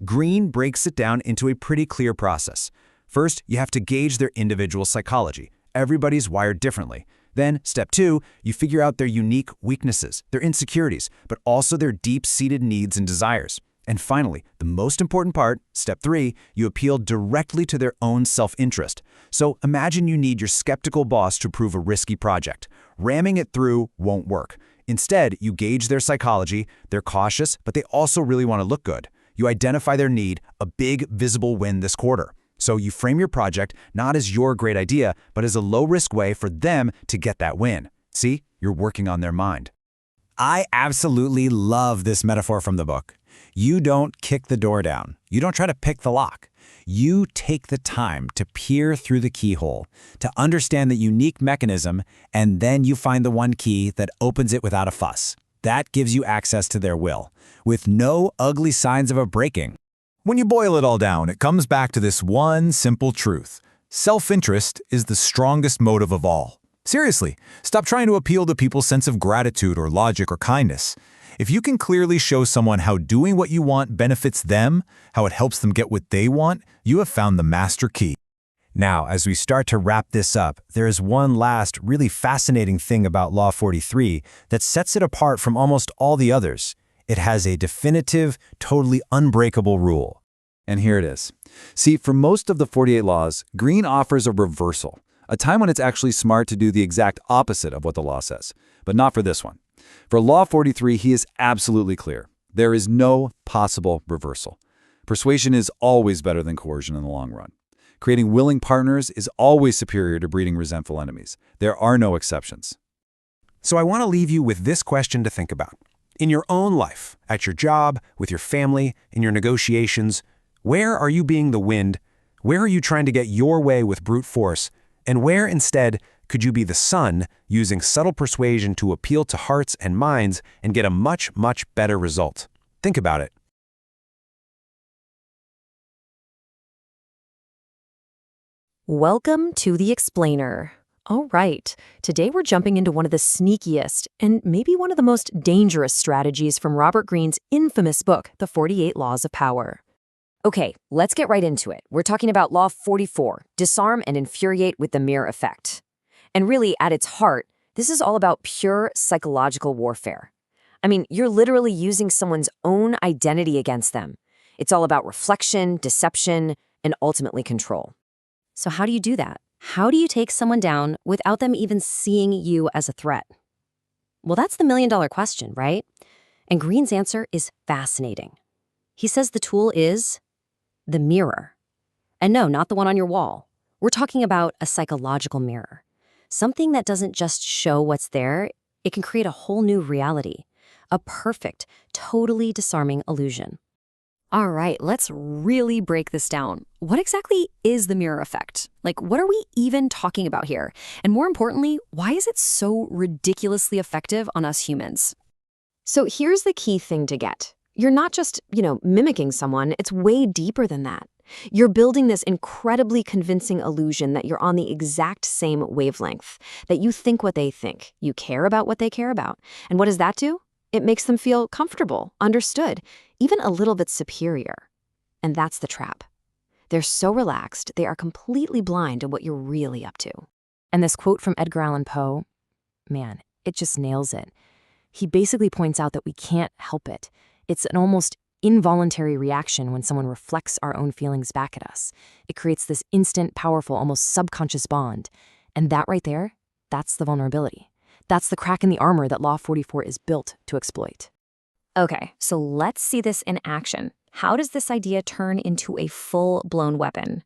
Greene breaks it down into a pretty clear process. First, you have to gauge their individual psychology. Everybody's wired differently. Then, step 2, you figure out their unique weaknesses, their insecurities, but also their deep-seated needs and desires. And finally, the most important part, step 3, you appeal directly to their own self-interest. So imagine you need your skeptical boss to approve a risky project. Ramming it through won't work. Instead, you gauge their psychology. They're cautious, but they also really want to look good. You identify their need, a big, visible win this quarter. So you frame your project not as your great idea, but as a low-risk way for them to get that win. See, you're working on their mind. I absolutely love this metaphor from the book. You don't kick the door down. You don't try to pick the lock. You take the time to peer through the keyhole, to understand the unique mechanism, and then you find the one key that opens it without a fuss. That gives you access to their will, with no ugly signs of a breaking. When you boil it all down, it comes back to this one simple truth. Self-interest is the strongest motive of all. Seriously, stop trying to appeal to people's sense of gratitude or logic or kindness. If you can clearly show someone how doing what you want benefits them, how it helps them get what they want, you have found the master key. Now, as we start to wrap this up, there is one last really fascinating thing about Law 43 that sets it apart from almost all the others. It has a definitive, totally unbreakable rule. And here it is. See, for most of the 48 laws, Greene offers a reversal, a time when it's actually smart to do the exact opposite of what the law says, but not for this one. For Law 43, he is absolutely clear. There is no possible reversal. Persuasion is always better than coercion in the long run. Creating willing partners is always superior to breeding resentful enemies. There are no exceptions. So I want to leave you with this question to think about. In your own life, at your job, with your family, in your negotiations, where are you being the wind? Where are you trying to get your way with brute force? And where, instead, could you be the sun, using subtle persuasion to appeal to hearts and minds and get a much, much better result? Think about it. Welcome to The Explainer. All right, today we're jumping into one of the sneakiest and maybe one of the most dangerous strategies from Robert Greene's infamous book, The 48 Laws of Power. Okay, let's get right into it. We're talking about Law 44, disarm and infuriate with the mirror effect. And really, at its heart, this is all about pure psychological warfare. I mean, you're literally using someone's own identity against them. It's all about reflection, deception, and ultimately control. So how do you do that? How do you take someone down without them even seeing you as a threat? Well, that's the million-dollar question, right? And Greene's answer is fascinating. He says the tool is the mirror. And no, not the one on your wall. We're talking about a psychological mirror. Something that doesn't just show what's there, it can create a whole new reality. A perfect, totally disarming illusion. All right, let's really break this down. What exactly is the mirror effect? Like, what are we even talking about here? And more importantly, why is it so ridiculously effective on us humans? So here's the key thing to get. You're not just, mimicking someone. It's way deeper than that. You're building this incredibly convincing illusion that you're on the exact same wavelength, that you think what they think, you care about what they care about. And what does that do? It makes them feel comfortable, understood, even a little bit superior. And that's the trap. They're so relaxed, they are completely blind to what you're really up to. And this quote from Edgar Allan Poe, man, it just nails it. He basically points out that we can't help it. It's an almost involuntary reaction when someone reflects our own feelings back at us. It creates this instant, powerful, almost subconscious bond. And that right there, that's the vulnerability. That's the crack in the armor that Law 44 is built to exploit. Okay, so let's see this in action. How does this idea turn into a full-blown weapon?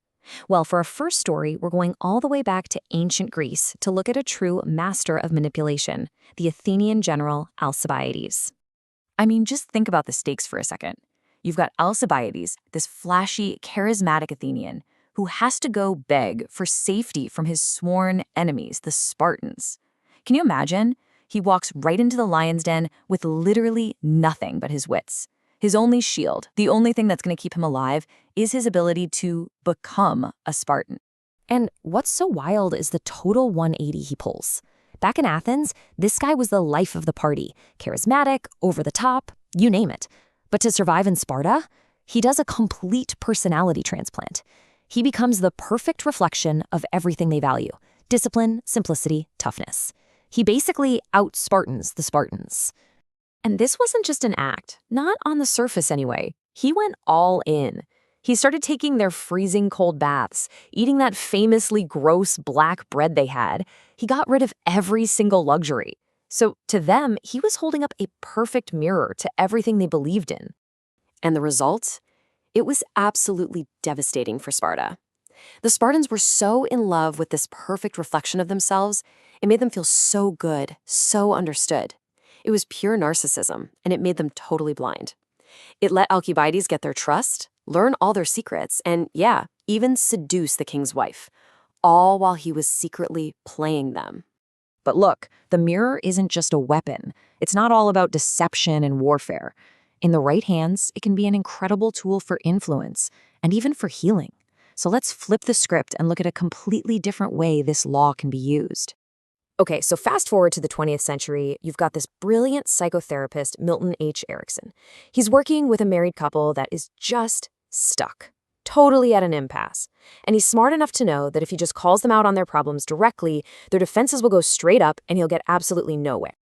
Well, for our first story, we're going all the way back to ancient Greece to look at a true master of manipulation, the Athenian general Alcibiades. I mean, just think about the stakes for a second. You've got Alcibiades, this flashy, charismatic Athenian, who has to go beg for safety from his sworn enemies, the Spartans. Can you imagine? He walks right into the lion's den with literally nothing but his wits. His only shield, the only thing that's going to keep him alive, is his ability to become a Spartan. And what's so wild is the total 180 he pulls. Back in Athens, this guy was the life of the party, charismatic, over the top, you name it. But to survive in Sparta, he does a complete personality transplant. He becomes the perfect reflection of everything they value: discipline, simplicity, toughness. He basically out-Spartans the Spartans. And this wasn't just an act, not on the surface anyway. He went all in. He started taking their freezing cold baths, eating that famously gross black bread they had. He got rid of every single luxury. So to them, he was holding up a perfect mirror to everything they believed in. And the result? It was absolutely devastating for Sparta. The Spartans were so in love with this perfect reflection of themselves, it made them feel so good, so understood. It was pure narcissism, and it made them totally blind. It let Alcibiades get their trust, learn all their secrets, and yeah, even seduce the king's wife, all while he was secretly playing them. But look, the mirror isn't just a weapon. It's not all about deception and warfare. In the right hands, it can be an incredible tool for influence and even for healing. So let's flip the script and look at a completely different way this law can be used. Okay, so fast forward to the 20th century, you've got this brilliant psychotherapist, Milton H. Erickson. He's working with a married couple that is just stuck, totally at an impasse. And he's smart enough to know that if he just calls them out on their problems directly, their defenses will go straight up and he'll get absolutely nowhere.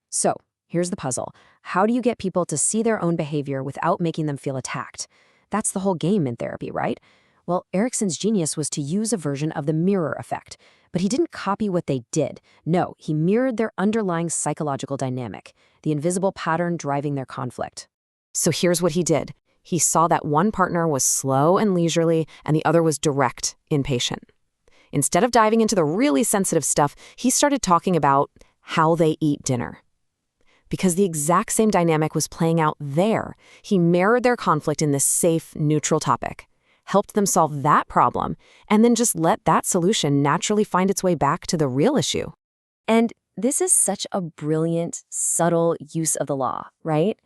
So here's the puzzle. How do you get people to see their own behavior without making them feel attacked? That's the whole game in therapy, right? Well, Erickson's genius was to use a version of the mirror effect, but he didn't copy what they did. No, he mirrored their underlying psychological dynamic, the invisible pattern driving their conflict. So here's what he did. He saw that one partner was slow and leisurely, and the other was direct, impatient. Instead of diving into the really sensitive stuff, he started talking about how they eat dinner. Because the exact same dynamic was playing out there, he mirrored their conflict in this safe, neutral topic, helped them solve that problem, and then just let that solution naturally find its way back to the real issue. And this is such a brilliant, subtle use of the law, right?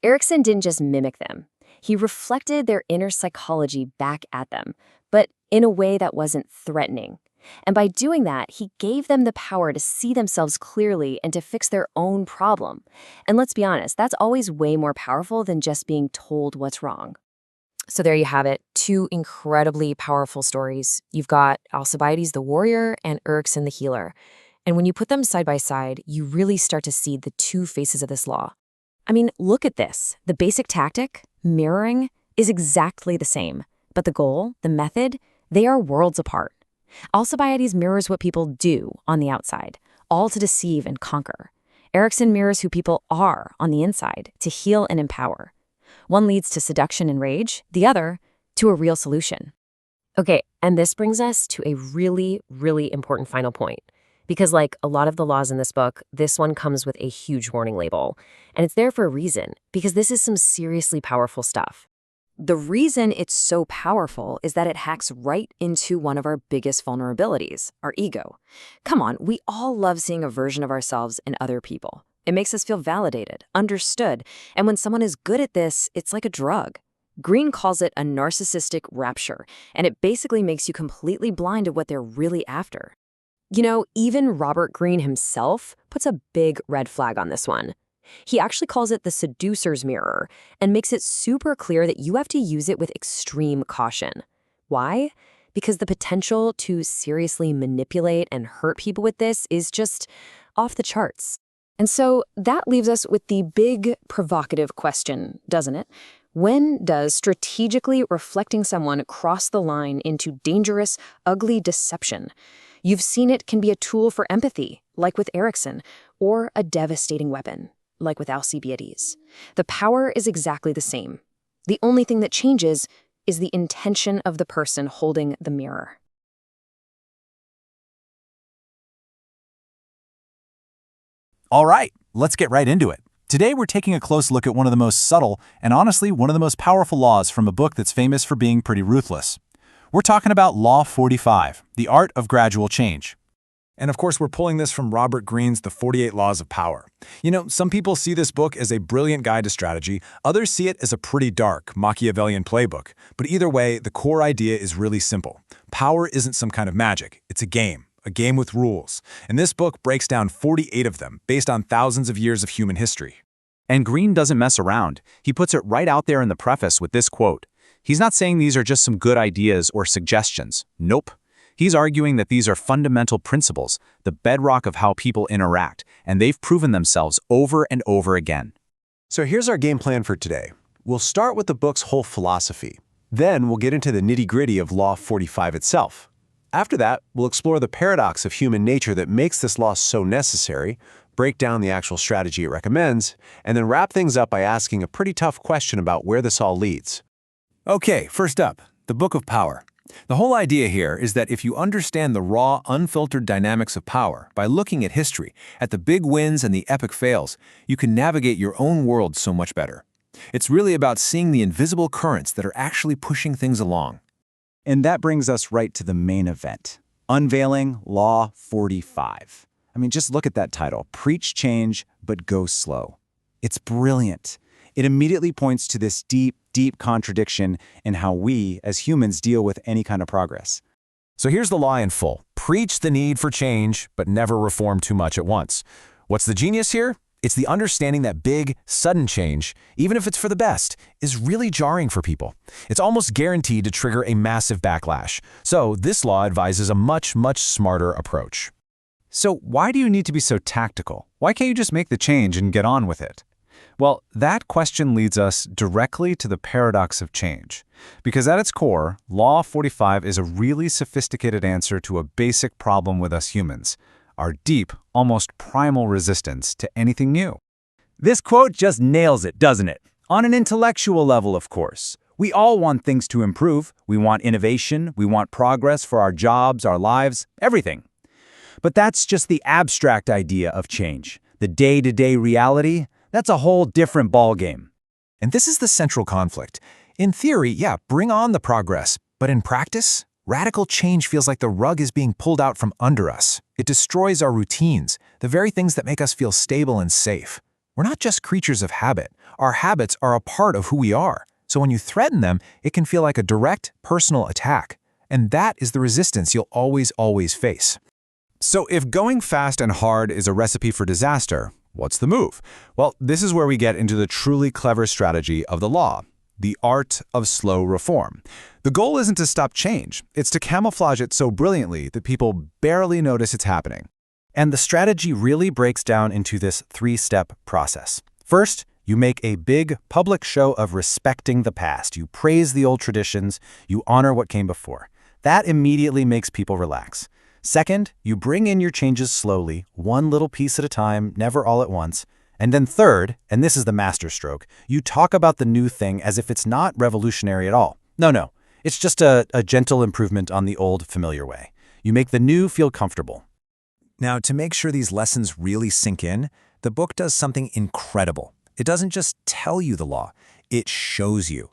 Erickson didn't just mimic them. He reflected their inner psychology back at them, but in a way that wasn't threatening. And by doing that, he gave them the power to see themselves clearly and to fix their own problem. And let's be honest, that's always way more powerful than just being told what's wrong. So there you have it, two incredibly powerful stories. You've got Alcibiades the warrior and Erikson the healer. And when you put them side by side, you really start to see the two faces of this law. I mean, look at this. The basic tactic, mirroring, is exactly the same. But the goal, the method, they are worlds apart. Alcibiades mirrors what people do on the outside, all to deceive and conquer. Erikson mirrors who people are on the inside, to heal and empower. One leads to seduction and rage, the other to a real solution. Okay, and this brings us to a really, really important final point. Because like a lot of the laws in this book, this one comes with a huge warning label. And it's there for a reason, because this is some seriously powerful stuff. The reason it's so powerful is that it hacks right into one of our biggest vulnerabilities, our ego. Come on, we all love seeing a version of ourselves in other people. It makes us feel validated, understood, and when someone is good at this, it's like a drug. Greene calls it a narcissistic rapture, and it basically makes you completely blind to what they're really after. You know, even Robert Greene himself puts a big red flag on this one. He actually calls it the seducer's mirror and makes it super clear that you have to use it with extreme caution. Why? Because the potential to seriously manipulate and hurt people with this is just off the charts. And so that leaves us with the big provocative question, doesn't it? When does strategically reflecting someone cross the line into dangerous, ugly deception? You've seen it can be a tool for empathy, like with Erikson, or a devastating weapon, like with Alcibiades. The power is exactly the same. The only thing that changes is the intention of the person holding the mirror. All right, let's get right into it. Today we're taking a close look at one of the most subtle and honestly one of the most powerful laws from a book that's famous for being pretty ruthless. We're talking about Law 45, The Art of Gradual Change. And of course, we're pulling this from Robert Greene's The 48 Laws of Power. You know, some people see this book as a brilliant guide to strategy, others see it as a pretty dark, Machiavellian playbook. But either way, the core idea is really simple. Power isn't some kind of magic, it's a game with rules. And this book breaks down 48 of them, based on thousands of years of human history. And Greene doesn't mess around. He puts it right out there in the preface with this quote. He's not saying these are just some good ideas or suggestions. Nope. He's arguing that these are fundamental principles, the bedrock of how people interact, and they've proven themselves over and over again. So here's our game plan for today. We'll start with the book's whole philosophy. Then we'll get into the nitty-gritty of Law 45 itself. After that, we'll explore the paradox of human nature that makes this law so necessary, break down the actual strategy it recommends, and then wrap things up by asking a pretty tough question about where this all leads. Okay, first up, the Book of Power. The whole idea here is that if you understand the raw, unfiltered dynamics of power by looking at history, at the big wins and the epic fails, you can navigate your own world so much better. It's really about seeing the invisible currents that are actually pushing things along. And that brings us right to the main event, unveiling Law 45. I mean, just look at that title, Preach Change, but Go Slow. It's brilliant. It immediately points to this deep, deep contradiction in how we, as humans, deal with any kind of progress. So here's the law in full. Preach the need for change, but never reform too much at once. What's the genius here? It's the understanding that big, sudden change, even if it's for the best, is really jarring for people. It's almost guaranteed to trigger a massive backlash. So this law advises a much, much smarter approach. So why do you need to be so tactical? Why can't you just make the change and get on with it? Well, that question leads us directly to the paradox of change. Because at its core, Law 45 is a really sophisticated answer to a basic problem with us humans, our deep, almost primal resistance to anything new. This quote just nails it, doesn't it? On an intellectual level, of course. We all want things to improve. We want innovation. We want progress for our jobs, our lives, everything. But that's just the abstract idea of change. The day-to-day reality, that's a whole different ballgame. And this is the central conflict. In theory, yeah, bring on the progress. But in practice, radical change feels like the rug is being pulled out from under us. It destroys our routines, the very things that make us feel stable and safe. We're not just creatures of habit. Our habits are a part of who we are. So when you threaten them, it can feel like a direct, personal attack. And that is the resistance you'll always face. So if going fast and hard is a recipe for disaster, what's the move? Well, this is where we get into the truly clever strategy of the law, the art of slow reform. The goal isn't to stop change, it's to camouflage it so brilliantly that people barely notice it's happening. And the strategy really breaks down into this three-step process. First, you make a big public show of respecting the past. You praise the old traditions, you honor what came before. That immediately makes people relax. Second, you bring in your changes slowly, one little piece at a time, never all at once. And then third, and this is the masterstroke, you talk about the new thing as if it's not revolutionary at all. No, it's just a gentle improvement on the old familiar way. You make the new feel comfortable. Now, to make sure these lessons really sink in, the book does something incredible. It doesn't just tell you the law, it shows you.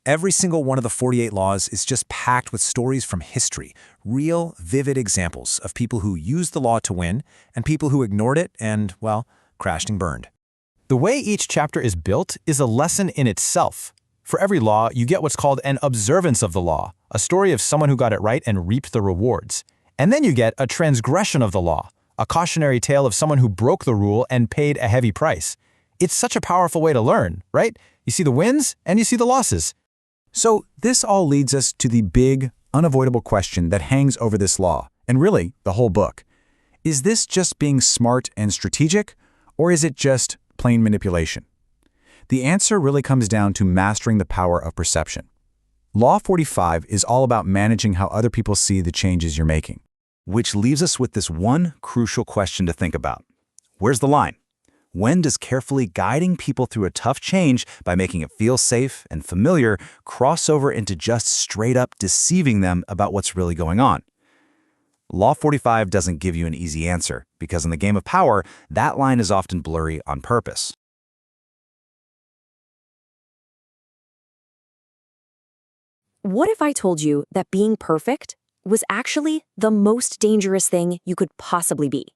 Every single one of the 48 laws is just packed with stories from history, real, vivid examples of people who used the law to win and people who ignored it and, well, crashed and burned. The way each chapter is built is a lesson in itself. For every law, you get what's called an observance of the law, a story of someone who got it right and reaped the rewards. And then you get a transgression of the law, a cautionary tale of someone who broke the rule and paid a heavy price. It's such a powerful way to learn, right? You see the wins and you see the losses. So this all leads us to the big, unavoidable question that hangs over this law, and really the whole book. Is this just being smart and strategic, or is it just plain manipulation? The answer really comes down to mastering the power of perception. Law 45 is all about managing how other people see the changes you're making. Which leaves us with this one crucial question to think about. Where's the line? When does carefully guiding people through a tough change by making it feel safe and familiar cross over into just straight up deceiving them about what's really going on? Law 45 doesn't give you an easy answer, because in the game of power, that line is often blurry on purpose. What if I told you that being perfect was actually the most dangerous thing you could possibly be?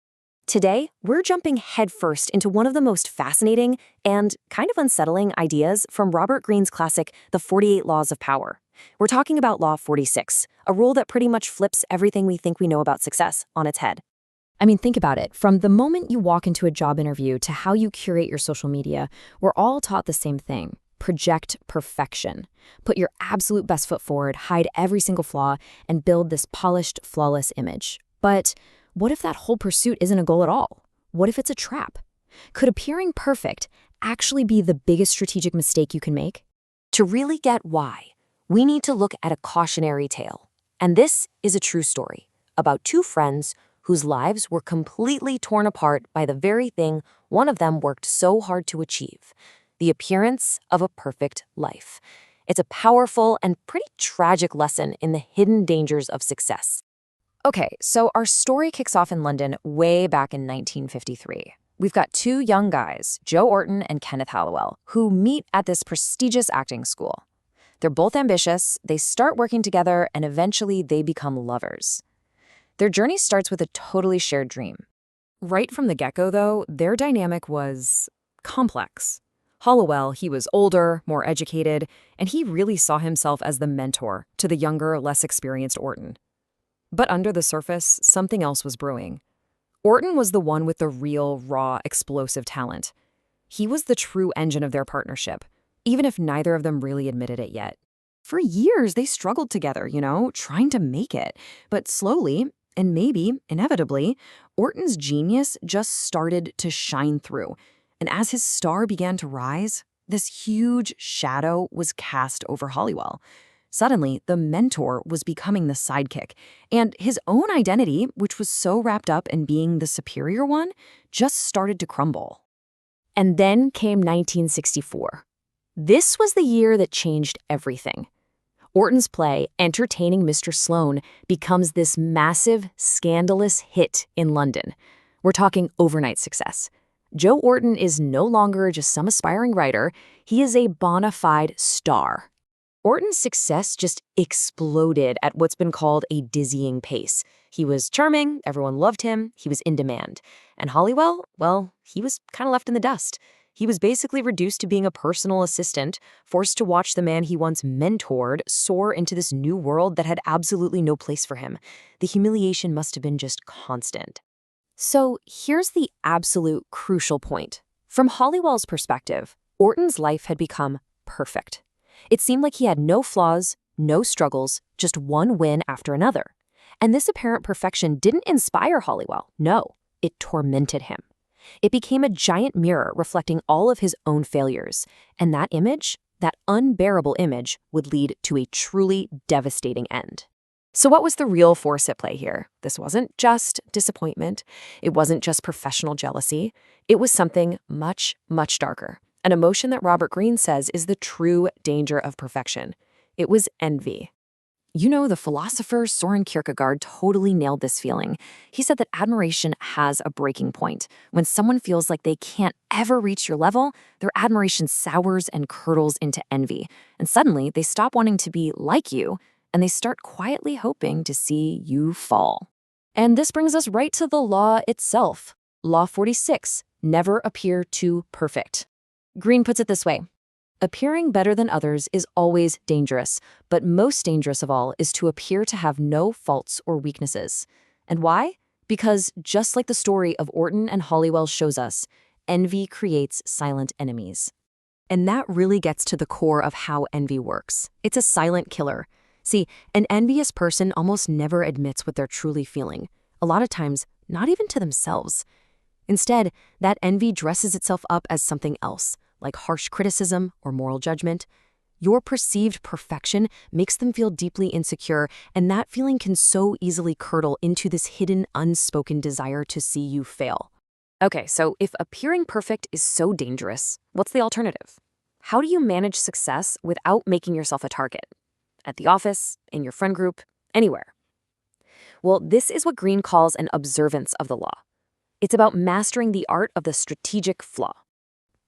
Today, we're jumping headfirst into one of the most fascinating and kind of unsettling ideas from Robert Greene's classic, The 48 Laws of Power. We're talking about Law 46, a rule that pretty much flips everything we think we know about success on its head. I mean, think about it. From the moment you walk into a job interview to how you curate your social media, we're all taught the same thing. Project perfection. Put your absolute best foot forward, hide every single flaw, and build this polished, flawless image. But what if that whole pursuit isn't a goal at all? What if it's a trap? Could appearing perfect actually be the biggest strategic mistake you can make? To really get why, we need to look at a cautionary tale. And this is a true story about two friends whose lives were completely torn apart by the very thing one of them worked so hard to achieve: the appearance of a perfect life. It's a powerful and pretty tragic lesson in the hidden dangers of success. Okay, so our story kicks off in London way back in 1953. We've got two young guys, Joe Orton and Kenneth Halliwell, who meet at this prestigious acting school. They're both ambitious, they start working together, and eventually they become lovers. Their journey starts with a totally shared dream. Right from the get-go, though, their dynamic was complex. Halliwell, he was older, more educated, and he really saw himself as the mentor to the younger, less experienced Orton. But under the surface, something else was brewing. Orton was the one with the real, raw, explosive talent. He was the true engine of their partnership, even if neither of them really admitted it yet. For years, they struggled together, trying to make it. But slowly, and maybe inevitably, Orton's genius just started to shine through. And as his star began to rise, this huge shadow was cast over Halliwell. Suddenly, the mentor was becoming the sidekick, and his own identity, which was so wrapped up in being the superior one, just started to crumble. And then came 1964. This was the year that changed everything. Orton's play, Entertaining Mr. Sloane, becomes this massive, scandalous hit in London. We're talking overnight success. Joe Orton is no longer just some aspiring writer, he is a bona fide star. Orton's success just exploded at what's been called a dizzying pace. He was charming, everyone loved him, he was in demand. And Halliwell, well, he was kind of left in the dust. He was basically reduced to being a personal assistant, forced to watch the man he once mentored soar into this new world that had absolutely no place for him. The humiliation must have been just constant. So here's the absolute crucial point. From Hollywell's perspective, Orton's life had become perfect. It seemed like he had no flaws, no struggles, just one win after another. And this apparent perfection didn't inspire Hollywell. No, it tormented him. It became a giant mirror reflecting all of his own failures. And that image, that unbearable image, would lead to a truly devastating end. So what was the real force at play here? This wasn't just disappointment. It wasn't just professional jealousy. It was something much, much darker. An emotion that Robert Greene says is the true danger of perfection. It was envy. You know, the philosopher Soren Kierkegaard totally nailed this feeling. He said that admiration has a breaking point. When someone feels like they can't ever reach your level, their admiration sours and curdles into envy. And suddenly, they stop wanting to be like you, and they start quietly hoping to see you fall. And this brings us right to the law itself. Law 46, never appear too perfect. Greene puts it this way: appearing better than others is always dangerous, but most dangerous of all is to appear to have no faults or weaknesses. And why? Because just like the story of Orton and Hollywell shows us, envy creates silent enemies. And that really gets to the core of how envy works. It's a silent killer. See, an envious person almost never admits what they're truly feeling. A lot of times, not even to themselves. Instead, that envy dresses itself up as something else, like harsh criticism or moral judgment. Your perceived perfection makes them feel deeply insecure, and that feeling can so easily curdle into this hidden, unspoken desire to see you fail. Okay, so if appearing perfect is so dangerous, what's the alternative? How do you manage success without making yourself a target? At the office, in your friend group, anywhere. Well, this is what Greene calls an observance of the law. It's about mastering the art of the strategic flaw.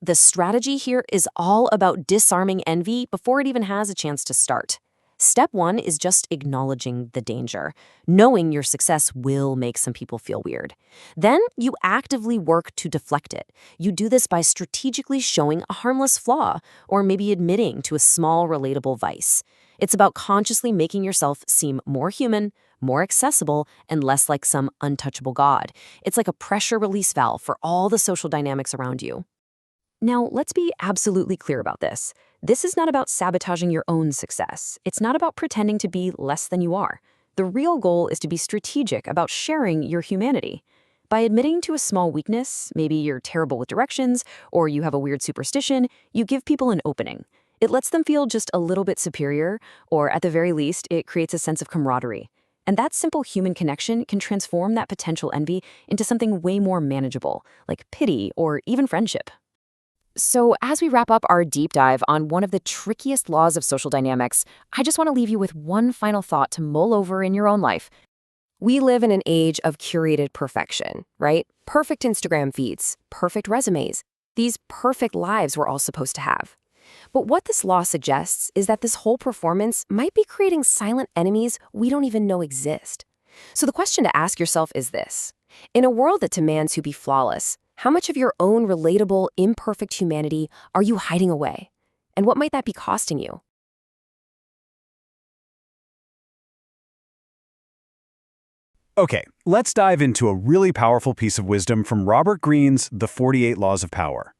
The strategy here is all about disarming envy before it even has a chance to start. Step 1 is just acknowledging the danger, knowing your success will make some people feel weird. Then you actively work to deflect it. You do this by strategically showing a harmless flaw, or maybe admitting to a small, relatable vice. It's about consciously making yourself seem more human, more accessible, and less like some untouchable god. It's like a pressure release valve for all the social dynamics around you. Now, let's be absolutely clear about this. This is not about sabotaging your own success. It's not about pretending to be less than you are. The real goal is to be strategic about sharing your humanity. By admitting to a small weakness, maybe you're terrible with directions, or you have a weird superstition, you give people an opening. It lets them feel just a little bit superior, or at the very least, it creates a sense of camaraderie. And that simple human connection can transform that potential envy into something way more manageable, like pity or even friendship. So as we wrap up our deep dive on one of the trickiest laws of social dynamics, I just want to leave you with one final thought to mull over in your own life. We live in an age of curated perfection, right? Perfect Instagram feeds, perfect resumes, these perfect lives we're all supposed to have. But what this law suggests is that this whole performance might be creating silent enemies we don't even know exist. So the question to ask yourself is this: in a world that demands you be flawless, how much of your own relatable, imperfect humanity are you hiding away? And what might that be costing you? Okay, let's dive into a really powerful piece of wisdom from Robert Greene's The 48 Laws of Power.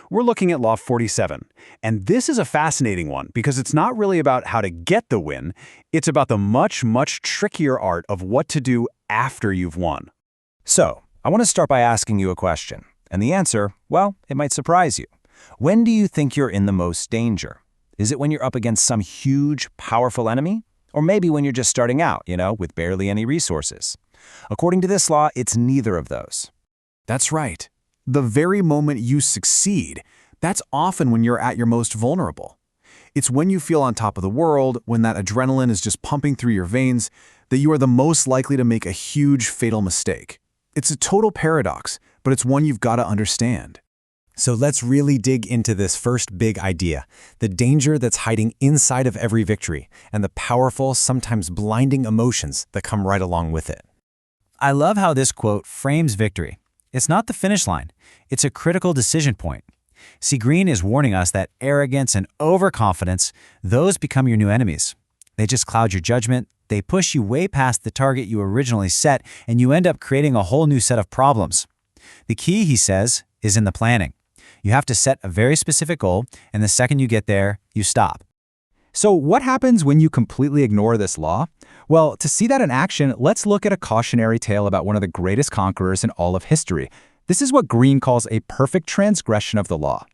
We're looking at Law 47, and this is a fascinating one because it's not really about how to get the win, it's about the much, much trickier art of what to do after you've won. So, I want to start by asking you a question. And the answer, well, it might surprise you. When do you think you're in the most danger? Is it when you're up against some huge, powerful enemy? Or maybe when you're just starting out, with barely any resources? According to this law, it's neither of those. That's right. The very moment you succeed, that's often when you're at your most vulnerable. It's when you feel on top of the world, when that adrenaline is just pumping through your veins, that you are the most likely to make a huge, fatal mistake. It's a total paradox, but it's one you've got to understand. So let's really dig into this first big idea, the danger that's hiding inside of every victory, and the powerful, sometimes blinding emotions that come right along with it. I love how this quote frames victory. It's not the finish line. It's a critical decision point. See, Greene is warning us that arrogance and overconfidence, those become your new enemies. They just cloud your judgment, they push you way past the target you originally set, and you end up creating a whole new set of problems. The key, he says, is in the planning. You have to set a very specific goal, and the second you get there, you stop. So what happens when you completely ignore this law? Well, to see that in action, let's look at a cautionary tale about one of the greatest conquerors in all of history. This is what Greene calls a perfect transgression of the law.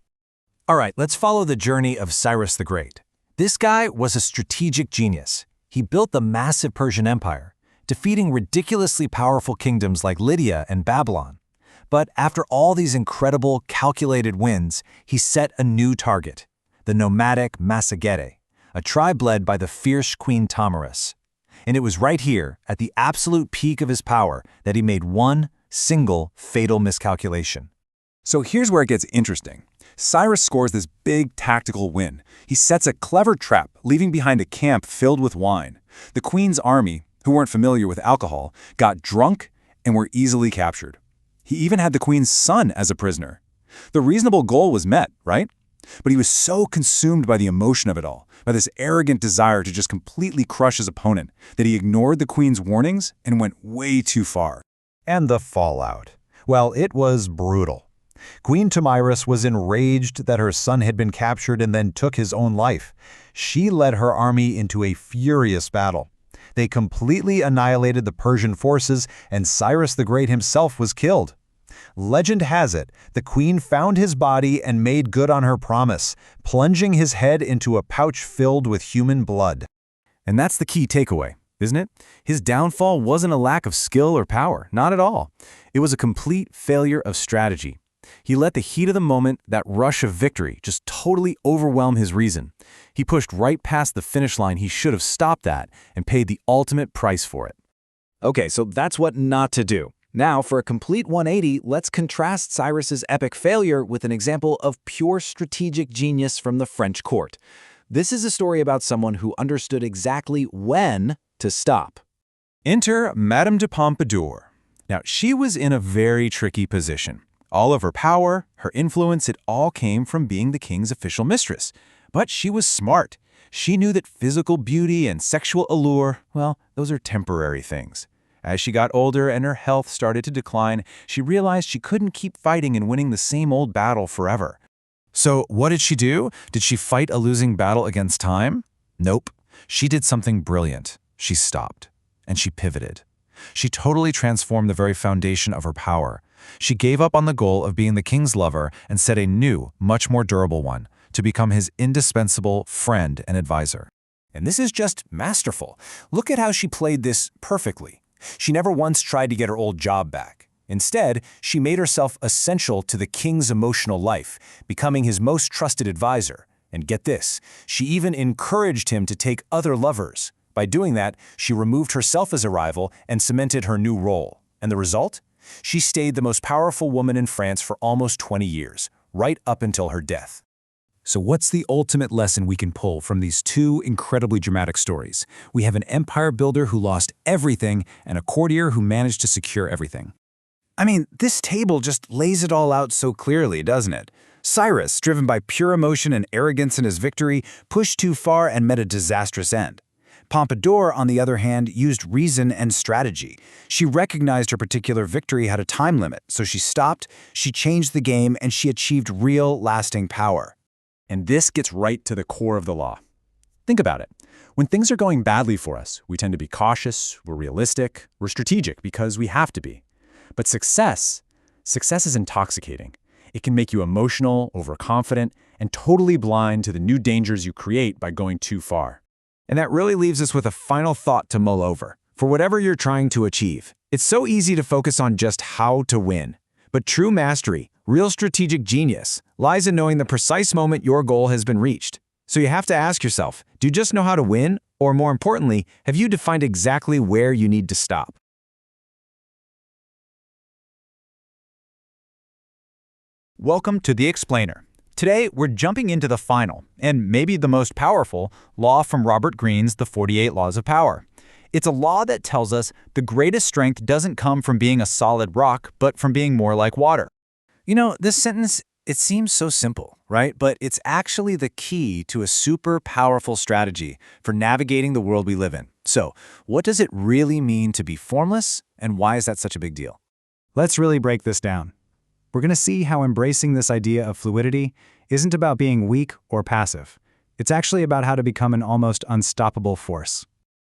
All right, let's follow the journey of Cyrus the Great. This guy was a strategic genius. He built the massive Persian Empire, defeating ridiculously powerful kingdoms like Lydia and Babylon. But after all these incredible, calculated wins, he set a new target, the nomadic Massagetae, a tribe led by the fierce Queen Tamaris. And it was right here, at the absolute peak of his power, that he made one single fatal miscalculation. So here's where it gets interesting. Cyrus scores this big tactical win. He sets a clever trap, leaving behind a camp filled with wine. The queen's army, who weren't familiar with alcohol, got drunk and were easily captured. He even had the queen's son as a prisoner. The reasonable goal was met, right? But he was so consumed by the emotion of it all, by this arrogant desire to just completely crush his opponent, that he ignored the queen's warnings and went way too far. And the fallout. Well, it was brutal. Queen Tamiris was enraged that her son had been captured and then took his own life. She led her army into a furious battle. They completely annihilated the Persian forces, and Cyrus the Great himself was killed. Legend has it, the queen found his body and made good on her promise, plunging his head into a pouch filled with human blood. And that's the key takeaway, isn't it? His downfall wasn't a lack of skill or power, not at all. It was a complete failure of strategy. He let the heat of the moment, that rush of victory, just totally overwhelm his reason. He pushed right past the finish line he should have stopped at and paid the ultimate price for it. Okay, so that's what not to do. Now, for a complete 180, let's contrast Cyrus's epic failure with an example of pure strategic genius from the French court. This is a story about someone who understood exactly when to stop. Enter Madame de Pompadour. Now, she was in a very tricky position. All of her power, her influence, it all came from being the king's official mistress. But she was smart. She knew that physical beauty and sexual allure, well, those are temporary things. As she got older and her health started to decline, she realized she couldn't keep fighting and winning the same old battle forever. So what did she do? Did she fight a losing battle against time? Nope. She did something brilliant. She stopped. And she pivoted. She totally transformed the very foundation of her power. She gave up on the goal of being the king's lover and set a new, much more durable one, to become his indispensable friend and advisor. And this is just masterful. Look at how she played this perfectly. She never once tried to get her old job back. Instead, she made herself essential to the king's emotional life, becoming his most trusted advisor. And get this, she even encouraged him to take other lovers. By doing that, she removed herself as a rival and cemented her new role. And the result? She stayed the most powerful woman in France for almost 20 years, right up until her death. So what's the ultimate lesson we can pull from these two incredibly dramatic stories? We have an empire builder who lost everything and a courtier who managed to secure everything. I mean, this table just lays it all out so clearly, doesn't it? Cyrus, driven by pure emotion and arrogance in his victory, pushed too far and met a disastrous end. Pompadour, on the other hand, used reason and strategy. She recognized her particular victory had a time limit, so she stopped, she changed the game, and she achieved real, lasting power. And this gets right to the core of the law. Think about it. When things are going badly for us, we tend to be cautious, we're realistic, we're strategic because we have to be. But success is intoxicating. It can make you emotional, overconfident, and totally blind to the new dangers you create by going too far. And that really leaves us with a final thought to mull over. For whatever you're trying to achieve, it's so easy to focus on just how to win. But true mastery, real strategic genius, lies in knowing the precise moment your goal has been reached. So you have to ask yourself, do you just know how to win? Or more importantly, have you defined exactly where you need to stop? Welcome to The Explainer. Today, we're jumping into the final, and maybe the most powerful, law from Robert Greene's The 48 Laws of Power. It's a law that tells us the greatest strength doesn't come from being a solid rock, but from being more like water. You know, this sentence It seems so simple, right? But it's actually the key to a super powerful strategy for navigating the world we live in. So, what does it really mean to be formless, and why is that such a big deal? Let's really break this down. We're going to see how embracing this idea of fluidity isn't about being weak or passive. It's actually about how to become an almost unstoppable force.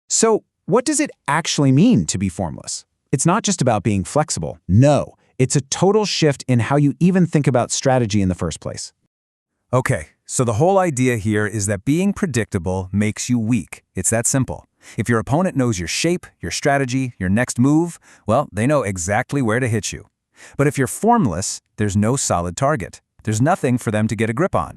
So, what does it actually mean to be formless? It's not just about being flexible. No, it's a total shift in how you even think about strategy in the first place. Okay, so the whole idea here is that being predictable makes you weak. It's that simple. If your opponent knows your shape, your strategy, your next move, well, they know exactly where to hit you. But if you're formless, there's no solid target. There's nothing for them to get a grip on.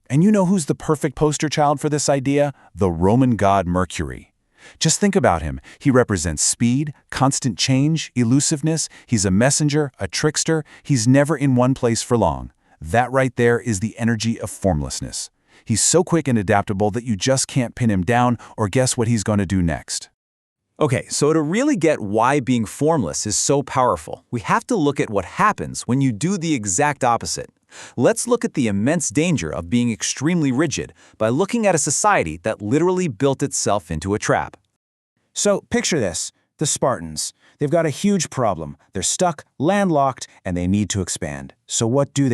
And you know who's the perfect poster child for this idea? The Roman god Mercury. Just think about him. He represents speed, constant change, elusiveness. He's a messenger, a trickster. He's never in one place for long. That right there is the energy of formlessness. He's so quick and adaptable that you just can't pin him down or guess what he's going to do next. Okay, so to really get why being formless is so powerful, we have to look at what happens when you do the exact opposite. Let's look at the immense danger of being extremely rigid by looking at a society that literally built itself into a trap. So, picture this. The Spartans. They've got a huge problem. They're stuck, landlocked, and they need to expand. So what do?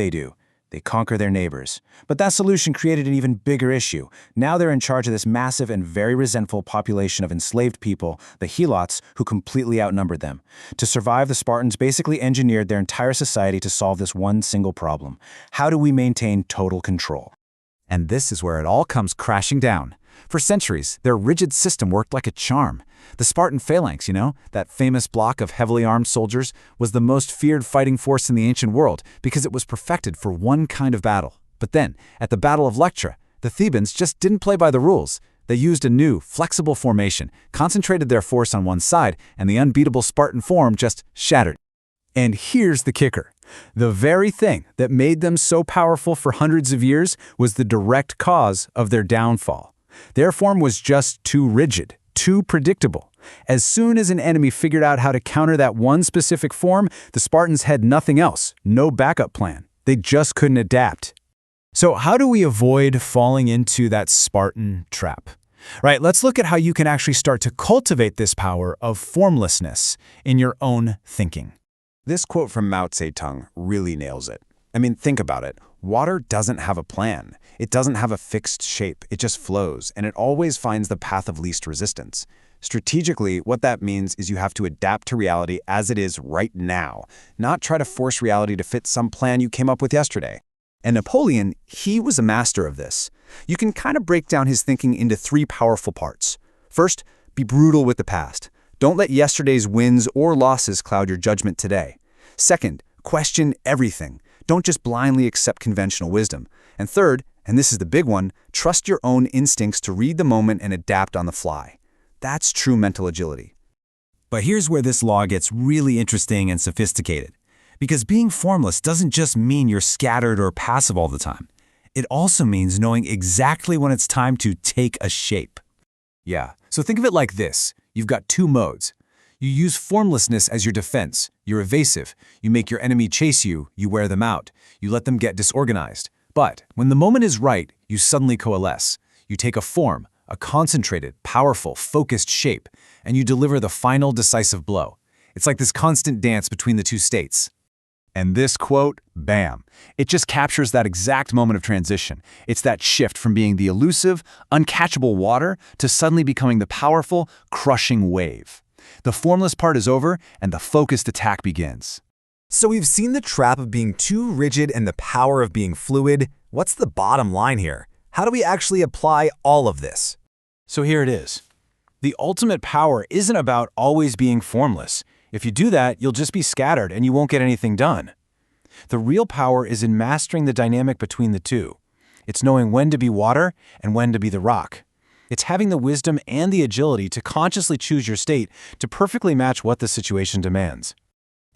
They conquer their neighbors. But that solution created an even bigger issue. Now they're in charge of this massive and very resentful population of enslaved people, the Helots, who completely outnumbered them. To survive, the Spartans basically engineered their entire society to solve this one single problem. How do we maintain total control? And this is where it all comes crashing down. For centuries, their rigid system worked like a charm. The Spartan phalanx, that famous block of heavily armed soldiers, was the most feared fighting force in the ancient world because it was perfected for one kind of battle. But then, at the Battle of Lectra, the Thebans just didn't play by the rules. They used a new, flexible formation, concentrated their force on one side, and the unbeatable Spartan form just shattered. And here's the kicker. The very thing that made them so powerful for hundreds of years was the direct cause of their downfall. Their form was just too rigid, too predictable. As soon as an enemy figured out how to counter that one specific form, the Spartans had nothing else, no backup plan. They just couldn't adapt. So how do we avoid falling into that Spartan trap? Right, let's look at how you can actually start to cultivate this power of formlessness in your own thinking. This quote from Mao Zedong really nails it. I mean, think about it. Water doesn't have a plan. It doesn't have a fixed shape. It just flows, and it always finds the path of least resistance. Strategically, what that means is you have to adapt to reality as it is right now, not try to force reality to fit some plan you came up with yesterday. And Napoleon, he was a master of this. You can kind of break down his thinking into three powerful parts. First, be brutal with the past. Don't let yesterday's wins or losses cloud your judgment today. Second, question everything. Don't just blindly accept conventional wisdom. And third, and this is the big one, trust your own instincts to read the moment and adapt on the fly. That's true mental agility. But here's where this law gets really interesting and sophisticated. Because being formless doesn't just mean you're scattered or passive all the time. It also means knowing exactly when it's time to take a shape. Yeah, so think of it like this. You've got two modes. You use formlessness as your defense. You're evasive. You make your enemy chase you. You wear them out. You let them get disorganized. But when the moment is right, you suddenly coalesce. You take a form, a concentrated, powerful, focused shape, and you deliver the final decisive blow. It's like this constant dance between the two states. And this quote, bam, it just captures that exact moment of transition. It's that shift from being the elusive, uncatchable water to suddenly becoming the powerful, crushing wave. The formless part is over, and the focused attack begins. So we've seen the trap of being too rigid and the power of being fluid. What's the bottom line here? How do we actually apply all of this? So here it is. The ultimate power isn't about always being formless. If you do that, you'll just be scattered and you won't get anything done. The real power is in mastering the dynamic between the two. It's knowing when to be water and when to be the rock. It's having the wisdom and the agility to consciously choose your state to perfectly match what the situation demands.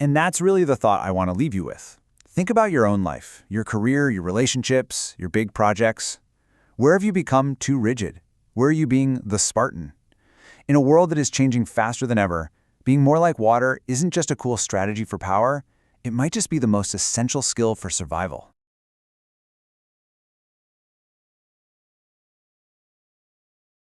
And that's really the thought I want to leave you with. Think about your own life, your career, your relationships, your big projects. Where have you become too rigid? Where are you being the Spartan? In a world that is changing faster than ever, being more like water isn't just a cool strategy for power, it might just be the most essential skill for survival.